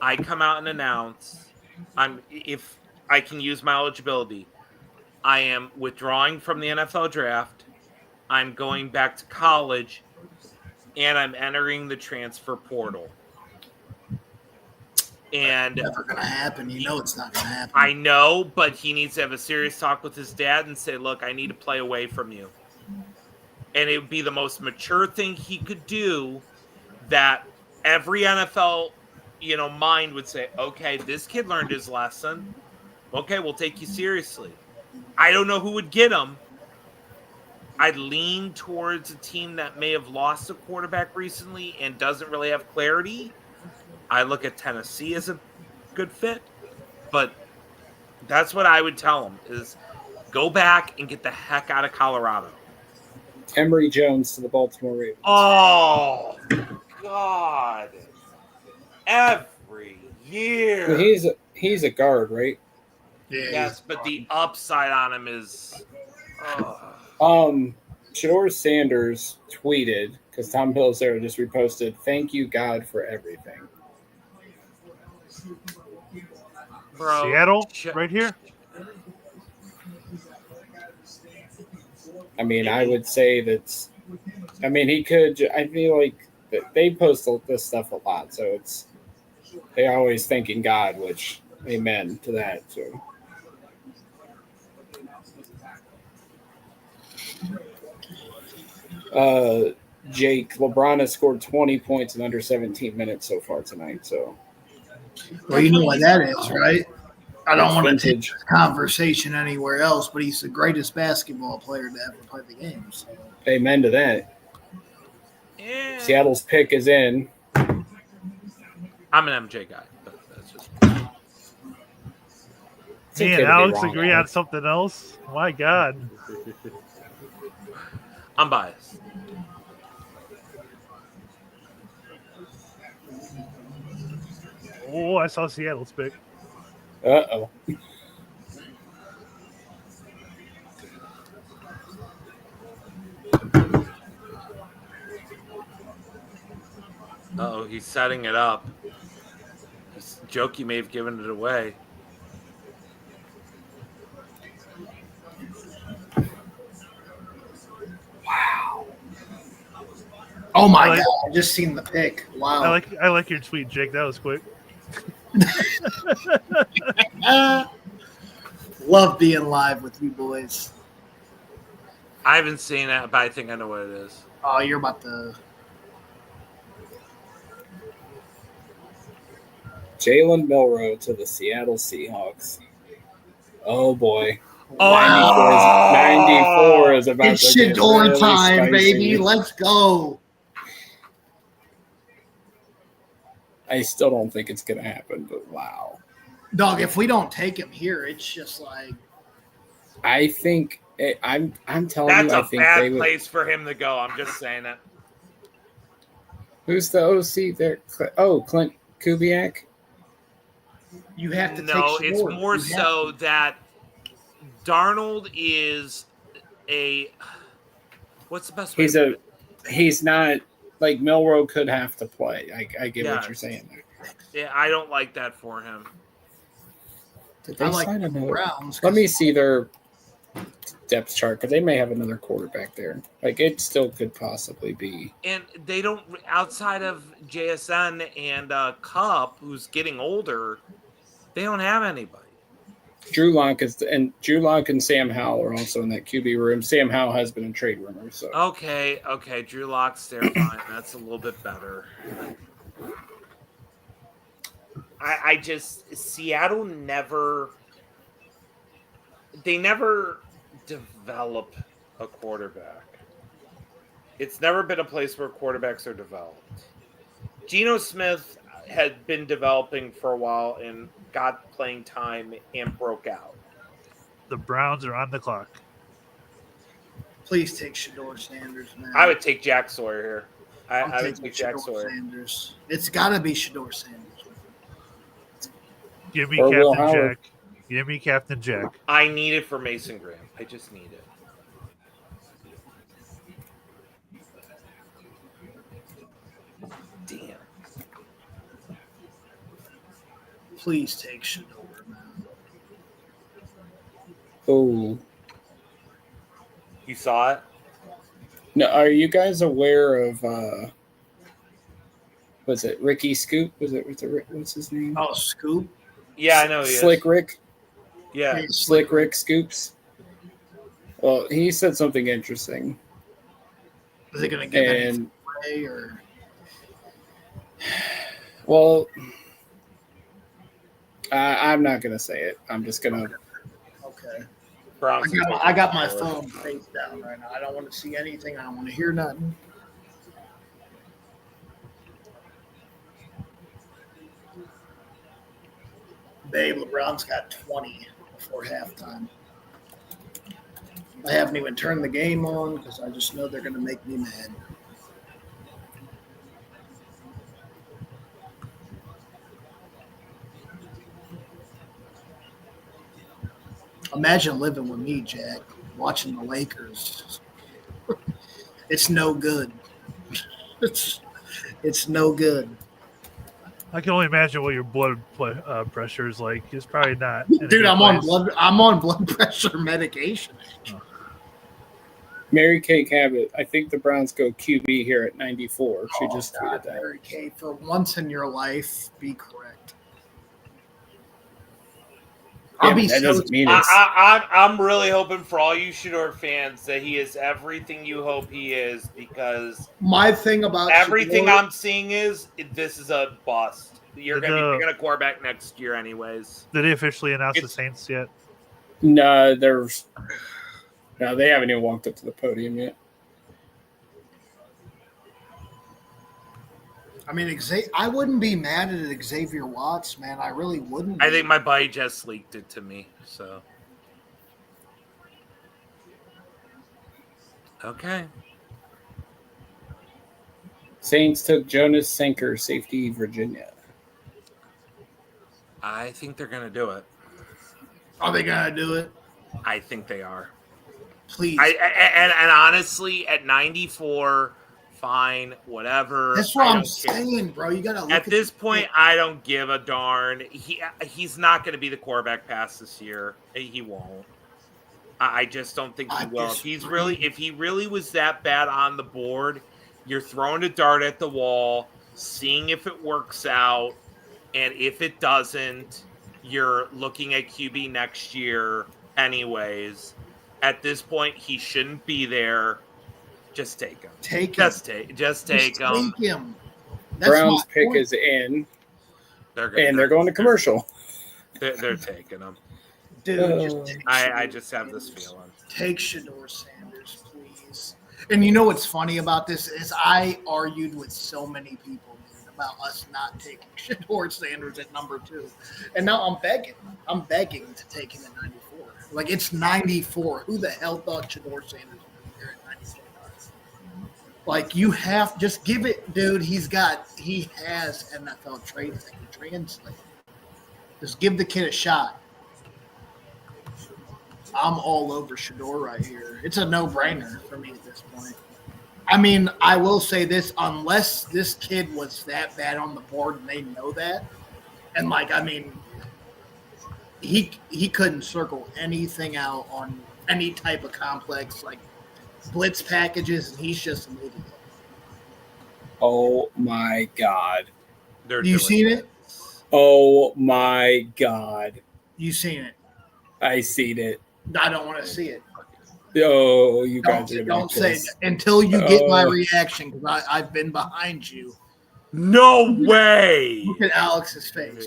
[SPEAKER 2] I come out and announce if I can use my eligibility, I am withdrawing from the NFL draft. I'm going back to college, and I'm entering the transfer portal. And
[SPEAKER 3] Never gonna happen. You know it's not gonna happen.
[SPEAKER 2] I know, but he needs to have a serious talk with his dad and say, look, I need to play away from you. And it would be the most mature thing he could do, that every NFL, mind would say, okay, this kid learned his lesson. Okay, we'll take you seriously. I don't know who would get him. I'd lean towards a team that may have lost a quarterback recently and doesn't really have clarity. I look at Tennessee as a good fit, but that's what I would tell him is go back and get the heck out of Colorado.
[SPEAKER 1] Emory Jones to the Baltimore Ravens.
[SPEAKER 2] Oh, God. Every year.
[SPEAKER 1] He's a guard, right?
[SPEAKER 3] Yeah,
[SPEAKER 2] Yes, but the upside on him is...
[SPEAKER 1] Shador Sanders tweeted, because Tom Pelissero just reposted, thank you, God, for everything.
[SPEAKER 2] Bro,
[SPEAKER 4] Seattle, right here.
[SPEAKER 1] I mean, I would say that's. I mean, he could. I feel like they post this stuff a lot, so they always thanking God, which amen to that. So. Jake, LeBron has scored 20 points in under 17 minutes so far tonight. So.
[SPEAKER 3] Well, you know what that is, right? I don't want to take
[SPEAKER 1] Vintage.
[SPEAKER 3] this conversation anywhere else, but he's the greatest basketball player to ever play the game. So.
[SPEAKER 1] Amen to that.
[SPEAKER 2] Yeah.
[SPEAKER 1] Seattle's pick is in.
[SPEAKER 2] I'm an MJ guy. But that's just...
[SPEAKER 1] It's
[SPEAKER 4] Me
[SPEAKER 1] okay
[SPEAKER 4] and
[SPEAKER 1] to be
[SPEAKER 4] Alex
[SPEAKER 1] wrong,
[SPEAKER 4] agree on
[SPEAKER 1] Alex.
[SPEAKER 4] something else. My God.
[SPEAKER 2] I'm biased.
[SPEAKER 4] Oh, I saw Seattle's pick.
[SPEAKER 1] Uh-oh.
[SPEAKER 2] Uh-oh, he's setting it up. Jokey may have given it away.
[SPEAKER 3] Oh my
[SPEAKER 4] I like-
[SPEAKER 3] God! I just seen the pick. Wow.
[SPEAKER 4] I like your tweet, Jake. That was quick.
[SPEAKER 3] Love being live with you boys.
[SPEAKER 2] I haven't seen it, but I think I know what it is.
[SPEAKER 3] Oh, you're about to.
[SPEAKER 1] Jalen Milroe to the Seattle Seahawks. Oh boy.
[SPEAKER 2] Oh!
[SPEAKER 1] 94 is about
[SPEAKER 3] It's
[SPEAKER 1] to get
[SPEAKER 3] Shador
[SPEAKER 1] really
[SPEAKER 3] time,
[SPEAKER 1] spicy.
[SPEAKER 3] baby. Let's go.
[SPEAKER 1] I still don't think it's going to happen, but wow.
[SPEAKER 3] Dog, if we don't take him here, it's just like
[SPEAKER 1] I think I'm telling
[SPEAKER 2] That's
[SPEAKER 1] you, I
[SPEAKER 2] a
[SPEAKER 1] think they
[SPEAKER 2] bad
[SPEAKER 1] would.
[SPEAKER 2] place for him to go. I'm just saying it.
[SPEAKER 1] Who's the OC there? Oh, Clint Kubiak.
[SPEAKER 3] you have to
[SPEAKER 2] No,
[SPEAKER 3] take
[SPEAKER 2] it's
[SPEAKER 3] Shador.
[SPEAKER 2] more
[SPEAKER 3] You have
[SPEAKER 2] so that Darnold is a... What's the best way to put it?
[SPEAKER 1] He's not like Milroe could have to play. I get what
[SPEAKER 2] Yes.
[SPEAKER 1] you're saying there.
[SPEAKER 2] Yeah, I don't like that for him.
[SPEAKER 1] Did
[SPEAKER 3] I
[SPEAKER 1] they
[SPEAKER 3] like
[SPEAKER 1] sign
[SPEAKER 3] the
[SPEAKER 1] another?
[SPEAKER 3] Browns.
[SPEAKER 1] Let me see their depth chart because they may have another quarterback there. Like it still could possibly be.
[SPEAKER 2] And they don't, outside of JSN and Cup, who's getting older, they don't have anybody.
[SPEAKER 1] Drew Lock and Sam Howell are also in that QB room. Sam Howell has been in trade rumors. So
[SPEAKER 2] Okay, Drew Lock's there, fine. That's a little bit better. I just, Seattle never develop a quarterback. It's never been a place where quarterbacks are developed. Geno Smith had been developing for a while and got playing time and broke out.
[SPEAKER 4] The Browns are on the clock.
[SPEAKER 3] Please take Shador Sanders, man.
[SPEAKER 2] I would take Jack Sawyer here.
[SPEAKER 3] I'm
[SPEAKER 2] I would
[SPEAKER 3] taking
[SPEAKER 2] take Jack
[SPEAKER 3] Shador
[SPEAKER 2] Sawyer.
[SPEAKER 3] Sanders. It's got to be Shador Sanders.
[SPEAKER 4] Give me
[SPEAKER 1] Or Will
[SPEAKER 4] Captain
[SPEAKER 1] Howard.
[SPEAKER 4] Jack. Give me Captain Jack.
[SPEAKER 2] I need it for Mason Graham. I just need it. Damn.
[SPEAKER 3] Please take Shador, man.
[SPEAKER 1] Oh.
[SPEAKER 2] You saw it?
[SPEAKER 1] No, are you guys aware of was it Ricky Scoop? What's his name?
[SPEAKER 3] Oh, Scoop.
[SPEAKER 2] Yeah, I know he
[SPEAKER 1] Slick
[SPEAKER 2] is.
[SPEAKER 1] Rick.
[SPEAKER 2] Yeah.
[SPEAKER 1] Slick Rick Scoops. Well, he said something interesting.
[SPEAKER 3] Is it going to give anything away or?
[SPEAKER 1] Well, I'm not gonna say it. I'm just gonna.
[SPEAKER 3] Okay.
[SPEAKER 2] Browns
[SPEAKER 3] I got my phone face down right now. I don't want to see anything. I don't want to hear nothing. Babe, LeBron's got 20 before halftime. I haven't even turned the game on because I just know they're going to make me mad. Imagine living with me, Jack, watching the Lakers. It's no good. It's no good.
[SPEAKER 4] I can only imagine what your blood pressure is like. It's probably not. in a
[SPEAKER 3] Dude,
[SPEAKER 4] good
[SPEAKER 3] I'm on
[SPEAKER 4] place.
[SPEAKER 3] blood pressure medication.
[SPEAKER 1] Mary Kay Cabot. I think the Browns go QB here at 94. She just tweeted that.
[SPEAKER 3] Mary Kay, for once in your life, be correct.
[SPEAKER 1] Yeah,
[SPEAKER 3] I'll be
[SPEAKER 1] that
[SPEAKER 3] so
[SPEAKER 1] doesn't mean it's.
[SPEAKER 2] I'm really hoping for all you Shador fans that he is everything you hope he is, because
[SPEAKER 3] my thing about
[SPEAKER 2] everything
[SPEAKER 3] Shador,
[SPEAKER 2] I'm seeing is this is a bust. You're gonna quarterback next year anyways.
[SPEAKER 4] Did they officially announce the Saints yet?
[SPEAKER 1] No, they haven't even walked up to the podium yet.
[SPEAKER 3] I mean, I wouldn't be mad at Xavier Watts, man. I really wouldn't.
[SPEAKER 2] I think my buddy just leaked it to me. So okay.
[SPEAKER 1] Saints took Jonas Sanker, safety, Virginia.
[SPEAKER 2] I think they're gonna do it.
[SPEAKER 3] Are they gonna do it?
[SPEAKER 2] I think they are.
[SPEAKER 3] Please.
[SPEAKER 2] And honestly, at 94, fine, whatever.
[SPEAKER 3] That's what I'm saying, bro. You gotta look
[SPEAKER 2] at this point. I don't give a darn. He's not going to be the quarterback pass this year. He won't. I just don't think he will. If he really was that bad on the board, you're throwing a dart at the wall, seeing if it works out, and if it doesn't, you're looking at QB next year anyways. At this point, he shouldn't be there. Just take him. Just take him.
[SPEAKER 1] Brown's pick is in. They're going to commercial.
[SPEAKER 2] They're taking him.
[SPEAKER 3] Dude,
[SPEAKER 2] I just have this feeling.
[SPEAKER 3] Take Shador Sanders, please. And you know what's funny about this is I argued with so many people about us not taking Shador Sanders at number 2. And now I'm begging. I'm begging to take him at 94. Like, it's 94. Who the hell thought Shador Sanders would be here at 94? Like, you have – just give it – dude, he has NFL traits that can translate. Just give the kid a shot. I'm all over Shador right here. It's a no-brainer for me at this point. I mean, I will say this, unless this kid was that bad on the board and they know that, and, like, I mean – He couldn't circle anything out on any type of complex like blitz packages, and he's just an idiot.
[SPEAKER 1] Oh my God!
[SPEAKER 3] You seen it?
[SPEAKER 1] Oh my God!
[SPEAKER 3] You seen it?
[SPEAKER 1] I seen it.
[SPEAKER 3] I don't want to see it.
[SPEAKER 1] Oh, you guys
[SPEAKER 3] don't say it until you get my reaction, because I've been behind you.
[SPEAKER 2] No way!
[SPEAKER 3] Look at Alex's face.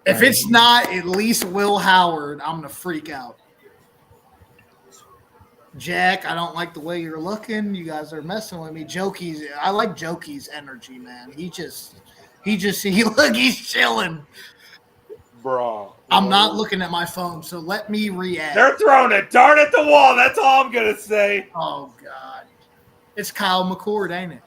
[SPEAKER 3] If it's not at least Will Howard, I'm going to freak out. Jack, I don't like the way you're looking. You guys are messing with me. I like Jokey's energy, man. He's chilling.
[SPEAKER 2] Bro.
[SPEAKER 3] I'm not looking at my phone, so let me react.
[SPEAKER 2] They're throwing a dart at the wall. That's all I'm going to say.
[SPEAKER 3] Oh, God. It's Kyle McCord, ain't it?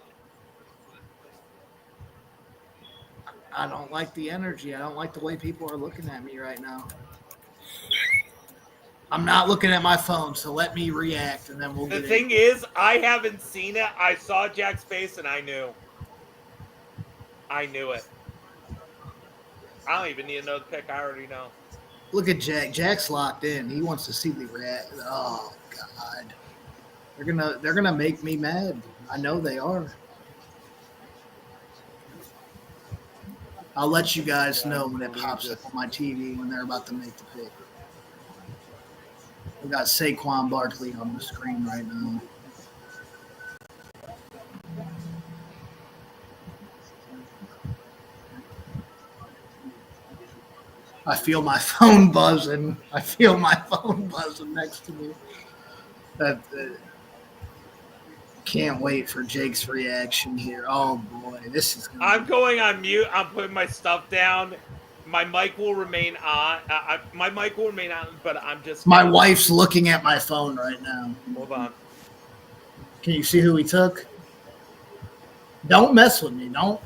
[SPEAKER 3] I don't like the energy. I don't like the way people are looking at me right now. I'm not looking at my phone, so let me react, and then we'll
[SPEAKER 2] The
[SPEAKER 3] get
[SPEAKER 2] thing is, I haven't seen it. I saw Jack's face, and I knew. I knew it. I don't even need to know the pick. I already know.
[SPEAKER 3] Look at Jack. Jack's locked in. He wants to see the react. Oh God, they're gonna make me mad. I know they are. I'll let you guys know when it pops up on my TV when they're about to make the pick. We got Saquon Barkley on the screen right now. I feel my phone buzzing. next to me. Can't wait for Jake's reaction here. Oh boy, this is.
[SPEAKER 2] I'm going on mute. I'm putting my stuff down. My mic will remain on. My mic will remain on, but I'm just.
[SPEAKER 3] My wife's looking at my phone right now.
[SPEAKER 2] Hold on.
[SPEAKER 3] Can you see who he took? Don't mess with me. Don't.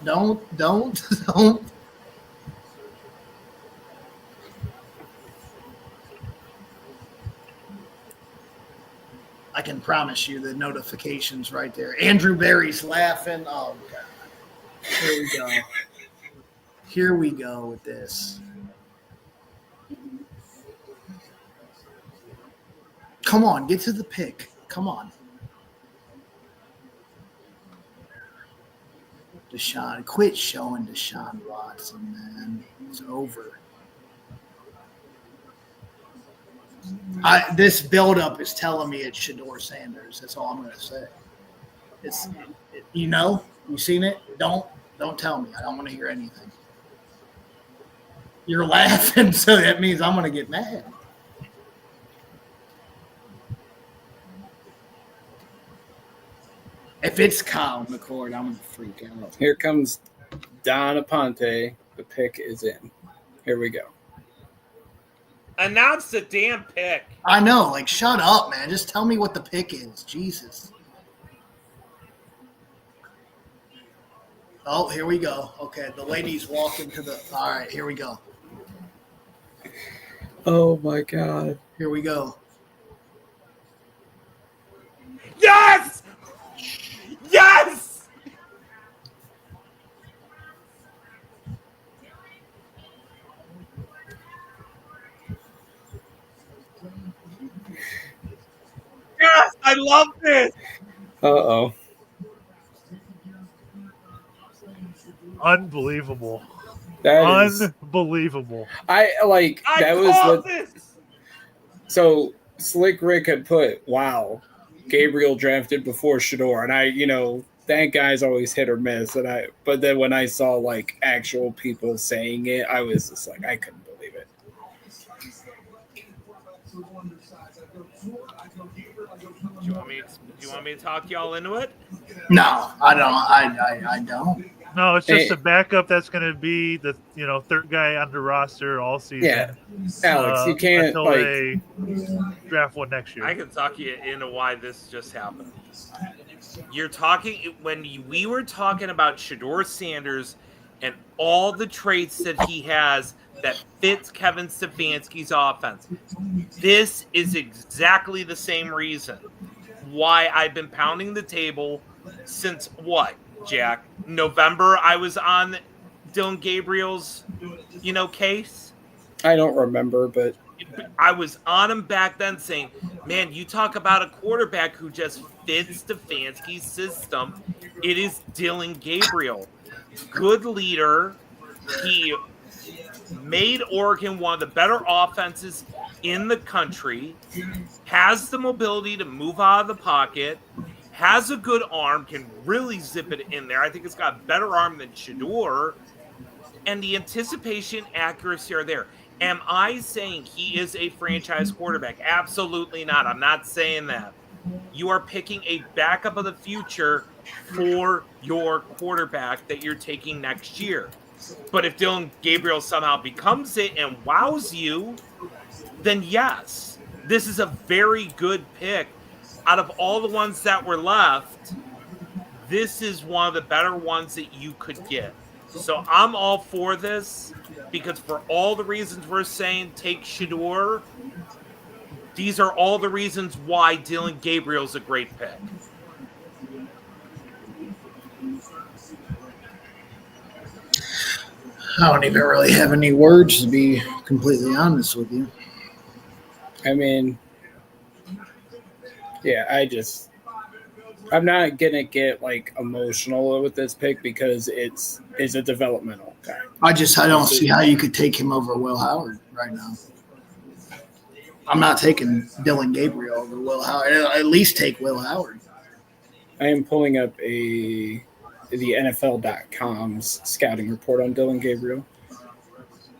[SPEAKER 3] I can promise you the notifications right there. Andrew Barry's laughing. Oh, God. Here we go. Here we go with this. Come on, get to the pick. Come on. Deshaun, quit showing Deshaun Watson, man. It's over. This buildup is telling me it's Shedeur Sanders. That's all I'm going to say. You seen it? Don't tell me. I don't want to hear anything. You're laughing, so that means I'm going to get mad. If it's Kyle McCord, I'm going to freak out.
[SPEAKER 1] Here comes Don Aponte. The pick is in. Here we go.
[SPEAKER 2] Announce the damn pick.
[SPEAKER 3] I know. Like, shut up, man. Just tell me what the pick is. Jesus. Oh, here we go. Okay, the lady's walking to the – all right, here we go.
[SPEAKER 1] Oh, my God.
[SPEAKER 3] Here we go.
[SPEAKER 2] Yes! Yes! Yes! I love this!
[SPEAKER 1] Uh-oh.
[SPEAKER 4] Unbelievable.
[SPEAKER 1] That is
[SPEAKER 4] unbelievable.
[SPEAKER 2] This.
[SPEAKER 1] So Slick Rick had put, wow, Gabriel drafted before Shedeur, and that guy's always hit or miss, but then when I saw like actual people saying it, I was just like, I couldn't believe it.
[SPEAKER 2] Do you want me to talk y'all into it?
[SPEAKER 3] No, I don't. I don't.
[SPEAKER 4] No, it's just a backup that's going to be the third guy on the roster all season.
[SPEAKER 1] Yeah, Alex, you can't
[SPEAKER 4] until they draft one next year.
[SPEAKER 2] I can talk you into why this just happened. You're talking when we were talking about Shedeur Sanders and all the traits that he has that fits Kevin Stefanski's offense. This is exactly the same reason why I've been pounding the table since what, Jack? November I was on Dylan Gabriel's, case.
[SPEAKER 1] I don't remember, but
[SPEAKER 2] I was on him back then saying, man, you talk about a quarterback who just fits Stefanski's system. It is Dylan Gabriel. Good leader. He made Oregon one of the better offenses in the country. Has the mobility to move out of the pocket. Has a good arm. Can really zip it in there. I think it's got a better arm than Shedeur. And the anticipation, accuracy are there. Am I saying he is a franchise quarterback? Absolutely not. I'm not saying that. You are picking a backup of the future for your quarterback that you're taking next year. But if Dylan Gabriel somehow becomes it and wows you, then yes, this is a very good pick. Out of all the ones that were left, this is one of the better ones that you could get. So I'm all for this because for all the reasons we're saying take Shador, these are all the reasons why Dylan Gabriel's a great pick.
[SPEAKER 3] I don't even really have any words, to be completely honest with you.
[SPEAKER 1] I mean, yeah, I'm not gonna get like emotional with this pick because it's a developmental guy.
[SPEAKER 3] I don't see how you could take him over Will Howard right now. I'm not taking Dylan Gabriel over Will Howard. At least take Will Howard.
[SPEAKER 1] I am pulling up the NFL.com's scouting report on Dylan Gabriel.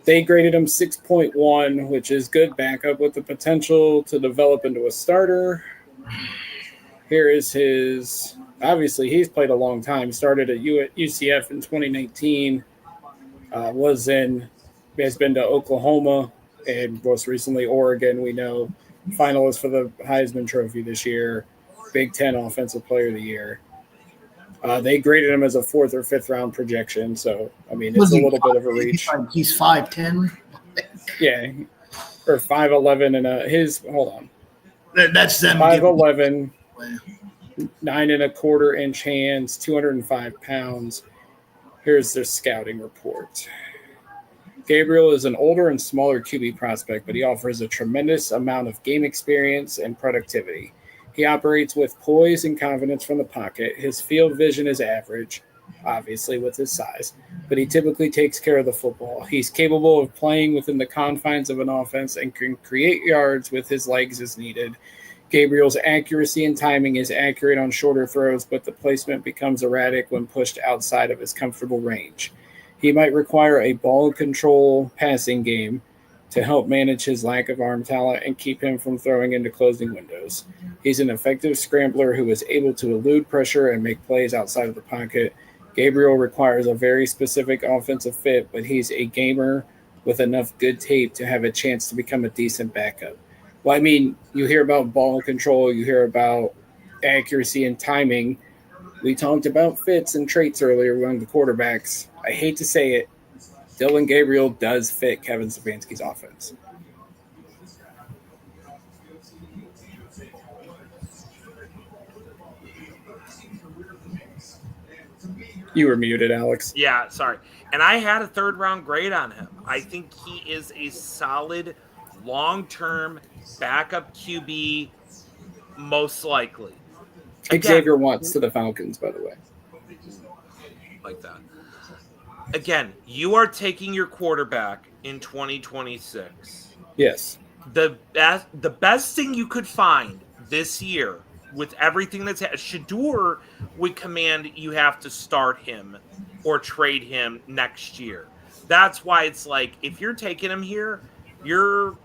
[SPEAKER 1] They graded him 6.1, which is good backup with the potential to develop into a starter. Here is his. Obviously, he's played a long time. Started at UCF in 2019. Has been to Oklahoma and most recently Oregon. We know finalist for the Heisman Trophy this year. Big Ten Offensive Player of the Year. They graded him as a 4th or 5th round projection, so I mean it's a little bit of a reach.
[SPEAKER 3] He's 5'10".
[SPEAKER 1] Yeah, or 5'11", and his hold on.
[SPEAKER 3] That's them.
[SPEAKER 1] 5'11", 9.25-inch hands, 205 pounds. Here's their scouting report. Gabriel is an older and smaller QB prospect, but he offers a tremendous amount of game experience and productivity. He operates with poise and confidence from the pocket. His field vision is average, obviously with his size, but he typically takes care of the football. He's capable of playing within the confines of an offense and can create yards with his legs as needed. Gabriel's accuracy and timing is accurate on shorter throws, but the placement becomes erratic when pushed outside of his comfortable range. He might require a ball control passing game to help manage his lack of arm talent and keep him from throwing into closing windows. He's an effective scrambler who is able to elude pressure and make plays outside of the pocket. Gabriel requires a very specific offensive fit, but he's a gamer with enough good tape to have a chance to become a decent backup. Well, I mean, you hear about ball control, you hear about accuracy and timing. We talked about fits and traits earlier among the quarterbacks. I hate to say it, Dylan Gabriel does fit Kevin Stefanski's offense. You were muted, Alex.
[SPEAKER 2] Yeah, sorry. And I had a 3rd-round grade on him. I think he is a solid long-term backup QB, most likely.
[SPEAKER 1] Again, Xavier Watts to the Falcons, by the way.
[SPEAKER 2] Like that. Again, you are taking your quarterback in 2026.
[SPEAKER 1] Yes.
[SPEAKER 2] The best thing you could find this year with everything that's Shador would command you have to start him or trade him next year. That's why it's like if you're taking him here, you're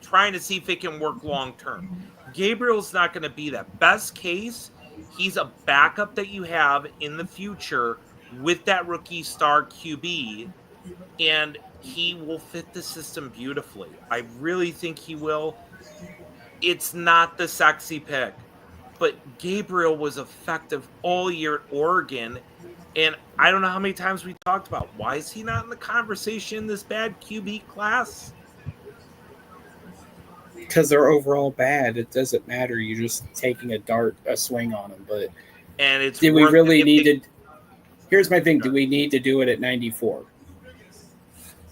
[SPEAKER 2] trying to see if it can work long term. Gabriel's not going to be that. Best case, he's a backup that you have in the future with that rookie star QB, and he will fit the system beautifully. I really think he will. It's not the sexy pick, but Gabriel was effective all year at Oregon, and I don't know how many times we talked about why is he not in the conversation in this bad QB class?
[SPEAKER 1] Because they're overall bad. It doesn't matter. You're just taking a swing on them. But
[SPEAKER 2] and it's
[SPEAKER 1] did we really need to? Here's my thing. Do we need to do it at 94?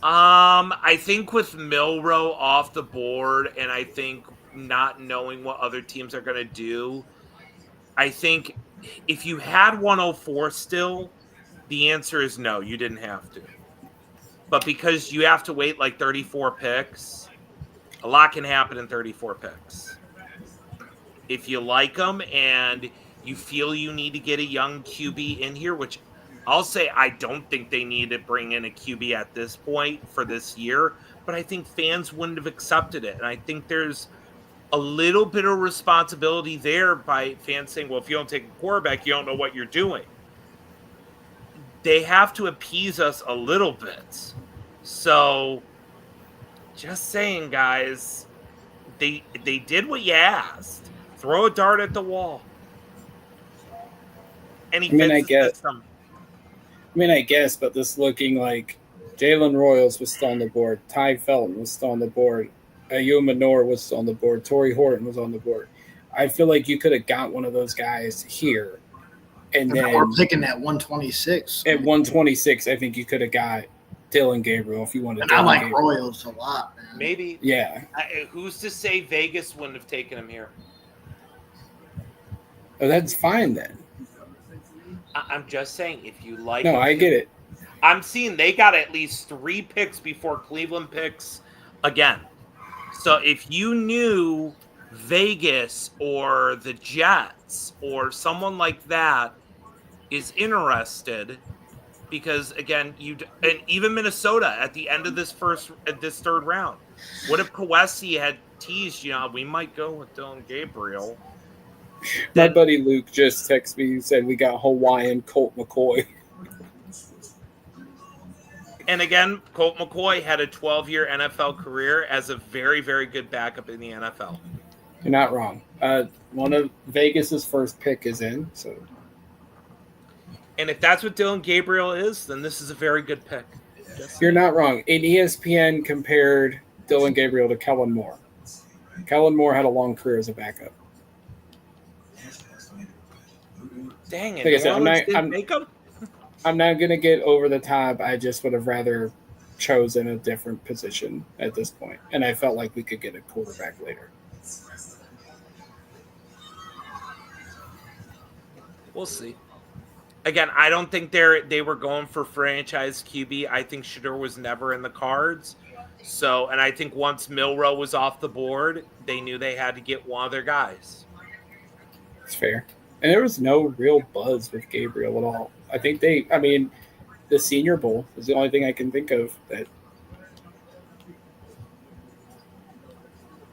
[SPEAKER 2] I think with Milroe off the board, and I think not knowing what other teams are going to do, I think if you had 104 still, the answer is no, you didn't have to. But because you have to wait like 34 picks, a lot can happen in 34 picks. If you like them and you feel you need to get a young QB in here, which I'll say I don't think they need to bring in a QB at this point for this year, but I think fans wouldn't have accepted it. And I think there's a little bit of responsibility there by fans saying, well, if you don't take a quarterback, you don't know what you're doing. They have to appease us a little bit. So just saying, guys, they did what you asked. Throw a dart at the wall. And he fits the system.
[SPEAKER 1] I mean, I guess, but this looking like Jalen Royals was still on the board, Ty Felton was still on the board, Ayu Manor was still on the board, Torrey Horton was on the board. I feel like you could have got one of those guys here, and
[SPEAKER 3] Now we're
[SPEAKER 1] then
[SPEAKER 3] picking at 126.
[SPEAKER 1] at 126, I think you could have got Dylan Gabriel if you wanted.
[SPEAKER 3] And I
[SPEAKER 1] Dylan
[SPEAKER 3] like
[SPEAKER 1] Gabriel.
[SPEAKER 3] Royals a lot, man.
[SPEAKER 2] Maybe.
[SPEAKER 1] Yeah.
[SPEAKER 2] Who's to say Vegas wouldn't have taken him here?
[SPEAKER 1] Oh, that's fine then.
[SPEAKER 2] I'm just saying, if you like.
[SPEAKER 1] No, I get it.
[SPEAKER 2] I'm seeing they got at least 3 picks before Cleveland picks again. So if you knew Vegas or the Jets or someone like that is interested, because again, and even Minnesota at the end of this third round, what if Kawesi had teased, we might go with Dylan Gabriel?
[SPEAKER 1] My buddy Luke just texted me and said we got Hawaiian Colt McCoy.
[SPEAKER 2] And again, Colt McCoy had a 12-year NFL career as a very, very good backup in the NFL.
[SPEAKER 1] You're not wrong. One of Vegas's first pick is in. So,
[SPEAKER 2] and if that's what Dylan Gabriel is, then this is a very good pick.
[SPEAKER 1] You're not wrong. And ESPN compared Dylan Gabriel to Kellen Moore. Kellen Moore had a long career as a backup.
[SPEAKER 2] Dang it!
[SPEAKER 1] Like I said, I'm not going to get over the top. I just would have rather chosen a different position at this point. And I felt like we could get a quarterback later.
[SPEAKER 2] We'll see. Again, I don't think they were going for franchise QB. I think Shedeur was never in the cards. So, and I think once Milroe was off the board, they knew they had to get one of their guys.
[SPEAKER 1] It's fair. And there was no real buzz with Gabriel at all. I think the Senior Bowl is the only thing I can think of that.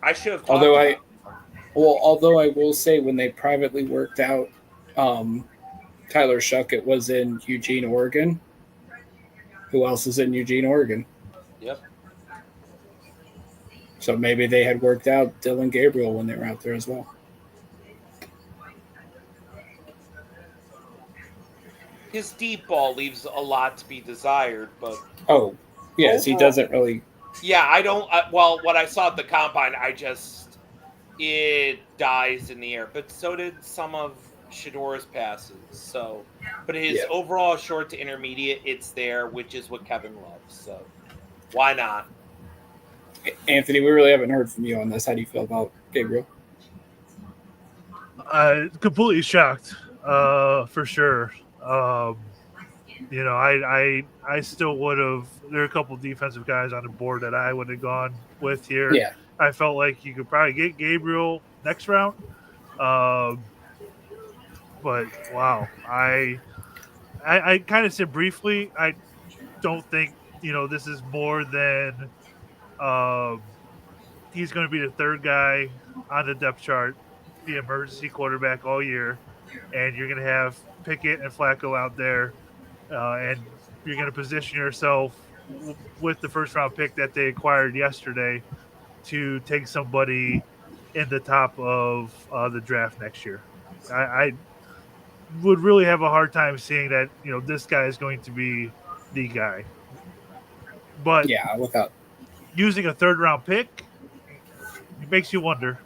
[SPEAKER 2] I should have.
[SPEAKER 1] Although I will say when they privately worked out Tyler Shuckett was in Eugene, Oregon. Who else is in Eugene, Oregon?
[SPEAKER 2] Yep.
[SPEAKER 1] So maybe they had worked out Dylan Gabriel when they were out there as well.
[SPEAKER 2] His deep ball leaves a lot to be desired, but
[SPEAKER 1] oh, yes, overall, he doesn't really.
[SPEAKER 2] Yeah, I don't. Well, what I saw at the combine, it dies in the air. But so did some of Shedeur's passes. So, but his overall short to intermediate, it's there, which is what Kevin loves. So, why not?
[SPEAKER 1] Anthony, we really haven't heard from you on this. How do you feel about Gabriel?
[SPEAKER 4] Completely shocked, for sure. I still would have. There are a couple of defensive guys on the board that I would have gone with here.
[SPEAKER 1] Yeah,
[SPEAKER 4] I felt like you could probably get Gabriel next round. But wow, I kind of said briefly. I don't think this is more than he's going to be the third guy on the depth chart, the emergency quarterback all year, and you're going to have Pickett and Flacco out there, and you're going to position yourself with the first round pick that they acquired yesterday to take somebody in the top of the draft next year. I would really have a hard time seeing that this guy is going to be the guy. But
[SPEAKER 1] yeah, without
[SPEAKER 4] using a third round pick, it makes you wonder.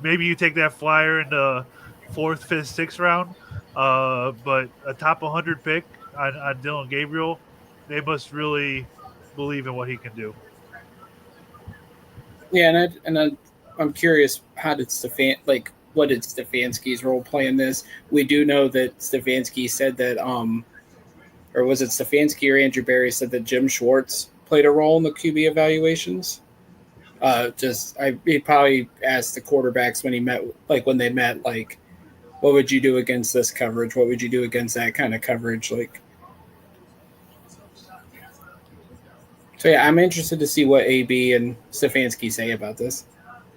[SPEAKER 4] Maybe you take that flyer in the 4th, 5th, 6th round, but a top 100 pick on Dylan Gabriel, they must really believe in what he can do.
[SPEAKER 1] Yeah, and I'm curious, what did Stefanski's role play in this? We do know that Stefanski said that, or was it Stefanski or Andrew Berry said that Jim Schwartz played a role in the QB evaluations? He probably asked the quarterbacks when they met, what would you do against this coverage? What would you do against that kind of coverage? So yeah, I'm interested to see what AB and Stefanski say about this.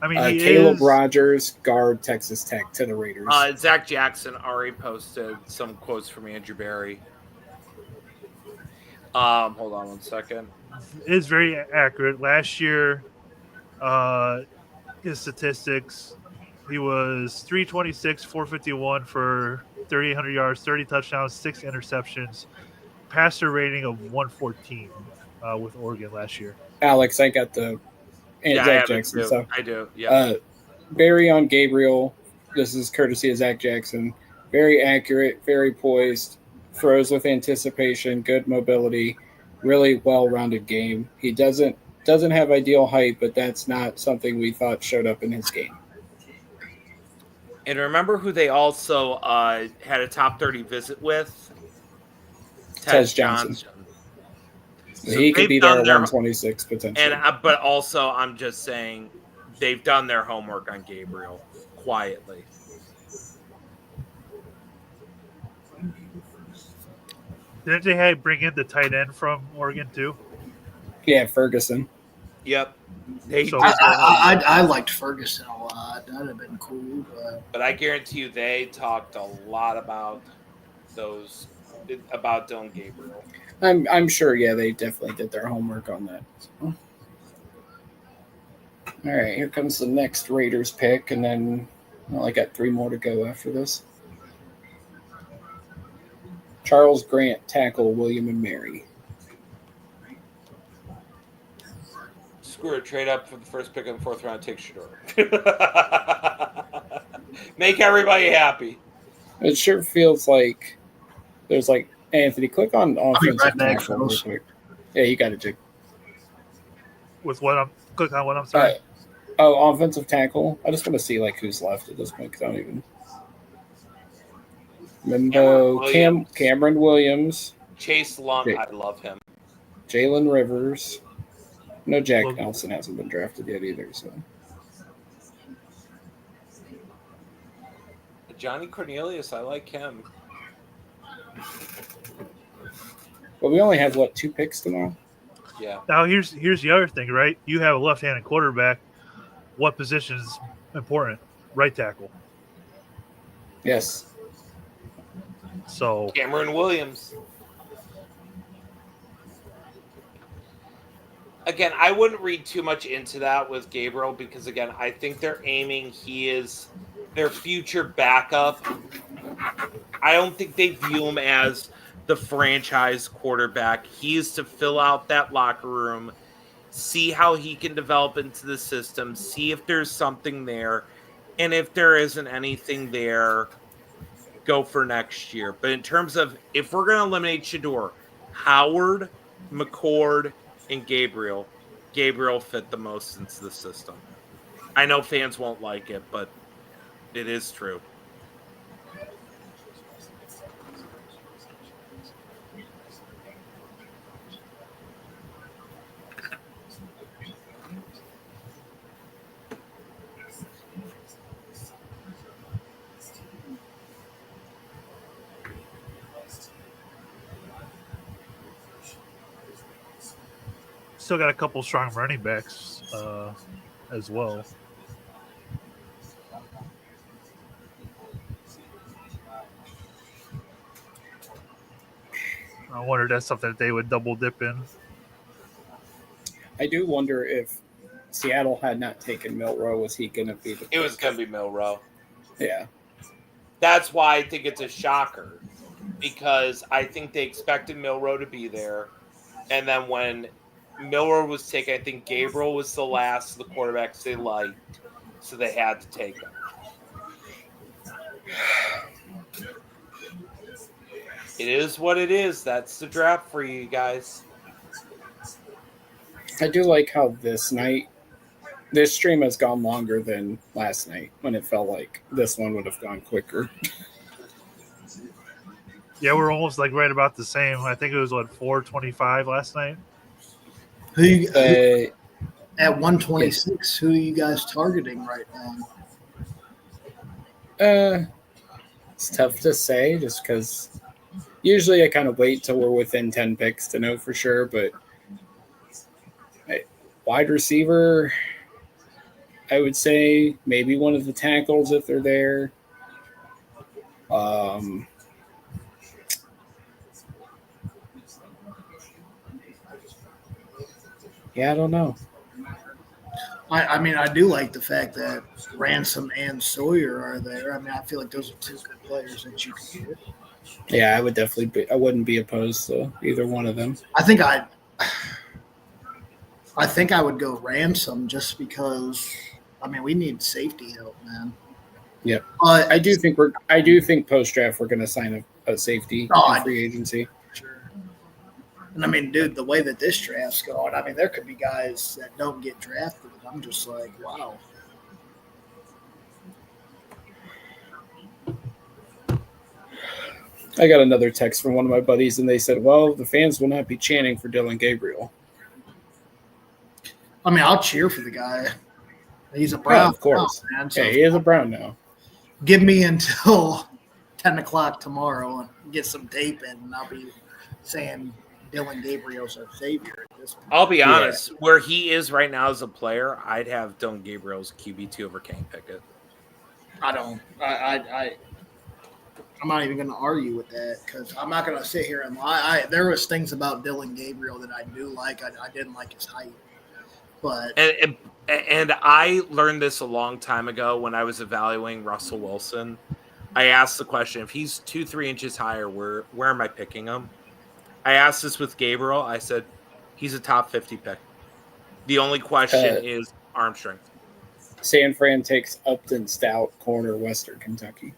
[SPEAKER 4] I mean,
[SPEAKER 1] Caleb Rogers, guard, Texas Tech to the Raiders.
[SPEAKER 2] Zach Jackson already posted some quotes from Andrew Berry. Hold on one second.
[SPEAKER 4] It's very accurate. Last year, his statistics, he was 326, 451 for 3,800 yards, 30 touchdowns, 6 interceptions, passer rating of 114 with Oregon last year.
[SPEAKER 1] Alex, I got the
[SPEAKER 2] Yeah, I
[SPEAKER 1] Zach
[SPEAKER 2] have it
[SPEAKER 1] Jackson
[SPEAKER 2] too.
[SPEAKER 1] stuff.
[SPEAKER 2] I do. Yeah.
[SPEAKER 1] Barry on Gabriel. This is courtesy of Zach Jackson. Very accurate, very poised, throws with anticipation, good mobility, really well-rounded game. He doesn't have ideal height, but that's not something we thought showed up in his game.
[SPEAKER 2] And remember who they also had a top 30 visit with?
[SPEAKER 1] Tez Johnson.
[SPEAKER 2] So
[SPEAKER 1] he could
[SPEAKER 2] they've
[SPEAKER 1] be there
[SPEAKER 2] done
[SPEAKER 1] at
[SPEAKER 2] their
[SPEAKER 1] 126 potentially.
[SPEAKER 2] but also I'm just saying they've done their homework on Gabriel quietly.
[SPEAKER 4] Didn't they bring in the tight end from Oregon too?
[SPEAKER 1] Yeah, Ferguson.
[SPEAKER 2] Yep. They
[SPEAKER 4] So-
[SPEAKER 2] did their homework.
[SPEAKER 3] I liked Ferguson a lot. That'd have been cool.
[SPEAKER 2] But I guarantee you they talked a lot about Dylan Gabriel.
[SPEAKER 1] I'm sure. Yeah, they definitely did their homework on that. So. All right, here comes the next Raiders pick, and then I got 3 more to go after this. Charles Grant, tackle, William and Mary.
[SPEAKER 2] Screw it, trade up for the first pick in the 4th round, take Shador. Make everybody happy.
[SPEAKER 1] It sure feels like there's Anthony, click on offensive
[SPEAKER 3] right back,
[SPEAKER 1] tackle real
[SPEAKER 3] fellas.
[SPEAKER 1] quick. Yeah, you got it, Jake.
[SPEAKER 4] With what click on what I'm sorry.
[SPEAKER 1] Offensive tackle. I just want to see who's left at this point because I don't even. Cameron Williams,
[SPEAKER 2] Chase Long,
[SPEAKER 1] Jake.
[SPEAKER 2] I love him.
[SPEAKER 1] Jalen Rivers. No, Jack
[SPEAKER 4] Well-
[SPEAKER 1] Nelson hasn't been drafted yet either. So
[SPEAKER 2] Johnny Cornelius, I like him.
[SPEAKER 1] but we only have 2 picks tomorrow.
[SPEAKER 2] Yeah.
[SPEAKER 4] Now here's the other thing, right? You have a left-handed quarterback. What position is important? Right tackle.
[SPEAKER 1] Yes.
[SPEAKER 4] So
[SPEAKER 2] Cameron Williams. Again, I wouldn't read too much into that with Gabriel because, again, I think they're aiming he is their future backup. I don't think they view him as the franchise quarterback. He is to fill out that locker room, see how he can develop into the system, see if there's something there, and if there isn't anything there, go for next year. But in terms of if we're going to eliminate Shador, Howard, McCord, and Gabriel fit the most into the system. I know fans won't like it, but it is true.
[SPEAKER 4] still got a couple strong running backs as well. I wonder if that's something that they would double dip in.
[SPEAKER 1] I do wonder if Seattle had not taken Milrow, was he going to be the
[SPEAKER 2] It was going to be Milrow.
[SPEAKER 1] Yeah.
[SPEAKER 2] That's why I think it's a shocker, because I think they expected Milrow to be there. And then when Milrow was taken, I think Gabriel was the last of the quarterbacks they liked, so they had to take him. It is what it is. That's the draft for you guys.
[SPEAKER 1] I do like how this stream has gone longer than last night when it felt like this one would have gone quicker.
[SPEAKER 4] Yeah, we're almost like right about the same. I think it was 4:25 last night.
[SPEAKER 3] At 126, who are you guys targeting right now?
[SPEAKER 1] It's tough to say just because usually I kind of wait till we're within 10 picks to know for sure, but wide receiver, I would say maybe one of the tackles if they're there. Yeah, I don't know.
[SPEAKER 3] I mean, I do like the fact that Ransom and Sawyer are there. I mean, I feel like those are two good players that you can get.
[SPEAKER 1] Yeah, I would definitely be. I wouldn't be opposed to either one of them.
[SPEAKER 3] I think I would go Ransom just because. I mean, we need safety help, man.
[SPEAKER 1] Yep.
[SPEAKER 3] But
[SPEAKER 1] I do think post draft we're going to sign a safety in free agency.
[SPEAKER 3] Sure. And I mean, dude, the way that this draft's going, I mean, there could be guys that don't get drafted. I'm just like, wow.
[SPEAKER 1] I got another text from one of my buddies, and they said, "Well, the fans will not be chanting for Dylan Gabriel."
[SPEAKER 3] I mean, I'll cheer for the guy. He's a Brown,
[SPEAKER 1] of course.
[SPEAKER 3] Now, man. So
[SPEAKER 1] He is a Brown now.
[SPEAKER 3] give me until 10 o'clock tomorrow and get some tape in, and I'll be saying Dylan Gabriel's our savior at this point.
[SPEAKER 2] I'll be honest. Where he is right now as a player, I'd have Dylan Gabriel's QB2 over Kenny Pickett.
[SPEAKER 3] I'm not even going to argue with that because I'm not going to sit here and lie. There was things about Dylan Gabriel that I do like. I didn't like his height, but
[SPEAKER 2] and I learned this a long time ago when I was evaluating Russell Wilson. I asked the question: if he's 2-3 inches higher, where am I picking him? I asked this with Gabriel. I said he's a top 50 pick. The only question is arm strength.
[SPEAKER 1] San Fran takes Upton Stout, corner, Western Kentucky.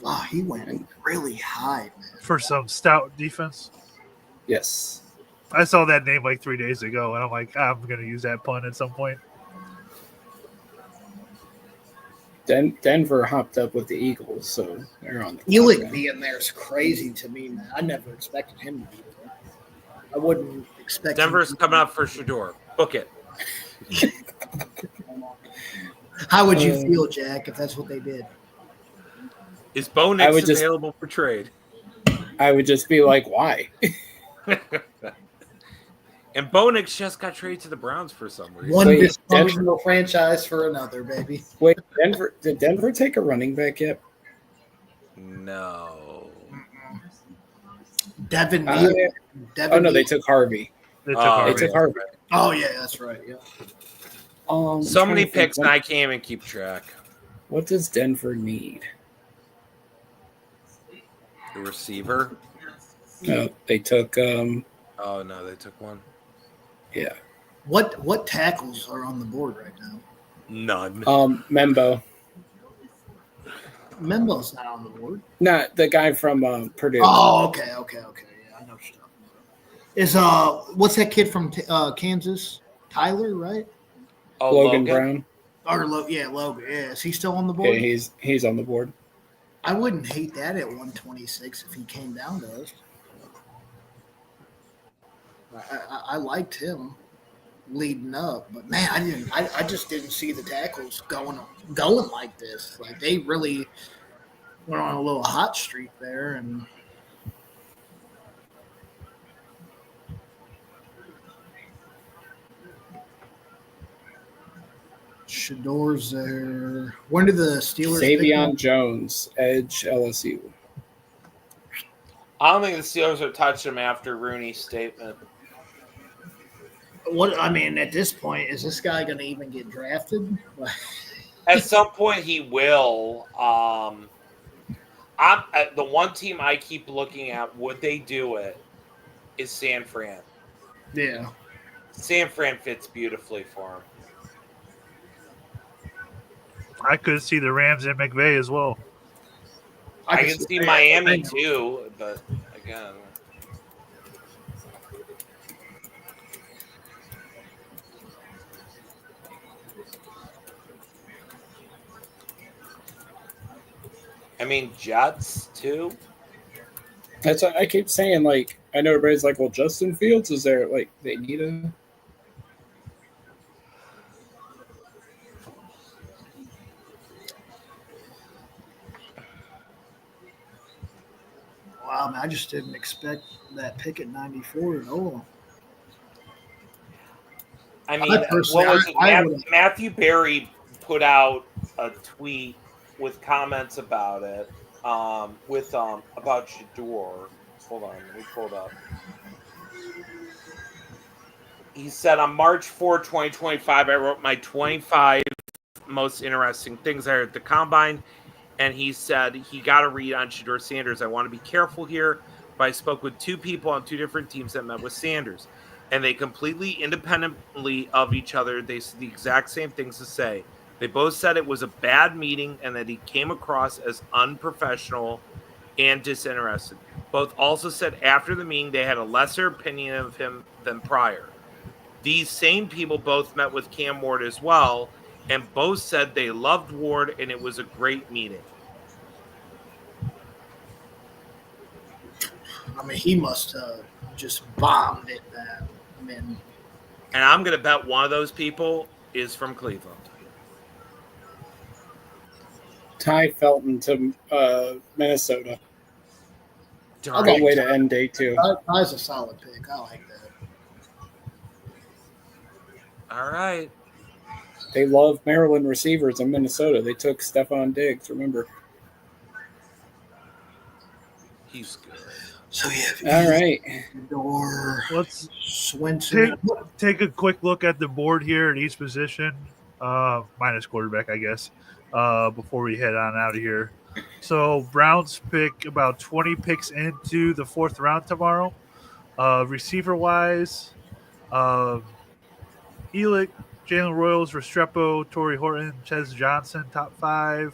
[SPEAKER 3] Wow, he went really high, man.
[SPEAKER 4] For some stout defense.
[SPEAKER 1] Yes.
[SPEAKER 4] I saw that name like 3 days ago, and I'm like, I'm going to use that pun at some point.
[SPEAKER 1] Denver hopped up with the Eagles, so they're on the
[SPEAKER 3] Ewing being there is crazy to me, man. I never expected him to be there. I wouldn't expect
[SPEAKER 2] Denver's coming up for Shador. Book it.
[SPEAKER 3] How would you feel, Jack, if that's what they did?
[SPEAKER 2] Is Bo Nix available for trade?
[SPEAKER 1] I would just be like, why?
[SPEAKER 2] And Bo Nix just got traded to the Browns for some reason.
[SPEAKER 3] One dysfunctional franchise for another, baby.
[SPEAKER 1] Wait, did Denver take a running back yet?
[SPEAKER 2] No.
[SPEAKER 3] Devin Neal.
[SPEAKER 1] They took Harvey.
[SPEAKER 4] They took Harvey.
[SPEAKER 3] Oh, yeah, that's right. Yeah.
[SPEAKER 2] So many picks, and I can't even keep track.
[SPEAKER 1] What does Denver need?
[SPEAKER 2] The receiver?
[SPEAKER 1] No, they took.
[SPEAKER 2] Oh no, they took one.
[SPEAKER 1] Yeah.
[SPEAKER 3] What tackles are on the board right now?
[SPEAKER 2] None.
[SPEAKER 1] Membo.
[SPEAKER 3] Membo's not on the board.
[SPEAKER 1] Nah, the guy from Purdue.
[SPEAKER 3] Oh, okay. Yeah, I know what you're talking about. Is what's that kid from Kansas? Tyler, right?
[SPEAKER 2] Oh,
[SPEAKER 1] Logan Brown.
[SPEAKER 3] Logan. Yeah, is he still on the board?
[SPEAKER 1] Yeah, he's on the board.
[SPEAKER 3] I wouldn't hate that at 126 if he came down to us. I liked him leading up, but man, I just didn't see the tackles going like this. Like they really went on a little hot streak there, and Shador's there. When did the Steelers?
[SPEAKER 1] Savion Jones, edge, LSU.
[SPEAKER 2] I don't think the Steelers have touched him after Rooney's statement.
[SPEAKER 3] At this point, is this guy going to even get drafted?
[SPEAKER 2] At some point, he will. The one team I keep looking at, would they do it, is San Fran.
[SPEAKER 3] Yeah.
[SPEAKER 2] San Fran fits beautifully for him.
[SPEAKER 4] I could see the Rams and McVay as well.
[SPEAKER 2] I can see Miami too, but again. I mean, Jets too.
[SPEAKER 1] That's what I keep saying. Like, I know everybody's like, well, Justin Fields is there. Like, they need a.
[SPEAKER 3] Wow, man, I just didn't expect that pick at 94 at all.
[SPEAKER 2] I mean, what was it? Matthew put out a tweet with comments about it, about Shador. Hold on, let me pull it up. he said on March 4, 2025, I wrote my 25 most interesting things I heard at the combine. And he said he got a read on Shedeur Sanders. I want to be careful here, but I spoke with 2 people on 2 different teams that met with Sanders, and they completely independently of each other, they said the exact same things to say. They both said it was a bad meeting and that he came across as unprofessional and disinterested. Both also said after the meeting they had a lesser opinion of him than prior. These same people both met with Cam Ward as well, and both said they loved Ward and it was a great meeting.
[SPEAKER 3] I mean, he must have just bombed it, man. I mean,
[SPEAKER 2] And I'm going to bet one of those people is from Cleveland.
[SPEAKER 1] Ty Felton to Minnesota.
[SPEAKER 3] I
[SPEAKER 1] Good
[SPEAKER 3] like
[SPEAKER 1] way to end day 2.
[SPEAKER 3] Ty's a solid pick. I like that.
[SPEAKER 2] All right.
[SPEAKER 1] They love Maryland receivers in Minnesota. They took Stephon Diggs, remember.
[SPEAKER 2] He's good.
[SPEAKER 3] So yeah.
[SPEAKER 1] All right.
[SPEAKER 4] Let's
[SPEAKER 3] Swinson.
[SPEAKER 4] take a quick look at the board here at each position, minus quarterback, I guess, before we head on out of here. So Browns pick about 20 picks into the 4th round tomorrow. Receiver-wise, Elick, Jalen Royals, Restrepo, Torrey Horton, Ches Johnson, top 5.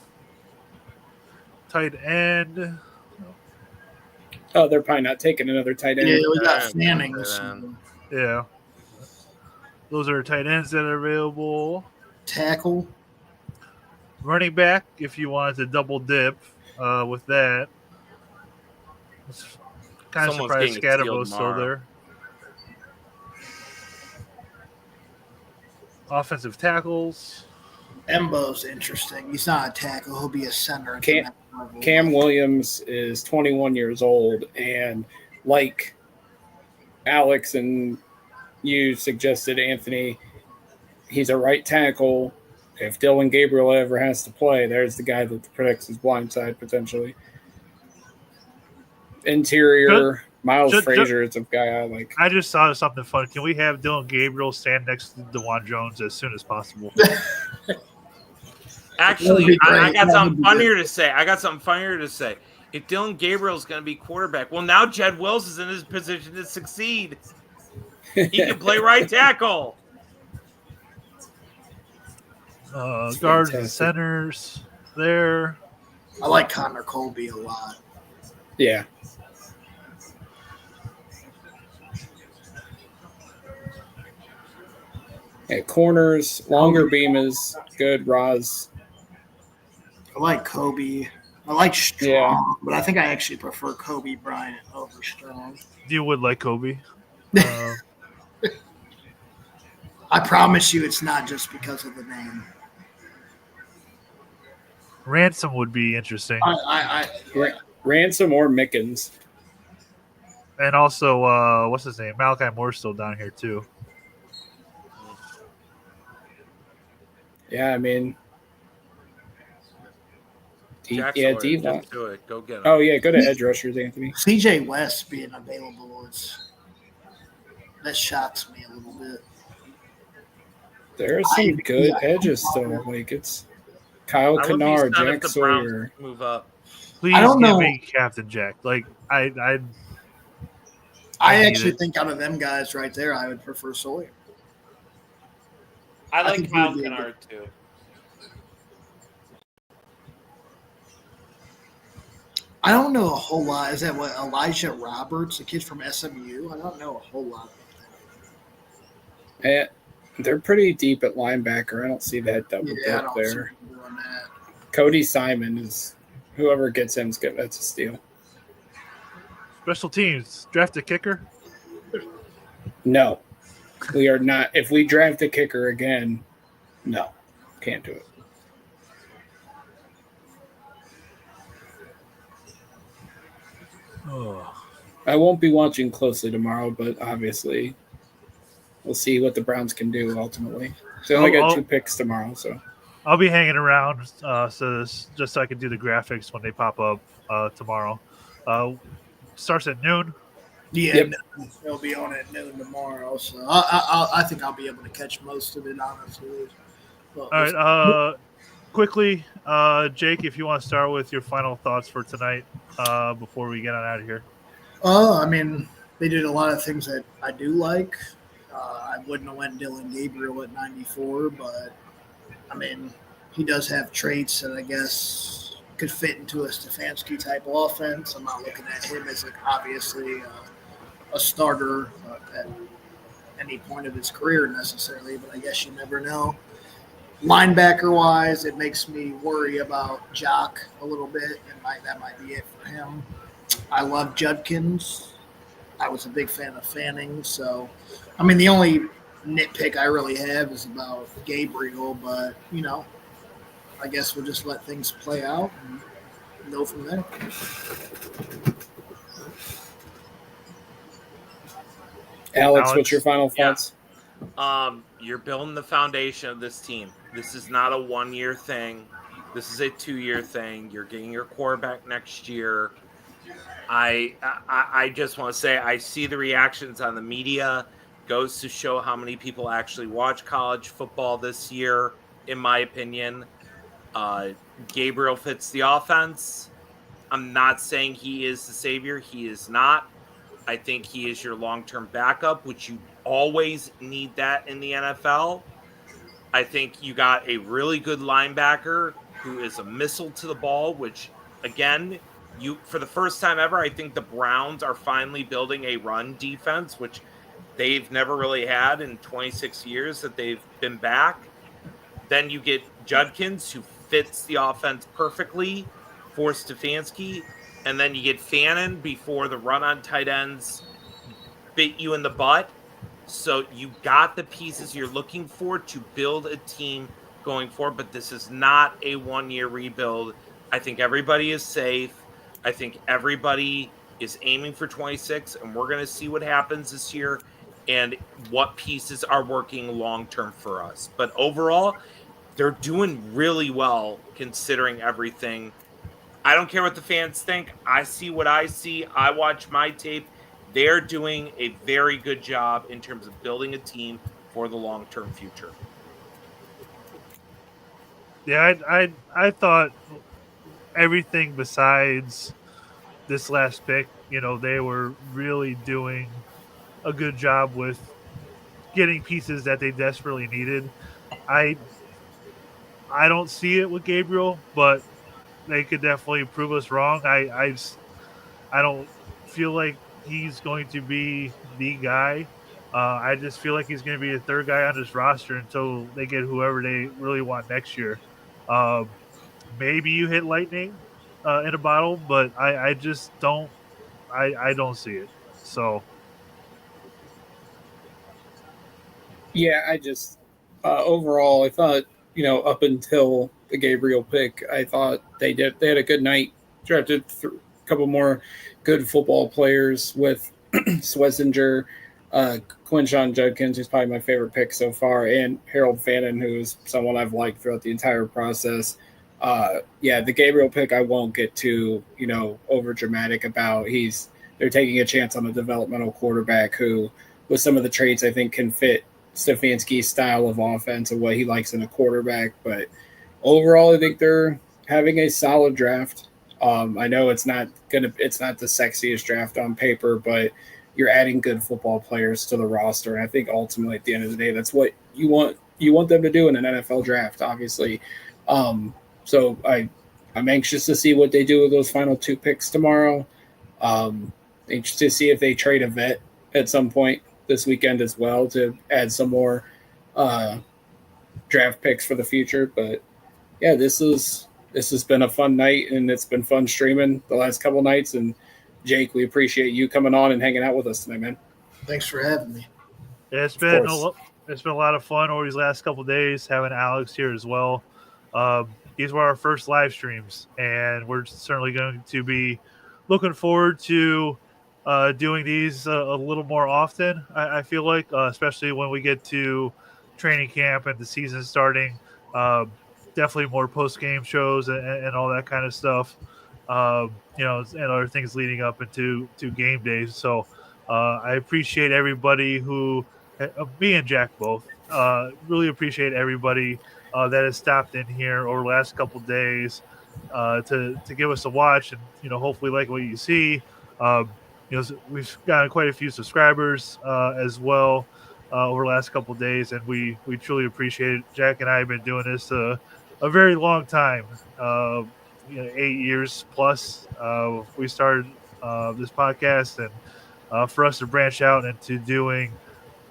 [SPEAKER 4] Tight end.
[SPEAKER 1] Oh, they're probably not taking another tight end.
[SPEAKER 3] Yeah, we got Fannings.
[SPEAKER 4] Yeah. Those are tight ends that are available.
[SPEAKER 3] Tackle.
[SPEAKER 4] Running back, if you wanted to double dip with that. It's kind of surprised Scatterbo's still there. Offensive tackles.
[SPEAKER 3] Embo's interesting. He's not a tackle. He'll be a center.
[SPEAKER 1] Cam Williams is 21 years old, and like Alex and you suggested, Anthony, he's a right tackle. If Dylan Gabriel ever has to play, there's the guy that protects his blind side potentially. Interior, Miles Frazier is a guy I like.
[SPEAKER 4] I just thought of something fun. Can we have Dylan Gabriel stand next to DeJuan Jones as soon as possible?
[SPEAKER 2] Actually, I got something funnier to say. If Dylan Gabriel's going to be quarterback, well, now Jed Wills is in his position to succeed. He can play right tackle.
[SPEAKER 4] Guards and centers there.
[SPEAKER 3] I like Connor Colby a lot.
[SPEAKER 1] Yeah. At corners, longer beam is good. Roz.
[SPEAKER 3] I like Kobe. I like Strong, but I think I actually prefer Kobe Bryant over Strong.
[SPEAKER 4] You would like Kobe.
[SPEAKER 3] I promise you it's not just because of the name.
[SPEAKER 4] Ransom would be interesting.
[SPEAKER 1] Ransom or Mickens.
[SPEAKER 4] And also, what's his name? Malachi Moore's still down here, too.
[SPEAKER 1] Yeah, I mean,
[SPEAKER 2] D-Line.
[SPEAKER 1] Do
[SPEAKER 2] it. Go get him.
[SPEAKER 1] Oh, yeah, go to edge rushers, Anthony.
[SPEAKER 3] CJ West being available, that shocks me a little bit.
[SPEAKER 1] There are some good edges, though. Like, it's Kyle Kennard, Jack Sawyer.
[SPEAKER 2] Move up.
[SPEAKER 4] Please give me Captain Jack. Like, I
[SPEAKER 3] actually think out of them guys right there, I would prefer Sawyer.
[SPEAKER 2] I like Kyle Kennard, too.
[SPEAKER 3] I don't know a whole lot. Is that what Elijah Roberts, the kid from SMU? I don't know a whole lot about
[SPEAKER 1] that. They're pretty deep at linebacker. I don't see that double dip there. Cody Simon is whoever gets him's good. That's a steal.
[SPEAKER 4] Special teams draft a kicker.
[SPEAKER 1] No, we are not. If we draft a kicker again, no, can't do it.
[SPEAKER 4] Oh.
[SPEAKER 1] I won't be watching closely tomorrow, but obviously we'll see what the Browns can do ultimately. So I only got 2 picks tomorrow, so
[SPEAKER 4] I'll be hanging around just so I can do the graphics when they pop up tomorrow. Starts at noon.
[SPEAKER 3] Yeah,
[SPEAKER 1] Yep.
[SPEAKER 3] it'll be on at noon tomorrow, so I think I'll be able to catch most of it, honestly. But
[SPEAKER 4] All right. Quickly, Jake, if you want to start with your final thoughts for tonight, before we get on out of here.
[SPEAKER 3] I mean, they did a lot of things that I do like. I wouldn't have went Dylan Gabriel at 94, but I mean, he does have traits that I guess could fit into a Stefanski type of offense. I'm not looking at him as like obviously a starter at any point of his career necessarily, but I guess you never know. Linebacker wise, it makes me worry about Jock a little bit, and that might be it for him. I love Judkins. I was a big fan of Fanning, so I mean the only nitpick I really have is about Gabriel, but I guess we'll just let things play out and go from there.
[SPEAKER 1] Alex,
[SPEAKER 4] Alex?
[SPEAKER 1] what's your final
[SPEAKER 2] Yeah.
[SPEAKER 1] thoughts?
[SPEAKER 2] You're building the foundation of this team. This is not a 1-year thing. This is a 2-year thing. You're getting your quarterback next year. I just want to say I see the reactions on the media. Goes to show how many people actually watch college football this year, in my opinion. Gabriel fits the offense. I'm not saying he is the savior. He is not. I think he is your long-term backup, which you always need that in the NFL. I think you got a really good linebacker who is a missile to the ball, which again, for the first time ever, I think the Browns are finally building a run defense, which they've never really had in 26 years that they've been back. Then you get Judkins, who fits the offense perfectly for Stefanski. And then you get Fannin before the run on tight ends bit you in the butt. So you got the pieces you're looking for to build a team going forward, but this is not a 1-year rebuild. I think everybody is safe. I think everybody is aiming for 26, and we're going to see what happens this year and what pieces are working long term for us. But overall, they're doing really well considering everything. I don't care what the fans think. I see what I see. I watch my tape. They're doing a very good job in terms of building a team for the long-term future.
[SPEAKER 4] Yeah, I thought everything besides this last pick, they were really doing a good job with getting pieces that they desperately needed. I I don't see it with Gabriel, but they could definitely prove us wrong. I don't feel like he's going to be the guy. I just feel like he's going to be the third guy on this roster until they get whoever they really want next year. Um, Maybe you hit lightning in a bottle, but I just don't. I don't see it. So
[SPEAKER 1] Yeah, I just overall, I thought up until the Gabriel pick, I thought they had a good night. Drafted a couple more good football players with Swessinger, Quinshon Judkins, who's probably my favorite pick so far, and Harold Fannin, who's someone I've liked throughout the entire process. Yeah, the Gabriel pick I won't get too over dramatic about. They're taking a chance on a developmental quarterback who, with some of the traits I think can fit Stefanski's style of offense and what he likes in a quarterback. But overall, I think they're having a solid draft. I know it's not the sexiest draft on paper, but you're adding good football players to the roster, and I think ultimately at the end of the day, that's what you want. You want them to do in an NFL draft, obviously. So I'm anxious to see what they do with those final 2 picks tomorrow. Anxious to see if they trade a vet at some point this weekend as well to add some more draft picks for the future. But yeah, this has been a fun night, and it's been fun streaming the last couple nights. And Jake, we appreciate you coming on and hanging out with us tonight, man.
[SPEAKER 3] Thanks for having me.
[SPEAKER 4] yeah, it's been a lot of fun over these last couple of days having Alex here as well. These were our first live streams, and we're certainly going to be looking forward to doing these a little more often. I feel like, especially when we get to training camp and the season starting. Definitely more post game shows and all that kind of stuff. And other things leading up into game days. So I appreciate everybody who, me and Jack both, really appreciate everybody that has stopped in here over the last couple days to give us a watch, and hopefully like what you see. We've gotten quite a few subscribers as well over the last couple days, and we truly appreciate it. Jack and I have been doing this a very long time, 8 years plus. We started this podcast, and for us to branch out into doing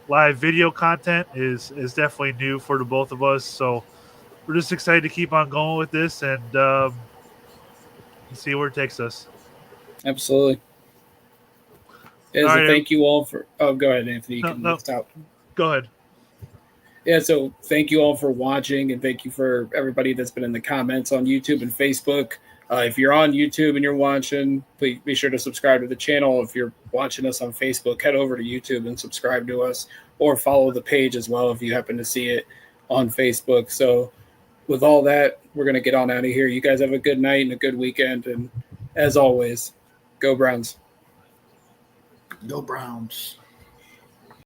[SPEAKER 4] live video content is definitely new for the both of us. So we're just excited to keep on going with this and see where it takes us.
[SPEAKER 1] Absolutely. Yeah, so thank you all for. Oh, go ahead, Anthony. You can stop.
[SPEAKER 4] Go ahead.
[SPEAKER 1] Yeah, so thank you all for watching, and thank you for everybody that's been in the comments on YouTube and Facebook. If you're on YouTube and you're watching, please be sure to subscribe to the channel. If you're watching us on Facebook, head over to YouTube and subscribe to us, or follow the page as well if you happen to see it on Facebook. So with all that, we're going to get on out of here. You guys have a good night and a good weekend, and as always, go Browns.
[SPEAKER 3] Go Browns.